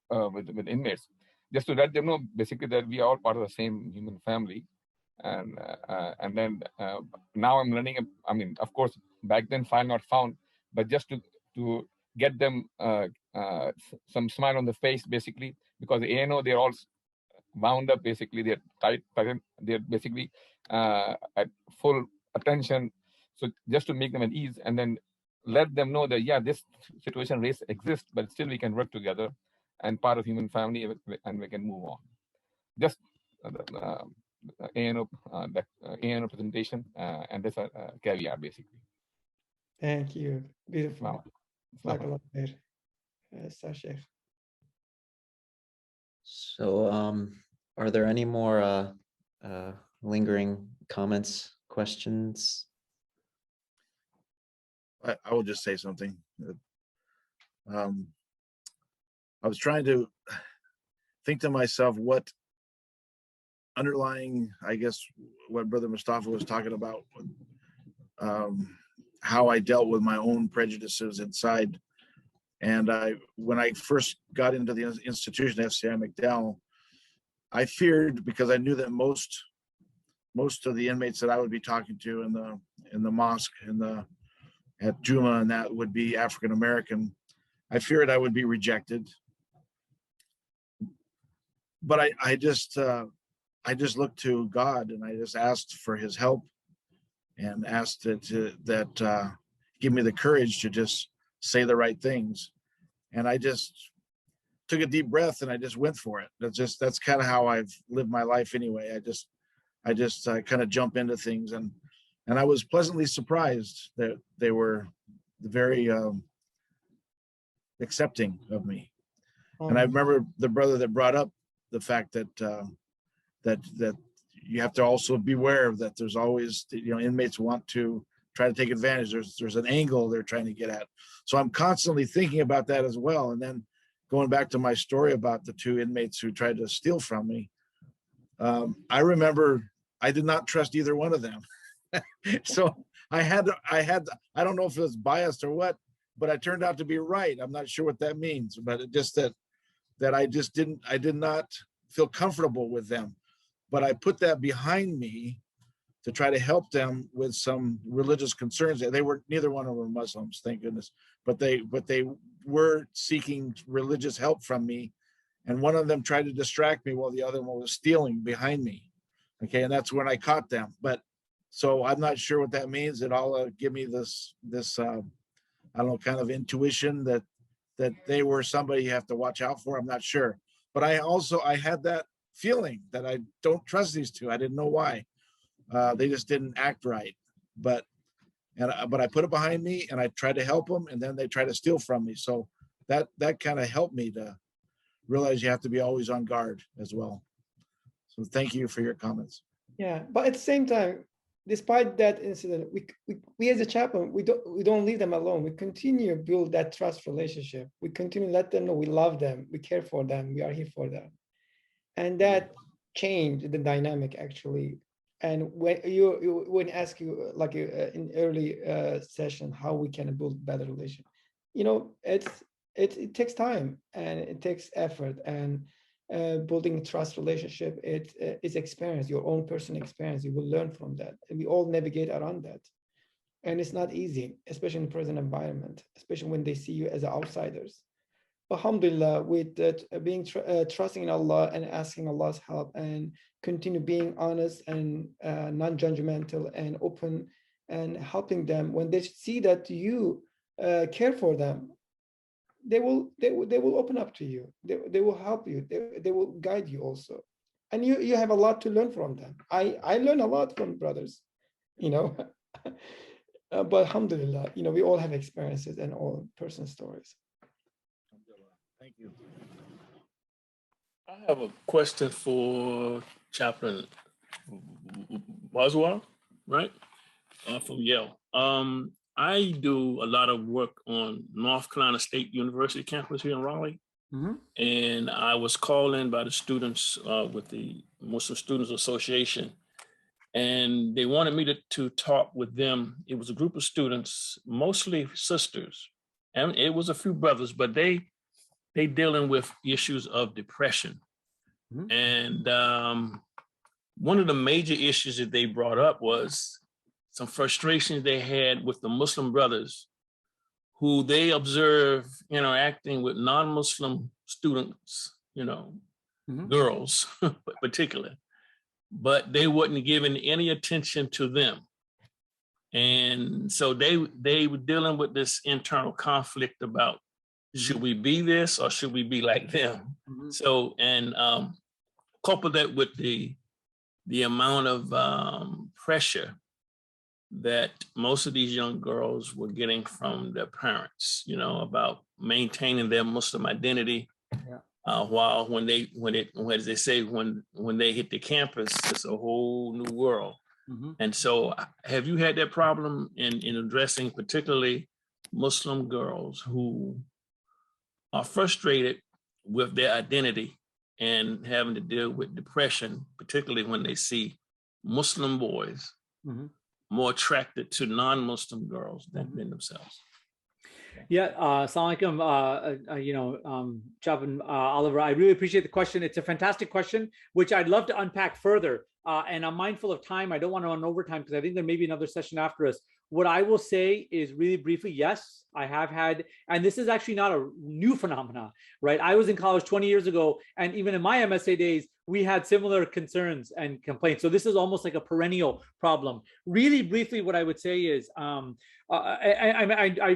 with inmates, just to let them know, basically, that we are all part of the same human family. And then now I'm learning, I mean, of course, back then, file not found, but just to get them some smile on the face, basically, because the ANO, they're all wound up, basically, they're tight, they're basically at full attention. So just to make them at ease, and then let them know that, yeah, this situation, race exists, but still we can work together and part of human family, and we can move on. Just ANO presentation, and this caveat, basically. Thank you. Beautiful. Sheikh. So are there any more lingering comments, questions? I will just say something. I was trying to think to myself what underlying, I guess, what Brother Mustafa was talking about, how I dealt with my own prejudices inside. And when I first got into the institution, FCI McDowell, I feared, because I knew that most of the inmates that I would be talking to in the mosque, at Juma, and that would be African American. I feared I would be rejected. But I just looked to God, and I just asked for His help, and asked that give me the courage to just say the right things. And I just took a deep breath and I just went for it. That's kind of how I've lived my life anyway. I just kind of jump into things, and I was pleasantly surprised that they were very accepting of me. And I remember the brother that brought up the fact that that you have to also beware that there's always, inmates want to try to take advantage. There's an angle they're trying to get at. So I'm constantly thinking about that as well. And then going back to my story about the two inmates who tried to steal from me, I remember I did not trust either one of them. So I don't know if it was biased or what, but I turned out to be right. I'm not sure what that means, but it just that I did not feel comfortable with them. But I put that behind me to try to help them with some religious concerns. Neither one of them were Muslims, thank goodness, but they were seeking religious help from me. And one of them tried to distract me while the other one was stealing behind me. Okay, and that's when I caught them. But so I'm not sure what that means. It all give me this I don't know, kind of intuition that they were somebody you have to watch out for. I'm not sure, but I had that feeling that I don't trust these two. I didn't know why. They just didn't act right. But I put it behind me, and I tried to help them, and then they tried to steal from me. So that kind of helped me to realize you have to be always on guard as well. So thank you for your comments. Yeah, but at the same time, despite that incident, we as a chaplain, we don't leave them alone. We continue to build that trust relationship. We continue to let them know we love them, we care for them, we are here for them, and that changed the dynamic actually. And when when ask you like in early session how we can build better relation, it takes time and it takes effort, and building a trust relationship, it is experience, your own personal experience. You will learn from that, and we all navigate around that. And it's not easy, especially in the present environment, especially when they see you as outsiders. But alhamdulillah, with that, being trusting in Allah and asking Allah's help, and continue being honest and non-judgmental and open, and helping them when they see that you care for them, they will open up to you. They will help you. They will guide you also, and you have a lot to learn from them. I learn a lot from brothers, but alhamdulillah, we all have experiences and all personal stories. Thank you. I have a question for Chaplain Boswell, right? From Yale. I do a lot of work on North Carolina State University campus here in Raleigh. Mm-hmm. And I was called in by the students with the Muslim Students Association. And they wanted me to talk with them. It was a group of students, mostly sisters. And it was a few brothers, but they dealing with issues of depression. Mm-hmm. And one of the major issues that they brought up was some frustrations they had with the Muslim brothers who they observe interacting with non-Muslim students, mm-hmm. girls particularly, but they wasn't giving any attention to them. And so they were dealing with this internal conflict about, should we be this or should we be like them? Mm-hmm. So, and couple that with the amount of pressure that most of these young girls were getting from their parents, you know, about maintaining their Muslim identity. Yeah. While when they hit the campus, it's a whole new world. Mhm. And so have you had that problem in addressing particularly Muslim girls who are frustrated with their identity and having to deal with depression, particularly when they see Muslim boys Mhm. more attracted to non-Muslim girls than themselves? Yeah, Assalamu alaikum, Chaplain Oliver, I really appreciate the question. It's a fantastic question, which I'd love to unpack further. And I'm mindful of time. I don't want to run over time because I think there may be another session after us. What I will say is really briefly, yes, I have had, and this is actually not a new phenomenon, right? I was in college 20 years ago, and even in my MSA days, we had similar concerns and complaints. So this is almost like a perennial problem. Really briefly, what I would say is, I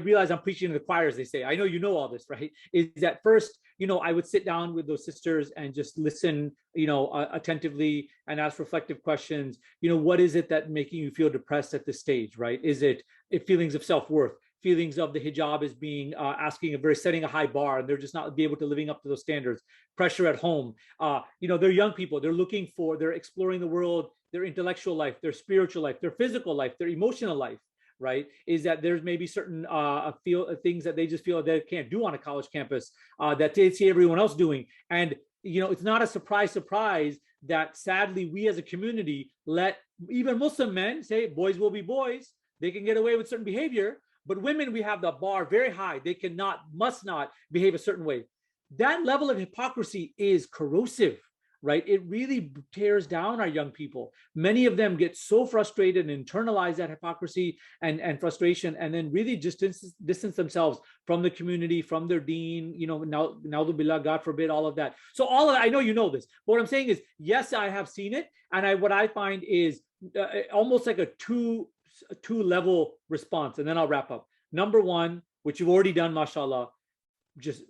realize I'm preaching to the choir, as they say. I know you know all this, right? Is that first, I would sit down with those sisters and just listen, attentively and ask reflective questions. What is it that making you feel depressed at this stage, right? Is it feelings of self-worth, feelings of the hijab as being setting a high bar, and they're just not be able to living up to those standards, pressure at home. They're young people, they're exploring the world, their intellectual life, their spiritual life, their physical life, their emotional life, right? Is that there's maybe certain things that they just feel they can't do on a college campus that they see everyone else doing. And, it's not a surprise that sadly we as a community let even Muslim men say boys will be boys. They can get away with certain behavior, but women, we have the bar very high. They must not behave a certain way. That level of hypocrisy is corrosive, right? It really tears down our young people. Many of them get so frustrated and internalize that hypocrisy and frustration, and then really just distance themselves from the community, from their deen, now the billah, God forbid, all of that. So all of that, I know you know this, but what I'm saying is, yes, I have seen it. And what I find is almost like a two-level response. And then I'll wrap up. Number one, which you've already done, mashallah, just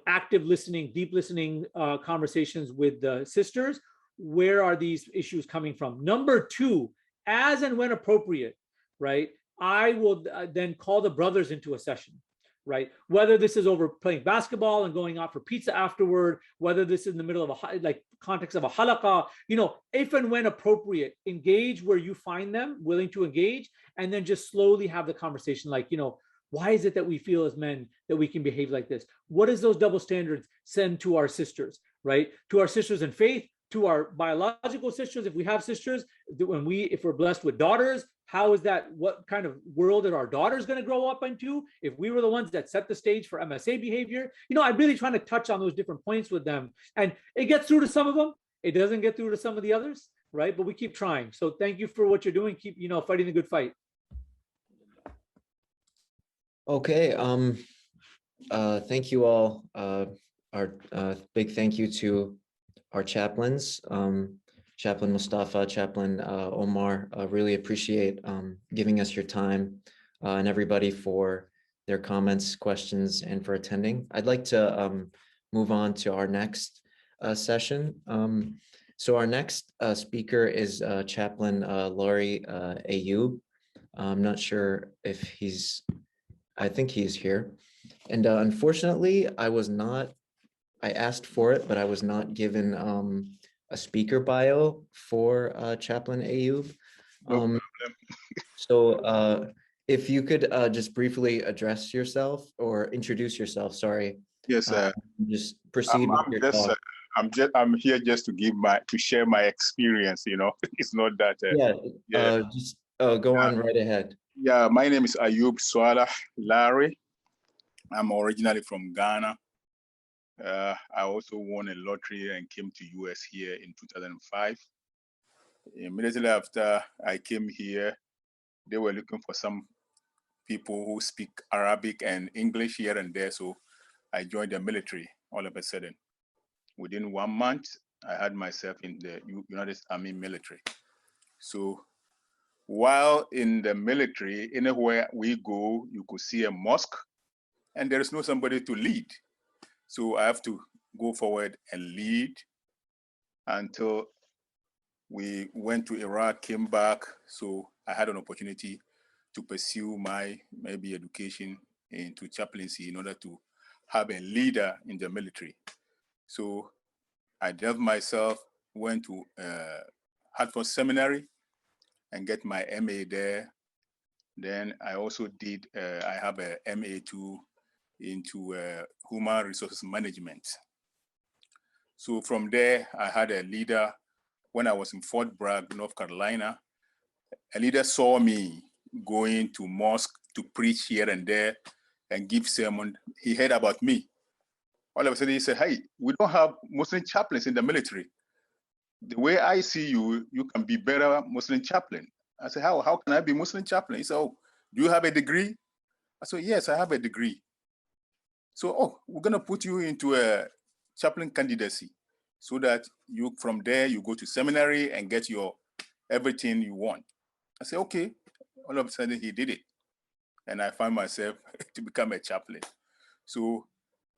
active listening, deep listening conversations with the sisters. Where are these issues coming from? Number two, as and when appropriate, right, I will then call the brothers into a session, right? Whether this is over playing basketball and going out for pizza afterward, whether this is in the middle of a context of a halaqah, if and when appropriate, engage where you find them willing to engage, and then just slowly have the conversation like, why is it that we feel as men that we can behave like this? What does those double standards send to our sisters, right? To our sisters in faith, to our biological sisters, if we have sisters, if we're blessed with daughters, how is that? What kind of world are our daughters going to grow up into? If we were the ones that set the stage for MSA behavior, I'm really trying to touch on those different points with them. And it gets through to some of them. It doesn't get through to some of the others, right? But we keep trying. So thank you for what you're doing. Keep, fighting the good fight. Okay. Thank you all. Our big thank you to our chaplains, Chaplain Mustafa, Chaplain Omar. Really appreciate giving us your time, and everybody for their comments, questions, and for attending. I'd like to move on to our next session. So our next speaker is Chaplain Laurie Ayub. I'm not sure if I think he's here. And unfortunately, I asked for it, but I was not given a speaker bio for Chaplain Ayub. So if you could just briefly address yourself or introduce yourself, sorry. Yes, just proceed with your talk. I'm here just to share my experience, It's not that. Go on right ahead. Yeah, my name is Ayub Swaleh Larry. I'm originally from Ghana. I also won a lottery and came to US here in 2005. Immediately after I came here, they were looking for some people who speak Arabic and English here and there. So I joined the military all of a sudden. Within 1 month, I had myself in the United States Army military. So while in the military, anywhere we go, you could see a mosque and there is no somebody to lead. So I have to go forward and lead until we went to Iraq, came back. So I had an opportunity to pursue my maybe education into chaplaincy in order to have a leader in the military. So I drove myself, went to Hartford Seminary and get my MA there. Then I also did, I have a MA too into human resources management. So from there, I had a leader when I was in Fort Bragg, North Carolina. A leader saw me going to mosque to preach here and there and give sermon. He heard about me. All of a sudden he said, hey, we don't have Muslim chaplains in the military. The way I see you, you can be better Muslim chaplain. I said, how can I be Muslim chaplain? He said, oh, do you have a degree? I said, yes, I have a degree. So, oh, we're gonna put you into a chaplain candidacy so that you, from there, you go to seminary and get your everything you want. I said, okay. All of a sudden he did it. And I found myself to become a chaplain. So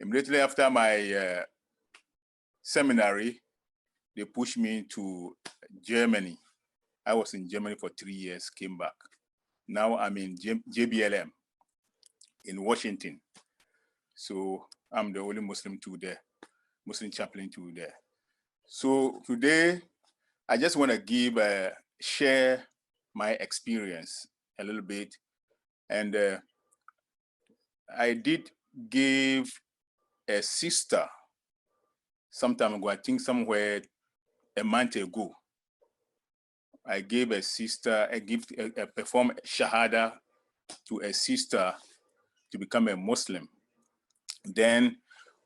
immediately after my seminary, they pushed me to Germany. I was in Germany for 3 years, came back. Now I'm in JBLM in Washington. So I'm the only Muslim too there, Muslim chaplain too there. So today, I just want to share my experience a little bit. And I did give a sister some time ago, I think somewhere a month ago. I gave a sister a gift, perform shahada to a sister to become a Muslim. Then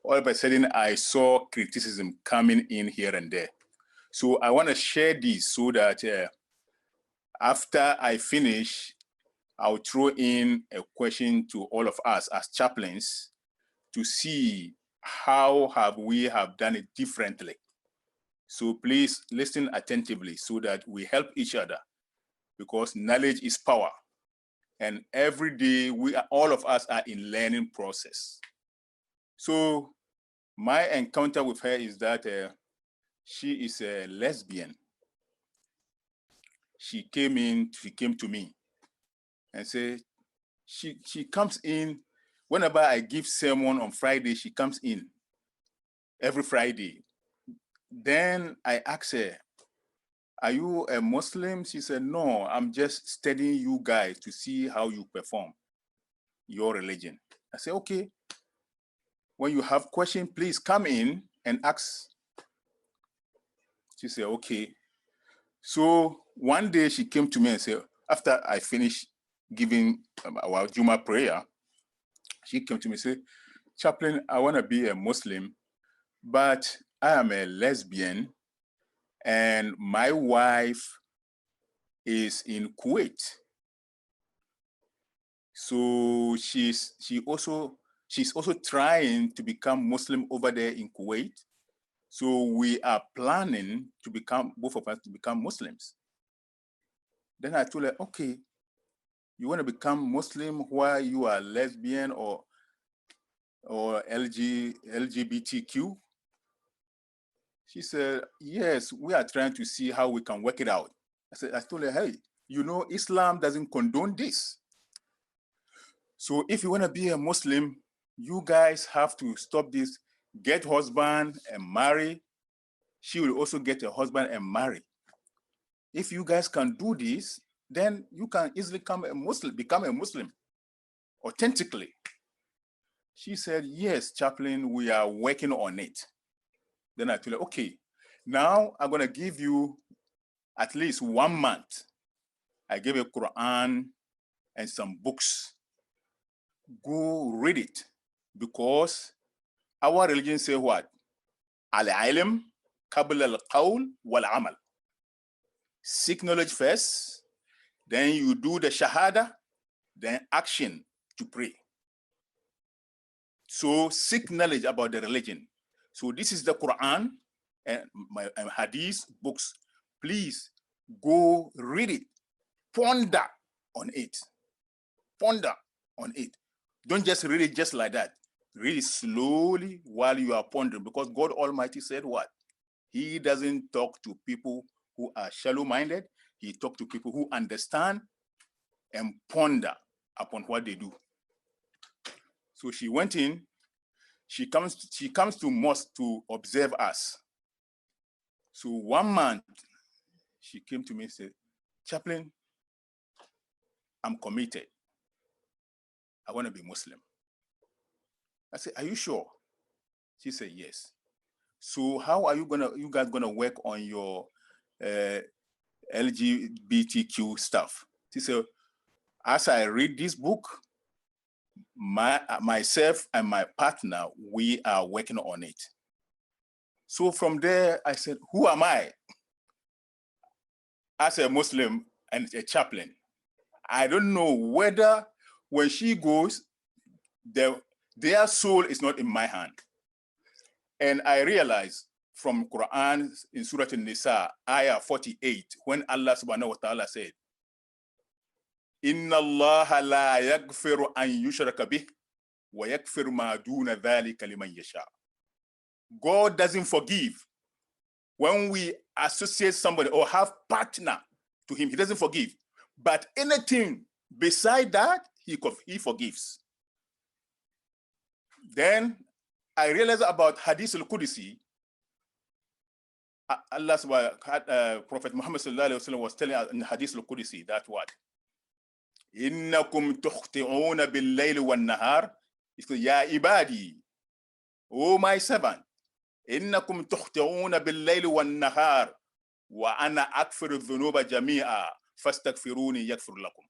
all of a sudden I saw criticism coming in here and there. So I want to share this so that after I finish, I'll throw in a question to all of us as chaplains to see how we have done it differently. So please listen attentively so that we help each other, because knowledge is power. And every day, all of us are in learning process. So my encounter with her is that she is a lesbian. She came to me and said, she comes in, whenever I give sermon on Friday, she comes in every Friday. Then I asked her, are you a Muslim? She said, no, I'm just studying you guys to see how you perform your religion. I said, okay. When you have questions, please come in and ask. She said, okay. So one day she came to me and said, after I finished giving our Juma prayer, she came to me and said, Chaplain, I want to be a Muslim, but I am a lesbian and my wife is in Kuwait. So she's also trying to become Muslim over there in Kuwait. So we are planning to become, both of us to become Muslims. Then I told her, okay, you want to become Muslim while you are lesbian or LGBTQ? She said, yes, we are trying to see how we can work it out. I told her, hey, you know, Islam doesn't condone this. So if you want to be a Muslim, you guys have to stop this, get husband and marry. She will also get a husband and marry. If you guys can do this, then you can easily become a Muslim authentically. She said, yes, Chaplain, we are working on it. Then I told her, okay, now I'm going to give you at least 1 month. I gave a Quran and some books. Go read it, because our religion say what? Al-ilm qabla al-qawl wal-amal. Seek knowledge first, then you do the shahada, then action to pray. So seek knowledge about the religion. So this is the Quran and my hadith books. Please go read it. Ponder on it. Ponder on it. Don't just read it just like that. Read it slowly while you are pondering, because God Almighty said what? He doesn't talk to people who are shallow-minded. He talks to people who understand and ponder upon what they do. So she went in, she comes to mosque to observe us. So 1 month, she came to me and said, Chaplain, I'm committed. I want to be Muslim. I said, are you sure? She said, yes. So how are you guys gonna work on your LGBTQ stuff? She said, as I read this book, myself and my partner, we are working on it. So from there, I said, who am I? As a Muslim and a chaplain, I don't know whether when she goes, their soul is not in my hand. And I realized from Quran in Surah An-Nisa, ayah 48, when Allah subhanahu wa ta'ala said, Inna Allah la yaghfiru an yushraka bih wa yaghfiru ma duna dhalika liman yasha. God doesn't forgive when we associate somebody or have partner to him. He doesn't forgive. But anything beside that, he forgives. Then I realized about Hadith al-Qudsi. Allah's Prophet Muhammad sallallahu alaihi wasallam was telling us in Hadith al-Qudsi that what? Innakum tukhti'una bil-layli wan-nahar. He said, Ya ibadi, O my servant, innakum tukhti'una bil-layli wan-nahar wa ana akfiru dhunuba jami'a fastaghfiruni yaghfir lakum.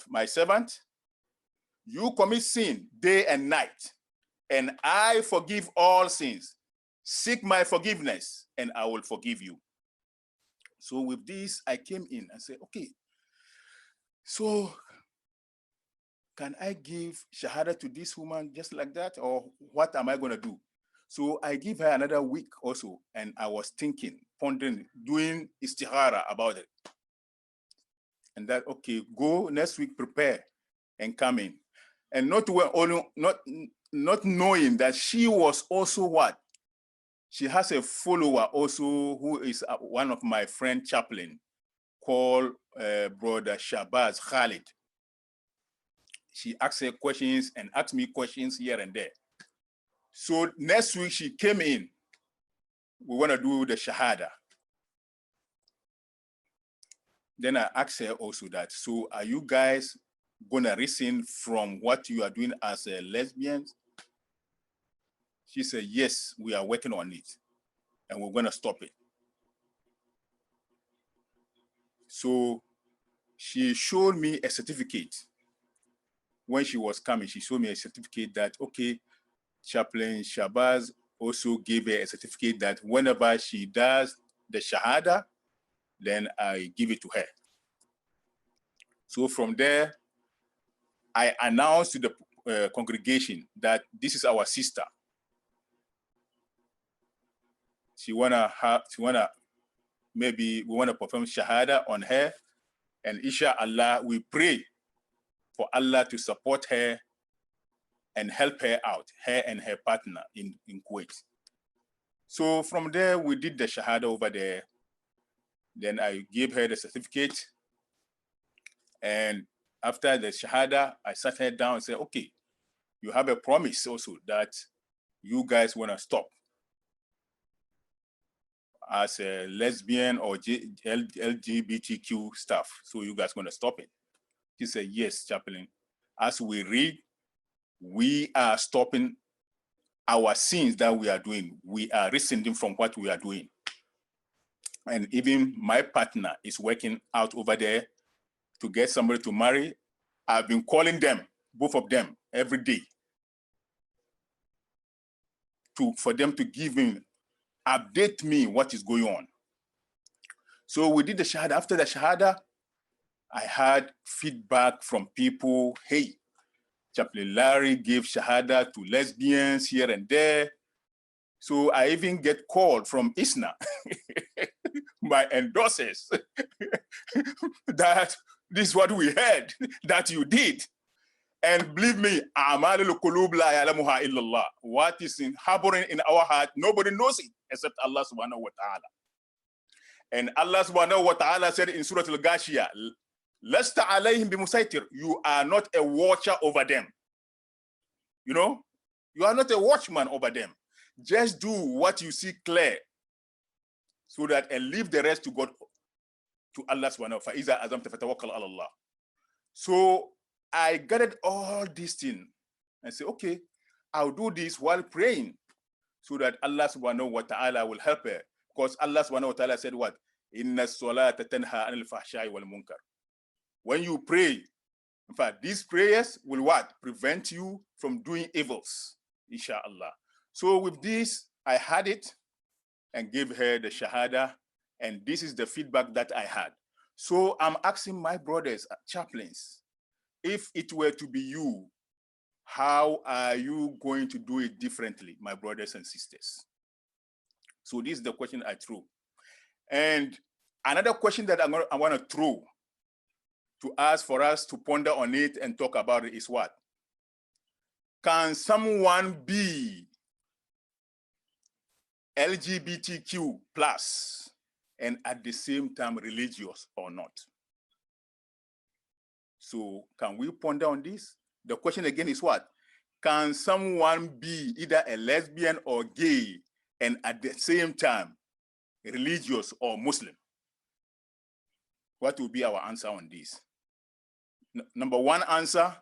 My servant, you commit sin day and night, and I forgive all sins. Seek my forgiveness, and I will forgive you. So with this, I came in and said, okay, so can I give Shahada to this woman just like that, or what am I going to do? So I give her another week also, and I was thinking, pondering, doing istihara about it. And that, okay, go next week, prepare, and come in. And not knowing that she was also what? She has a follower also who is one of my friend chaplain called Brother Shabazz Khalid. She asked her questions and asked me questions here and there. So next week she came in. We want to do the Shahada. Then I asked her also that, so are you guys gonna listen from what you are doing as a lesbian? She said, yes, we are working on it and we're gonna stop it. So she showed me a certificate. When she was coming, she showed me a certificate that, okay, Chaplain Shabazz also gave her a certificate that whenever she does the Shahada, then I give it to her. So from there, I announced to the congregation that this is our sister. Maybe we wanna perform Shahada on her, and inshallah, we pray for Allah to support her and help her out, her and her partner in Kuwait. So from there, we did the Shahada over there. Then I gave her the certificate. And after the Shahada, I sat her down and said, okay, you have a promise also that you guys wanna stop as a lesbian or LGBTQ stuff. So you guys gonna stop it? She said, yes, Chaplain. As we read, we are stopping our sins that we are doing. We are rescinding from what we are doing. And even my partner is working out over there to get somebody to marry. I've been calling them, both of them, every day for them to update me what is going on. So we did the Shahada. After the Shahada, I had feedback from people, hey, Chaplain Larry gave Shahada to lesbians here and there. So I even get called from ISNA, my endorsers, that this is what we heard that you did. And believe me, what is harboring in our heart, nobody knows it except Allah subhanahu wa ta'ala. And Allah subhanahu wa ta'ala said in Surah Al-Ghashiyah, Lasta alayhim bimusaitir. You are not a watcher over them. You know, you are not a watchman over them. Just do what you see clear, so that, and leave the rest to God, to Allah subhanahu wa ta'ala. So I gathered all these things and say, okay, I'll do this while praying, so that Allah subhanahu wa ta'ala will help her. Because Allah subhanahu wa ta'ala said what? Inna salata tanha anil fahsha'i wal munkar. When you pray, in fact, these prayers will what? Prevent you from doing evils, inshallah. So with this, I had it and gave her the shahada, and this is the feedback that I had. So I'm asking my brothers, chaplains, if it were to be you, how are you going to do it differently, my brothers and sisters? So this is the question I threw. And another question that I want to throw to ask for us to ponder on it and talk about it is what? Can someone be LGBTQ plus and at the same time religious or not? So can we ponder on this? The question again is what? Can someone be either a lesbian or gay and at the same time religious or Muslim? What will be our answer on this? Number one answer,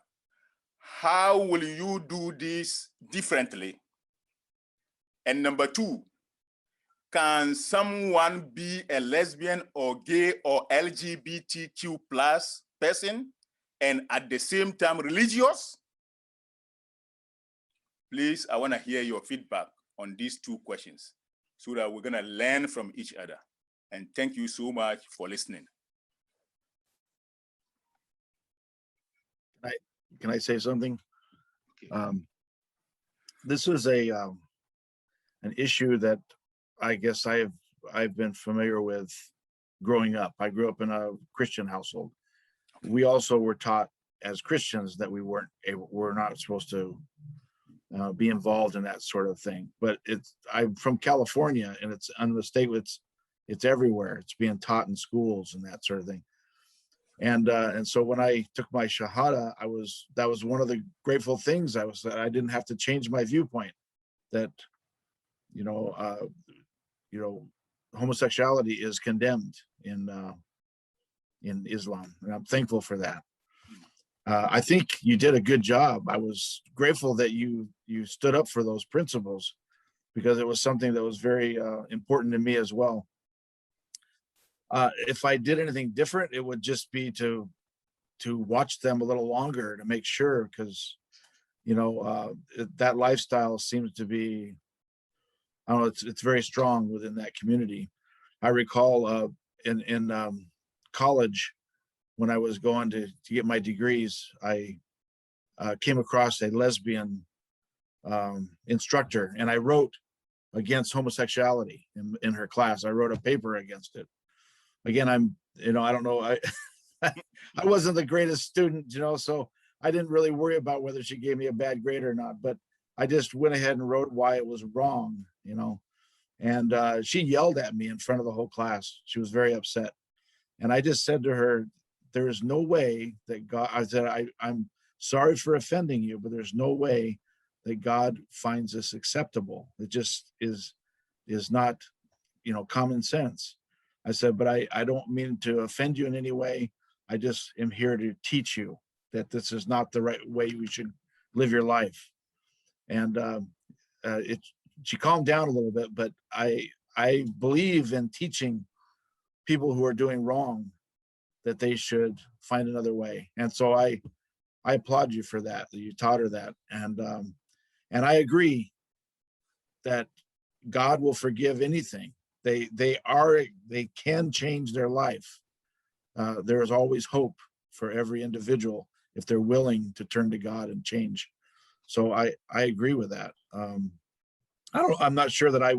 how will you do this differently? And number two, can someone be a lesbian or gay or LGBTQ plus person and at the same time religious? Please, I want to hear your feedback on these two questions so that we're going to learn from each other. And thank you so much for listening. Can I say something? Okay. This is an issue that I guess I've been familiar with growing up. I grew up in a Christian household. We also were taught as Christians that we're not supposed to be involved in that sort of thing. But I'm from California, and it's unmistakable. It's everywhere. It's being taught in schools and that sort of thing. And so when I took my shahada, that was one of the grateful things that I didn't have to change my viewpoint, that homosexuality is condemned in Islam, and I'm thankful for that. I think you did a good job. I was grateful that you stood up for those principles, because it was something that was very important to me as well. If I did anything different, it would just be to watch them a little longer to make sure, because that lifestyle seems to be, I don't know, it's very strong within that community. I recall in college, when I was going to get my degrees, I came across a lesbian instructor, and I wrote against homosexuality in her class. I wrote a paper against it. Again, I don't know, I wasn't the greatest student, so I didn't really worry about whether she gave me a bad grade or not, but I just went ahead and wrote why it was wrong, and she yelled at me in front of the whole class. She was very upset. And I just said to her, there is no way that God, I said, I'm sorry for offending you, but there's no way that God finds this acceptable. It just is not, common sense. I said, but I don't mean to offend you in any way. I just am here to teach you that this is not the right way you should live your life. And she calmed down a little bit, but I believe in teaching people who are doing wrong that they should find another way. And so I applaud you for that you taught her that. And I agree that God will forgive anything. They can change their life. There is always hope for every individual if they're willing to turn to God and change. So I agree with that. I'm not sure that I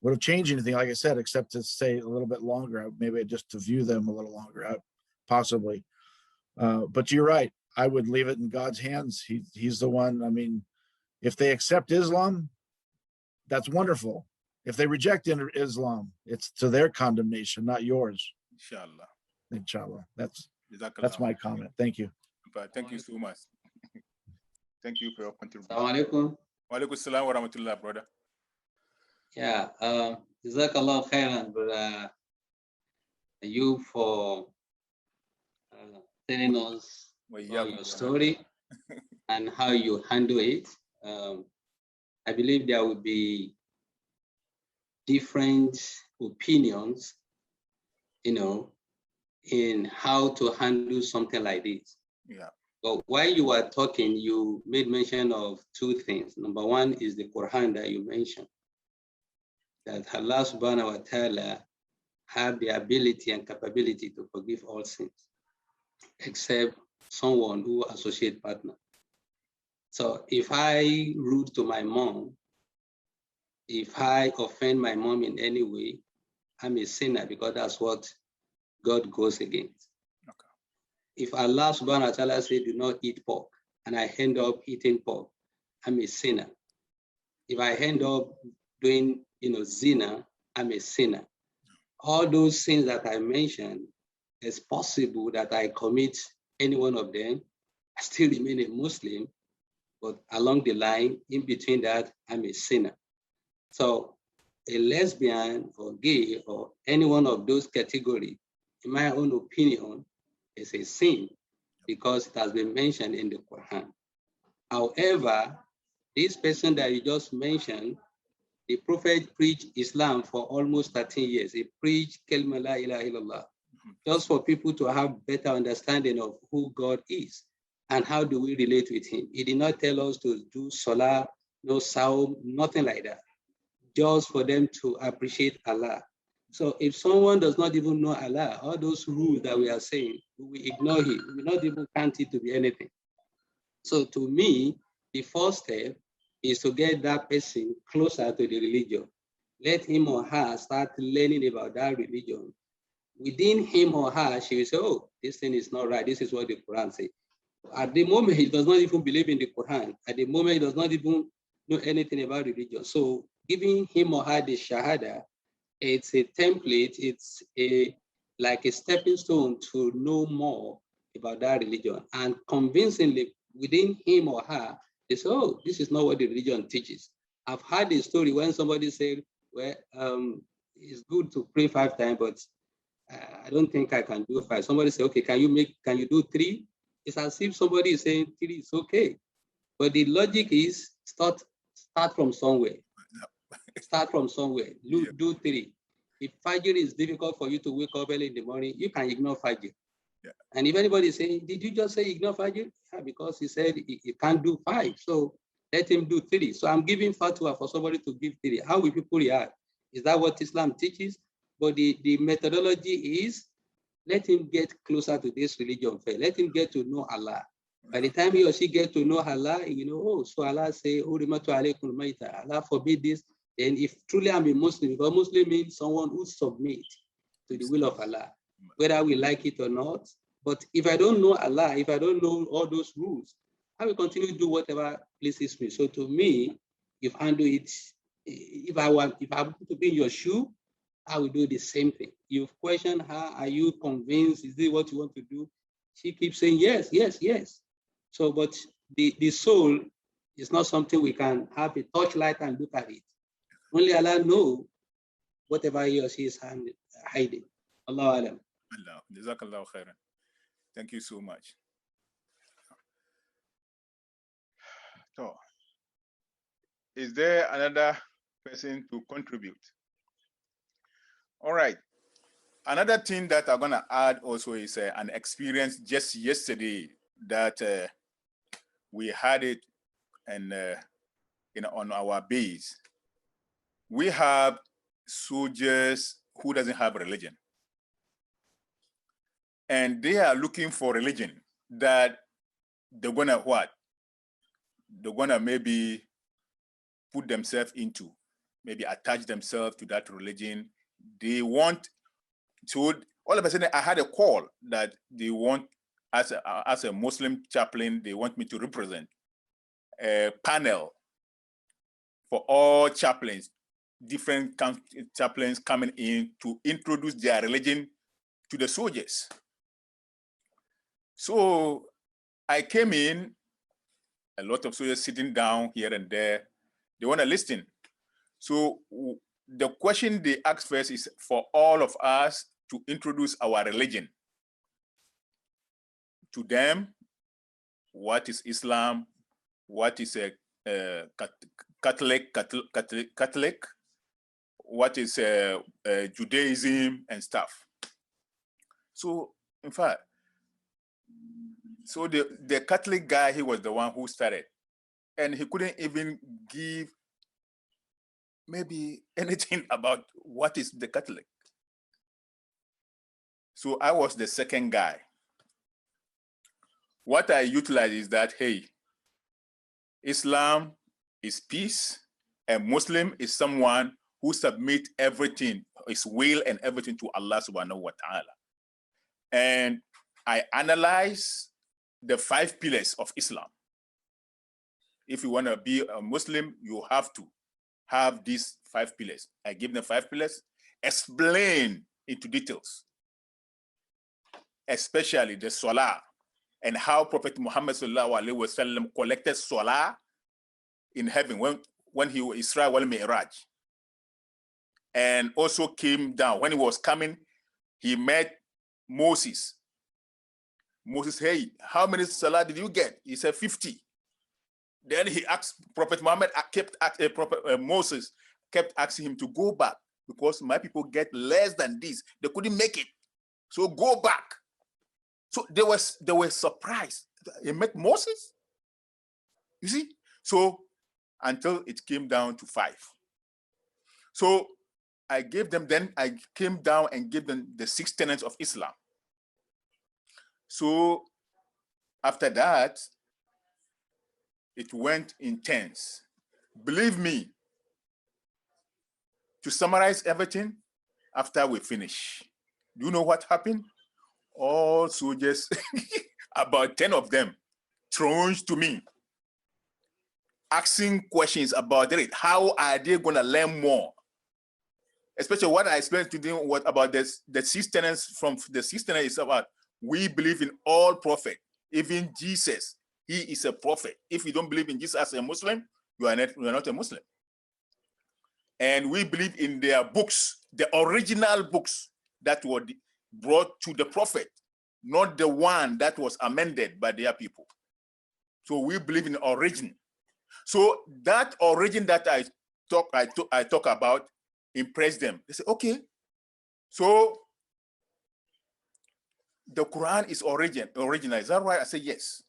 would have changed anything, like I said, except to stay a little bit longer, maybe just to view them a little longer, possibly. But you're right. I would leave it in God's hands. He's the one. I mean, if they accept Islam, that's wonderful. If they reject Islam, it's to their condemnation, not yours. Inshallah. Inshallah. That's my comment. Thank you. But thank you so much. Thank you for your contribution. Assalamu alaikum. Wa alaikum salam wa rahmatullah, brother. Yeah, Jazakallah khairan, brother, you for telling us about your story and how you handle it. I believe there will be different opinions, in how to handle something like this. Yeah. But while you were talking, you made mention of two things. Number one is the Quran that you mentioned, that Allah subhanahu wa ta'ala have the ability and capability to forgive all sins, except someone who associate partner. So if I rude to my mom, if I offend my mom in any way, I'm a sinner, because that's what God goes against. Okay. If Allah subhanahu wa ta'ala say do not eat pork, and I end up eating pork, I'm a sinner. If I end up doing zina, I'm a sinner. All those sins that I mentioned, it's possible that I commit any one of them, I still remain a Muslim, but along the line, in between that, I'm a sinner. So a lesbian or gay or any one of those categories, in my own opinion, is a sin, because it has been mentioned in the Quran. However, this person that you just mentioned, the Prophet preached Islam for almost 13 years. He preached Kalima la ilaha illallah, just for people to have better understanding of who God is and how do we relate with him. He did not tell us to do salah, no saum, nothing like that, just for them to appreciate Allah. So if someone does not even know Allah, all those rules that we are saying, we ignore it. We not even count it to be anything. So to me, the first step is to get that person closer to the religion. Let him or her start learning about that religion. Within him or her, she will say, oh, this thing is not right. This is what the Quran says. At the moment, he does not even believe in the Quran. At the moment, he does not even know anything about religion. So giving him or her the Shahada, it's a template, it's like a stepping stone to know more about that religion. And convincingly, within him or her, they say, oh, this is not what the religion teaches. I've heard a story when somebody said, well, it's good to pray 5 times, but I don't think I can do 5. Somebody say, okay, can you do 3? It's as if somebody is saying 3 is okay. But the logic is start from somewhere. Start from somewhere. Do 3. If Fajr is difficult for you to wake up early in the morning, you can ignore Fajr. Yeah. And if anybody is saying, did you just say ignore Fajr? Yeah, because he said he can't do 5. So let him do 3. So I'm giving fatwa for somebody to give 3. How will people react? Is that what Islam teaches? But the methodology is let him get closer to this religion first. Let him get to know Allah. By the time he or she gets to know Allah, oh, so Allah say, Allah forbid this. Then if truly I'm a Muslim, because Muslim means someone who submits to the will of Allah, whether we like it or not. But if I don't know Allah, if I don't know all those rules, I will continue to do whatever pleases me. So to me, if I do it, if I want to be in your shoe, I will do the same thing. You've questioned her, are you convinced? Is this what you want to do? She keeps saying yes, yes, yes. So, but the soul is not something we can have a torchlight and look at it. Only Allah knows whatever he or she is hiding. Allahu Alam. Allah, Jazakallahu khairan. Thank you so much. So, is there another person to contribute? All right. Another thing that I'm going to add also is an experience just yesterday that we had it and on our base. We have soldiers who doesn't have religion. And they are looking for religion that they're gonna what? They're gonna maybe put themselves into, maybe attach themselves to that religion. They want to, all of a sudden I had a call that they want, as a Muslim chaplain, they want me to represent a panel for all chaplains, different chaplains coming in to introduce their religion to the soldiers. So I came in, a lot of soldiers sitting down here and there. They want to listen. So the question they ask first is for all of us to introduce our religion to them. What is Islam? What is a Catholic? What is Judaism and stuff? So in fact, so the Catholic guy, he was the one who started, and he couldn't even give maybe anything about what is the Catholic. So I was the second guy. What I utilized is that, hey, Islam is peace, and Muslim is someone who submit everything, his will and everything to Allah subhanahu wa ta'ala. And I analyze the 5 pillars of Islam. If you want to be a Muslim, you have to have these 5 pillars. I give them 5 pillars, explain into details, especially the Salah and how Prophet Muhammad sallallahu alaihi wasallam collected Salah in heaven when he was Isra wal Mi'raj, and also came down. When he was coming, he met Moses. Moses, hey, how many Salah did you get? He said 50. Then he asked Prophet Muhammad, Moses kept asking him to go back because my people get less than this. They couldn't make it. So go back. So they were surprised. He met Moses. You see? So until it came down to 5. So I gave them, then I came down and gave them the 6 tenets of Islam. So after that, it went intense. Believe me, to summarize everything, after we finish, do you know what happened? All soldiers, about 10 of them, thrown to me, asking questions about it. How are they going to learn more? Especially what I explained to them, what about this, the 6 tenets from the 6 tenets is about, we believe in all prophets, even Jesus. He is a prophet. If you don't believe in Jesus as a Muslim, you are not a Muslim. And we believe in their books, the original books that were brought to the prophet, not the one that was amended by their people. So we believe in origin. So that origin that I talk about impressed them. They say, okay, so the Quran is original. Is that right? I say yes.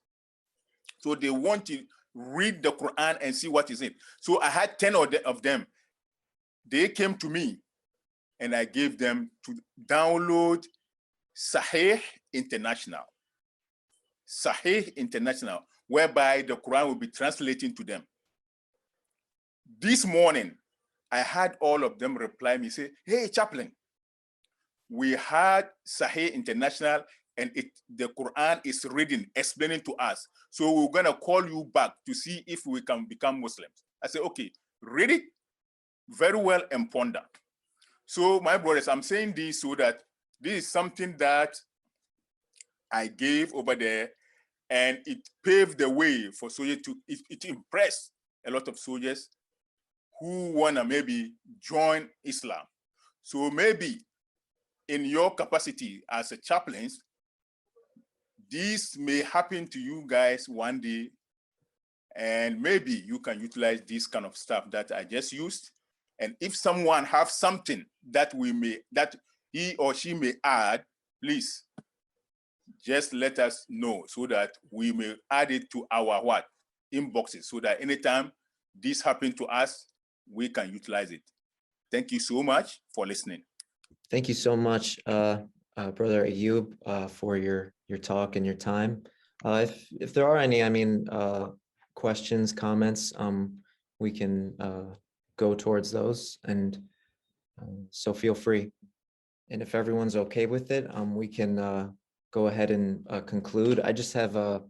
So they want to read the Quran and see what is it. So I had 10 of them. They came to me and I gave them to download Sahih International. Sahih International, whereby the Quran will be translating to them. This morning, I had all of them reply me, say, hey, Chaplain, we had Sahih International and the Quran is reading, explaining to us. So we're gonna call you back to see if we can become Muslims. I said, okay, read it very well and ponder. So my brothers, I'm saying this so that this is something that I gave over there, and it paved the way for soldiers to, it impressed a lot of soldiers who wanna maybe join Islam. So maybe in your capacity as a chaplains, this may happen to you guys one day, and maybe you can utilize this kind of stuff that I just used. And if someone have something that that he or she may add, please just let us know so that we may add it to our inboxes, so that anytime this happens to us, we can utilize it. Thank you so much for listening. Thank you so much, Brother Ayub, for your talk and your time. If there are any, questions, comments, we can go towards those, and so feel free. And if everyone's okay with it, we can go ahead and conclude. I just have a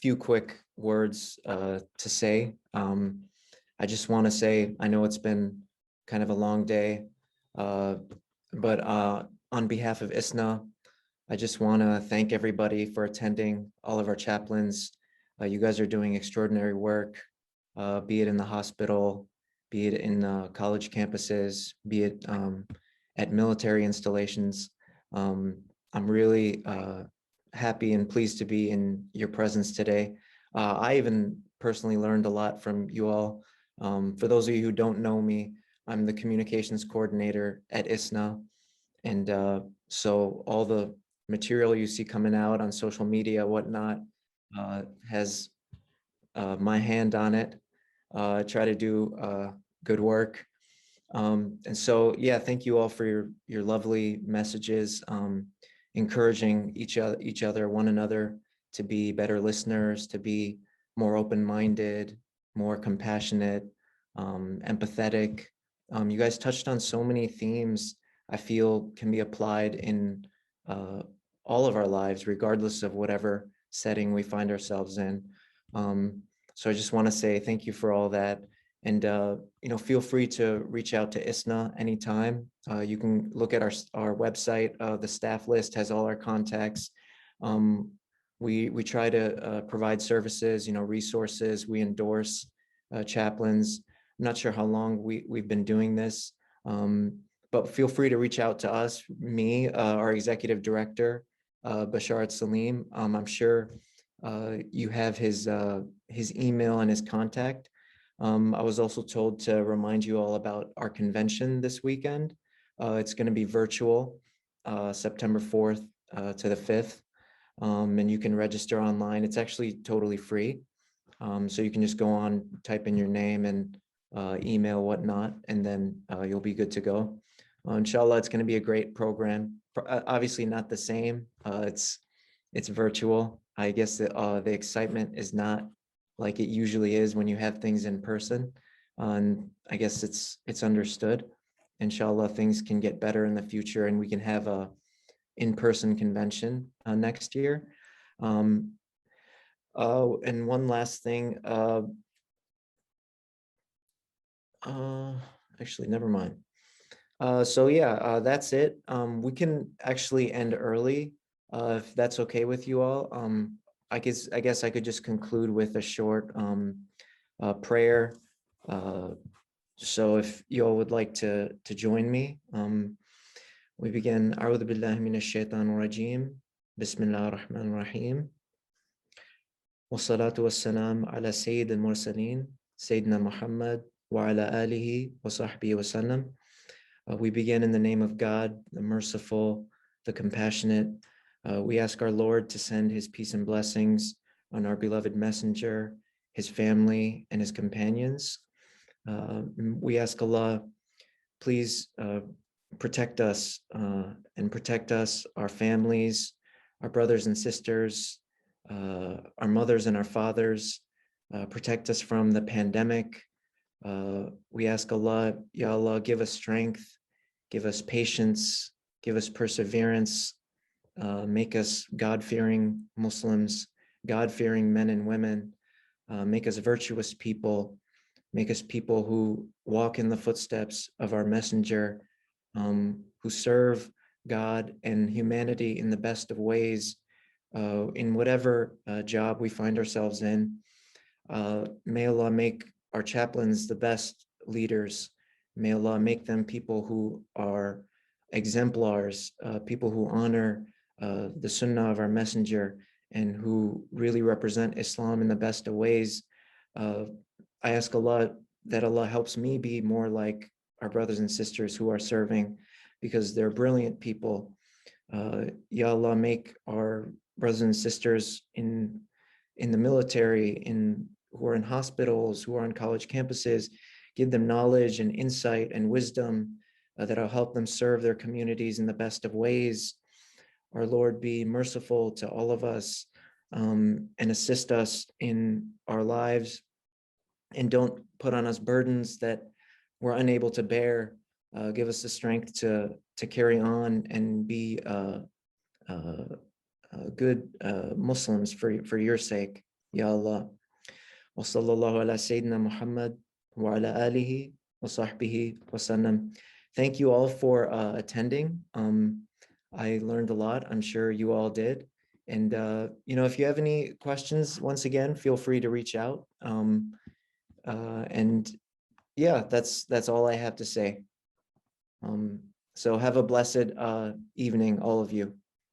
few quick words to say. I just want to say, I know it's been kind of a long day, but on behalf of ISNA, I just want to thank everybody for attending, all of our chaplains. You guys are doing extraordinary work, be it in the hospital, be it in college campuses, be it at military installations. I'm really happy and pleased to be in your presence today. I even personally learned a lot from you all. For those of you who don't know me, I'm the communications coordinator at ISNA. And so all the material you see coming out on social media, whatnot, has my hand on it. Try to do good work. And so, yeah, thank you all for your lovely messages, encouraging each other, one another to be better listeners, to be more open-minded, more compassionate, empathetic. You guys touched on so many themes I feel can be applied in all of our lives, regardless of whatever setting we find ourselves in. So I just want to say thank you for all that. And, feel free to reach out to ISNA anytime. You can look at our website. The staff list has all our contacts. We try to provide services, resources. We endorse chaplains. I'm not sure how long we've been doing this, but feel free to reach out to us, me, our executive director, Bashar Salim. I'm sure you have his email and his contact. I was also told to remind you all about our convention this weekend. It's going to be virtual, September 4th to the 5th, and you can register online. It's actually totally free. So you can just go on, type in your name and email, whatnot, and then you'll be good to go. Inshallah, it's going to be a great program. Obviously not the same. It's virtual. I guess the excitement is not like it usually is when you have things in person. And I guess it's understood. Inshallah, things can get better in the future and we can have a in-person convention next year. And one last thing, actually, never mind. So yeah, that's it. We can actually end early if that's okay with you all. I guess I could just conclude with a short prayer. So if you all would like to join me, we begin. A'udhu billahi minash shaitanir rajim. Bismillahir rahmanir rahim. Wassalatu wassalam ala sayyid al-mursaleen, Sayyidina Muhammad wa ala alihi wa sahbihi wa sallam. We begin in the name of God, the merciful, the compassionate. We ask our Lord to send his peace and blessings on our beloved messenger, his family, and his companions. We ask Allah, please protect us and protect us, our families, our brothers and sisters, our mothers and our fathers. Protect us from the pandemic. We ask Allah, Ya Allah, give us strength, give us patience, give us perseverance, make us God-fearing Muslims, God-fearing men and women, make us virtuous people, make us people who walk in the footsteps of our messenger, who serve God and humanity in the best of ways, in whatever job we find ourselves in. May Allah make our chaplains the best leaders. May Allah make them people who are exemplars, people who honor the sunnah of our messenger and who really represent Islam in the best of ways. I ask Allah that Allah helps me be more like our brothers and sisters who are serving, because they're brilliant people. Ya Allah, make our brothers and sisters in the military, who are in hospitals, who are on college campuses, give them knowledge and insight and wisdom that'll help them serve their communities in the best of ways. Our Lord, be merciful to all of us and assist us in our lives, and don't put on us burdens that we're unable to bear. Give us the strength to carry on and be good Muslims for your sake, Ya Allah. Wa sallallahu ala Sayyidina Muhammad wa ala alihi wa sahbihi wa sallam. Thank you all for attending. I learned a lot. I'm sure you all did. And, you know, if you have any questions, once again, feel free to reach out. And yeah, that's all I have to say. So have a blessed evening, all of you.